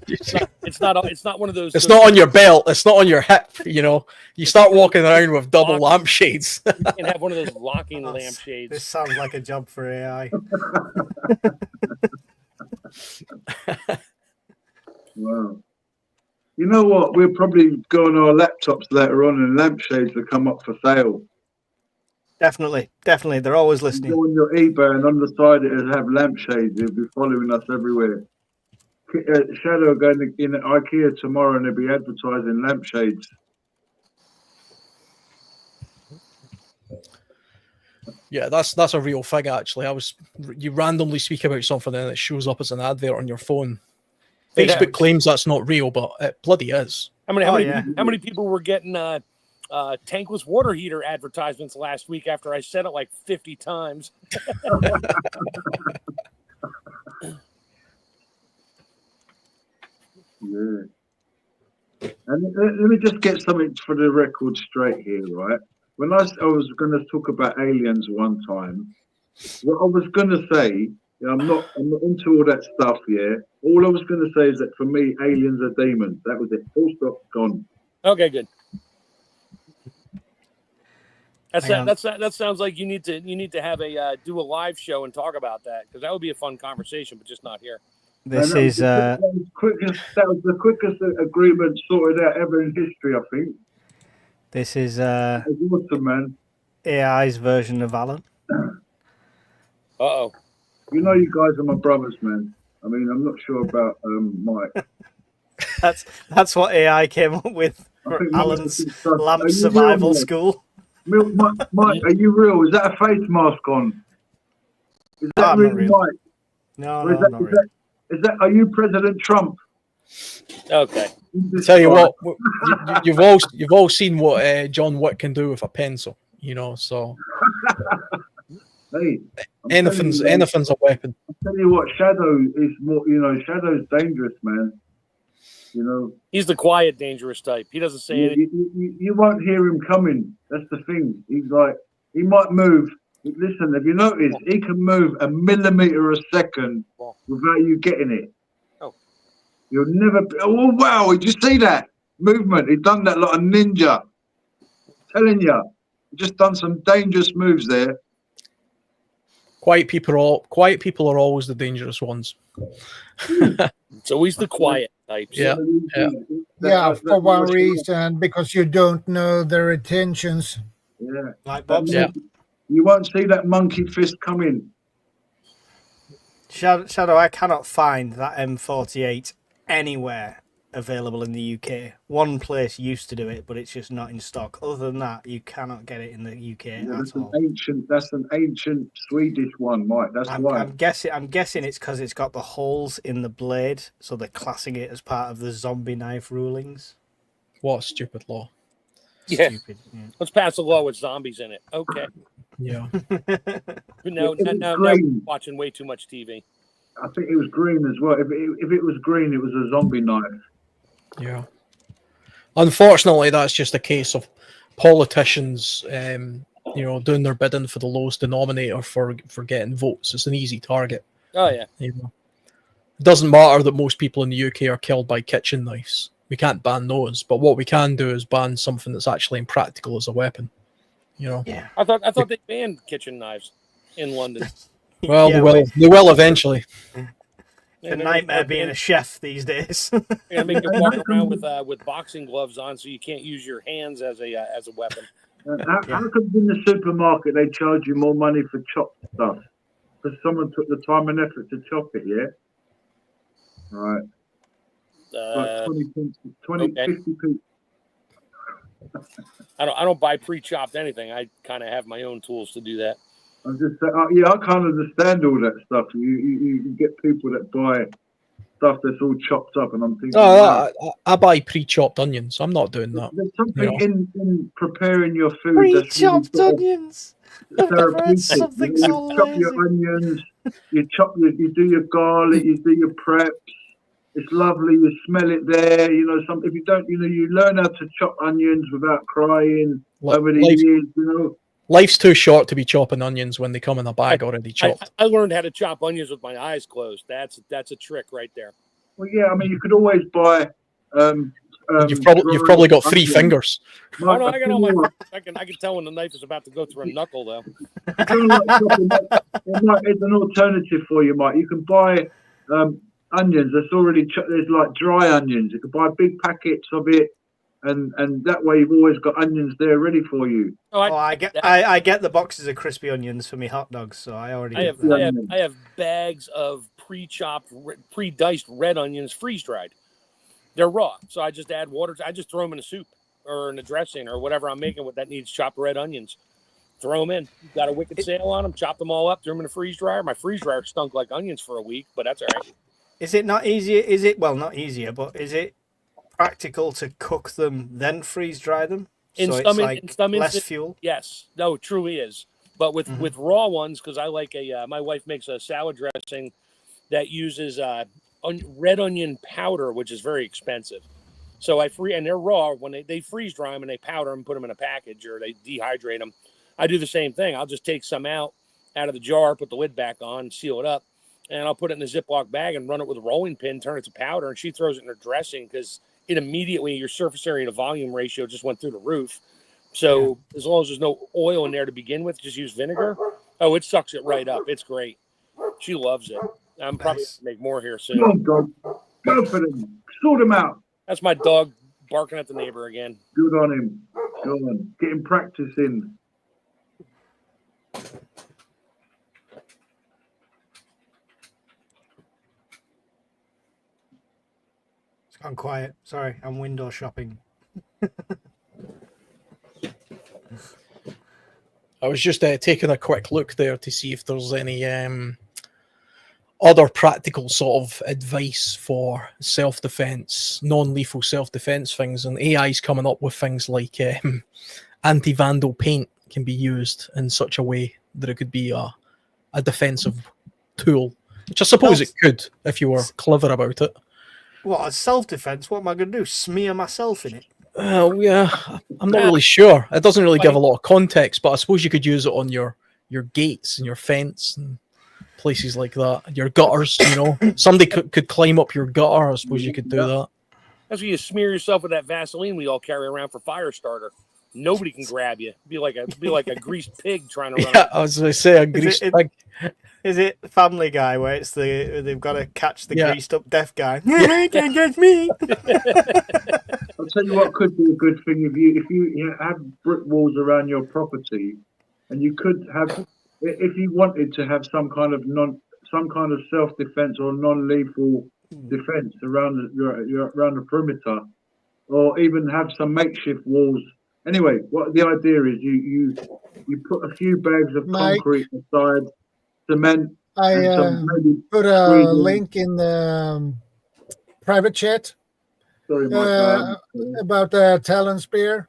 G: It's not one of those.
C: It's not on your belt. It's not on your hip. You start walking around with double lampshades.
G: You can have one of those locking lampshades.
B: This sounds like a job for AI.
E: Wow. You know what? We'll probably go on our laptops later on, and lampshades will come up for sale.
B: Definitely. They're always listening.
E: Go on your eBay, and on the side it'll have lampshades. They'll be following us everywhere. Shadow going in IKEA tomorrow, and they'll be advertising lampshades.
C: Yeah, that's a real thing. Actually, you randomly speak about something and it shows up as an advert on your phone. Facebook claims that's not real, but it bloody is.
G: How many people were getting tankless water heater advertisements last week after I said it like 50 times?
E: Yeah. And let me just get something for the record straight here, right? When I was going to talk about aliens one time, what I was going to say, I'm not into all that stuff. Yeah, all I was going to say is that for me, aliens are demons. That was it. Full stop. Gone.
G: Okay, good. That sounds like you need to have do a live show and talk about that, because that would be a fun conversation, but just not here.
B: That was
E: the quickest agreement sorted out ever in history, I think.
B: This is
E: awesome, man.
B: AI's version of Alan.
G: Uh-oh.
E: You know, you guys are my brothers, man. I mean, I'm not sure about Mike.
B: That's what AI came up with for Alan's lamp survival school.
E: Mike, are you real? Is that a face mask on? Is that really Mike?
B: No, not real.
E: Are you President Trump?
G: Okay.
C: Tell you what, you've all seen what John Wick can do with a pencil, so
E: hey,
C: anything's a weapon.
E: I'll tell you what, Shadow is more, Shadow's dangerous, man.
G: He's the quiet, dangerous type. He doesn't say anything.
E: You won't hear him coming. That's the thing. He's like, he might move. Listen, have you noticed he can move a millimeter a second without you getting it?
G: Oh.
E: You'll never. Oh, wow. Did you see that movement? He done that like a ninja. I'm telling you. He just done some dangerous moves there.
C: Quiet people are always the dangerous ones.
G: It's always the quiet types.
C: Yeah.
A: For one reason, because you don't know their intentions.
E: Yeah.
B: Like Bob
C: said.
E: You won't see that monkey fist coming.
B: Shadow, I cannot find that M48 anywhere available in the UK. One place used to do it, but it's just not in stock. Other than that, you cannot get it in the UK at all.
E: That's an ancient Swedish one, Mike. Why.
B: I'm guessing it's because it's got the holes in the blade, so they're classing it as part of the zombie knife rulings.
C: What a stupid law.
G: Yeah. Stupid. Yeah. Let's pass a law with zombies in it. Okay.
C: Yeah.
G: now we're watching way too much TV.
E: I think it was green as well. If it was green, it was a zombie knife.
C: Yeah. Unfortunately, that's just a case of politicians, doing their bidding for the lowest denominator for getting votes. It's an easy target.
G: Oh yeah.
C: It doesn't matter that most people in the UK are killed by kitchen knives. We can't ban those, but what we can do is ban something that's actually impractical as a weapon.
B: Yeah.
G: I thought they banned kitchen knives in London.
C: Well, they will eventually.
B: It's a nightmare being a chef these days.
G: Yeah, make you walk around with boxing gloves on, so you can't use your hands as a weapon.
E: How come in the supermarket they charge you more money for chopped stuff? Because someone took the time and effort to chop it, yeah? Right. Like 20
G: okay.
E: 50p.
G: I don't buy pre-chopped anything. I kind of have my own tools to do that.
E: I'm just saying, I can't understand all that stuff. You get people that buy stuff that's all chopped up, and I'm thinking,
C: I buy pre-chopped onions. I'm not doing that.
E: There's something in preparing your food.
B: Pre-chopped onions. I've never had something so
E: you chop your onions. You do your garlic. You do your preps. It's lovely. You smell it there. If you don't, you learn how to chop onions without crying over the years.
C: Life's too short to be chopping onions when they come in a bag already chopped.
G: I learned how to chop onions with my eyes closed. That's a trick right there.
E: Well, yeah. I mean, you could always buy.
C: You've probably got 3 fingers.
G: Oh no, I got all my. I can tell when the knife is about to go through a knuckle, though.
E: It's an alternative for you, Mike. You can buy onions that's already there's like dry onions. You can buy big packets of it, and that way you've always got onions there ready for you.
B: I get the boxes of crispy onions for me hot dogs, so I already
G: I have bags of pre-chopped, pre-diced red onions freeze-dried. They're raw, so I just add water. I just throw them in a soup or in a dressing or whatever I'm making with that needs chopped red onions. throw them in. Got a wicked sale on them, chopped them all up, threw them in the freeze dryer. My freeze dryer stunk like onions for a week, but that's all right.
B: Is it not easier? Not easier, but is it practical to cook them then freeze dry them?
G: In
B: So
G: some,
B: it's like
G: in some
B: less
G: instances,
B: fuel.
G: yes, no, it truly is. But with raw ones, because I like my wife makes a salad dressing that uses red onion powder, which is very expensive. So and they're raw. When they freeze dry them and they powder them, put them in a package, or they dehydrate them. I do the same thing. I'll just take some out of the jar, put the lid back on, seal it up, and I'll put it in a Ziploc bag and run it with a rolling pin, turn it to powder, and she throws it in her dressing because it immediately, your surface area to volume ratio just went through the roof. So as long as there's no oil in there to begin with, just use vinegar. Oh, it sucks it right up. It's great. She loves it. I'm probably going to make more here soon.
E: Come on, dog. Go for them. Sort them out.
G: That's my dog barking at the neighbor again.
E: Good on him. Go on. Get him practice in.
B: It's gone quiet. Sorry, I'm window shopping.
C: I was just taking a quick look there to see if there's any other practical sort of advice for self-defense, non-lethal self-defense things, and AI's coming up with things like anti-vandal paint can be used in such a way that it could be a defensive tool, which I suppose it could if you were clever about it.
B: What, as self-defense? What am I going to do? Smear myself in it?
C: Yeah, I'm not really sure. It doesn't really give a lot of context, but I suppose you could use it on your gates and your fence and places like that. Your gutters, you know. Somebody could climb up your gutter. I suppose you could do that.
G: That's when you smear yourself with that Vaseline we all carry around for fire starter. Nobody can grab you. Be like a greased pig trying to run.
C: Yeah, I was going to say a greased pig.
B: Is it Family Guy where it's they've got to catch the greased up deaf guy? You can't catch me.
E: I'll tell you what could be a good thing if you have brick walls around your property, and you could have, if you wanted to have some kind of self-defense or non-lethal defense around around the perimeter, or even have some makeshift walls. Anyway, what the idea is, you put a few bags of concrete aside, cement.
A: I put a link in the private chat.
E: Sorry,
A: about the Talon Spear.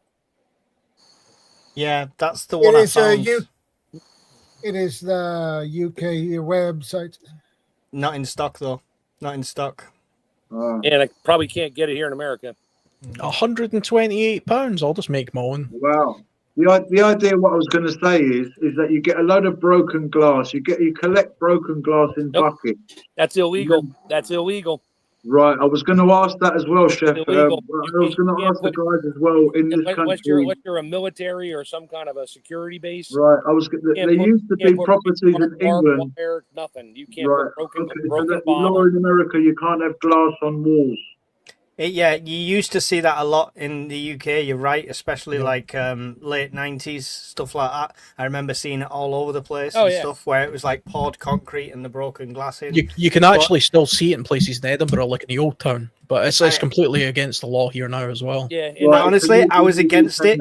B: Yeah, that's the one I found.
A: It is the UK website.
B: Not in stock, though. Not in stock.
G: And I probably can't get it here in America.
C: £128. I'll just make my own.
E: Wow. The idea, what I was going to say is that you get a load of broken glass. You collect broken glass in buckets.
G: That's illegal. That's illegal.
E: Right. I was going to ask that as well, Chef. I was going to ask the guys as well in this country.
G: Unless you're a military or some kind of a security base.
E: Right. There used to be properties in England.
G: Wire, nothing. You can't put broken
E: law in America, you can't have glass on walls.
B: Yeah, you used to see that a lot in the UK. You're right, especially like late 90s, stuff like that. I remember seeing it all over the place stuff where it was like poured concrete and the broken glass in.
C: You can actually still see it in places in Edinburgh, like in the Old Town, but it's completely against the law here now as well.
G: Yeah,
B: honestly, I was against it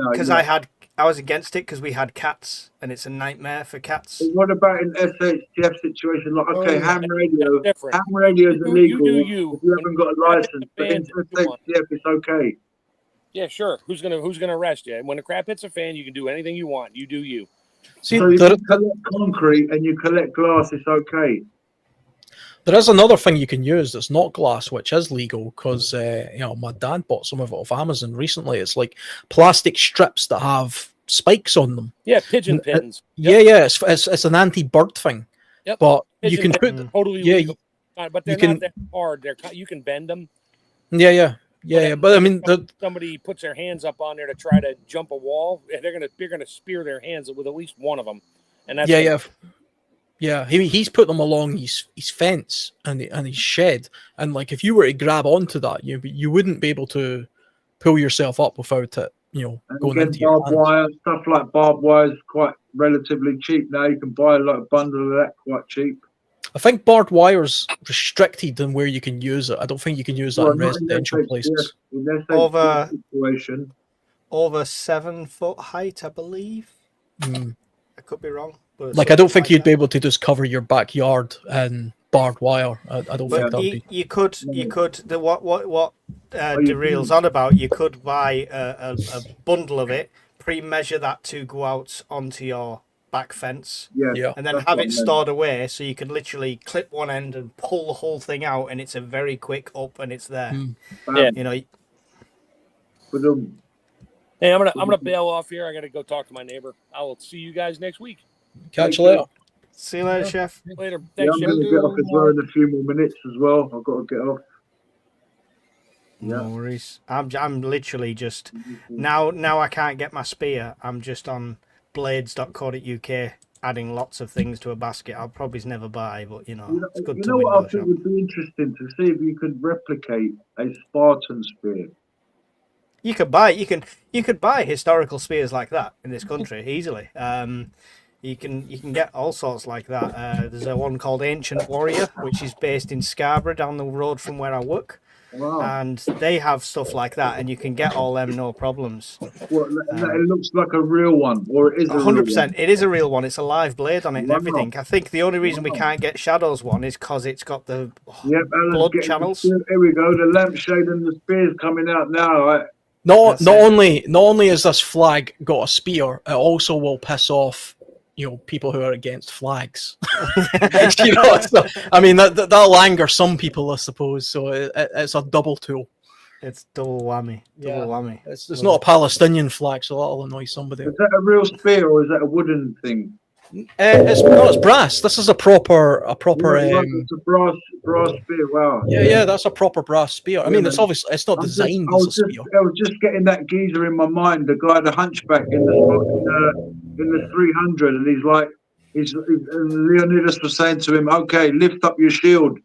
B: because we had cats, and it's a nightmare for cats.
E: But what about in SHTF situation? Like, ham radio is illegal. You haven't got a license, but in SHTF it's okay.
G: Yeah, sure. Who's gonna arrest you? When a crap hits a fan, you can do anything you want. You do you.
C: See,
E: so you collect concrete and you collect glass, it's okay.
C: There is another thing you can use that's not glass, which is legal, because my dad bought some of it off Amazon recently. It's like plastic strips that have spikes on them.
G: Yeah, pigeon pins.
C: Yeah, it's an anti-bird thing.
G: Yep.
C: But
G: pigeon
C: you can put
G: totally legal. But they're not that hard. You can bend them.
C: Yeah. But I mean,
G: somebody puts their hands up on there to try to jump a wall, they're gonna spear their hands with at least one of them, and that's
C: Yeah, he's put them along his fence and his shed, and like if you were to grab onto that, you wouldn't be able to pull yourself up without it, going into your
E: barbed wire. Stuff like barbed wire is quite relatively cheap now. You can buy a bundle of that quite cheap.
C: I think barbed wire's restricted in where you can use it. I don't think you can use that in residential places.
B: Over 7 foot height, I believe. I could be wrong. But
C: Like, I don't think you'd be able to just cover your backyard in barbed wire. I don't think that'd be.
B: You could. The what Derail's on about? You could buy a bundle of it, pre-measure that to go out onto your back fence,
C: Yeah.
B: and then have it stored away, so you can literally clip one end and pull the whole thing out, and it's a very quick up, and it's there.
G: Yeah.
B: You know.
G: Hey, I'm gonna bail off here. I gotta go talk to my neighbor. I will see you guys next week.
C: Catch you later.
B: See you later, Chef.
G: Later.
E: Yeah,
G: Thanks,
E: I'm
G: Chef.
E: going to get off as well in a few more minutes as well. I've got to get off.
B: No worries. I'm literally just now I can't get my spear. I'm just on blades.co.uk adding lots of things to a basket I'll probably never buy, but it's good to
E: what I
B: window
E: think
B: shop.
E: would be interesting to see if you could replicate a Spartan spear.
B: You could buy historical spears like that in this country easily. You can get all sorts like that. There's a one called Ancient Warrior, which is based in Scarborough down the road from where I work.
E: Wow.
B: And they have stuff like that, and you can get all them no problems.
E: Well, it looks like a real one, or it is a
B: 100%. It is a real one. It's a live blade on it and
E: Wow.
B: everything. I think the only reason we can't get Shadow's one is because it's got the
E: Alan's
B: blood
E: getting
B: channels.
E: Here we go. The lampshade and the spear's coming out now. Right?
C: Not only has this flag got a spear, it also will piss off people who are against flags. So, I mean that'll anger some people, I suppose. So it's a double tool.
B: It's double whammy. Double whammy.
C: It's not a Palestinian flag, so that'll annoy somebody.
E: Is that a real spear or is that a wooden thing?
C: It's brass. This is a proper.
E: It's a brass spear. Wow.
C: Yeah, that's a proper brass spear. I mean, it's obviously it's not designed as a spear.
E: I was just getting that geezer in my mind, the guy, the hunchback in the 300, and and Leonidas was saying to him, "Okay, lift up your shield,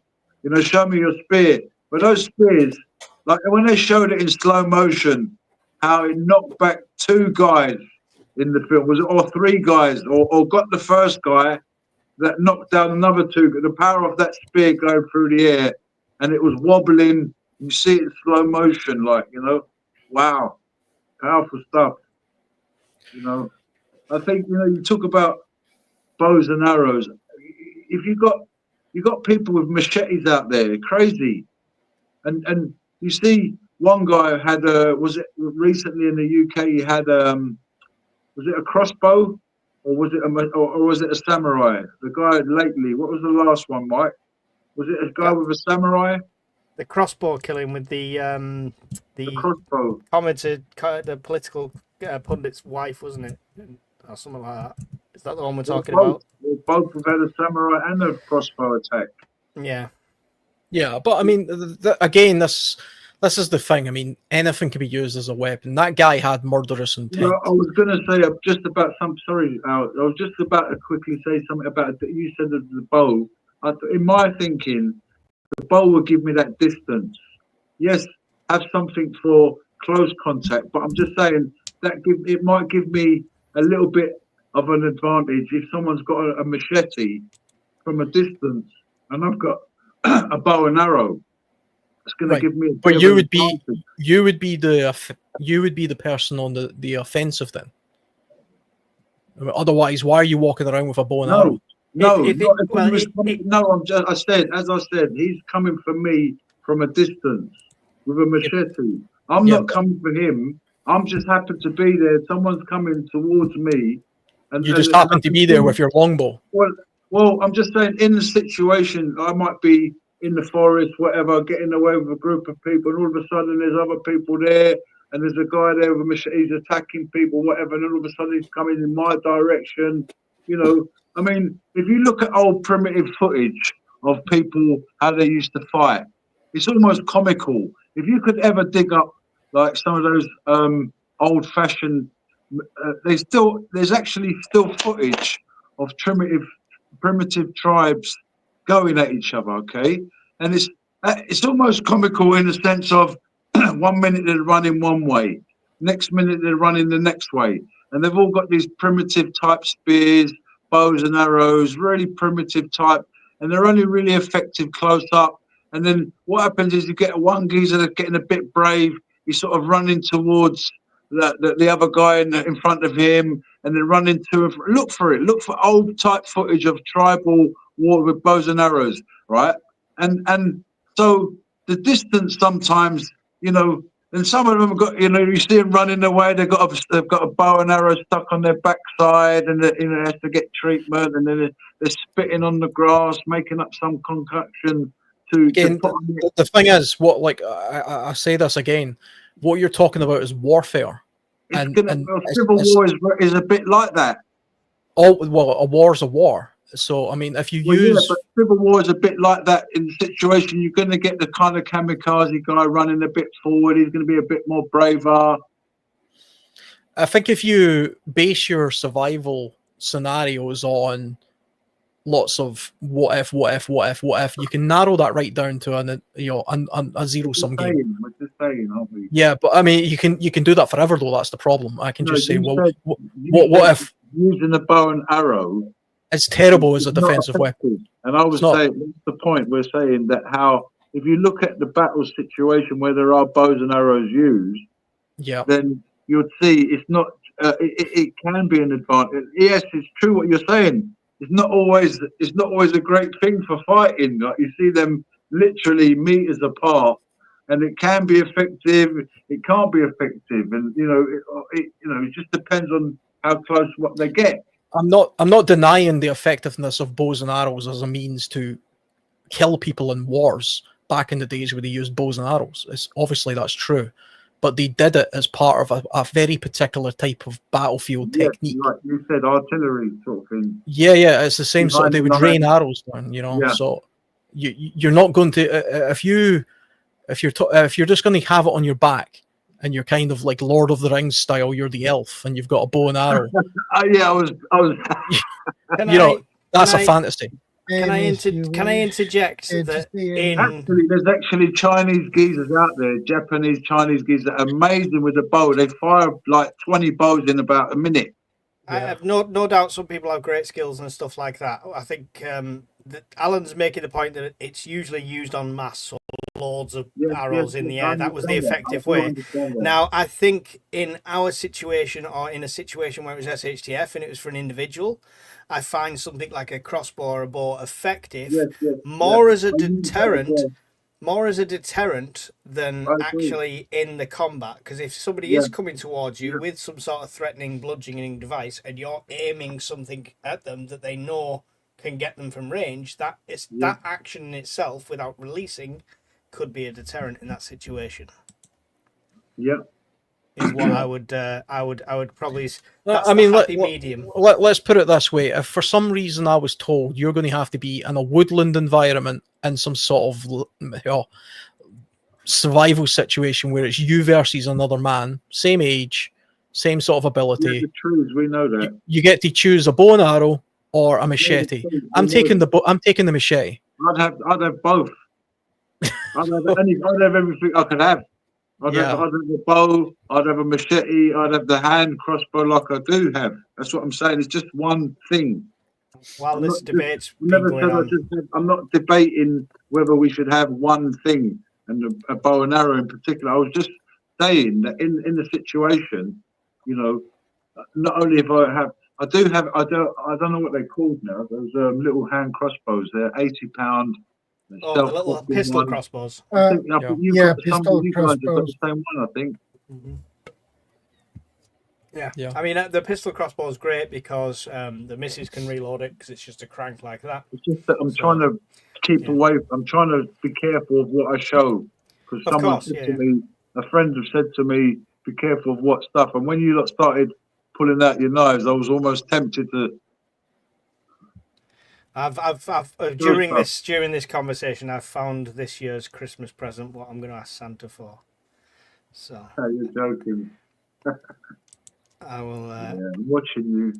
E: show me your spear." But those spears, like when they showed it in slow motion, how it knocked back two guys in the film, or three guys, or got the first guy that knocked down another two. The power of that spear going through the air, and it was wobbling. You see it in slow motion, wow, powerful stuff. I think you talk about bows and arrows. If you got people with machetes out there, they're crazy, and you see one guy had was it recently in the UK? He had was it a crossbow, or was it a samurai? The guy lately, what was the last one, Mike? Was it a guy with a samurai?
B: The crossbow killing with the
E: crossbow.
B: Commented the political pundit's wife, wasn't it, or something like that? Is that the one we're talking about?
E: Both have had a samurai and a crossbow attack.
C: Yeah, but I mean, again, this is the thing. I mean, anything can be used as a weapon. That guy had murderous intent.
E: I was going to say just about some. Sorry, I was just about to quickly say something about you said of the bow. In my thinking, the bow will give me that distance. Yes, have something for close contact, but I'm just saying that it might give me a little bit of an advantage if someone's got a machete from a distance and I've got a bow and arrow. It's going to give me.
C: But you would be the person on the offensive then. I mean, otherwise, why are you walking around with a bow and arrow?
E: As I said, he's coming for me from a distance with a machete. I'm not coming for him. I'm just happen to be there. Someone's coming towards me, and
C: you just happen to be there with your longbow.
E: Well, I'm just saying, in the situation, I might be in the forest, whatever, getting away with a group of people, and all of a sudden there's other people there, and there's a guy there with a machete, he's attacking people, whatever, and all of a sudden he's coming in my direction. I mean, if you look at old primitive footage of people, how they used to fight, it's almost comical. If you could ever dig up like some of those old-fashioned, there's actually still footage of primitive tribes going at each other, okay? And it's almost comical in the sense of 1 minute they're running one way, next minute they're running the next way, and they've all got these primitive type spears, bows and arrows, really primitive type, and they're only really effective close up. And then what happens is you get one geezer that's getting a bit brave, he's sort of running towards the other guy in front of him, and then run into him. Look for it. Look for old type footage of tribal war with bows and arrows, right? And so the distance sometimes, you know, and some of them have got, you know, you see them running away. They've got a bow and arrow stuck on their backside, and you know, has to get treatment, and then they're spitting on the grass, making up some concoction to
C: Again,
E: put on it.
C: the thing is, what like I say this again, what you're talking about is warfare, and
E: Civil war is a bit like that.
C: Oh well, a war's a war. So I mean, if you use,
E: but civil war is a bit like that. In the situation, you're going to get the kind of kamikaze guy running a bit forward. He's going to be a bit more braver.
C: I think if you base your survival scenarios on lots of what if, you can narrow that right down to a zero sum game.
E: We're just saying, aren't we?
C: Yeah, but I mean, you can do that forever though. That's the problem. I can just say, well, what if
E: using a bow and arrow?
C: It's terrible as a defensive weapon.
E: And I was saying, that's the point. We're saying that how if you look at the battle situation where there are bows and arrows used,
C: yeah,
E: then you'd see it's not. It can be an advantage. Yes, it's true what you're saying. It's not always a great thing for fighting. Like you see them literally meters apart, and it can be effective. It can't be effective, and it just depends on how close what they get.
C: I'm not denying the effectiveness of bows and arrows as a means to kill people in wars back in the days where they used bows and arrows. Obviously that's true, but they did it as part of a very particular type of battlefield technique.
E: Like you said, artillery sort of thing.
C: Yeah, it's the same sort of. They would rain arrows down, So you're not going to if you're just going to have it on your back. And you're kind of like Lord of the Rings style. You're the elf, and you've got a bow and arrow.
E: I was.
C: That's a fantasy.
B: Can I interject that
E: there's actually Chinese geezers out there, Japanese Chinese geezers that are amazing with a bow. They fire like 20 bows in about a minute.
B: I have no doubt some people have great skills and stuff like that. I think that Alan's making the point that it's usually used en masse, so loads of arrows in the air. That was the effective way. Now, I think in our situation, or in a situation where it was SHTF and it was for an individual, I find something like a crossbow or a bow effective more as a deterrent than actually in the combat. Because if somebody is coming towards you with some sort of threatening, bludgeoning device, and you're aiming something at them that they know can get them from range, that action in itself, without releasing, could be a deterrent in that situation.
E: Yeah.
B: Is what I would probably. Medium.
C: Let's put it this way: if for some reason I was told you're going to have to be in a woodland environment in some sort of survival situation where it's you versus another man, same age, same sort of ability,
E: we know that
C: you get to choose a bow and arrow or a machete. I'm taking the machete.
E: I'd have both. I'd have everything I could have. I'd have a bow, I'd have a machete, I'd have the hand crossbow like I do have. That's what I'm saying. It's just one thing.
B: While this debate's
E: I'm not debating whether we should have one thing and a bow and arrow in particular. I was just saying that in the situation, not only if I don't know what they're called now. Those little hand crossbows. They're £80.
B: The little pistol crossbows.
A: Pistol crossbows.
E: The same one, I think.
B: Mm-hmm. Yeah. I mean, the pistol crossbow is great because the missus can reload it because it's just a crank like that.
E: It's just that I'm trying to keep away. I'm trying to be careful of what I show because someone said to me, a friend have said to me, "Be careful of what stuff." And when you lot started pulling out your knives, I was almost tempted to.
B: During this conversation, I've found this year's Christmas present. What I'm going to ask Santa for. So.
E: Oh, you're joking.
B: I will.
E: I'm watching you.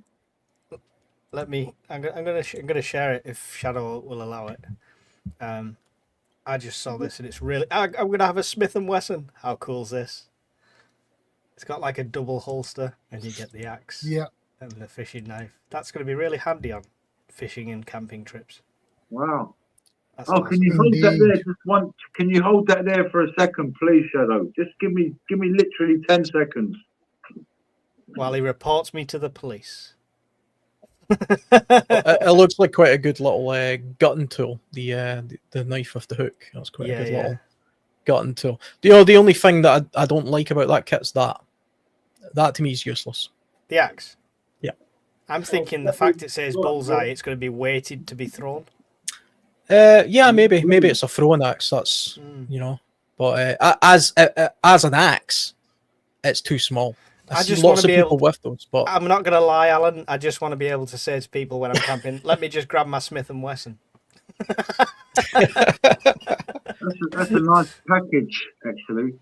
B: Let me. I'm going to share it if Shadow will allow it. I just saw this and it's really. I'm going to have a Smith & Wesson. How cool is this? It's got like a double holster, and you get the axe.
A: Yeah.
B: And the fishing knife. That's going to be really handy on fishing and camping trips.
E: Wow.
B: That's
E: awesome. Can you hold that there? Can you hold that there for a second, please, Shadow? Just give me literally 10 seconds.
B: while he reports me to the police.
C: It looks like quite a good little gutting tool. The knife with the hook. That's quite a good little gutting tool. The only thing that I don't like about that kit's that to me is useless.
B: The axe.
C: Yeah.
B: I'm thinking the fact it says bullseye, it's going to be weighted to be thrown.
C: Yeah, maybe it's a throwing axe. That's but as an axe, it's too small. I see lots of people with those, but
B: I'm not going to lie, Alan. I just want to be able to say to people when I'm camping, "Let me just grab my Smith and Wesson."
E: That's a nice package, actually.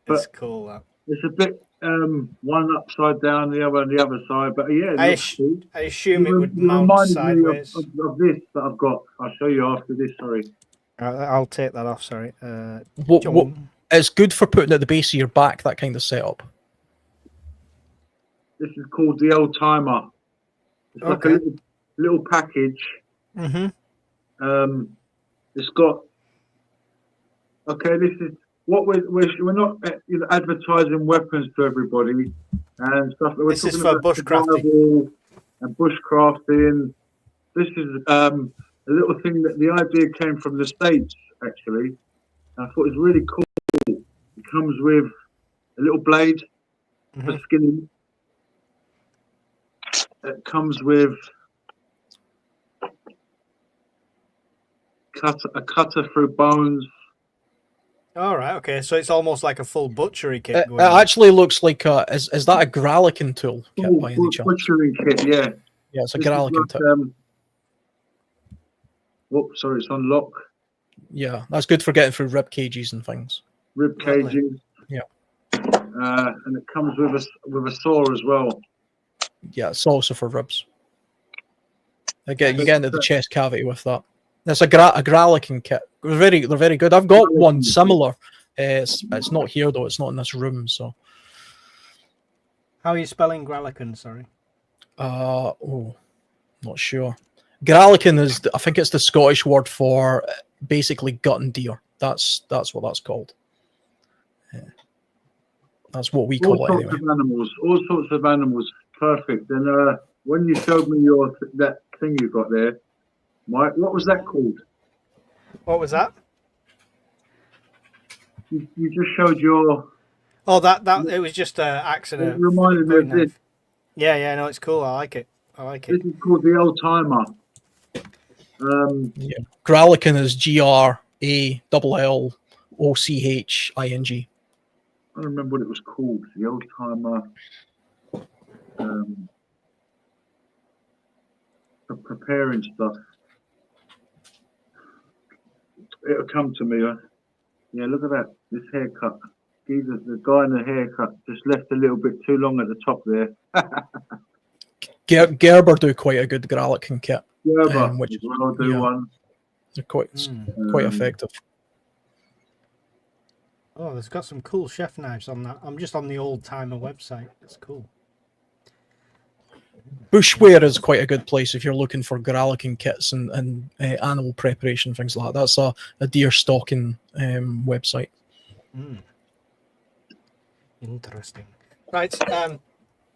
E: But
B: it's cool. That.
E: It's a bit one upside down, the other on the other side. But yeah,
B: I assume it would mount sideways.
E: Of this that I've got. I'll show you after this. Sorry.
B: I'll take that off. Sorry.
C: It's good for putting at the base of your back. That kind of setup.
E: This is called the old timer. It's like a little package.
B: Mm-hmm.
E: It's got. Okay, this is what we're not advertising weapons to everybody and stuff.
B: This is for bushcrafting
E: and bushcrafting. This is a little thing that the idea came from the States actually. I thought it was really cool. It comes with a little blade for skinning. It comes with a cutter through bones.
B: All right, okay. So it's almost like a full butchery kit.
C: It actually looks like is that a Gralican tool kit by any chance?
E: Butchery kit, yeah.
C: Yeah, it's a Gralican tool.
E: Sorry, it's on lock.
C: Yeah, that's good for getting through rib cages and things.
E: Rib cages.
C: Yeah.
E: And it comes with a saw as well.
C: Yeah, it's also for ribs. Again, you get into the chest cavity with that. That's a Gralican kit. They're very good. I've got one similar. It's not here though. It's not in this room. So.
B: How are you spelling Gralican? Sorry.
C: Not sure. Gralican is I think it's the Scottish word for basically gutting deer. That's what that's called. That's what we call it anyway.
E: All sorts of animals. Perfect. And when you showed me that thing you got there, Mike, what was that called?
B: What was that?
E: You just showed your.
B: Oh, that it was just an accident.
E: It reminded me of this.
B: Yeah, no, it's cool. I like it.
E: This is called the old timer.
C: Gralican is GRALLOCHING.
E: I don't remember what it was called. The old timer. For preparing stuff. It'll come to me. Yeah, look at that. This haircut. Jesus, the guy in the haircut just left a little bit too long at the top there.
C: Gerber do quite a good Gralican kit.
E: Gerber,
C: which
E: I'll do one.
C: They're quite effective.
B: Oh, there's got some cool chef knives on that. I'm just on the old timer website. It's cool.
C: Bushware is quite a good place if you're looking for Gralican kits and animal preparation, things like that. That's a deer stalking website.
B: Interesting. Right,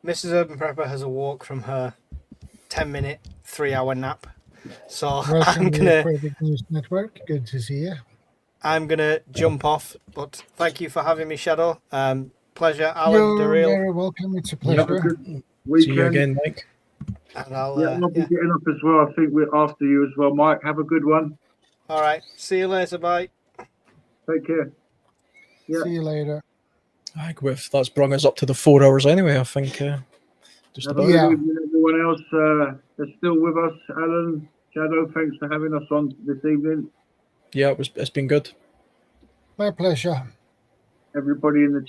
B: Mrs. Urban Prepper has a walk from her 10-minute, 3-hour nap. So I'm gonna.
A: Perfect News Network. Good to see you.
B: I'm gonna jump off, but thank you for having me, Shadow. Pleasure, Alan.
A: You're very welcome. It's a pleasure.
C: See you again, Mike.
B: And I'll
E: be getting up as well. I think we're after you as well, Mike. Have a good one.
B: All right. See you later. Bye.
E: Take care.
A: Yeah. See you later.
C: I think that's brought us up to the 4 hours anyway. I think.
E: Just about. Yeah. Everyone else that's still with us, Alan, Shadow. Thanks for having us on this evening.
C: Yeah, it's been good.
A: My pleasure.
E: Everybody in the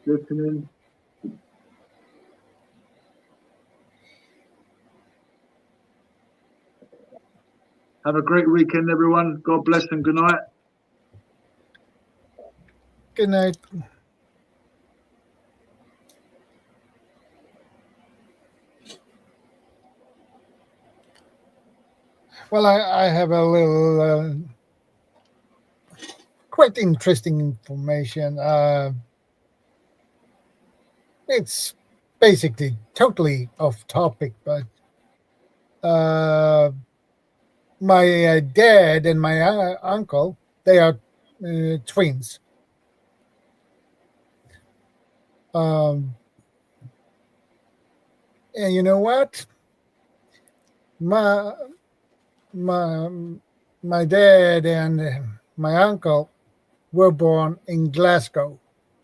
E: listening. Have a great weekend, everyone. God bless and good night.
A: Good night. Well, I have a little quite interesting information. It's basically totally off topic, but my dad and my uncle, they are twins. And you know what? My my my dad and my uncle were born in Glasgow,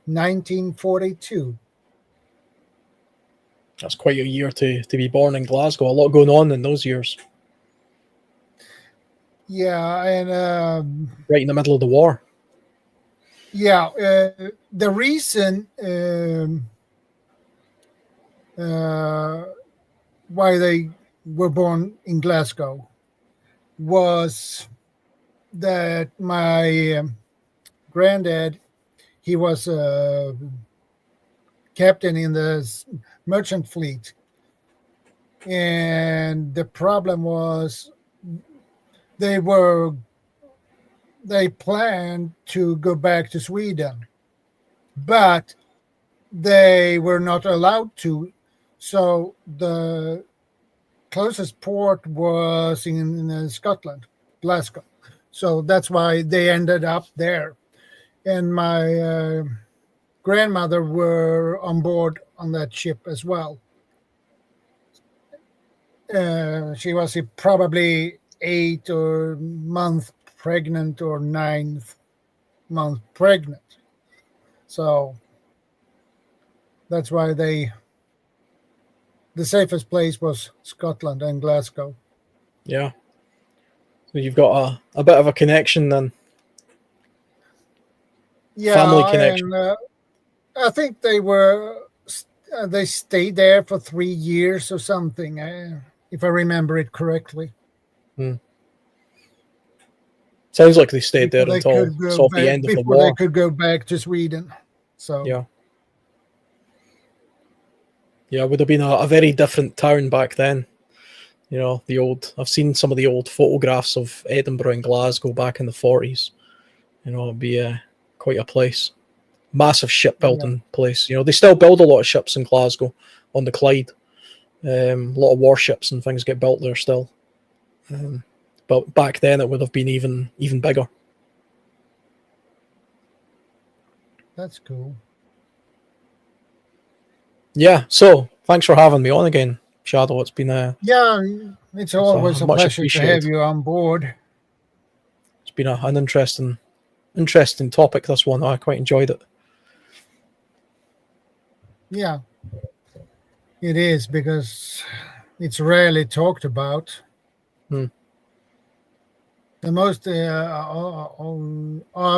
A: 1942.
C: That's quite a year to be born in Glasgow. A lot going on in those years.
A: Yeah, and
C: right in the middle of the war.
A: Yeah, the reason why they were born in Glasgow was that my granddad, he was a captain in the merchant fleet, and the problem was they planned to go back to Sweden, but they were not allowed to. So the closest port was in Scotland, Glasgow. So that's why they ended up there. And my grandmother were on board on that ship as well. She was probably 8 month pregnant or 9th month pregnant. So that's why the safest place was Scotland and Glasgow.
C: Yeah. So you've got a bit of a connection then.
A: Yeah,
C: family connection.
A: And I think they stayed there for 3 years or something, if I remember it correctly.
C: Sounds like they stayed there until sort of the end of the war.
A: Before they could go back to Sweden. So
C: yeah, it would have been a very different town back then. You know, I've seen some of the old photographs of Edinburgh and Glasgow back in the 40s. You know, it'd be quite a place. Massive shipbuilding place. You know, they still build a lot of ships in Glasgow on the Clyde. A lot of warships and things get built there still. But back then it would have been even bigger.
A: That's cool.
C: Yeah, so thanks for having me on again, Shadow. It's been
A: it's always a pleasure to have you on board.
C: It's been an interesting topic, this one. I quite enjoyed it.
A: Yeah, it is, because it's rarely talked about. The most of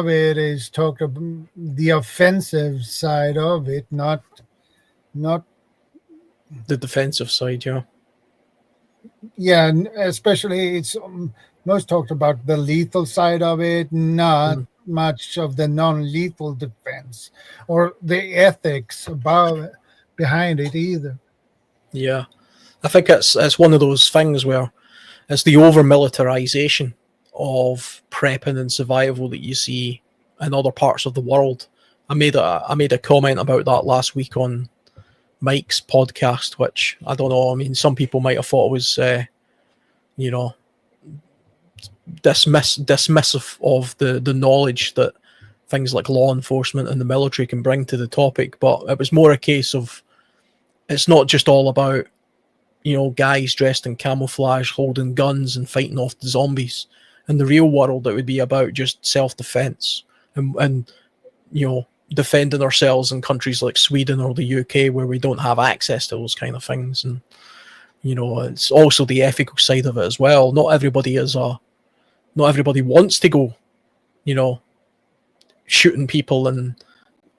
A: it is talked about the offensive side of it, not
C: the defensive side.
A: Yeah, especially it's most talked about the lethal side of it, not much of the non-lethal defense or the ethics behind it either.
C: Yeah, I think it's one of those things where it's the over-militarization of prepping and survival that you see in other parts of the world. I made a comment about that last week on Mike's podcast, which I don't know. I mean, some people might have thought it was, dismissive of the knowledge that things like law enforcement and the military can bring to the topic. But it was more a case of it's not just all about, guys dressed in camouflage holding guns and fighting off the zombies. In the real world, it would be about just self-defense and defending ourselves in countries like Sweden or the UK where we don't have access to those kind of things. And it's also the ethical side of it as well. Not everybody wants to go shooting people and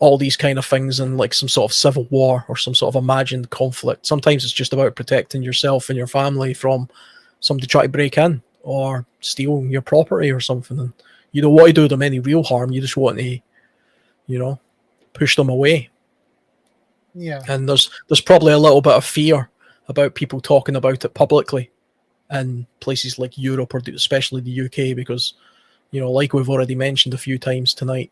C: all these kind of things in like some sort of civil war or some sort of imagined conflict. Sometimes it's just about protecting yourself and your family from somebody trying to break in or steal your property or something. And you don't want to do them any real harm. You just want to push them away.
A: Yeah.
C: And there's probably a little bit of fear about people talking about it publicly in places like Europe or especially the UK, because like we've already mentioned a few times tonight,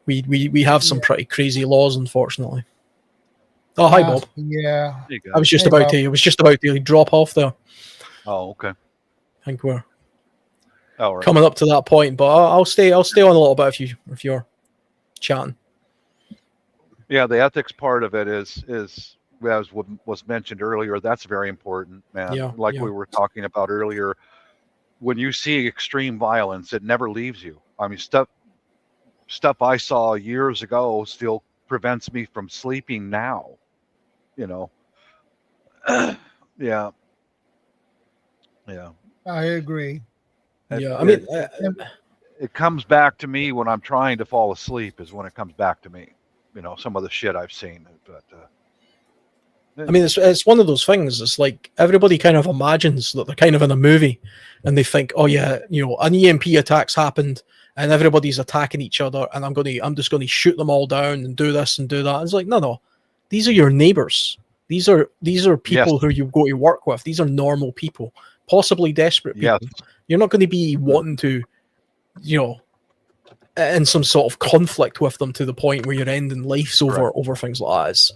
C: we have some pretty crazy laws, unfortunately. Oh, hi, Bob.
A: Yeah.
F: There you go.
C: I was just
A: Hey,
C: about
A: Bob.
C: to. I was just about to drop off there.
F: Oh, okay.
C: I think we're
F: All right.
C: coming up to that point, but I'll stay. I'll stay on a little bit if you're chatting.
F: Yeah, the ethics part of it is as was mentioned earlier. That's very important, man.
C: Yeah,
F: Like
C: yeah.
F: we were talking about earlier, when you see extreme violence, it never leaves you. I mean, stuff I saw years ago still prevents me from sleeping now. You know. Yeah. Yeah.
A: I agree.
C: Yeah, I
F: It,
C: mean,
F: it comes back to me when I'm trying to fall asleep. Is when it comes back to me. You know, some of the shit I've seen, but.
C: I mean, it's one of those things. It's like everybody kind of imagines that they're kind of in a movie, and they think, "Oh yeah, you know, an EMP attack's happened, and everybody's attacking each other, and I'm just going to shoot them all down and do this and do that." It's like, no, these are your neighbors. These are people
F: Yes.
C: who you go to work with. These are normal people, possibly desperate people.
F: Yes.
C: You're not going to be wanting to, you know, in some sort of conflict with them to the point where you're ending lives over things like that. It's,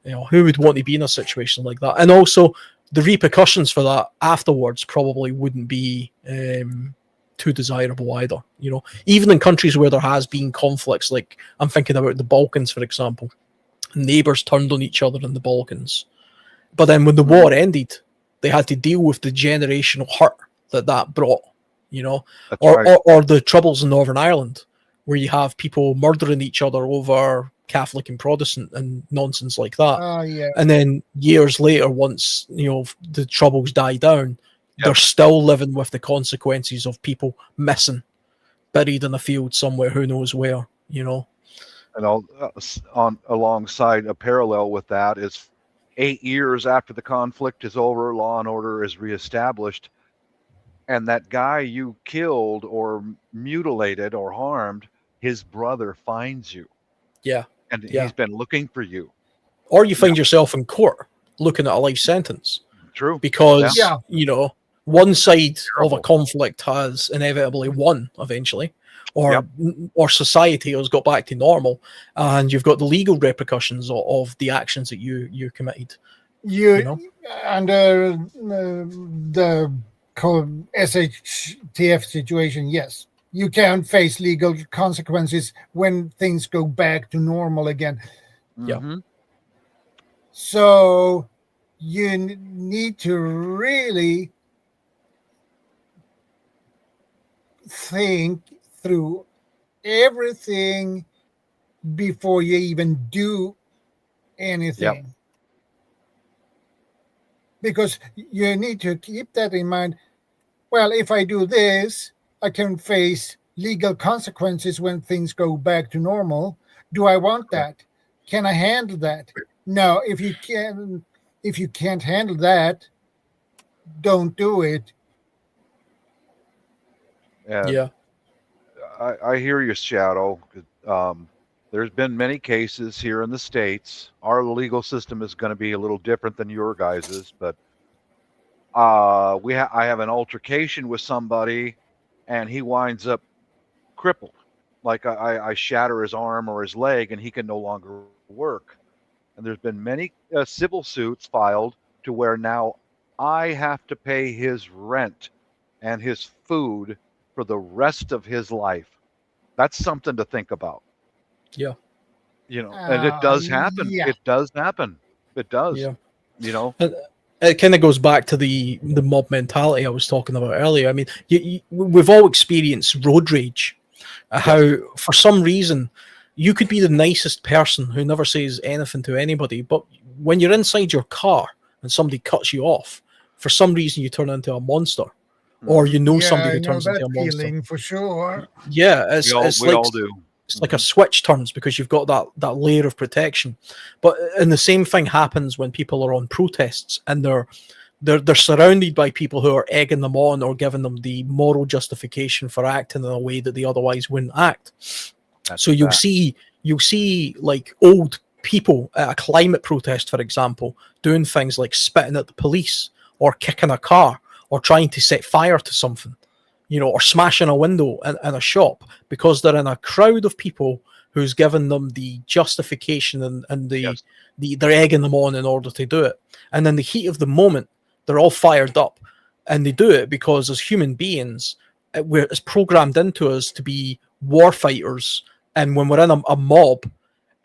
C: you know, who would want to be in a situation like that? And also, the repercussions for that afterwards probably wouldn't be too desirable either. You know, even in countries where there has been conflicts, like I'm thinking about the Balkans, for example, neighbors turned on each other in the Balkans, but then when the war ended, they had to deal with the generational hurt that brought. You know, or the troubles in Northern Ireland, where you have people murdering each other over Catholic and Protestant and nonsense like that.
A: Yeah.
C: And then years later, once you know the troubles die down, they're still living with the consequences of people missing, buried in a field somewhere, who knows where. You know.
F: And alongside a parallel with that is 8 years after the conflict is over, law and order is reestablished, and that guy you killed or mutilated or harmed, his brother finds you.
C: Yeah.
F: And he's been looking for you.
C: Or you find yourself in court looking at a life sentence.
F: True.
C: Because, you know, one side of a conflict has inevitably won eventually, or society has got back to normal, and you've got the legal repercussions of the actions that you committed.
A: You know? Under the SHTF situation, yes, you can face legal consequences when things go back to normal again.
F: Yeah.
A: So you need to really think through everything before you even do anything. Because you need to keep that in mind. Well, if I do this, I can face legal consequences when things go back to normal. Do I want that? Can I handle that? No, if you can't handle that, don't do it.
F: Yeah. I hear you, Shadow. There's been many cases here in the States. Our legal system is going to be a little different than your guys's, but I have an altercation with somebody, and he winds up crippled. Like I shatter his arm or his leg, and he can no longer work. And there's been many civil suits filed to where now I have to pay his rent and his food for the rest of his life. That's something to think about.
C: Yeah.
F: You know, and it does happen.
A: Yeah.
F: It does happen. It does.
C: Yeah.
F: You know.
C: It kind of goes back to the mob mentality I was talking about earlier. I mean, we've all experienced road rage. How, for some reason, you could be the nicest person who never says anything to anybody, but when you're inside your car and somebody cuts you off, for some reason you turn into a monster, or you know somebody who turns into a monster.
A: Feeling for sure.
C: Yeah, it's
F: we all do.
C: It's like a switch turns because you've got that layer of protection. And the same thing happens when people are on protests and they're surrounded by people who are egging them on or giving them the moral justification for acting in a way that they otherwise wouldn't act. So you'll see like old people at a climate protest, for example, doing things like spitting at the police or kicking a car or trying to set fire to something, you know, or smashing a window in a shop because they're in a crowd of people who's given them the justification and
F: Yes.
C: they're egging them on in order to do it. And in the heat of the moment, they're all fired up, and they do it because as human beings, it's programmed into us to be war fighters. And when we're in a mob,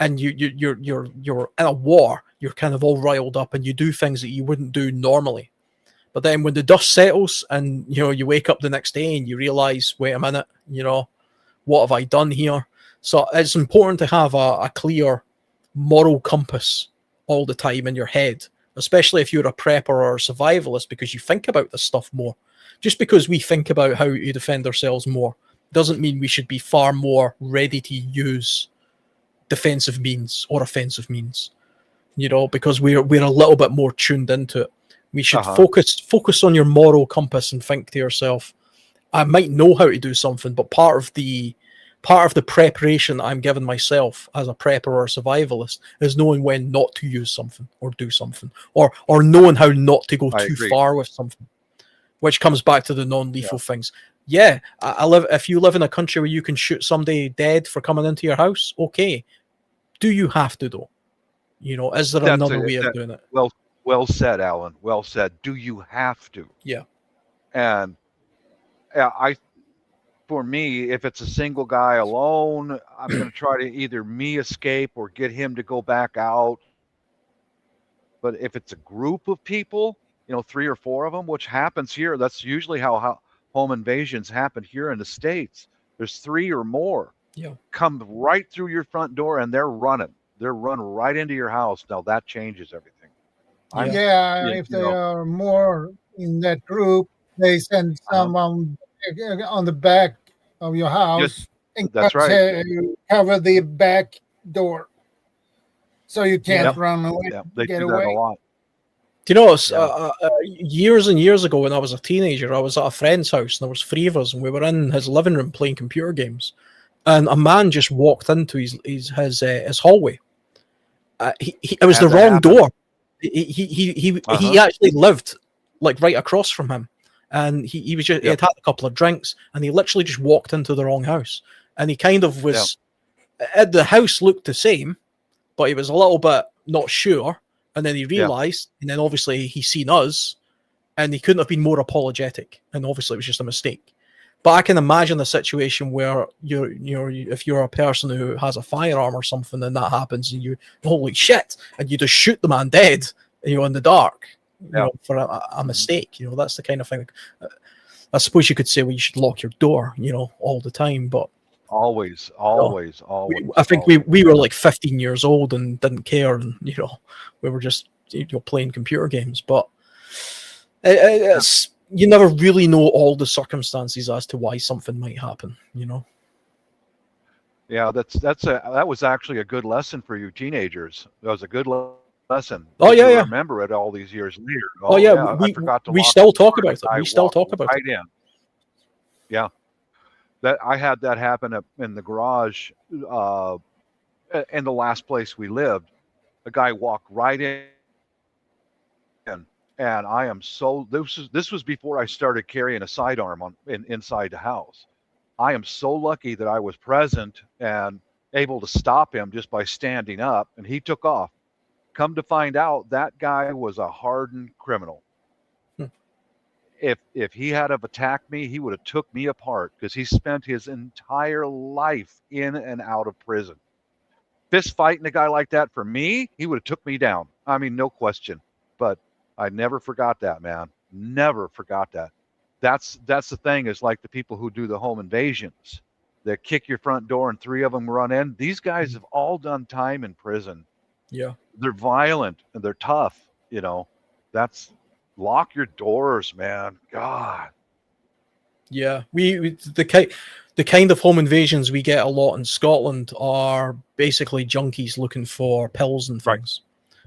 C: and you're in a war, you're kind of all riled up, and you do things that you wouldn't do normally. But then when the dust settles, and you wake up the next day and you realize, wait a minute, what have I done here? So it's important to have a clear moral compass all the time in your head, especially if you're a prepper or a survivalist, because you think about this stuff more. Just because we think about how to defend ourselves more doesn't mean we should be far more ready to use defensive means or offensive means, because we're a little bit more tuned into it. We should focus on your moral compass and think to yourself, I might know how to do something, but part of the preparation I'm giving myself as a prepper or a survivalist is knowing when not to use something or do something, or knowing how not to go too far with something, which comes back to the non-lethal things. Yeah, if you live in a country where you can shoot somebody dead for coming into your house, okay. Do you have to though? Is there another way of doing it?
F: Well said, Alan. Well said. Do you have to?
C: Yeah.
F: And for me, if it's a single guy alone, I'm going to try to either me escape or get him to go back out. But if it's a group of people, 3 or 4 of them, which happens here, that's usually how home invasions happen here in the States. There's 3 or more.
C: Yeah.
F: Come right through your front door and they're running. They're running right into your house. Now that changes everything.
A: If they are more in that group, they send someone on the back of your house and
F: that's right.
A: Cover the back door so you can't run away.
F: Yeah, they do that a lot.
C: Do you know, years and years ago when I was a teenager, I was at a friend's house and there was 3 of us, and we were in his living room playing computer games, and a man just walked into his hallway. It was the wrong door. He actually lived like right across from him, and he had had a couple of drinks, and he literally just walked into the wrong house, and he kind of was. The house looked the same, but he was a little bit not sure, and then he realized, and then obviously he seen us, and he couldn't have been more apologetic, and obviously it was just a mistake. But I can imagine a situation where if you're a person who has a firearm or something, and that happens, and you holy shit, and you just shoot the man dead, in the dark, for a mistake. That's the kind of thing. I suppose you could say, well, you should lock your door, all the time, but
F: always.
C: I think we were like 15 years old and didn't care, and we were just playing computer games, but it's. You never really know all the circumstances as to why something might happen,
F: Yeah, that was actually a good lesson for you teenagers. That was a good lesson.
C: Oh yeah,
F: yeah. Remember it all these years later.
C: We still talk about it. We still talk about it.
F: Yeah, I had that happen in the garage, in the last place we lived. A guy walked right in. And I am this was before I started carrying a sidearm inside the house. I am so lucky that I was present and able to stop him just by standing up, and he took off. Come to find out, that guy was a hardened criminal. If he had have attacked me, he would have took me apart, because he spent his entire life in and out of prison. Fist fighting a guy like that for me, he would have took me down. I mean, no question. But I never forgot that, man. Never forgot that. That's the thing, is like the people who do the home invasions that kick your front door and 3 of them run in. These guys have all done time in prison.
C: Yeah.
F: They're violent and they're tough, That's lock your doors, man. God.
C: Yeah. The kind of home invasions we get a lot in Scotland are basically junkies looking for pills and things.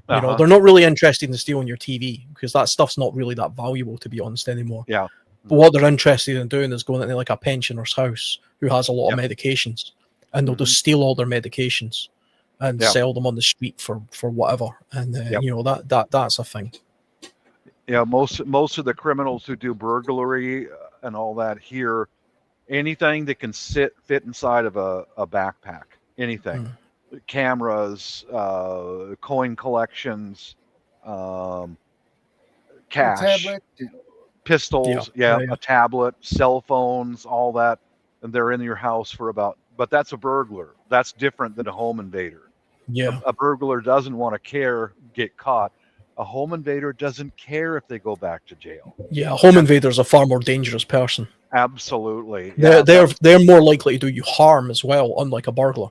C: Right. They're not really interested in stealing your TV, because that stuff's not really that valuable, to be honest, anymore.
F: Yeah.
C: But what they're interested in doing is going into like a pensioner's house who has a lot of medications, and they'll just steal all their medications and sell them on the street for whatever. And that's a thing.
F: Yeah, most of the criminals who do burglary and all that here, anything that can fit inside of a backpack. anything. Cameras, coin collections, cash,
A: tablet.
F: pistols, a tablet, cell phones, all that, and they're in your house for about. But that's a burglar. That's different than a home invader.
C: Yeah.
F: A burglar doesn't want to get caught. A home invader doesn't care if they go back to jail.
C: Yeah, a home invader is a far more dangerous person.
F: Absolutely.
C: They're more likely to do you harm as well, unlike a burglar.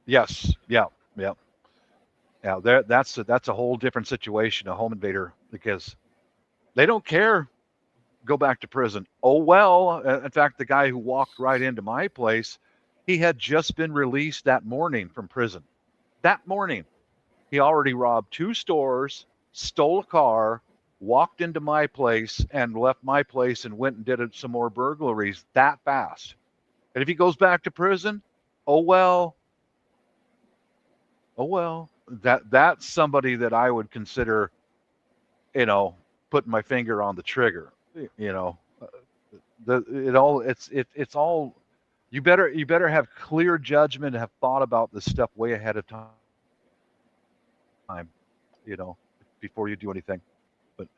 F: Yes. Yeah. That's a whole different situation. A home invader, because they don't care. Go back to prison. Oh well. In fact, the guy who walked right into my place, he had just been released that morning from prison. That morning, he already robbed 2 stores, stole a car, walked into my place, and left my place and went and did some more burglaries that fast. And if he goes back to prison, oh well. That's somebody that I would consider, putting my finger on the trigger. It's all. You better have clear judgment, have thought about this stuff way ahead of time. Before you do anything. But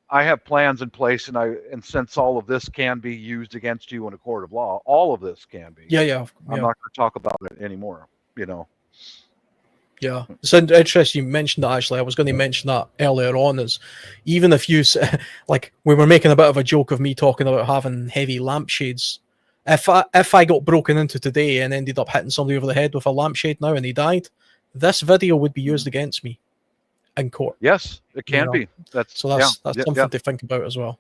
F: I have plans in place, and since all of this can be used against you in a court of law, all of this can be.
C: Yeah.
F: I'm not going to talk about it anymore.
C: Yeah, it's interesting you mentioned that. Actually, I was going to mention that earlier on. Is even if you like, we were making a bit of a joke of me talking about having heavy lampshades. If I got broken into today and ended up hitting somebody over the head with a lampshade now and he died, this video would be used against me in court.
F: Yes, it can be. That's
C: something to think about as well.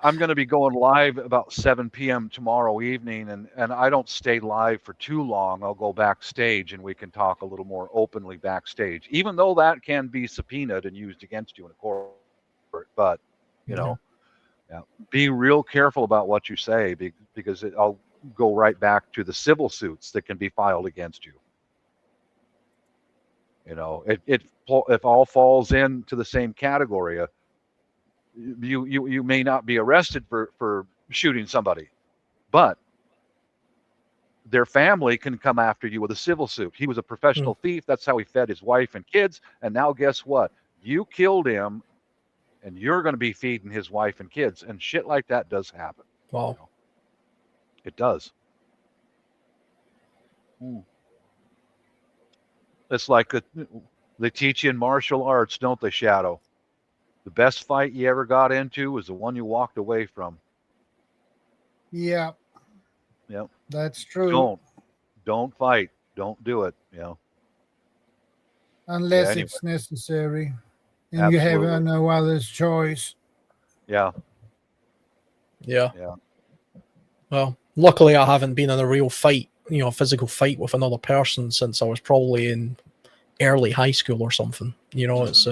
F: I'm going to be going live about 7 p.m. tomorrow evening, and I don't stay live for too long. I'll go backstage and we can talk a little more openly backstage, even though that can be subpoenaed and used against you in a court. But, be real careful about what you say, because I'll go right back to the civil suits that can be filed against you. It all falls into the same category. You may not be arrested for shooting somebody, but their family can come after you with a civil suit. He was a professional thief. That's how he fed his wife and kids. And now guess what? You killed him, and you're going to be feeding his wife and kids. And shit like that does happen.
C: Wow.
F: It does. It's like they teach you in martial arts, don't they, Shadow? The best fight you ever got into was the one you walked away from.
A: Yeah.
F: Yep.
A: That's true.
F: Don't fight. Don't do it.
A: Unless it's necessary. And
F: Absolutely.
A: You have no other choice.
C: Yeah. Well, luckily I haven't been in a real fight, a physical fight with another person since I was probably in early high school or something. It's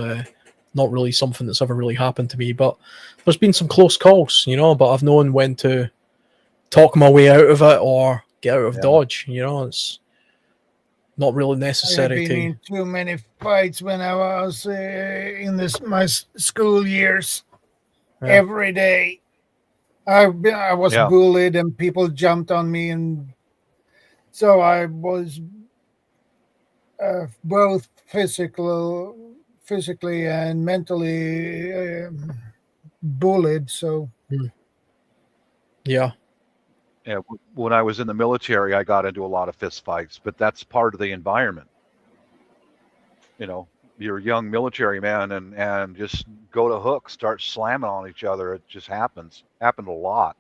C: not really something that's ever really happened to me, but there's been some close calls, but I've known when to talk my way out of it or get out of dodge. It's not really necessary.
A: I've been in too many fights when I was in my school years. Every day I was bullied and people jumped on me, and so I was both physically and mentally bullied. So
F: when I was in the military, I got into a lot of fist fights, but that's part of the environment. You're a young military man and just go to hook, start slamming on each other. It just happened a lot.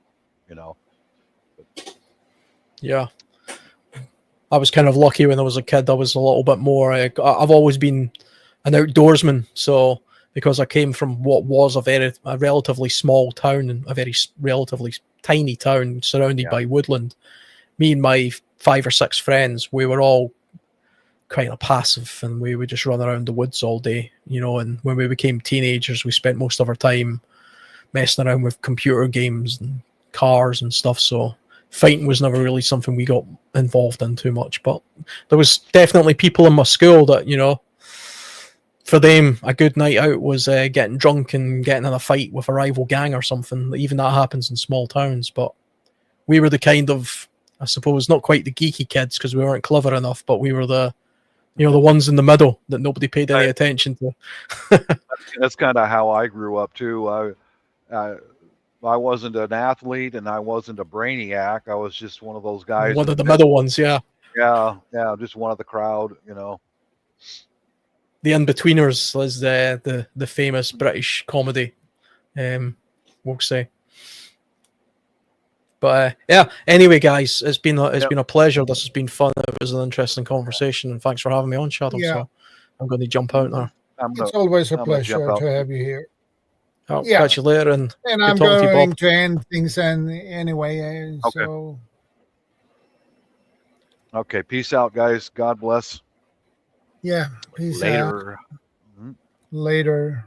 C: I was kind of lucky when I was a kid. I was a little bit more. I've always been an outdoorsman, so because I came from what was a relatively small town and a very relatively tiny town surrounded by woodland, me and my 5 or 6 friends, we were all kind of passive, and we would just run around the woods all day, and when we became teenagers, we spent most of our time messing around with computer games and cars and stuff, so fighting was never really something we got involved in too much. But there was definitely people in my school that, for them, a good night out was getting drunk and getting in a fight with a rival gang or something. Even that happens in small towns. But we were the kind of, I suppose, not quite the geeky kids because we weren't clever enough, but we were the ones in the middle that nobody paid any attention to.
F: That's kind of how I grew up too. I wasn't an athlete and I wasn't a brainiac. I was just one of those guys.
C: One of the middle ones, yeah.
F: Yeah, just one of the crowd,
C: The In-Betweeners is the famous British comedy, we'll say. But anyway, guys, it's been a pleasure. This has been fun. It was an interesting conversation, and thanks for having me on, Shadow.
A: Yeah.
C: So I'm going to jump out now.
A: It's always a pleasure to have you here.
C: I'll catch you later, and
A: I'm going to end things anyway.
F: Okay.
A: So.
F: Okay, peace out, guys. God bless.
A: Yeah, peace
F: later.
A: Out. Later.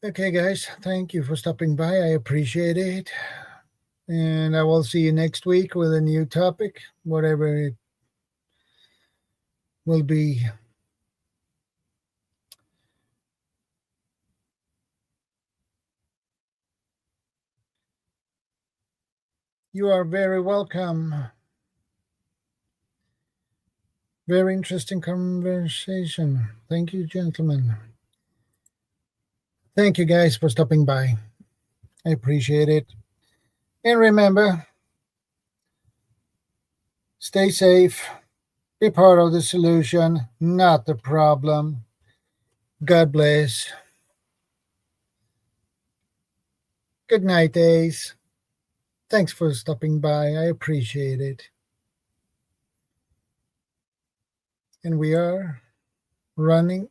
A: Okay, guys, thank you for stopping by. I appreciate it. And I will see you next week with a new topic, whatever it will be. You are very welcome. Very interesting conversation. Thank you, gentlemen. Thank you, guys, for stopping by. I appreciate it. And remember, stay safe. Be part of the solution, not the problem. God bless. Good night, Ace. Thanks for stopping by. I appreciate it. And we are running